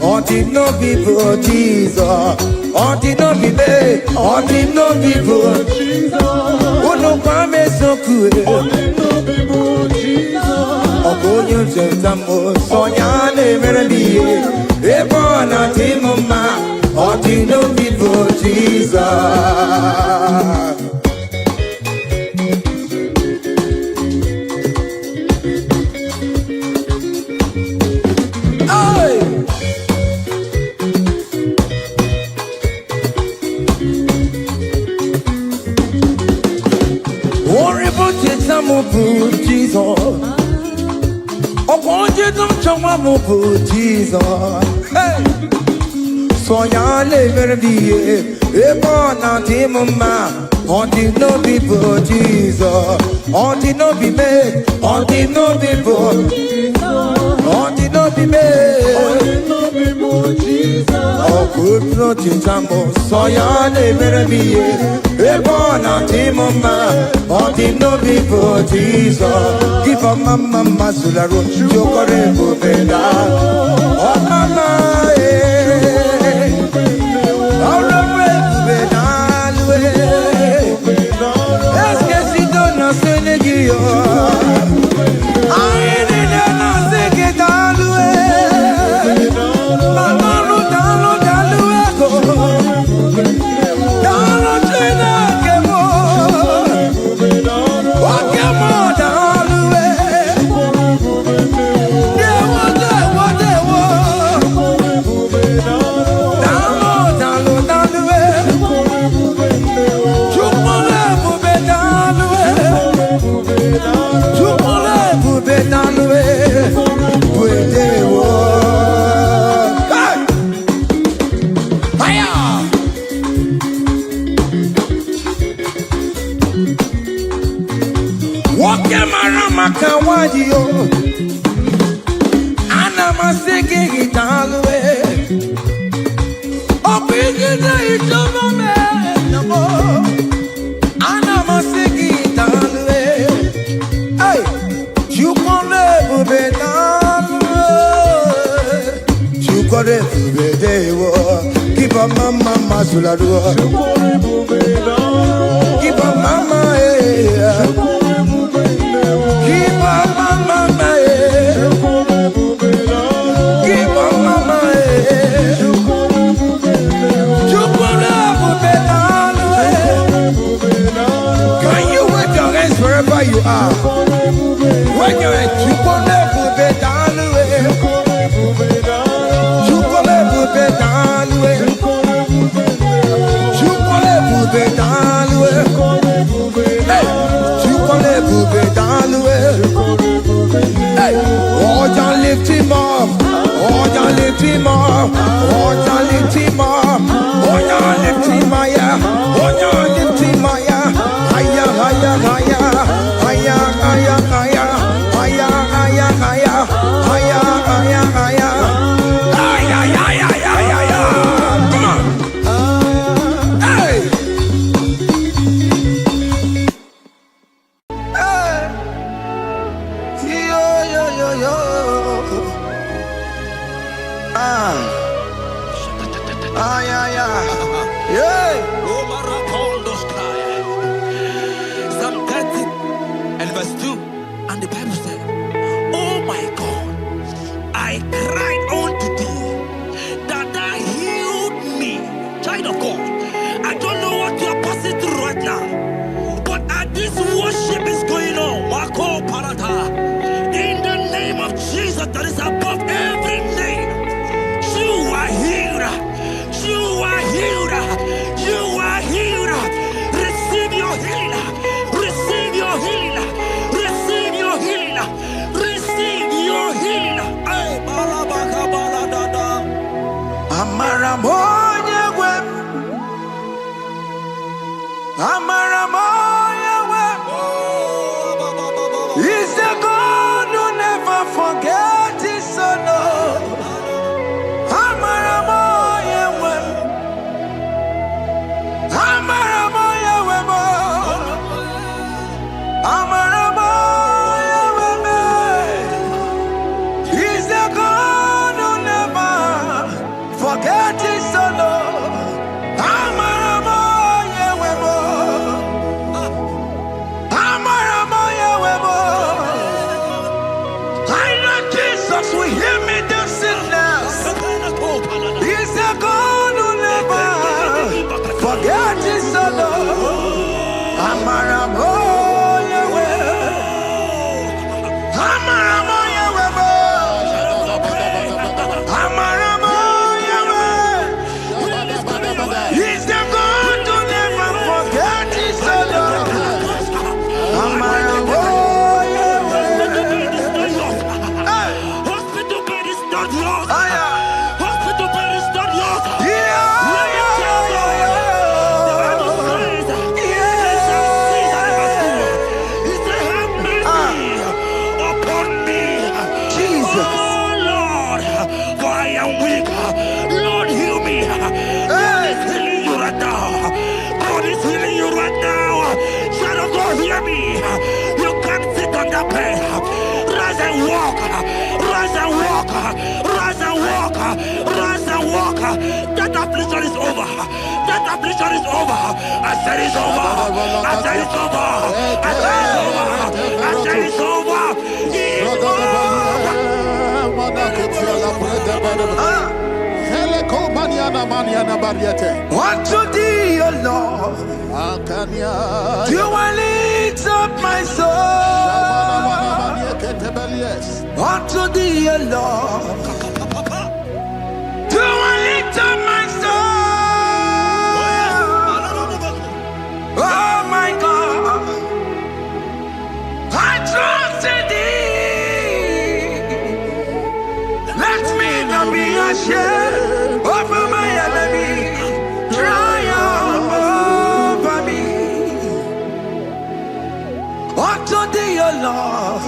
Haunt him no people, Jesus. Haunt him no people, haunt him no people, Jesus. Uno qua me so cool. Ogoglio sentiamo sognare per vie e buona timoma. until no people Jesus. Jesus, oh, won't you don't show my move, Jesus? Hey, so ya live be a born out him, man, until no people, Jesus, until no be made, until no people, until no be made. Oh, good nothing, Jambo, so ya live be a born out him, man. Until no people Jesus, give up mama sularo, chokore bubeda. Oh mama, oh bubeda lue. Eske si dona senegio, ai ne na seketa lue. Mama lu dalue go, dalo chena kemo. Kawadio, Anna Masiki Italwe, Opinion Itoma Man, Anna Masiki Italwe, hey, you can live with you could live with keep a mama Masulado, keep a mama, keep on mama, keep on mama, can you wave your hands wherever you are? Wave your hands, you can never be down away. You can never be down away. You can never be down away. Hey, you can never be down away. Hey, oh, you lift him up. Oh, you lift him up. Oh, you lift him up. Oh, you lift him higher. Oh, you lift him higher. Higher, higher, higher. Higher, higher, higher. Higher, higher, higher. Higher, higher, higher. Higher, higher, higher, higher. Come on. Hey. Psalm 30 and verse 2, and the Bible said, oh my God, I cried unto thee, that thou healed me. Child of God, I don't know what you are passing through right now, but as this worship is going on, Wako Parata, in the name of Jesus that is above every name, you are healed. You are healed. You are healed. Receive your healing. Receive your healing. Receive your healing. Receive your healing. Ay, balabaka baladada. Amaramoya web. Amaramoya web. He's the God who never forgets his son. Amaramoya web. Amaramoya web. Amaramoya web. He's the God who never forgets his son. and walk. Rise and walk. Rise and walk. Rise and walk. That affliction is over. That affliction is over. I said it's over. I said it's over. I said it's over. I said it's over. It's over. Unto thee, O Lord, do I lift up my soul. Unto thee, O Lord, do I lift up my soul. Oh my God, I trust in thee. Let me not be ashamed over my enemy. Triumph over me. Unto thee, O Lord,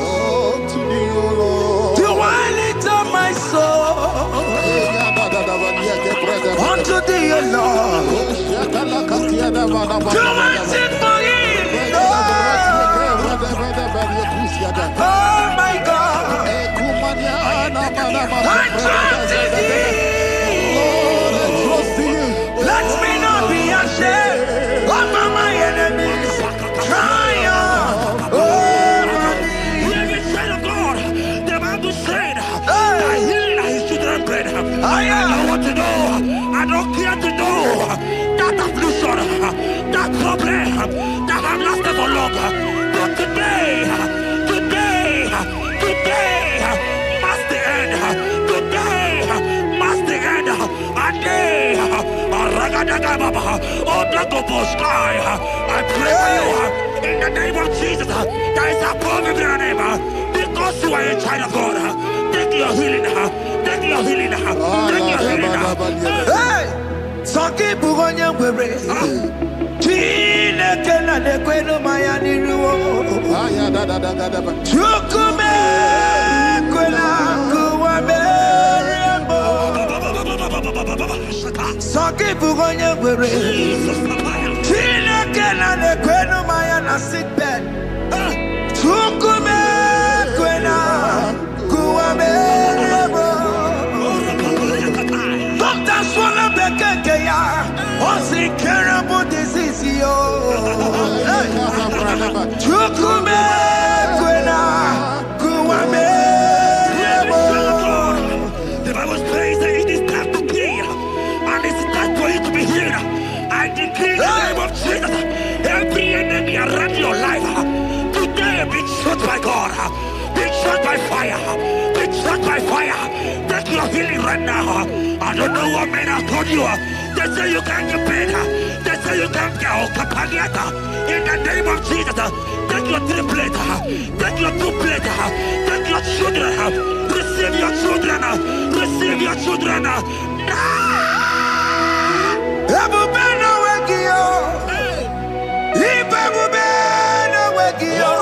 do I lift up my soul. Unto thee, O Lord, do I sing for him, Lord. Oh my God, I trust in thee. Let me not be ashamed over my enemies. Triumph over me. Hear the child of God. The Bible said, "I heal his children bread." I want to know. I don't care to know that affliction, that problem, that have lasted for long. But today must the end. Today must the end. A day, I pray for you in the name of Jesus. There is a problem in your name because you are a child of God. Take your healing. Take your healing. Take your healing. Hey, Sanki Bugonya Webre. Tina Kena de Queno Mayani Ruo. Chukume Quena Kuame. Sanki Bugonya Webre. Tina Kena de Queno Mayana sick bed. Chukume Quena Kuame. Doctor Swallow Bekeya. What's the terrible disease? Chukume Quena Kuame. The Bible says that it is time to kill, and it is time for you to be healed. I decree in the name of Jesus, every enemy around your life, today be shot by God, be shot by fire, be shot by fire. Take your healing right now. I don't know what men have told you. They say you can't get paid. They say you can't get Kapagata. In the name of Jesus, take your triplet, take your two-plate, take your children, receive your children, receive your children. Ebubeno wegio, ibebubeno wegio.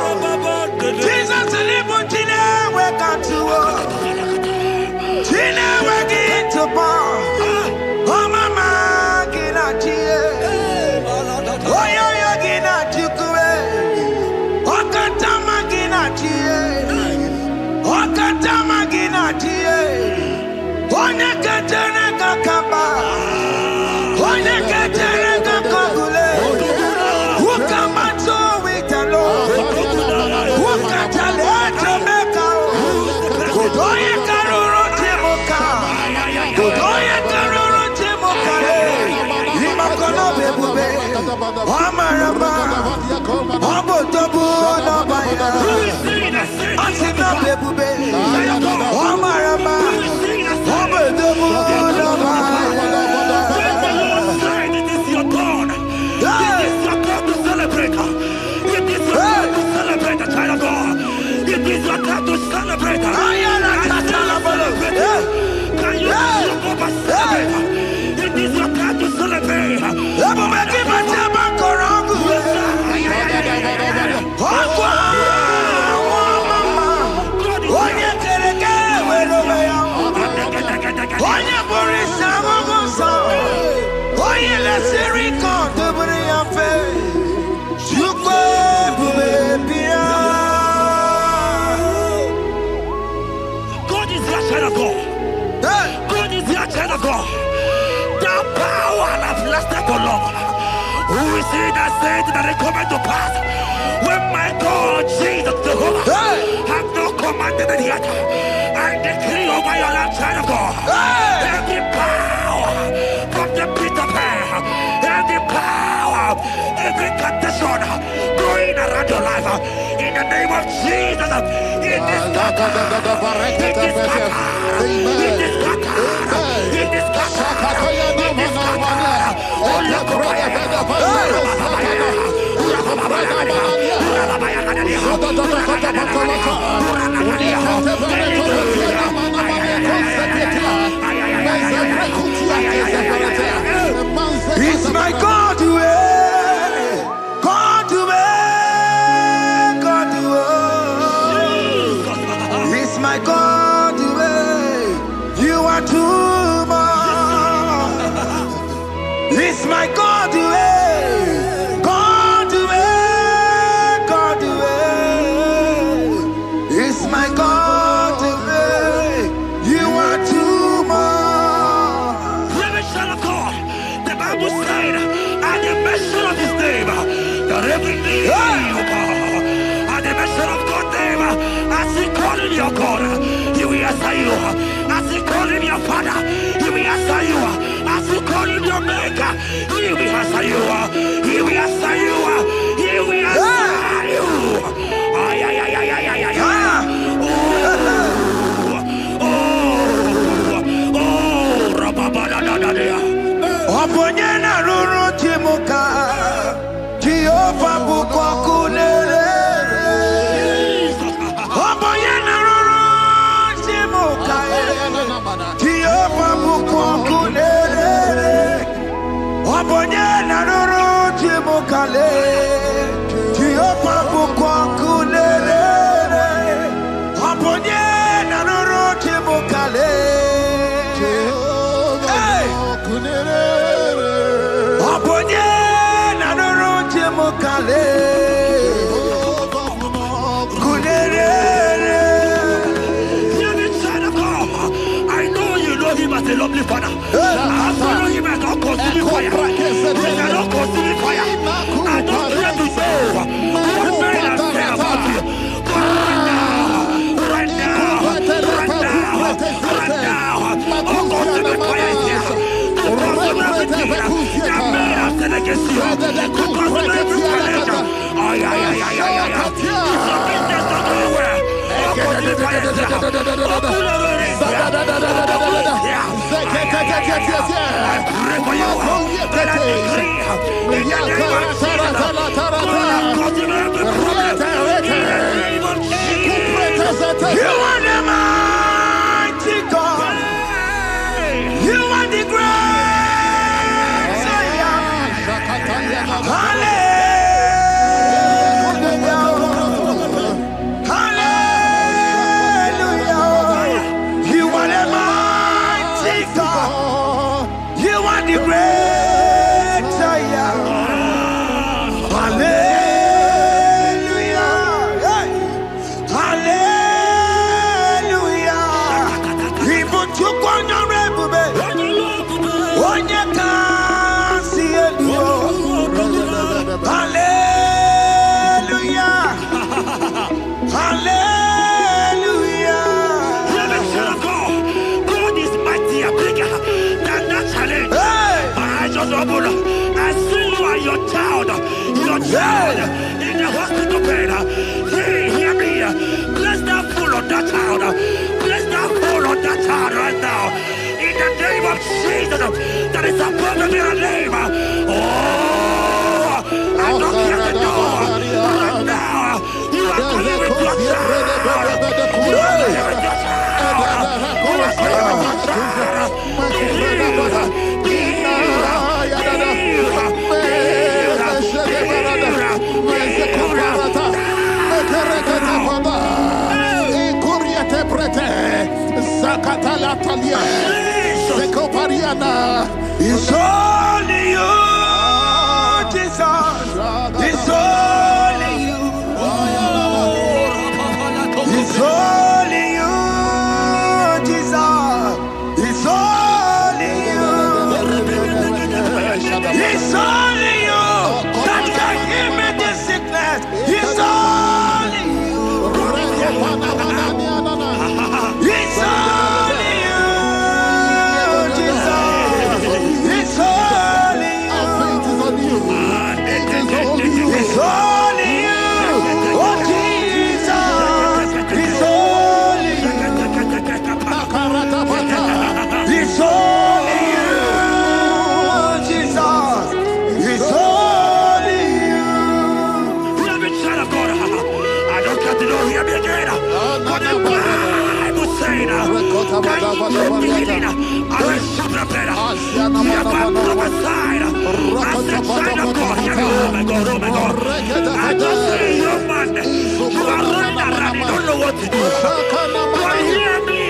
Jesus libu chine wekatuo, chine wegi tupo. Oh mama gina chie, oh yo yo gina chukue, oh katama gina chie, oh katama gina chie, oh nyeketene kakamba. Celebrate. Can you celebrate? It is your time to celebrate. so long? Who is he that said that it cometh to pass? When my God, Jesus Jehovah, have not commanded it yet, I decree over your life, child of God, every power from the pit of hell, every power, every condition going around your life, in the name of Jesus, it is scattered, it is scattered, it is scattered, it is scattered, it is scattered. Oh, look It's my God to God to God to It's my God to you are too much. It's my God to God to God to It's my God to you are too much. Son of God, the Bible said, at the mention of his name, that every knee will bow. At the mention of God's name, as he called him your God, he will answer you. As he called him your Father, he will answer you. As he called him your Maker, he will answer you. He will answer you. He will answer you. Ay, ay, ay, ay, ay, ay, ay. Oponyena ruru chimuka Jehova bukwa kunere Oponyena ruru chimuka Jehova bukwa kunere Oponyena ruru chimuka le Jehova bukwa kunere Oponyena ruru chimuka le I know you know him as a lovely father. I follow him as a consuming fire. He cannot consume fire. I don't care to know what men have said about you. But right now, oh, consuming fire is here. To consume everything that men have said against you. To consume every challenge. Ay, ay, ay, ay, ay, ay. It's your business not going well. Oh, consuming fire is here. Oh, pull over it. I pray for you that I decree in the name of Jesus, God continue every problem in the name of Jesus. You are the mighty God. You are the great Hallelujah. I see you and your child in the hospital bed. Hear me. Bless that fool on that child. Bless that fool on that child right now. In the name of Jesus, that is above every name. Oh, I don't hear the door. Right now, you are coming with your child. You are coming with your child. You are coming with your child. It's only you, Jesus. It's only you. It's only you, Jesus. It's only you. It's just see you, man. You are running around, you don't know what to do. But hear me.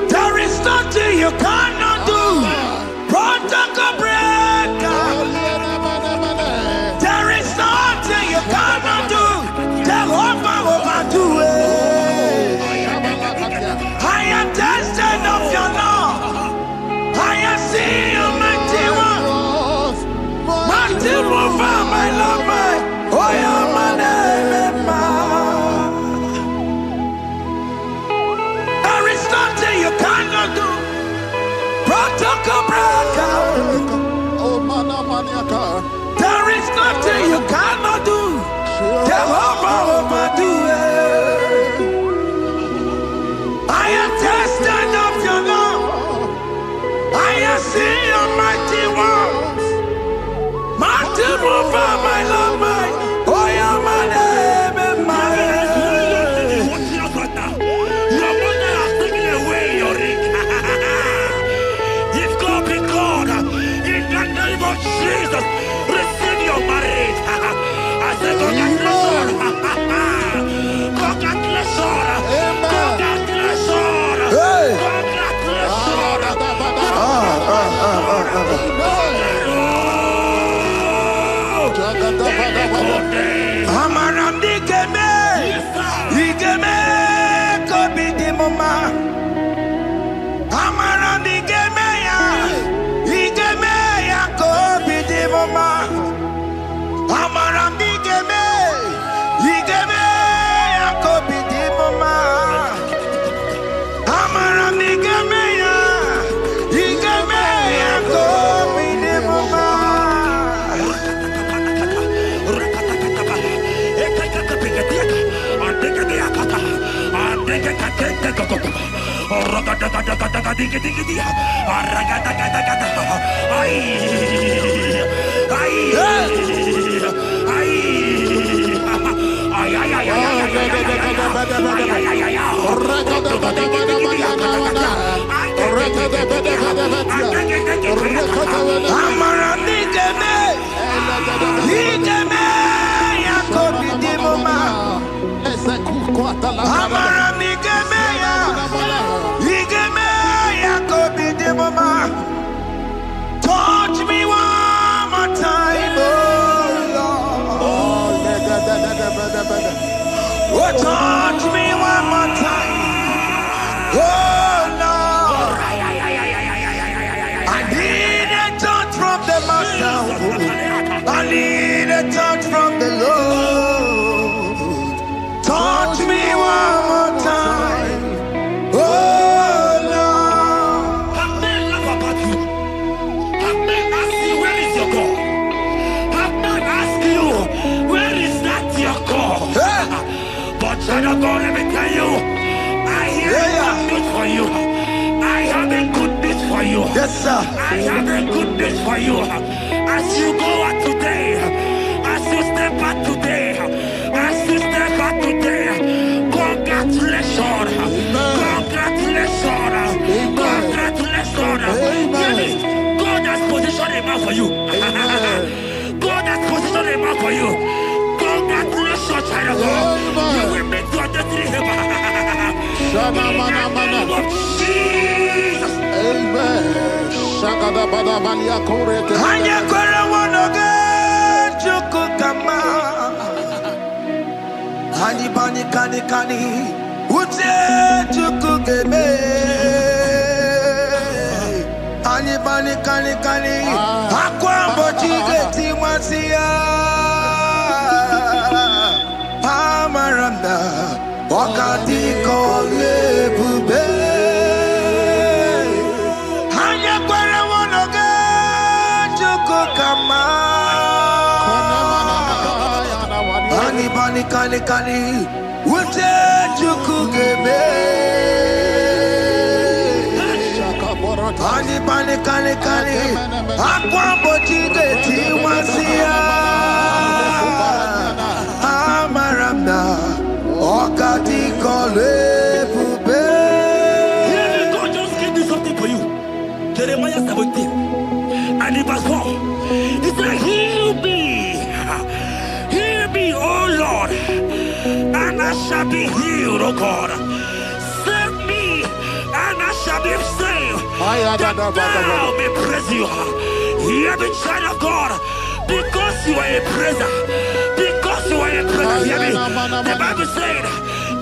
There is nothing you cannot do. Protocol breaker. There is nothing you cannot do. Jehovah overdo it. I am tested of your love. I am seeing your mighty one. Mighty mover, my love, my. Oh, yeah, my name, there is nothing you cannot do. Protocol breaker. There is nothing you cannot do. Jehovah overdo it. I am tested of your love. I am seeing your mighty ones. Mighty mover, my love, my. Oh, yeah, my name and my. Your mother has taken away your ring. If God be God, in the name of Jesus, receive your marriage. I say congratulations. Congratulations. Congratulations. Hey. Congratulations. Amaram digeme, digeme, kobi di mama. Amaram digeme ya, kobi di mama. Amaram digeme, kobi di mama. Amaram digeme ya, kobi di mama. Touch me one more time, oh Lord. Oh, touch me one more time, oh Lord. I need a touch from the Master. I need a touch from the Lord. Touch me one more time, oh Lord. Have men laugh about you? Have men ask you, where is your God? Have men ask you, where is that your God? But child of God, let me tell you, I hear a good news for you. I have a good news for you. Yes, sir. I have a good news for you. As you go out today, as you step out today, congratulations. Congratulations. God has positioned a man for you. God has positioned a man for you. Congratulations, child of God. You will meet your destiny. In the name of Jesus. Amen. Hanya kwara wanoge chukukama. Hani bani kani ute chukukeme. Hani bani kani akwa mbochige timasia. Amaranda wakati kole bube. Hanya kwara wanoge kani. Ute chukugeme. Ani bani kani. Akwa bochige tiwasia. Amaramna. Okati kole pube. God just gave me something for you. Jeremiah 17 and in verse 4. He said, heal me, O Lord, and I shall be healed, O God. Save me, and I shall be saved. That thou may praise you. Hear me, child of God, because you are a praiser. Because you are a praiser. Hear me. The Bible said,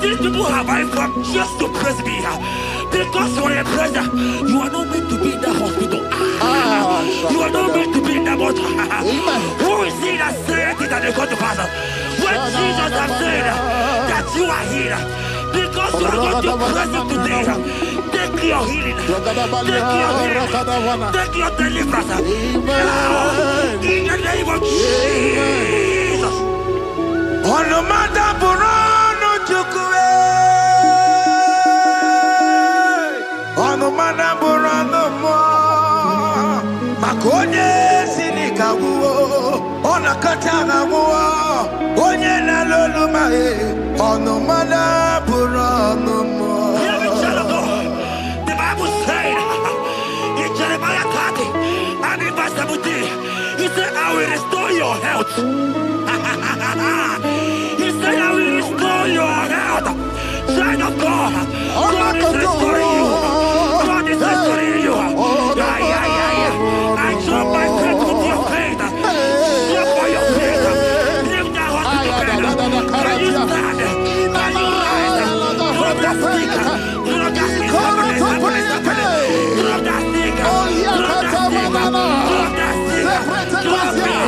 these people have I come just to praise me. Because you are a praiser, you are not meant to be in that hospital. You are not meant to be in that water. Who is it that said it and they got to pass? When Jesus has said that you are here, because you are going to praise him today, take your healing, take your deliverance. Now, in the name of Jesus. On the matter Burano Chukwe. On the matter Burano Mo. Makonye Sinikawu. On a Katana War. Onye Nalolumae. On the matter Burano Mo. The Bible said in Jeremiah 30 and in verse 17, he said, I will restore your health. He said, I will restore your health. Child of God, God is restoring you. God is restoring you. I join my faith with your faith. Jump for your faith. Leave that hospital bed. Can you stand? Can you rise? Drop that stick. Drop that stick. Drop that stick. Drop that stick. Drop that stick. Drop it.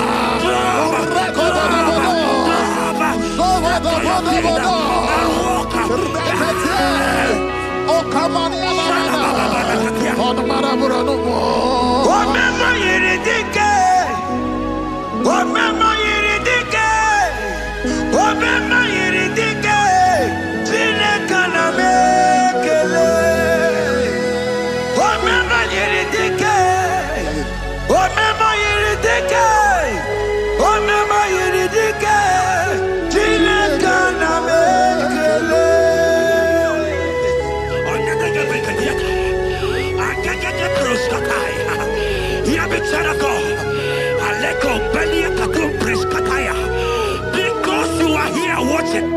Because you are here watching,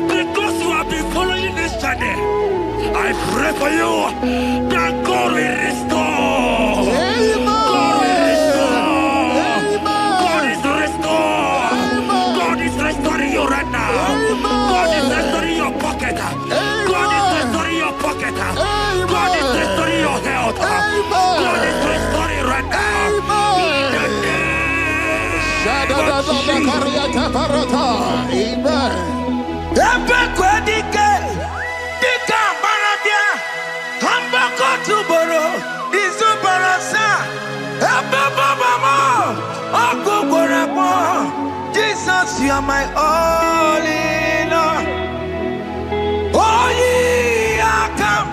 because you have been following this journey, I pray for you that God will restore. God will restore. God is restored. God is restoring you right now. God is restoring your pocket. God is restoring your pocket. God is restoring your health. God is restoring right now. In the name of Jesus. Amen. Jesus, you are my all in all. Oh, ye are come.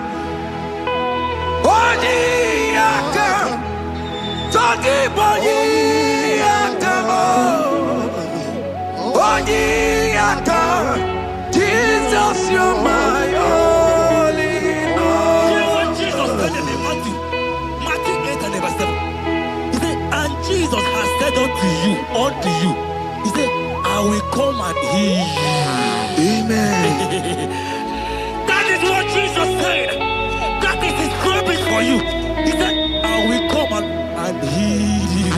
Oh, ye are come. Talking about ye are come. Oh, ye are come. Jesus, you are my all in all. You know what Jesus said in Matthew 8 and verse 7? He said, and Jesus has said unto you, he said, I will come and heal you. Amen. That is what Jesus said. That is his promise for you. He said, I will come and heal you.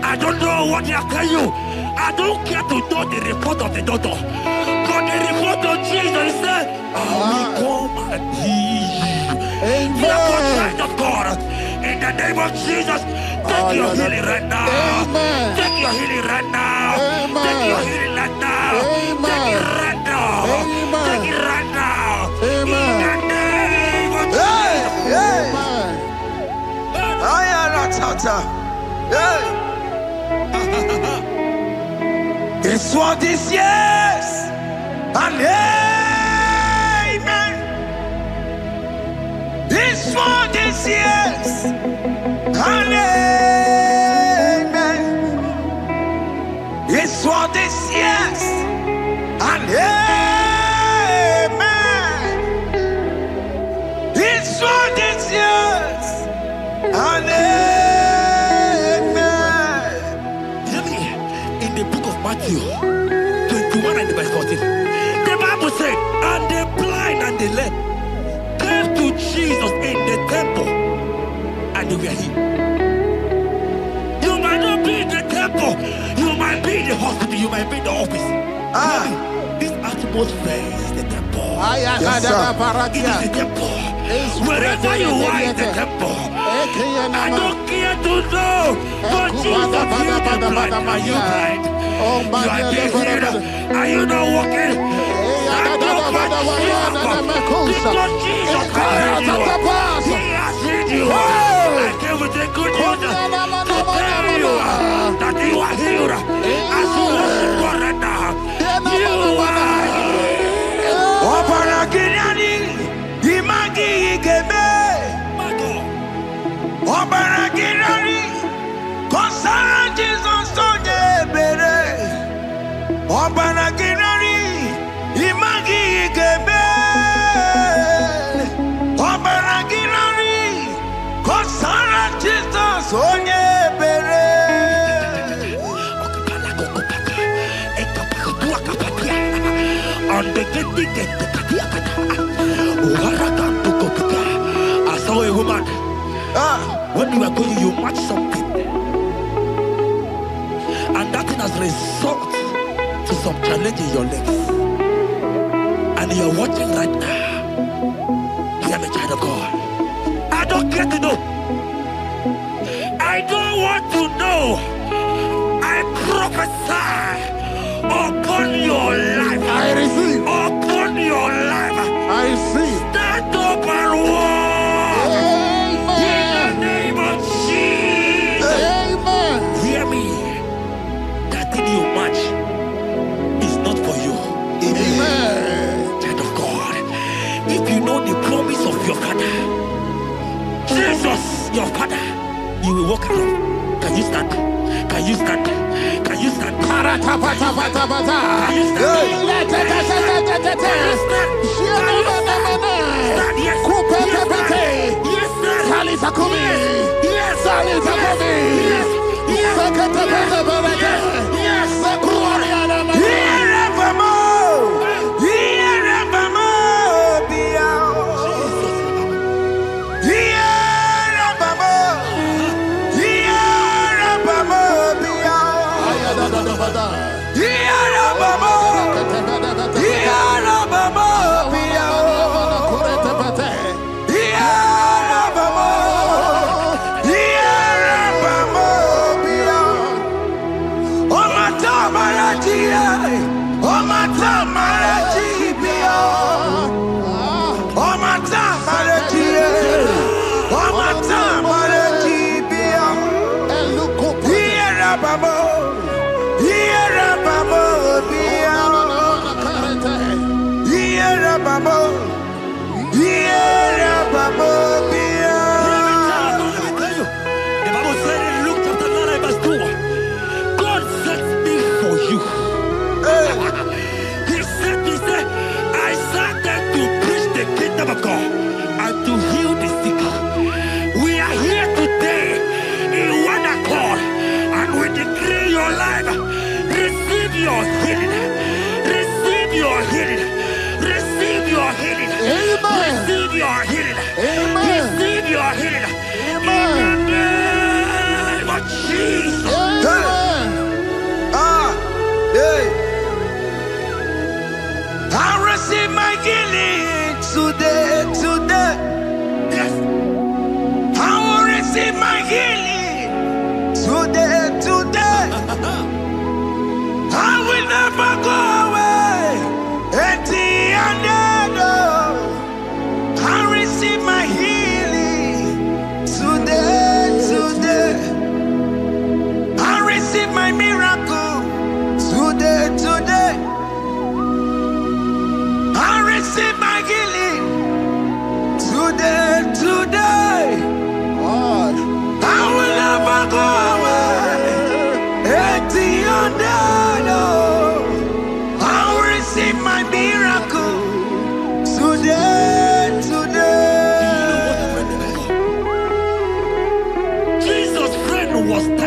I don't know what they have told you. I don't care to know the report of the doctor. But the report of Jesus, he said, I will come and heal you. Therefore, child of God, in the name of Jesus, take your healing right now. Amen. Take your healing right now. Amen. Take your healing right now. Amen. Take it right now. Amen. Take it right now. Amen. In the name of Hey, Jesus. hey. I am not tata. Hey. His word is yes and amen. His word is yes and amen. His word is yes and amen. His word is yes and amen. Hear me. In the book of Matthew 21 and verse 14, the Bible said, and the blind and the lame came to Jesus in the temple, and they were healed. You might not be in the temple, you might be in the hospital, you might be in the office. This atmosphere is the temple. Yes, sir. It is the temple. Wherever you are in the temple, I don't care to know, but Jesus healed the blind. Are you blind? You are being healed. Are you not walking? Stand up and because Jesus has healed you. He has healed you. I came with the good news to tell you that you are healed. As you worship God right now, you are I saw a woman. When you are going, you match something, and that thing has resulted to some challenge in your legs, and you are watching right now. I am a child of God. I don't care to know. I don't want to know. I prophesy upon your life. I receive. Upon your life. I receive. Stand up and walk. In the name of Jesus. Amen. Hear me. That thing you match is not for you. Amen. Child of God. If you know the promise of your father, Jesus, your father, you will walk around. Can you stand? Can you stand? Can you stand? Can you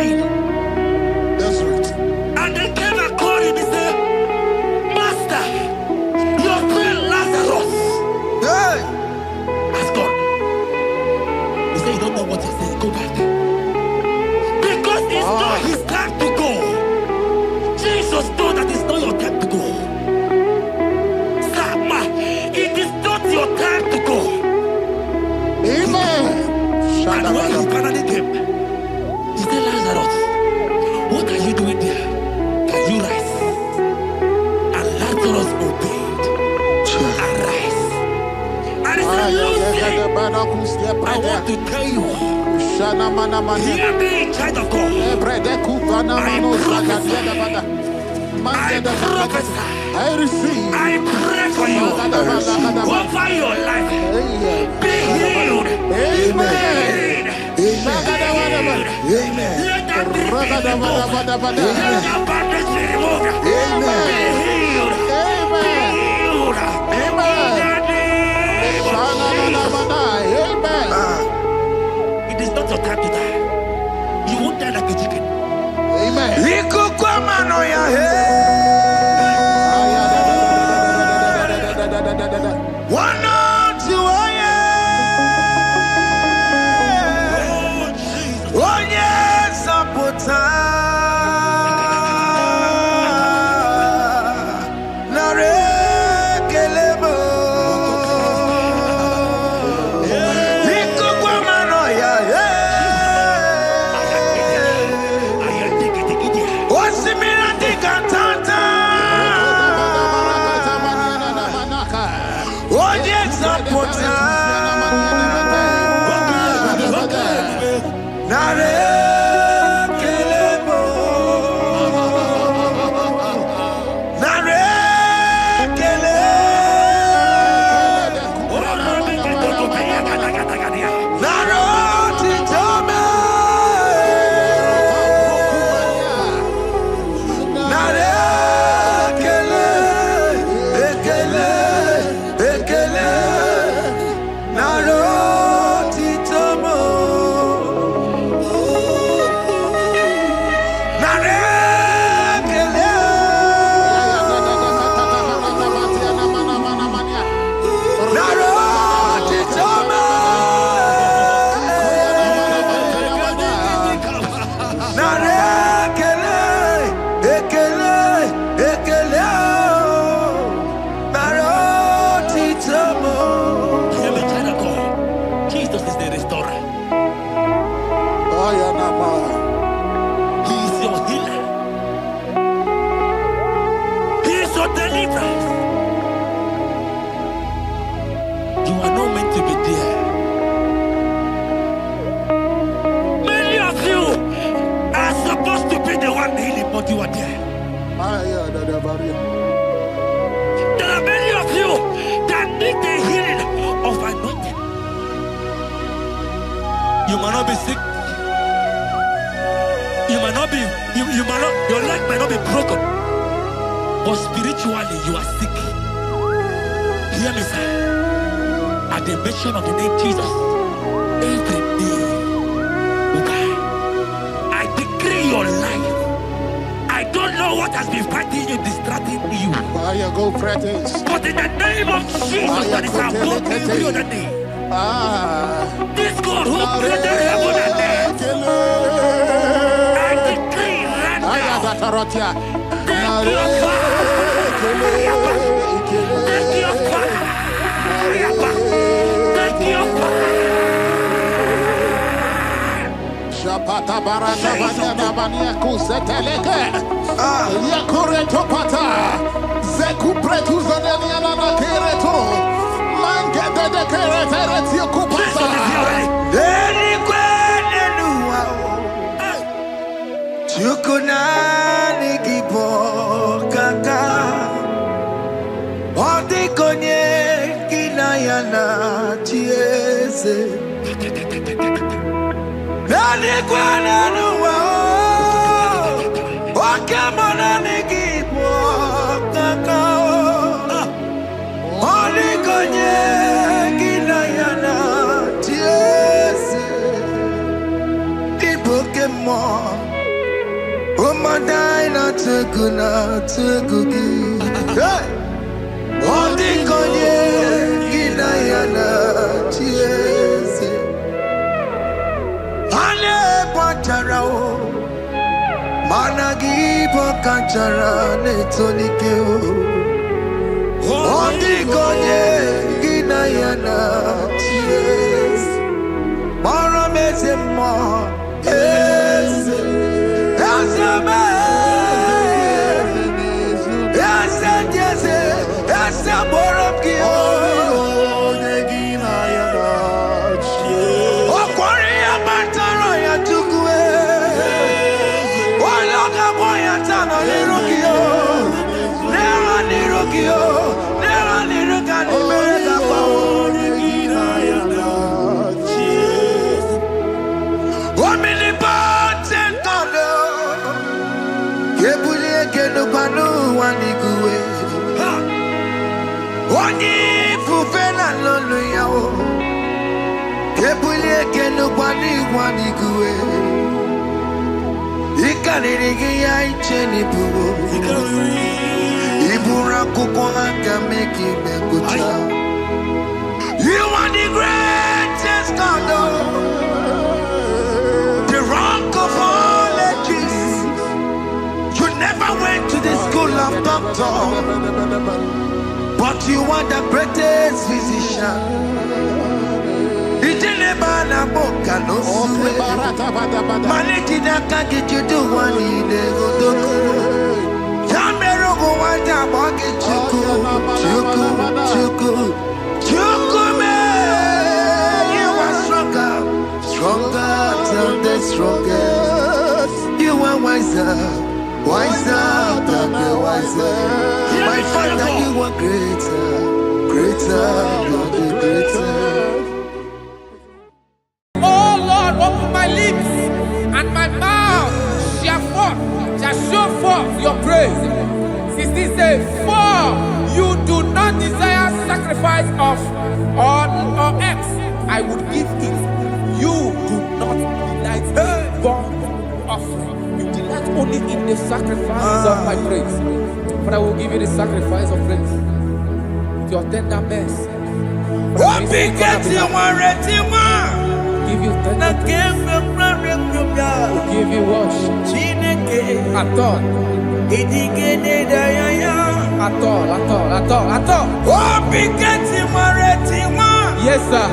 crying. That's right. And they came and called him. He said, Master, your friend Lazarus has gone. He said, you don't know what he said. Go back. Because it's not his time to go. Jesus knows that it's not your time to go. Sama, it is not your time to go. Amen. And when he finally came, he said, Lazarus, what are you doing there? Can you rise? And Lazarus obeyed. Arise. And he said, Lucy, I want to tell you, hear me in child of God. I prophesy. I receive. I pray for you over your life. Be healed. Amen. Amen. Let that be removed. Let that bandage be removed. Amen. Be healed. Be healed. Amen. It is not your time to die. You won't die like a chicken. Amen. There are many of you that need the healing of anointing. You might not be sick. You might not be, your leg might not be broken. But spiritually you are sick. Hear me, sir. At the mention of the name Jesus, every day will die. I decree your life. I don't know what has been fighting you, distracting you. Go practice. But in the name of Jesus, that is above every other name. This God who created heaven and earth, I decree right now, take your fire. Take your fire. Take your fire. Shapata barata banya banya kuseteleke. Yakure topata. Zeku pretu zanenia na kereto. Mangede de kerete tio kupasa. Deni kwene nuwa. Chukuna nikipo kaka. Odi konye kinayana chiese. Deni kwene nuwa. Wakamona nikipo kaka. Odi konye kinayana chiese. Ipokémon. wadai na tegugi. Odi konye gina yana chiese. Ale patarao. Managi pokachara netonike o. Odi konye gina yana chiese. Mara meze mo. Yes, yes, you are the greatest God, the rock of all ages. You never went to the school of doctor, but you are the greatest physician. You are stronger than the strongest. You are wiser than the wiser. My Father, you are greater than the greatest. Oh Lord, open my lips and my mouth shall show forth your praise. 16 says, for you do not desire sacrifice of or X, I would give it. You do not delight in burnt offering. You delight only in the sacrifice of my praise. But I will give you the sacrifice of praise. With your tender mercy. Give you tender will give you worship. At all. Yes, sir.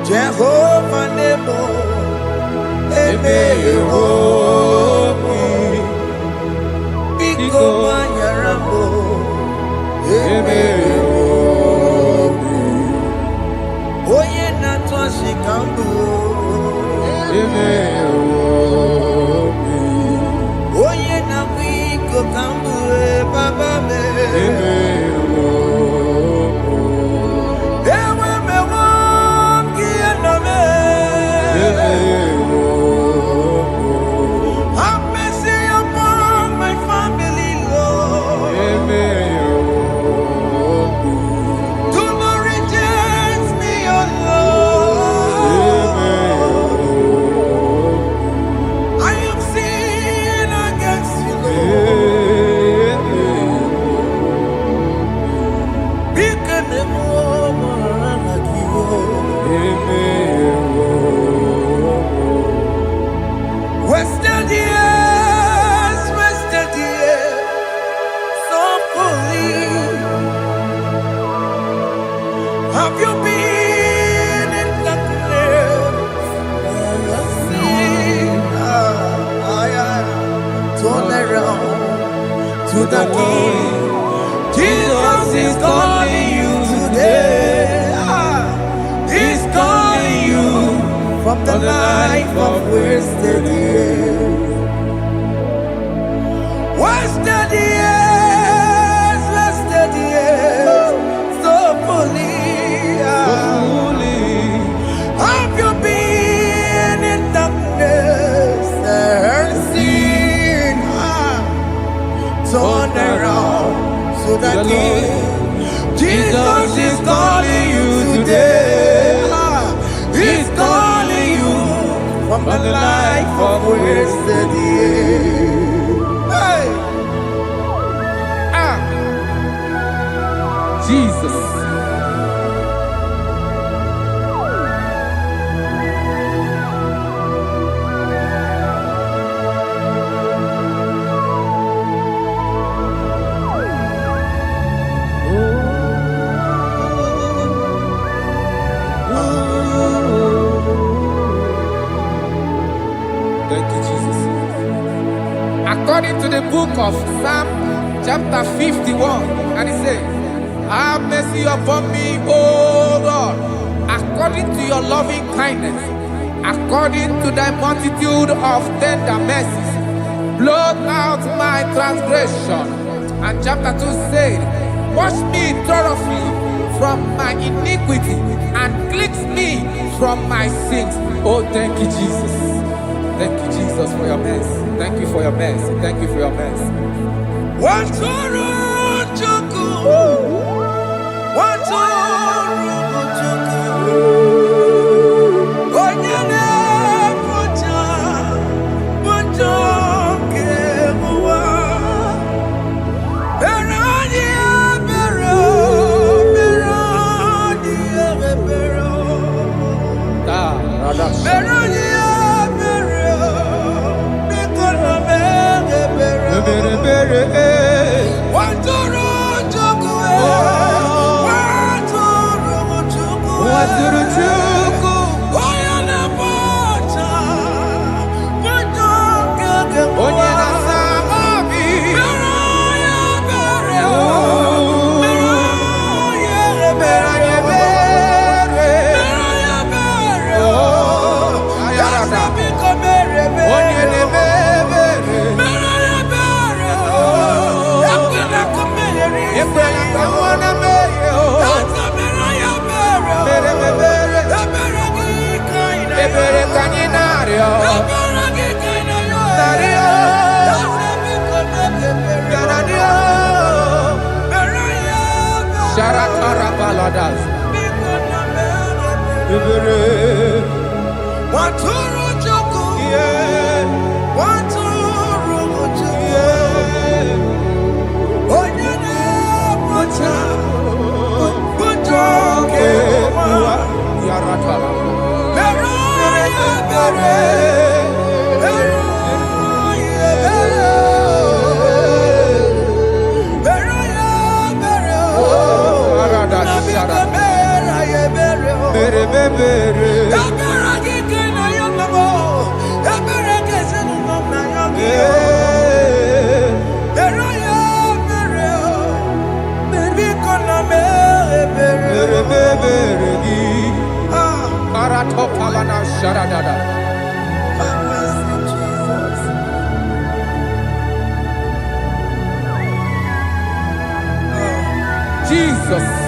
Jehovah Nebo, Biko Manyarambo, Oye Natwa Shikambu, Oye Namiko Kambu, Baba me. Have you been in the turn around to the King. Jesus is calling you today. He's calling you from the life of wasted years. Wasted years, wasted years, so fully. Have you been in darkness and seen? Turn around to the King. Jesus is calling you today. He's calling you from the life of wasted years. Hey. Jesus. Thank you, Jesus. According to the book of Psalm chapter 51, and it says, have mercy upon me, O Lord, according to your loving kindness, according to thy multitude of tender mercies, blot out my transgression. And chapter 2 said, wash me thoroughly from my iniquity and cleanse me from my sins. Oh, thank you, Jesus. Thank you, Jesus, for your mercy. Thank you for your mercy. Thank you for your mercy. Jesus.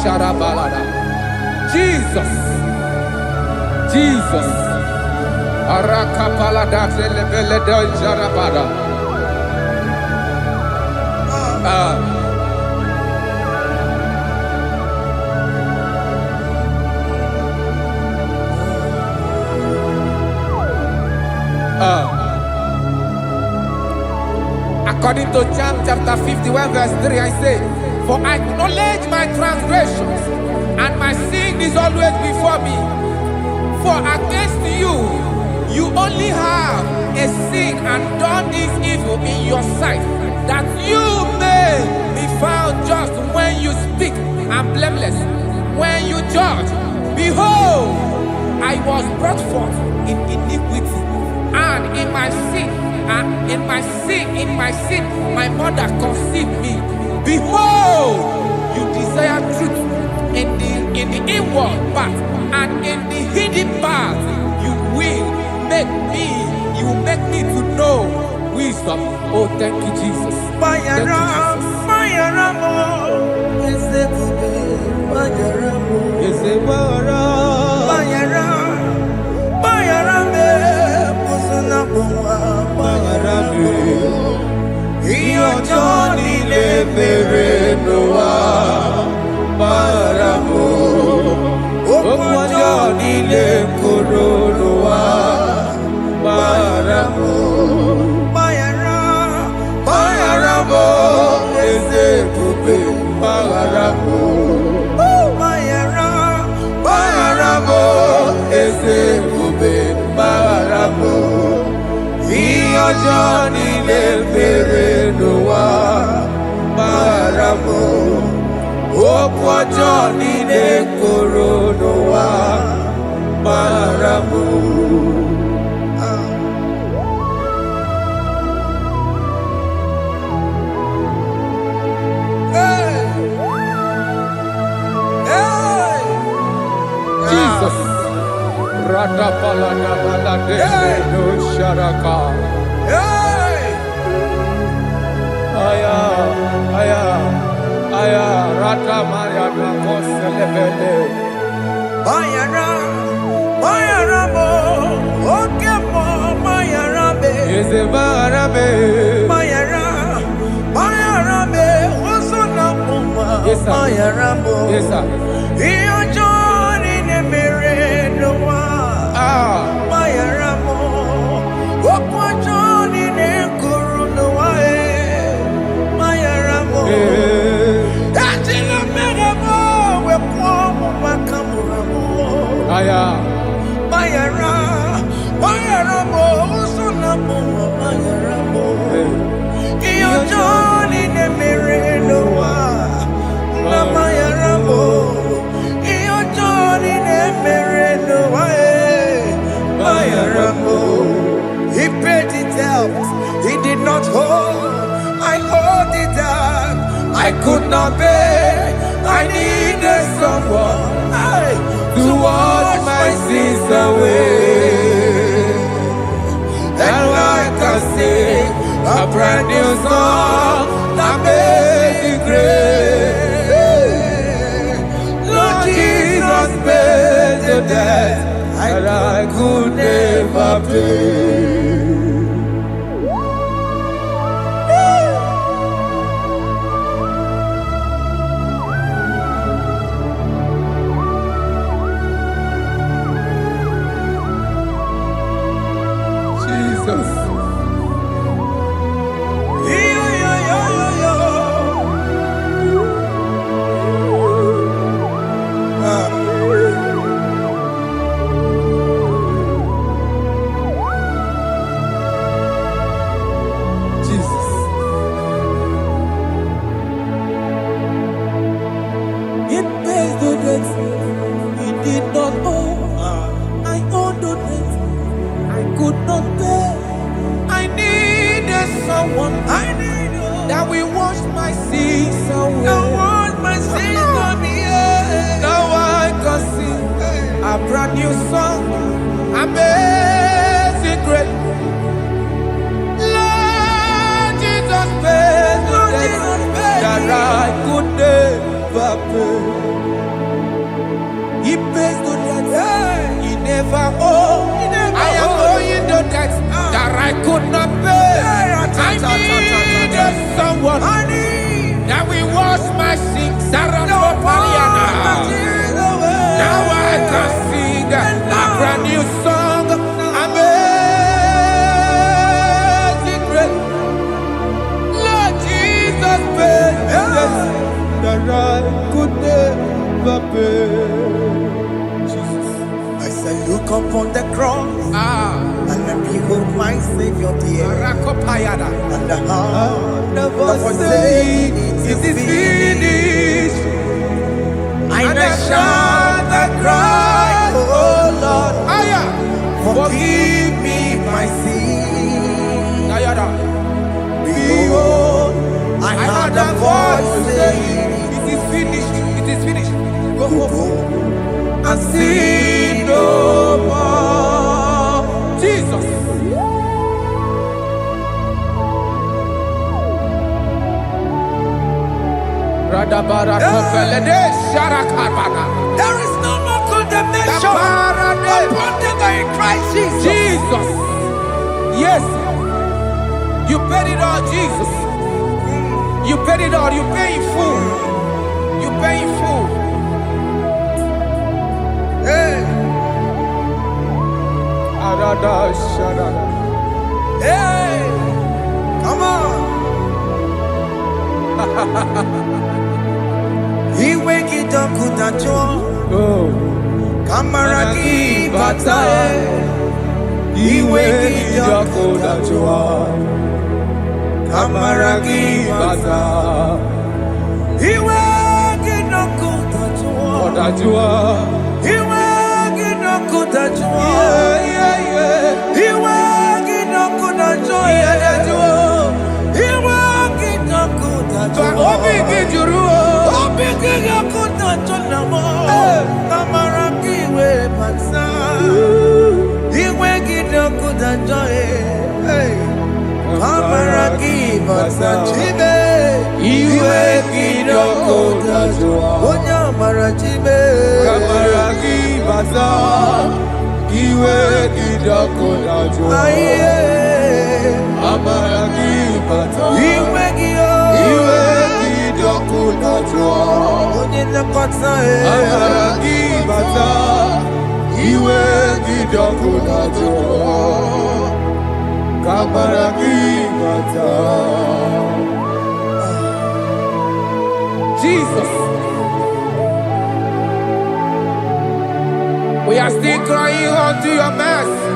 sharabalada. Jesus. Jesus. Arakapalada zelebelede jarabada. According to John chapter 51 verse 3, I say, for I acknowledge my transgressions, and my sin is always before me. For against you, you only have a sin and done this evil in your sight, that you may be found just when you speak, and blameless when you judge. Behold, I was brought forth in iniquity, and in my sin, my mother conceived me. Behold, you desire truth in the inward part, and in the hidden part, you will make me to know wisdom. Oh, thank you, Jesus. Thank you, Johnny le Noa Paramo Johnny le Coronoa Paramo Paramo Eze Kupe Paramo Paramo Eze Kupe Paramo Johnny le Noa Paramo Okwa Johnny le Coronoa Paramo. Jesus. Radapalada balade no sharaka. Aya, rata maya na koselebele. Bayara mo, oke mo, bayara be. Eze bayara be. Bayara be, osuna muma. Yes, sir. Bayara mo. Yes, sir. Iyo Johnny ne mere noa. Bayara mo, okwa Johnny ne kuru noa. Bayara mo. Dachila mere mo, we kwa mo makamura mo. Aya. Bayara mo, usuna mo, bayara mo. Iyo Johnny ne mere noa. Na bayara mo. Iyo Johnny ne mere noa. Bayara mo. He paid it out. He did not hold. I hold it down. I could not bear. I needed someone to wash my sins away. And like I sing a brand new song that made me great. Lord Jesus paid the debt that I could never pay. That we wash my sins away. Now I can sing a brand new song. Amazing grace. Lord Jesus paid that I could never pay. Rakopayada. And the heart of us saying It is finished. And I shout and cry, oh Lord, Aya. forgive me my sin. Ayada. Behold, I heard a voice saying, It is finished. It is finished. go and sin no more. Jesus. Radabara Topelede Sharakabana. There is no more condemnation upon them that in Christ Jesus. Jesus. Yes. You paid it all, Jesus. You paid it all. You pay in full. You pay in full. Hey, Arada Sharada. hey, come on. He wake it up, Kutacho. Oh. Kamaraki Batae. He wake it up, Kutacho. Kamaraki Batae. He wake it up, Kutacho. Odajua. He wake it up, Kutacho. Yeah. He wake it up, Kutacho. He wake it up, Kutacho. Obi Gijuru. Obi Gijuru Kutacho namo. Kamaraki we Bata. He wake it up, Kutacho. Kamaraki Bata. Chibe. Iwe Kidoko. Onya Marachibe. Kamaragi Baza. Iwe Kidoko. Aye. Amaragi Baza. Iwe Gio. Iwe Kidoko. Onye Nakota. Amaragi Baza. Iwe Kidoko. Kamaragi Baza. Jesus. We are still crying unto your mercy.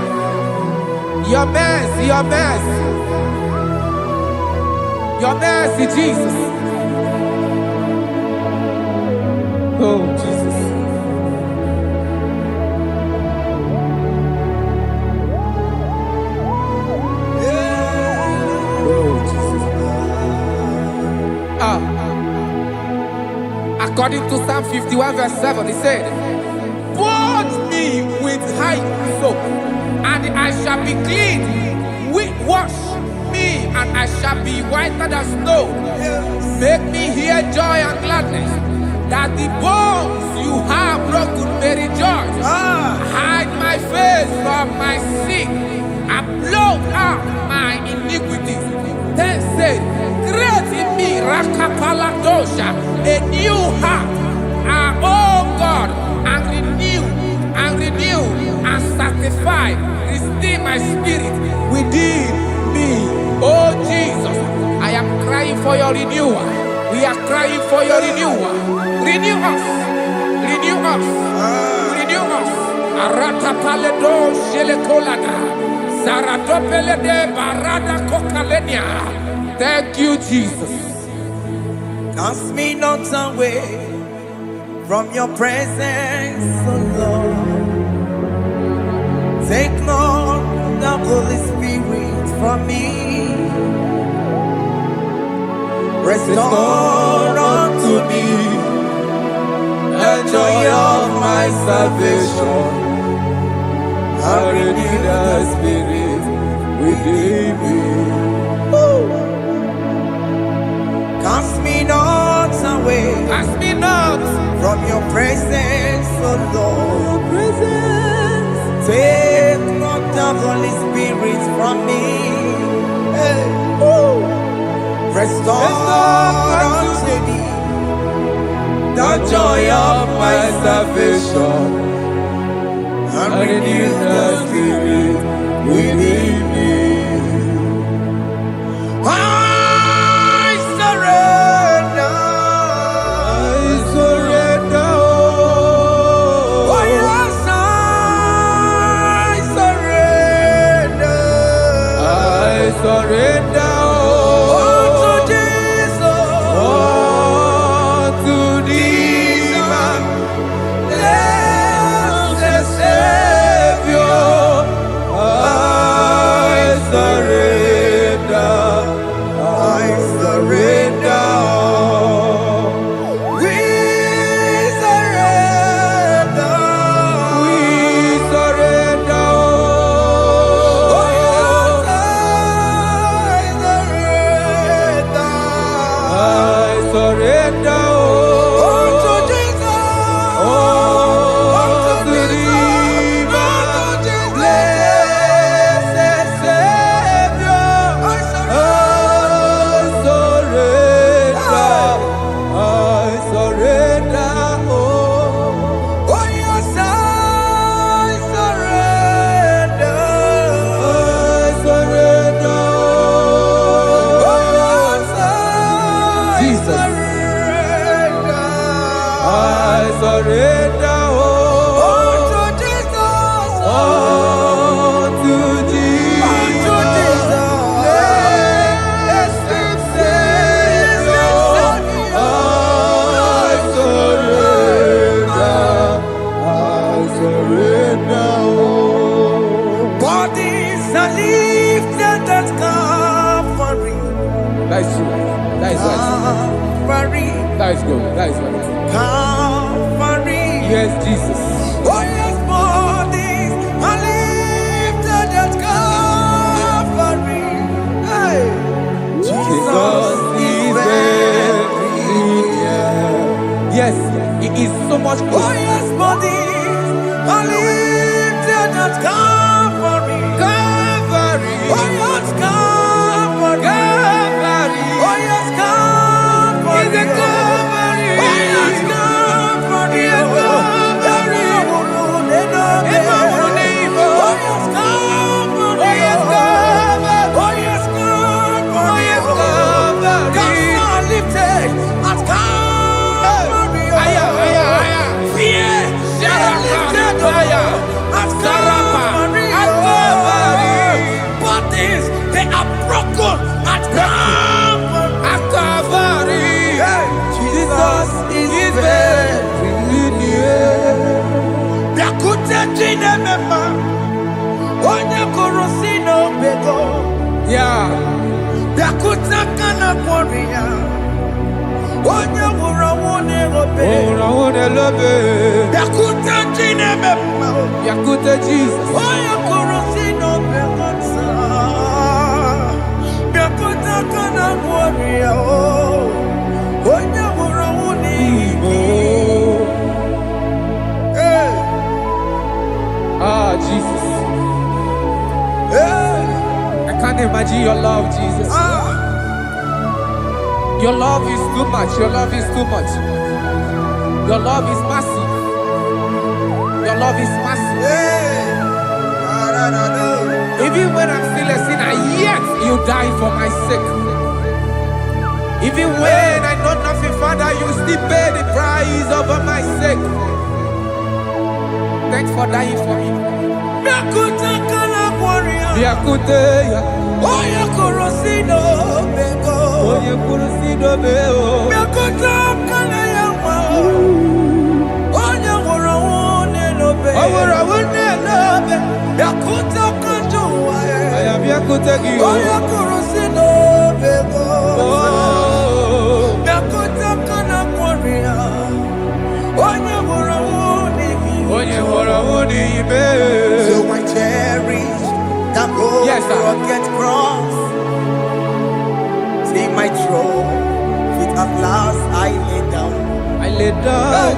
Your mercy, your mercy. Your mercy, Jesus. Oh, Jesus. Oh, Jesus. According to Psalm 51 verse 7, he said, "Purge me with hyssop, and I shall be clean. Wash me, and I shall be whiter than snow. Make me hear joy and gladness, that the bones you have broken may rejoice. Hide my face from my sin, and blot out my iniquities." Then said, "Create in me, Rakapaladosha, a new heart, oh God, and renew, and sanctify, restore my spirit within me." Oh Jesus, I am crying for your renewal. We are crying for your renewal. Renew us, renew us, renew us. Aratapaledo shelekolada, zaratopelede barada kokalenia. Thank you, Jesus. Cast me not away from your presence, oh Lord. Take not the Holy Spirit from me. Restore unto me the joy of my salvation. And renew the spirit within me. Cast me not away. Cast me not From your presence, oh Lord. Take not the Holy Spirit from me. Hey. Restore unto me the joy of my salvation. And renew the spirit within me. I surrender. Oh, yes, I surrender. surrender. Unto Jesus. Unto thee, my blessed Savior, I surrender. I surrender. We surrender. We surrender. Oh, yes, I surrender. I surrender. Unto Jesus. Unto thee, my blessed Savior, I surrender. Oh, yes, I surrender. Jesus. Surrender. I surrender. Unto Jesus. Unto thee, Unto Jesus. blessed Savior, I surrender. Bodies are lifted at Calvary. That is true. That is right. Calvary. That is good. That is right. Calvary. Yes, Jesus. Oh, yes, bodies are lifted at Calvary. Hey. Jesus is very near. Yes, He is so much Oh, closer. yes, bodies are lifted at Calvary. Calvary. Oh, yes, Calvary. Calvary. Oh, yes, Calvary. Is a Calvary. Oh, yes, Calvary. Is a Calvary. Oh, yes, Calvary. Oh, yes, Calvary. Oh, yes, Calvary. Oh, yes, Calvary. Gods are lifted at Calvary. Aya, aya, aya. Fear is lifted at Calvary. At Calvary. Bodies, they are broken at Calvary. At Calvary. Jesus is very near. Yakute chinemema, onye kụrụ si n'obego. Yeah. Yakute kana kwori ya, onye nwụrụ ọnwụ n'erobe. Oh, I love it. Yakute chinemema, Yakute Jesus. onye kụrụ si n'obego nsa. Yakute kana kwori ya, onye nwụrụ ọnwụ n'igwe. Hey, Ah, Jesus. hey, I can't imagine your love, Jesus. ah. Your love is too much. Your love is too much. Your love is massive. Your love is massive. Hey, Even when I'm still a sinner, yet you die for my sake. Even when I know nothing, Father, you still pay the price over my sake. Thanks for dying for me. Yakute kana kwori ya, Yakute ya. onye kụrụ si n'obego. Onye kwuru si dobe o. Yakute kana ya nwa, onye nwụrụ ọnwụ n'elobe. O nwere ọnwụ n'elobe. Yakute kana ụwa ya, Aya m yakute gị o. onye kụrụ si n'obego. Oh. Yakute kana kwori ya, onye nwụrụ ọnwụ n'ihi. Onye nwụrụ ọnwụ n'ime. So I cherish that old Yes, sir. rugged cross. See my throne, feet at last I lay down. I lay down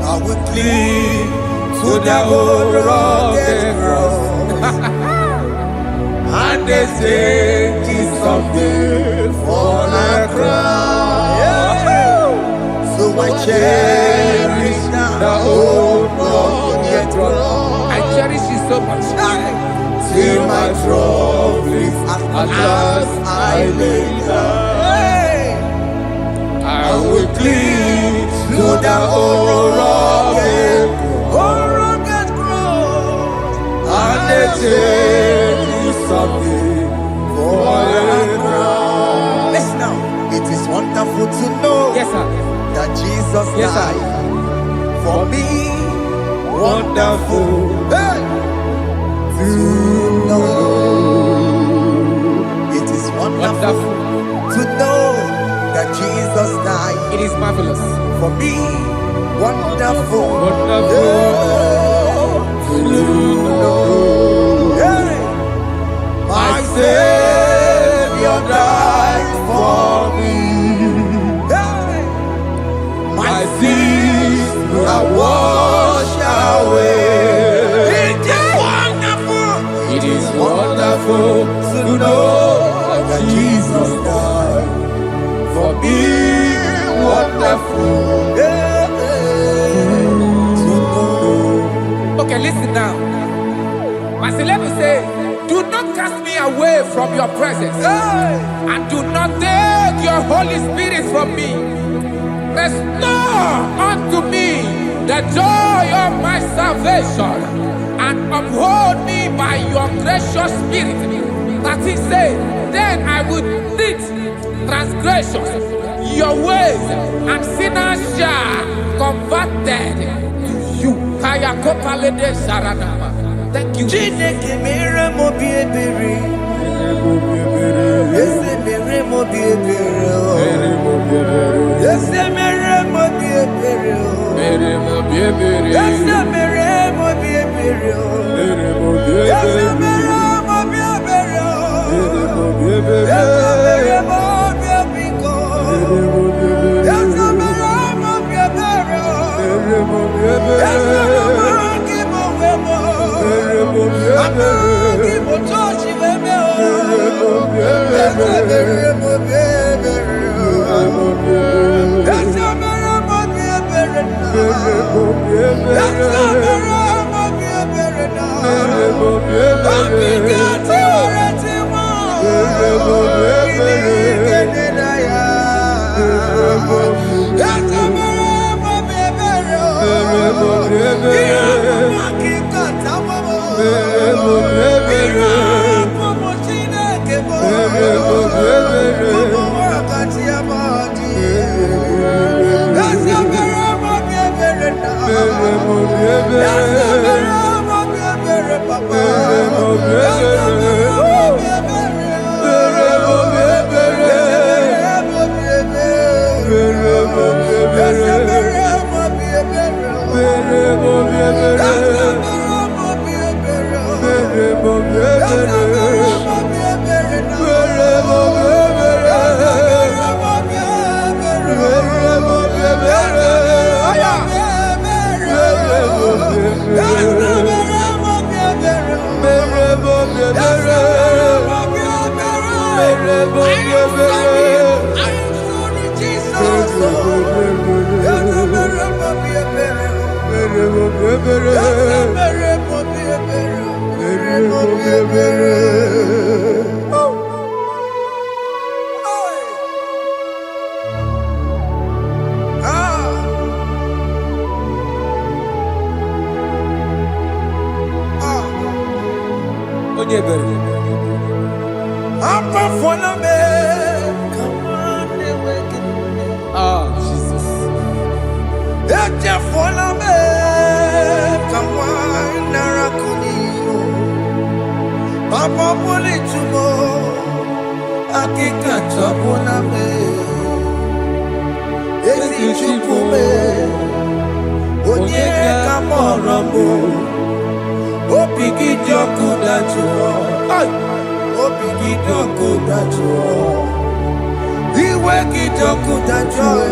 I will cling to the old rugged cross. and they say this someday for a crown. So I cherish The old rugged cross. I cherish it so much. till my troubles at last I lay down. I will cling to the old rugged cross. and they say this someday for Jesus Yes, sir. died for me. Wonderful. Hey. To know. It is wonderful to know that Jesus died. It is marvelous. For me, wonderful. Wonderful. To know. Hey. My Savior died for me. Hey. My sins are washed away. It is wonderful. It is wonderful To know that Jesus died for me. wonderful. Yeah, to know. Okay, listen now. Verse 11 says, do not cast me away from your presence, Hey. and do not take your Holy Spirit from me. Restore unto me the joy of my salvation, and uphold me by your gracious spirit. That he said, then I would teach transgressions your ways, and sinners shall converted to you. Kaya kopalede sharanama. Thank you. Chineke mere mo bi ebere. Ese mere mo bi ebere. Ese mere mo bi ebere. Ese mere mo bi ebere. Ese mere mo bi ebere. Ese mere mo bi ebiko. Ese mere mo bi ebere. Ese mere ki mo wemo. Ama ki mo touch wemo. Ese mere mo bi ebere. Ese mere mo bi ebere na. Ese mere mo bi ebere na. Obi gati oreti mo. Kini kene na ya. Ese mere mo bi ebere. Iya mo ki kata mo. Iya mo Chineke mo. Mo wakati ya madi. Ese mere mo bi ebere na. Ese mere mo bi ebere papa. Ese mere mo bi ebere. Ese mere mo bi ebere. Ese mere mo bi ebere. Jesus. Papa poli tumo akika chapona me esi chupume onye kamoromo opigi joku dachuo opigi joku dachuo iwe kijoku dachuo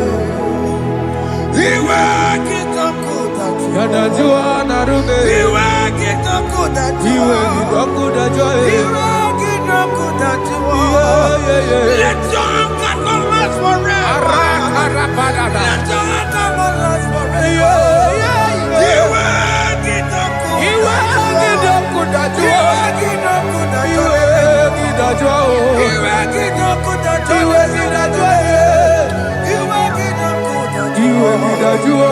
iwe kijoku dachuo Yanajua narume. iwe kijoku dachuo Iwe kidoku dajoe. iwe kijoku dachuo let your anger not last forever. Arakarapadada. Let your anger not last forever. Iwe kijoku Iwe kidoku dajoe. iwe kijoku dachuo Iwe kidajoe. iwe kijoku dachuo Iwe kidajoe. iwe kijoku dachuo. Iwe kidajoe.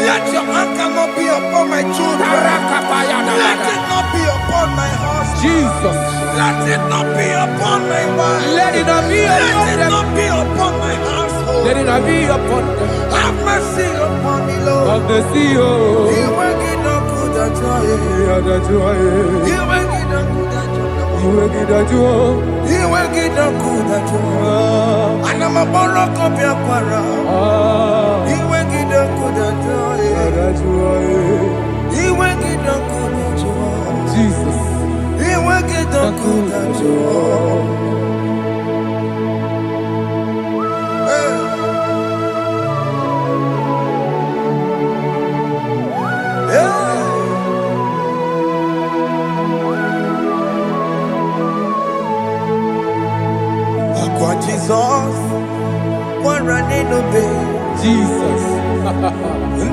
Let your anger not be upon my children. Arakapayada. Let it not be upon my husband. Jesus. Let it not be upon my wife. Let it not be Let it upon them. not be upon my household. Let it not be upon them. Have mercy upon me, Lord. Of the sea, oh. You will get no good at joy. You will get no good at joy. You will get no good at joy. And I'm a borrow of your para. You will get no good at joy. You will get no good at joy. Jesus. You will get no good at joy. Jesus, one running obey. Jesus.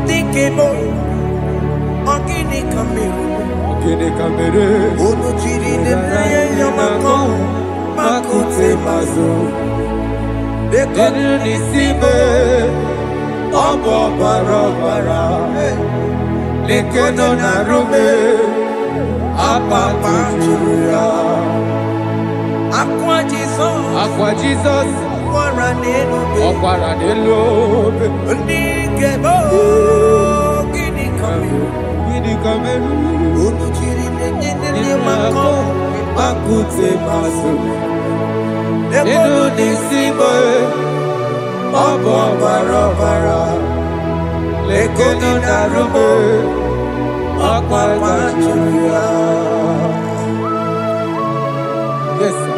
Ndikebo, ogini kamiru. Ogini kamiru. Ono chiri nene yamako, makute mazo. Denu nisibe, obo barabara. Lekeno narume, apa juya. Aqua Jesus, Okwara nelobe, Ndikebo, ogini kamiru. Ono chiri nene yamako, makute mazo. Denu nisibe, obo barabara. Lekeno narume, apa juya. Yes, sir.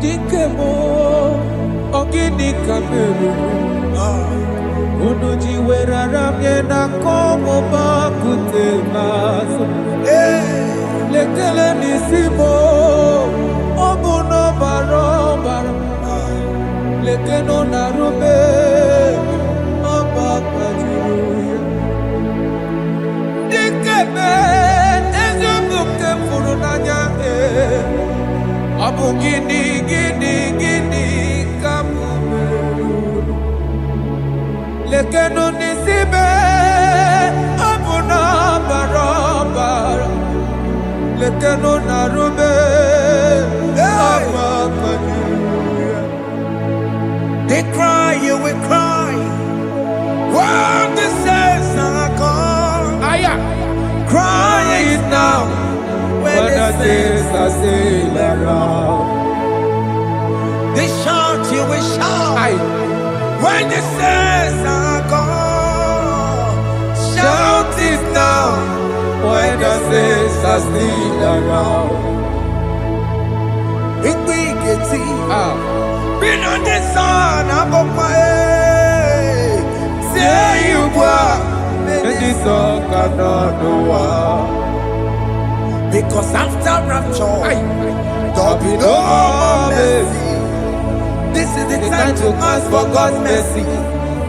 Dikemo, ogini kameru. Unuji werara mjena komo bakute maso. Lekele nisimo, obuno barobara. Lekeno narume, abakajuya. Dikeme, ezubuke furunanya. Abu gini kamumeru. Lekeno nisibe, abu na barabara. Lekeno narume, abakajuya. They cry, you will cry. When the saints are gone, cry it now. When the saints are still around, they shout, you will shout. When the saints are gone, shout it now. When the saints are still around, it will get been on the sun, I'm on my head. Say you were, and the song cannot go on. Because after rapture, there'll be no more mercy. This is the time to ask for God's mercy.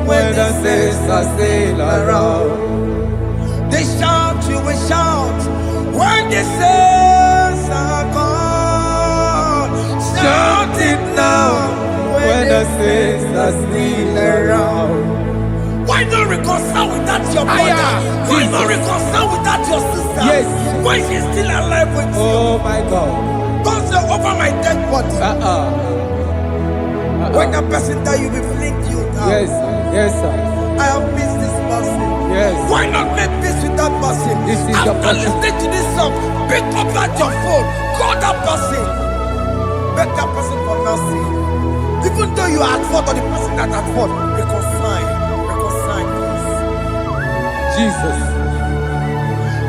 When the saints are still around, they shout, you will shout. When the saints are gone, shout it now. When the saints are still around. Why not reconcile with that your brother? Why not reconcile with that your sister? Yes. Why she's still alive with you? Oh my God. Don't say over my dead body. When the person that you will fling you down. Yes, sir. I have missed this person. Yes. Why not make peace with that person? This is after listening to this song, pick up that your phone, call that person, beg that person for mercy. Even though you are at fault or the person that at fault, reconcile, please. Jesus.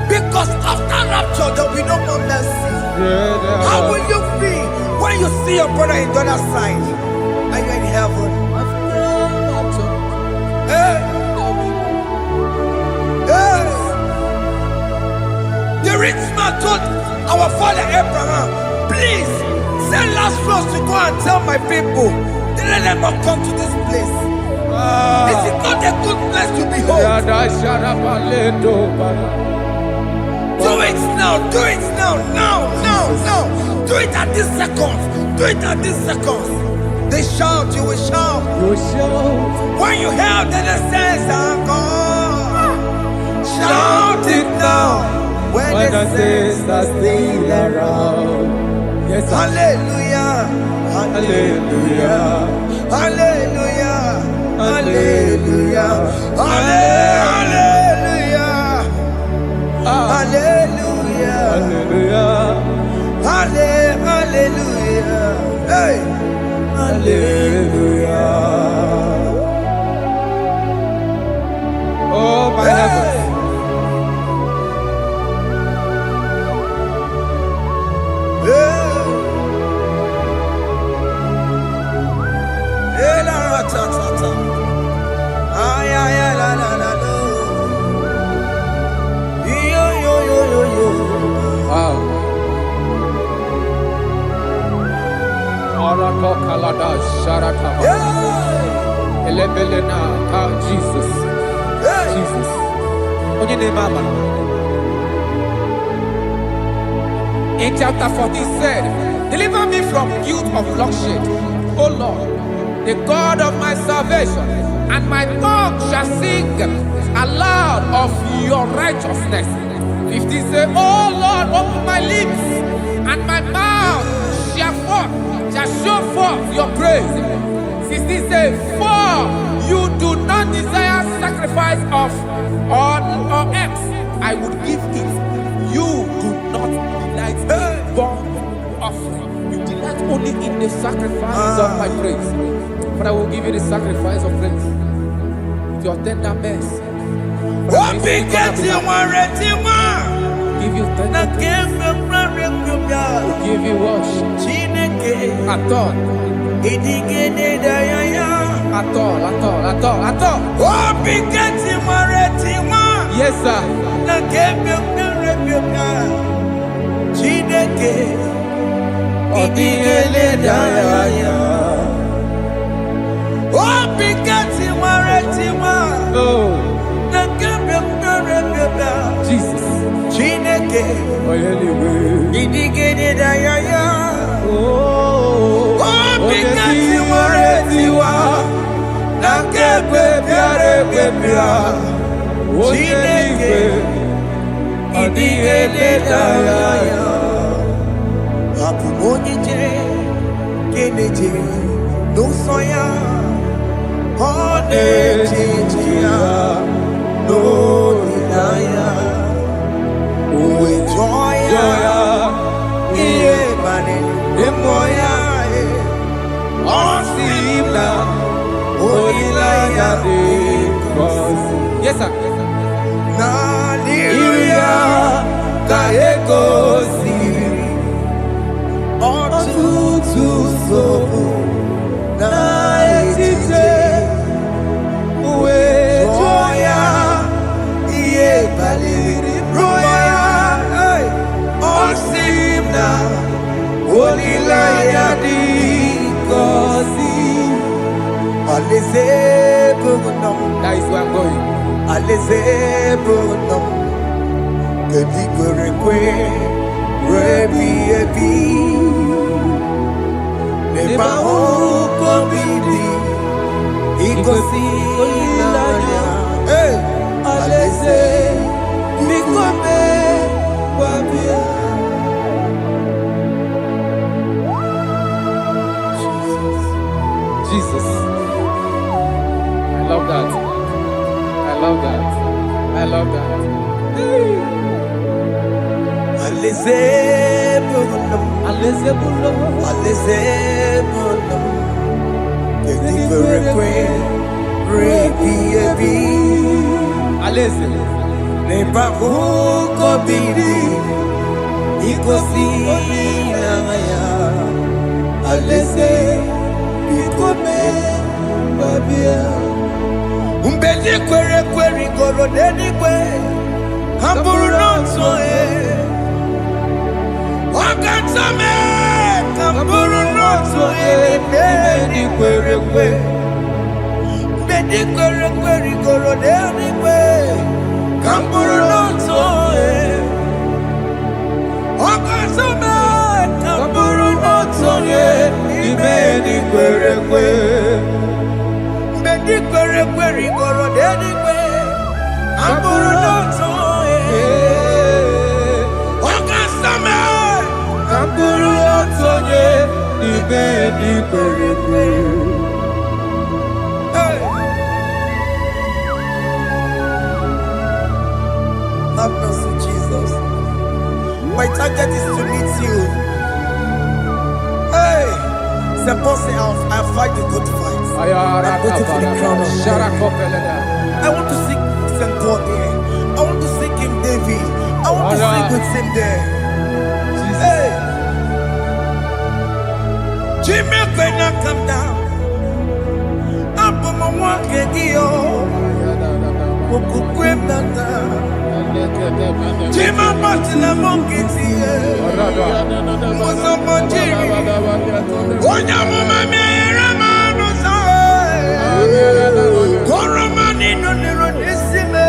Because after rapture, there will be no more mercy. How will you feel when you see your brother in the other side? Are you in heaven? Hey. The rich man told our father Abraham, please send Lazarus to go and tell my people, let them not come to this place. This is not a good place to behold. 2 weeks now now. Do it now. Now. Do it at this second. Do it at this second. They shout, you will shout. You shout. When you hear that the saints are gone, shout it now. When the saints are still around. Yes, hallelujah. hallelujah. Hallelujah. Hallelujah. Hallelujah. Hallelujah. Hallelujah. Hallelujah. Hey. Hallelujah. Oh, my heavens. Wow. Arako kalada sharataba. Elebelena ka Jesus. Jesus. Onye name ama. In chapter 14 said, deliver me from guilt of bloodshed, O Lord, the God of my salvation, and my tongue shall sing aloud of your righteousness. 15 say, O Lord, open my lips, and my mouth shall show forth your praise. 16 say, for you do not desire sacrifice of or eggs, I would give it. You do not delight in burnt offering. You delight only in the sacrifice of my praise. But I will give you the sacrifice of praise with your tender mercy. Give you tender praise. Will give you worship. At all. Yes, sir. Jesus. Yes, sir. That is where I'm going. Jesus. I love that. I love that. I love that. Umbedi kwere kwere goro dedi kwe Hamburu nonso Wakatame Hamburu nonso Dedi kwere kwe Umbedi kwere kwere goro dedi kwe Hamburu nonso Have mercy, Jesus. My target is to meet you. Hey, c'est pensé I fight the good fight. I'm waiting for the crown of heaven. I want to seek St. Paul there. I want to seek King David. I want to sing with him there. Hey, Jimmy, when I come down, I'm on my walk again. Jima Martina Monkiti, Onya Mama Ramano Koramani no Nironisime,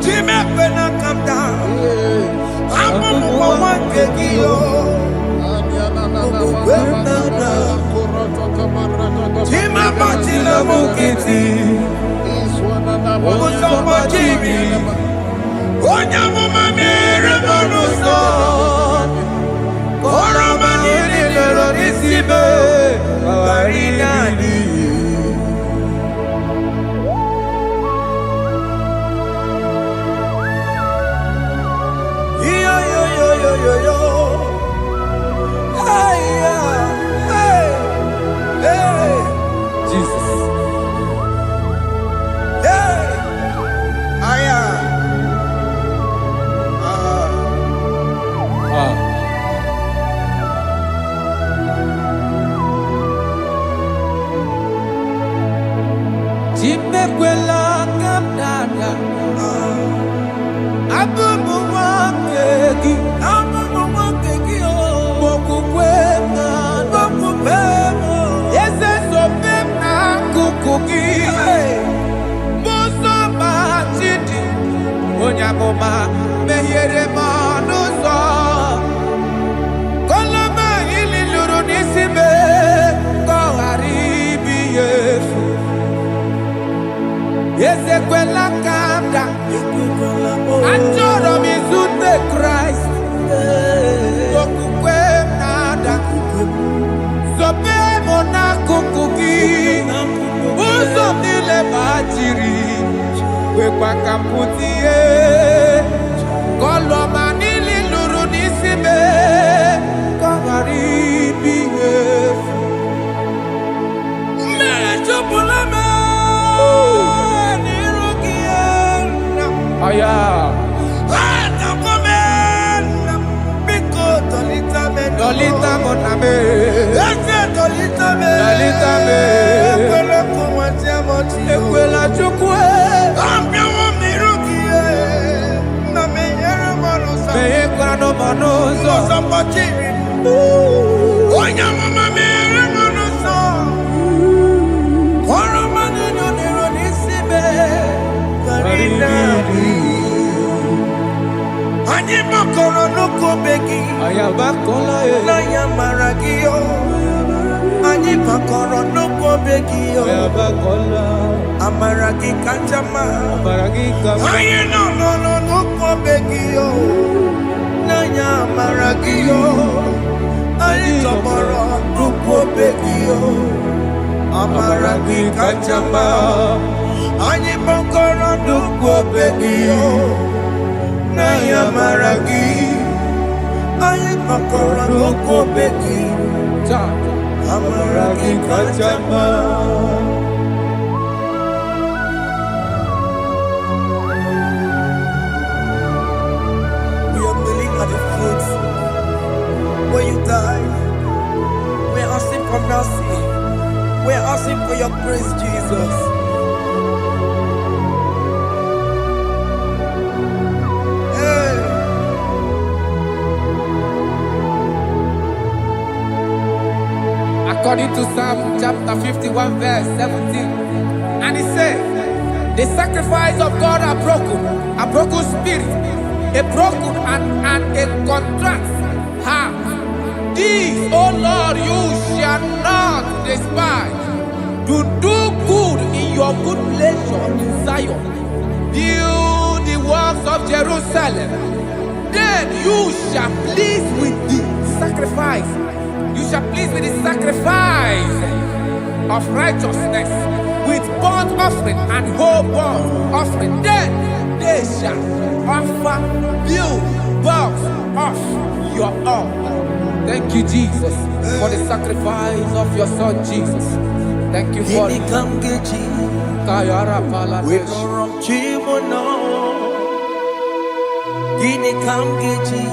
Jima when I come down, I'm on my Kekio. Jima Martina Monkiti. Onya mama mere bonuso Koromani lero nisibe Barinani Yo yo yo yo yo yo Hey hey hey Jesus Jimekwela kamdada Abubu wakegi Mokukwema Yese sopemna kukugi Muso batidi Onyamoma mehiere manuso Koloma ili luru nisibe Koharibi yefu Ezekwela kamda Achoro mizute Christ Kokukwe nada Sope mona kukuki Uzo nile bajiri Wekwa kamputie Koloma nili luru nisibe Kogaribi yefu Mechopulame Aya. Dolita moname. Dolita me. Ekwela chukwe. Ambia wamirukie. Na meyere manusa. Meyekwa no manusa. Sambachiri. Onya mama meyere manusa. Koromani no nero nisibe. Ani makoro nuko begi ayabakola na yamaragio ani makoro nuko begi ayabakola amaragi kanjama ayi no nuko begi na yamaragio ani tomoro nuko begi amaragi kanjama ani makoro nuko begi na yamaragi ayi makoro nuko begi amaragi kanjama. We are kneeling at the foot where you died. We are asking for mercy. We are asking for your grace, Jesus. According to Psalm chapter 51 verse 17. And he said, the sacrifice of God are broken spirit, a broken and a contrite heart. This, O Lord, you shall not despise. To do good in your good pleasure in Zion. Build the works of Jerusalem. They then you shall please with the sacrifice. You shall please with the sacrifice of righteousness, with burnt offering and whole burnt offering. Then they shall offer you bulks of your own. Thank you, Jesus, for the sacrifice of your Son, Jesus. Thank you for it. Kayara Paladesh. We no wrong Chimono. Gini Kamgeji.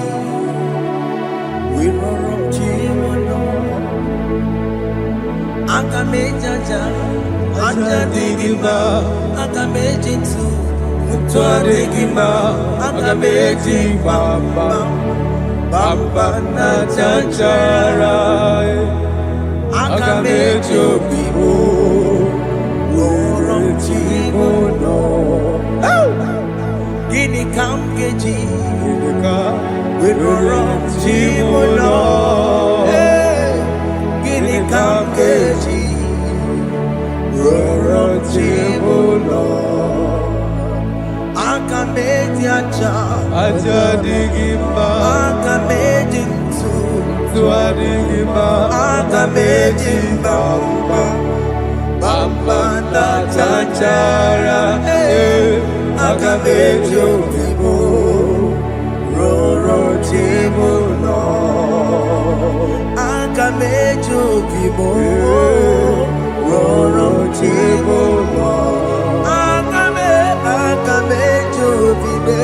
We no wrong Chimono. Akamejaja. Aja digima. Akamejinsu. Mutwa digima. Akameji bamba. Bamba na chanchara. Akamejo bibo. Gini Kamgeji. We no wrong Chimono. Gini Kamgeji. We no wrong Chimono. Akameji aja. Aja digima. Akameji ntu. Tua digima. Akameji bamba. Bamba na chanchara. Akamejo bibo. Roro Chimono. Akamejo bibo. Roro Chimono. Akamejo bibo.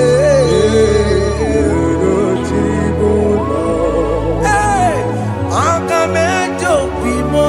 Roro Chimono. Akamejo bibo.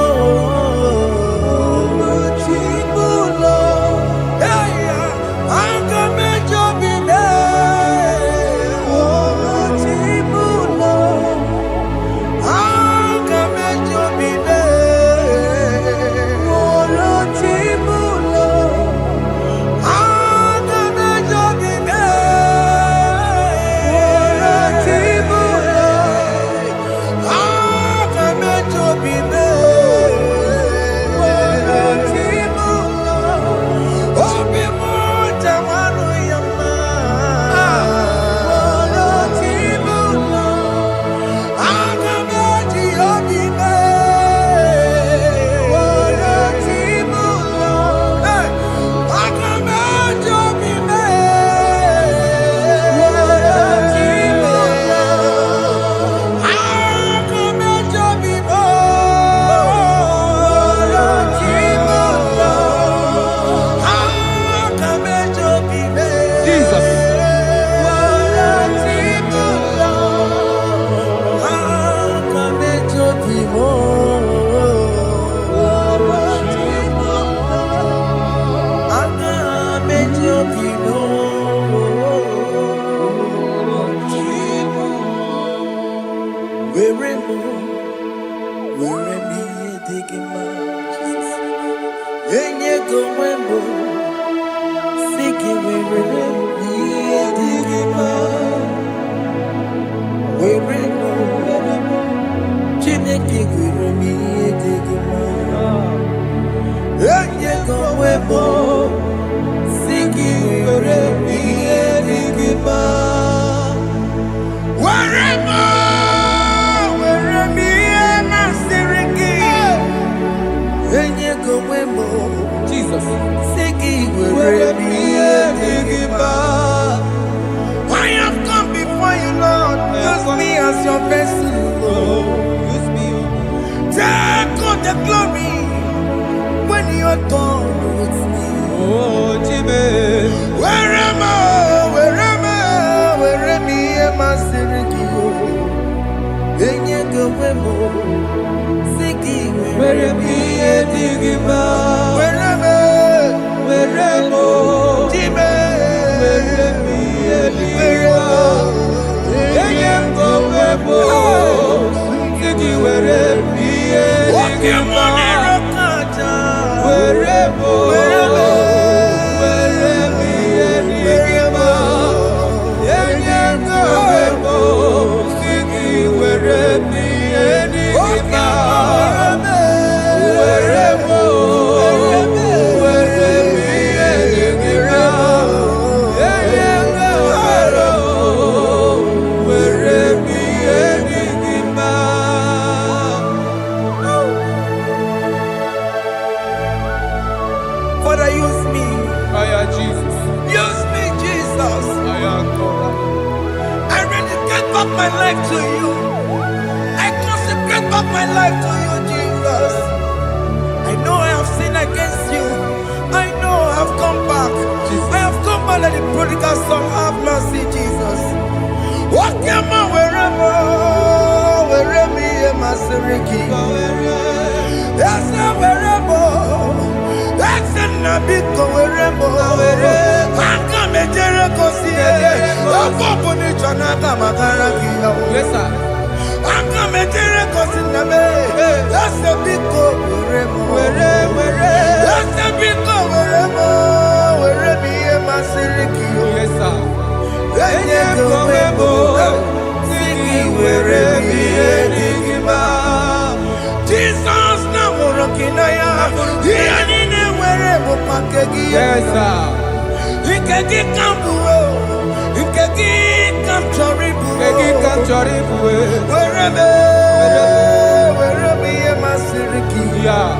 Jesus. I have come before you, Lord. Use me as your vessel, Lord. Use me. Take all the glory when you are done with me. Oh, Jimmy. Where am I? Where am I, Sirikio? Enyegowemo, Siki, Where am I? Digima. Where am I? Jimmy, Where am I? my life to you. I consecrate back my life to you, Jesus. I know I have sinned against you. I know I have come back. I have come back like the prodigal son. Have mercy, Jesus. What am I wherever me and my Siriki? That's not wherever. That's not big wherever. I come and Jericho see it. Yes, sir. I come and Jericho see the man. That's a big wherever. That's a big wherever me and my Siriki. Yes, sir. Jesus na morokinaya yani wherever pakegi. Yes, sir. Ikegi kambuo, ikegi kamchoribu, Kegi kanchoribu. wherever ye masiriki. Yeah.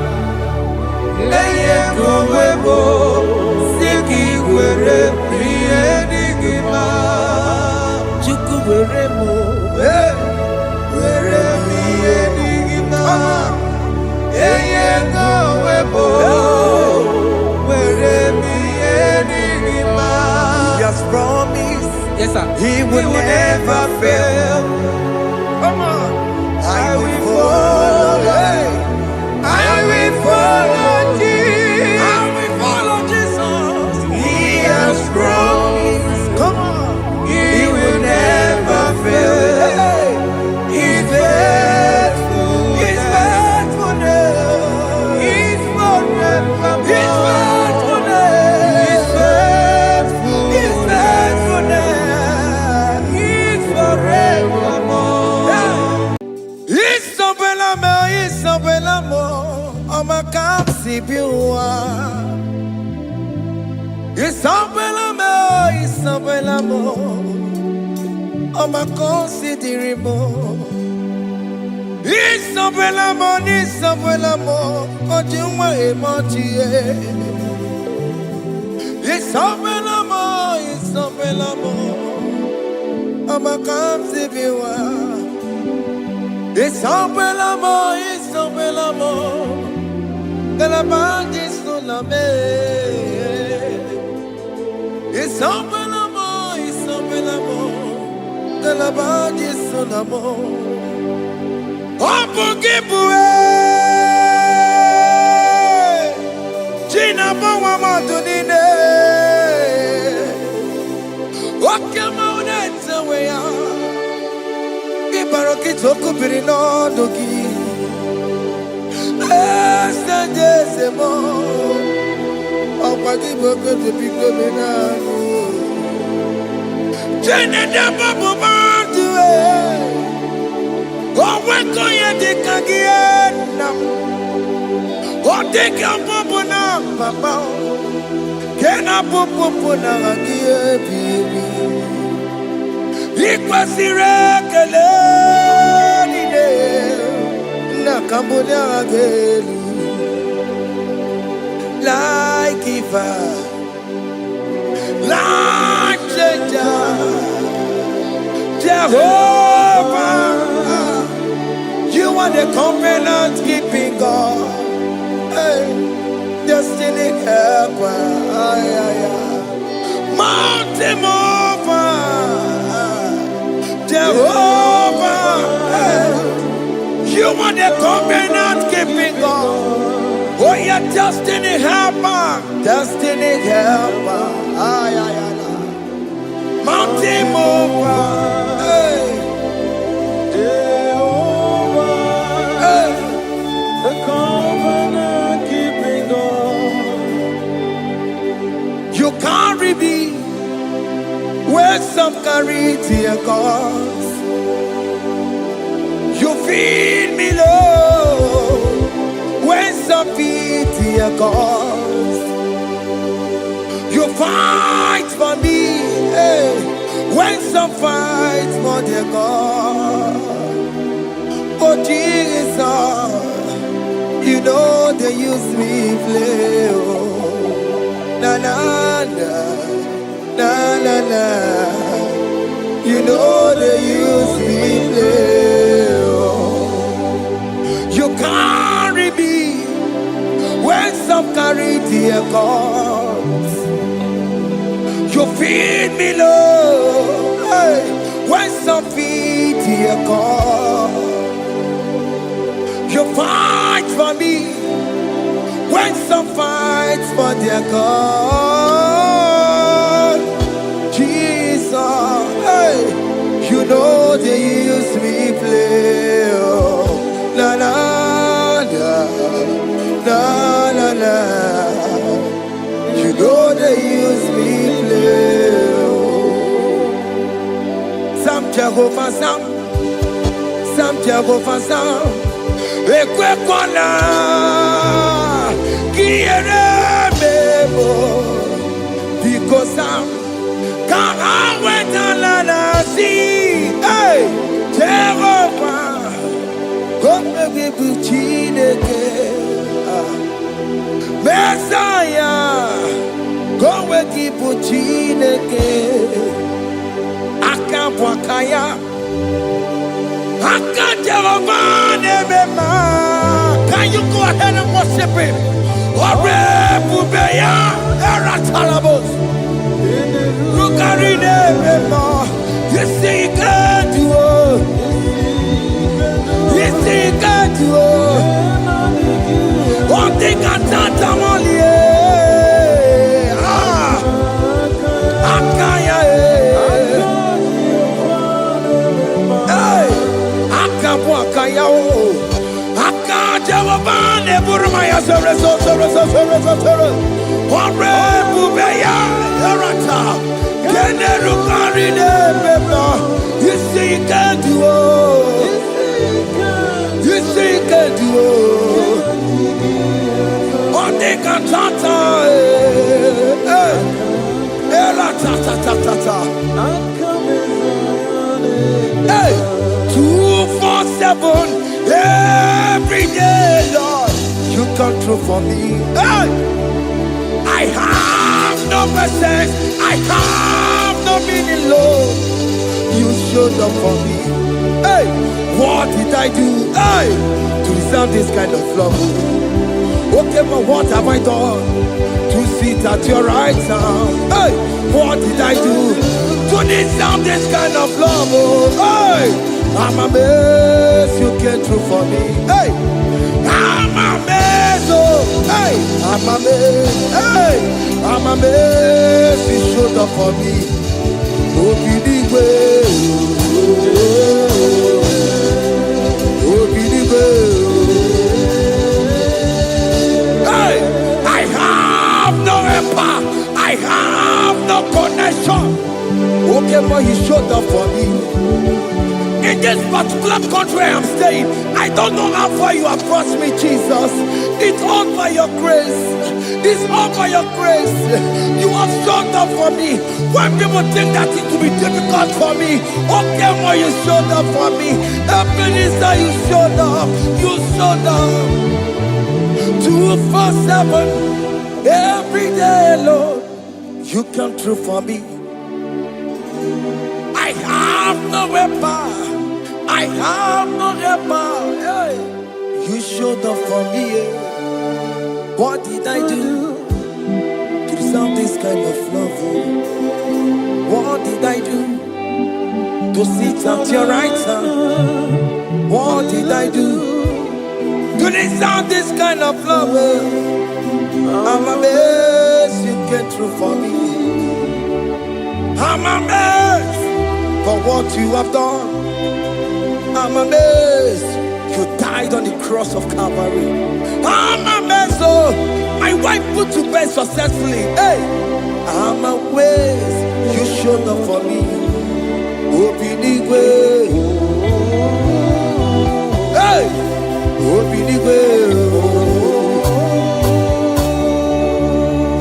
Eye kowebo, siki wherever ye digima. Chuku wherever, wherever ye digima. Eye kowebo, wherever ye digima. He has promised. Yes, sir. He will never fail. Come on. I will follow. I will follow Jesus. I will follow Jesus. He has promised. Come on. He will never fail. He's faithful. He's faithfulness. He's forever. He's faithfulness. He's faithful. He's faithfulness. He's forevermore. Isabelamo, I'ma come see you. Isabelamo, I'ma consider more. Isabelamo, Ojuma emotie. Isabelamo, I'ma come see you. Isabelamo, de la bande sulla me. Isabelamo, de la bande sulla mo. Opugibue, Gina Bawa Matunine. Okama unenza weya. Ibaroki toku birino dogi. Estendezemo, opagi boko to pico menano. Jene de babu mantue, oweko ye de kagiena. Odeka babu na mama, kena popo na agie bibi. Ikwasire kele nide. Cambodia again, like giver, like changer, Jehovah, you are the covenant keeping God, hey, destiny helper, mountain mover, Jehovah. Hey. You are the covenant keeping God. Oh, your destiny helper. Destiny helper. Mountain mover. Hey. Jehovah. Hey. The covenant keeping God. You carry me where some carry tear gods. You feed me, Lord, when some feed your cause. You fight for me, hey, when some fight for their God. Oh Jesus, you know they use me play. Oh, na na na, na na na. You know they use me play. Oh. You carry me when some carry their gods. You feed me, Lord, hey, when some feed their God. You fight for me when some fight for their God. Jesus, hey, you know they use me play. Oh, la la la la la la. You know they use me play. Oh. Some Jehovah, some Jehovah, some. Ekwe kona kiere mebo because I'm can't wait to see. Hey, Jehovah, come baby buchineke. Messiah, come baby buchineke. Akabwakaya. Can you go ahead and worship him? You see, you can do it. You see, you can do it. One thing I can't only. You see, you can do it. You see, you can do it. On the cantata, hey, 247 every day, Lord, you come through for me. Hey, I have no message, I have no meaning, Lord. You showed up for me. Hey, what did I do? Hey, to deserve this kind of love? Okay, but what have I done to sit at your right hand? Hey, what did I do to deserve this kind of love? Oh, hey, I'm amazed you came through for me. Hey, I'm amazed. Oh, hey, I'm amazed. Hey, I'm amazed you showed up for me. Oh, believe it. Oh, believe it. Hey, I have no empire. I have no connection. Okay, but he showed up for me. In this particular country I'm staying, I don't know how far you have brought me, Jesus. It's all by your grace. It's all by your grace. You have showed up for me. When people think that it will be difficult for me, okay, well, you showed up for me. Ebenezer, you showed up. You showed up. 247 every day, Lord. You come through for me. I have no weapon. I have no weapon. Hey. You showed up for me. What did I do to deserve this kind of love? What did I do to sit at your right hand? What did I do to deserve this kind of love? I'm amazed you came through for me. I'm amazed for what you have done. I'm amazed you died on the cross of Calvary. I'm amazed, oh, my wife put to bed successfully. Hey, I'm amazed you showed up for me. Open the way. Hey, open the way.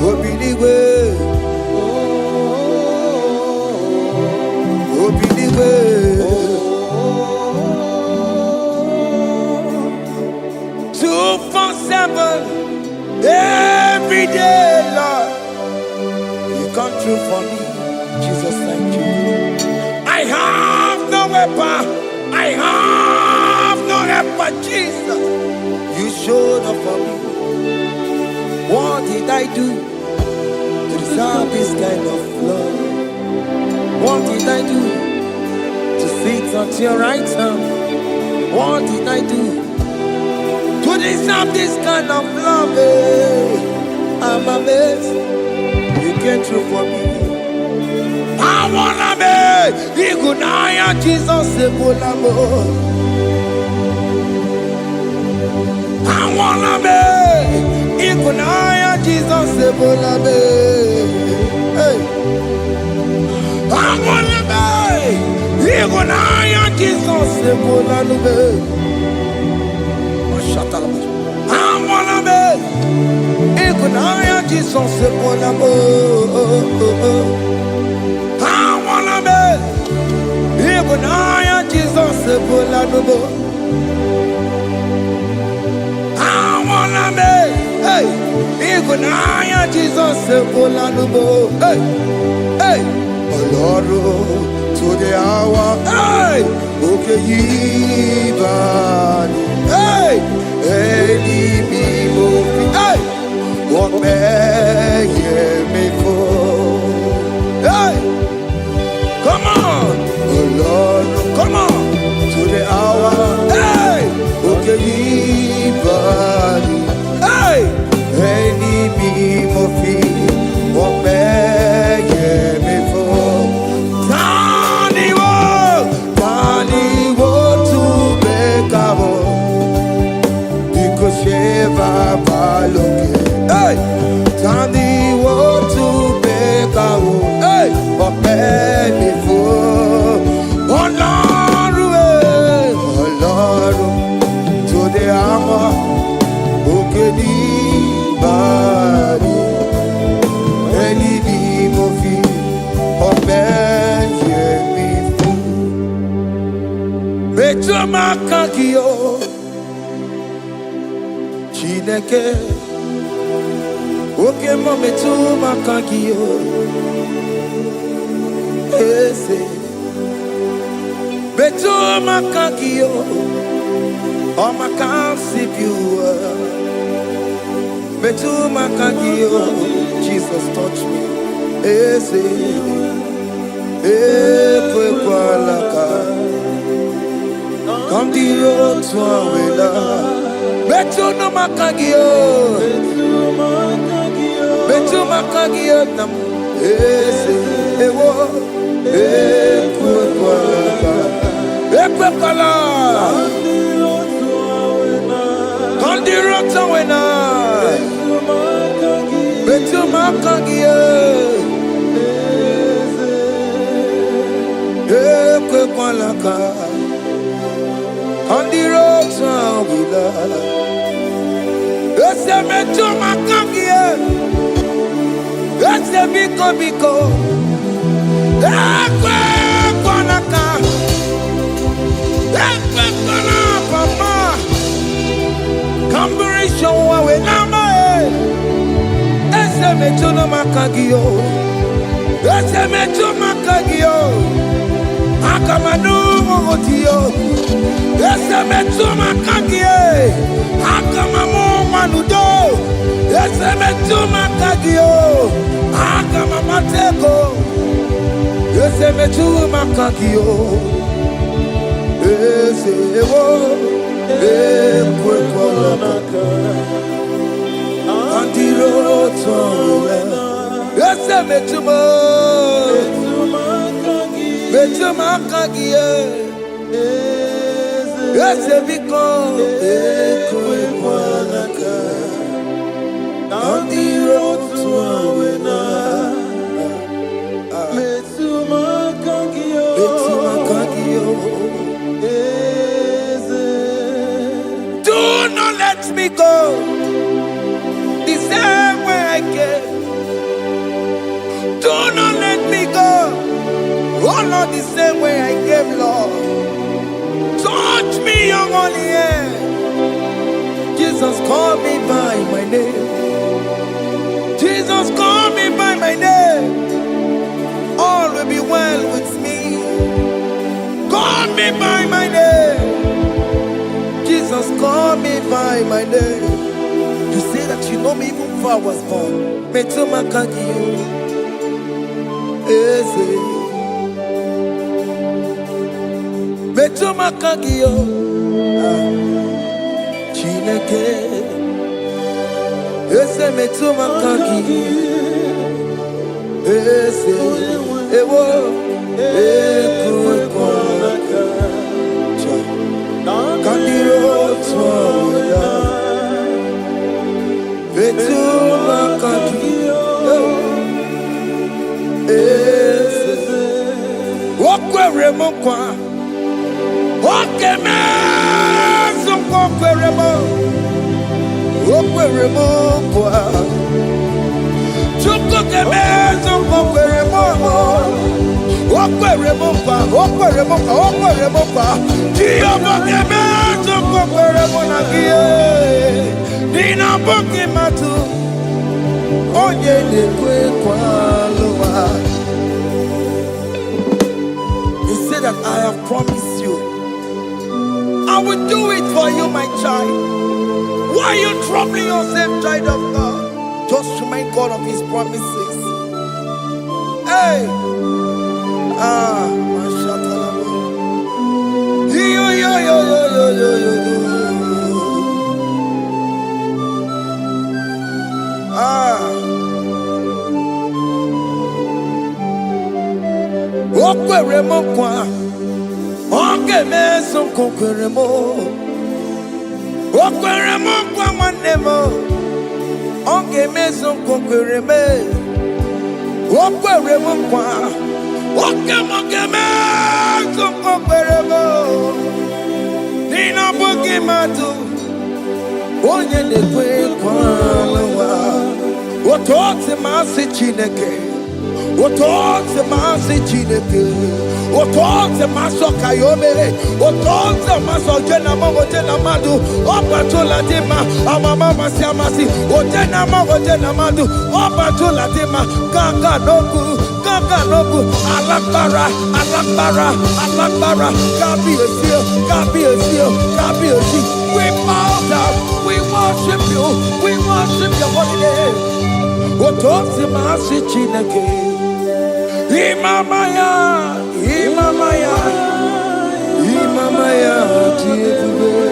Open the way. Open the way. 247 every day, Lord. You come through for me. Jesus, thank you. I have no weapon. I have no weapon, Jesus. You showed up for me. What did I do to deserve this kind of love? What did I do to sit at your right hand? What did I do to deserve this kind of love? I'm amazed you came through for me. I wanna be Igunaya Jesus Sebulamo. I wanna be Igunaya Jesus Sebulame. Hey. I wanna be Igunaya Jesus Sebulame. I wanna be Igunaya Jesus Sebulamo. Igunaya Jesus Sebulano. I wanna be, hey, Igunaya Jesus Sebulano. Hey, hey, Oloro to the hour, hey, okay, Yibani, hey, hey, what may me for, hey, come on. Oh Lord, come on to the hour. Hey, okay, body. Hey, any me mofi, what may me for? Tani wo to make up. Because Sheva Baloke. Hey, Tani wo to make up. Hey, what may me for? Makakio Chineke Oke mometu makakio Ese Betu makakio O makansipiwa Betu makakio Jesus touch me Ese Ekwe kwa laka Come the road to Awela. Betu no makagio. Betu makagio nam. Ewo. Ekwe kwala. Come the road to Awela. Betu makagio. Ekwe kwala. On the road to Awila. Yes, I met to my kangie. Yes, I biko. Ekwe kwanaka. Ekwe kwana papa. Kamburi showa we nama. Yes, I met to no makagio. Yes, I met to makagio. Akamanu motiyo. Ese metuma kagie, akamamu manudo. Ese metuma kagio, akamamateko. Ese metuma kagio, ese ewo, ekwe kwa maka. Andiro towe, ese metuma kagie. Yes, because ekwe kwanaka on the road to Awena. Betuma kagio. Do not let me go the same way I came. Do not let me go. Oh Lord, the same way I came, Lord. Touch me, your holy hand. Jesus, call me by my name. Jesus, call me by my name. All will be well with me. me by my name. Jesus, call me by my name. You say that you know me even before I was born. Metuma kagiyo. Eze. Metuma kagiyo. Chineke. Eze metuma kagiyo. Eze. Ewo. Ekwe. Kandiro tsoya. Betuma kagiyo. Eze. Okwere mokwa. Okeme. Okwere mo. Okwere mokwa. Chukukeme. Okwere mo. Okwere mokwa. Okwere mokwa. Okwere mokwa. Kiyobokeme. Okwere mo na kiye. Nina boki matu. Onye nekwe kwa loa. He said that I have promised you. I will do it for you, my child. Why are you troubling yourself, child of God? Just remind God of His promises. Hey! Mashatalabo. Yo. Okwere mo kwa. Oke meso kokwere mo. Okwere mo kwa mwane mo. Oke meso kokwere me. Okwere mo kwa. Oke mo ke meso kokwere mo. Nina boki matu. Onye nekwe kwa lawa. Otote masi chineke. Otote masi chineke. Otote maso kayome. Otote maso jena madu. Opatola dima. Amama masi amasi. Ojena madu. Opatola dima. Kaka noku. Alakbara. Kabi esio. We bow down. We worship you. We worship your holy name. Otote masi chineke. Imamaya, tiekube. Imamaya, tiekube.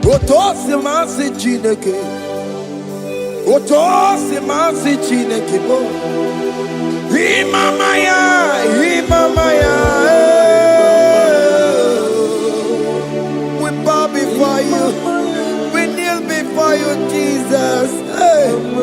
Otosi masi chineke. Imamaya,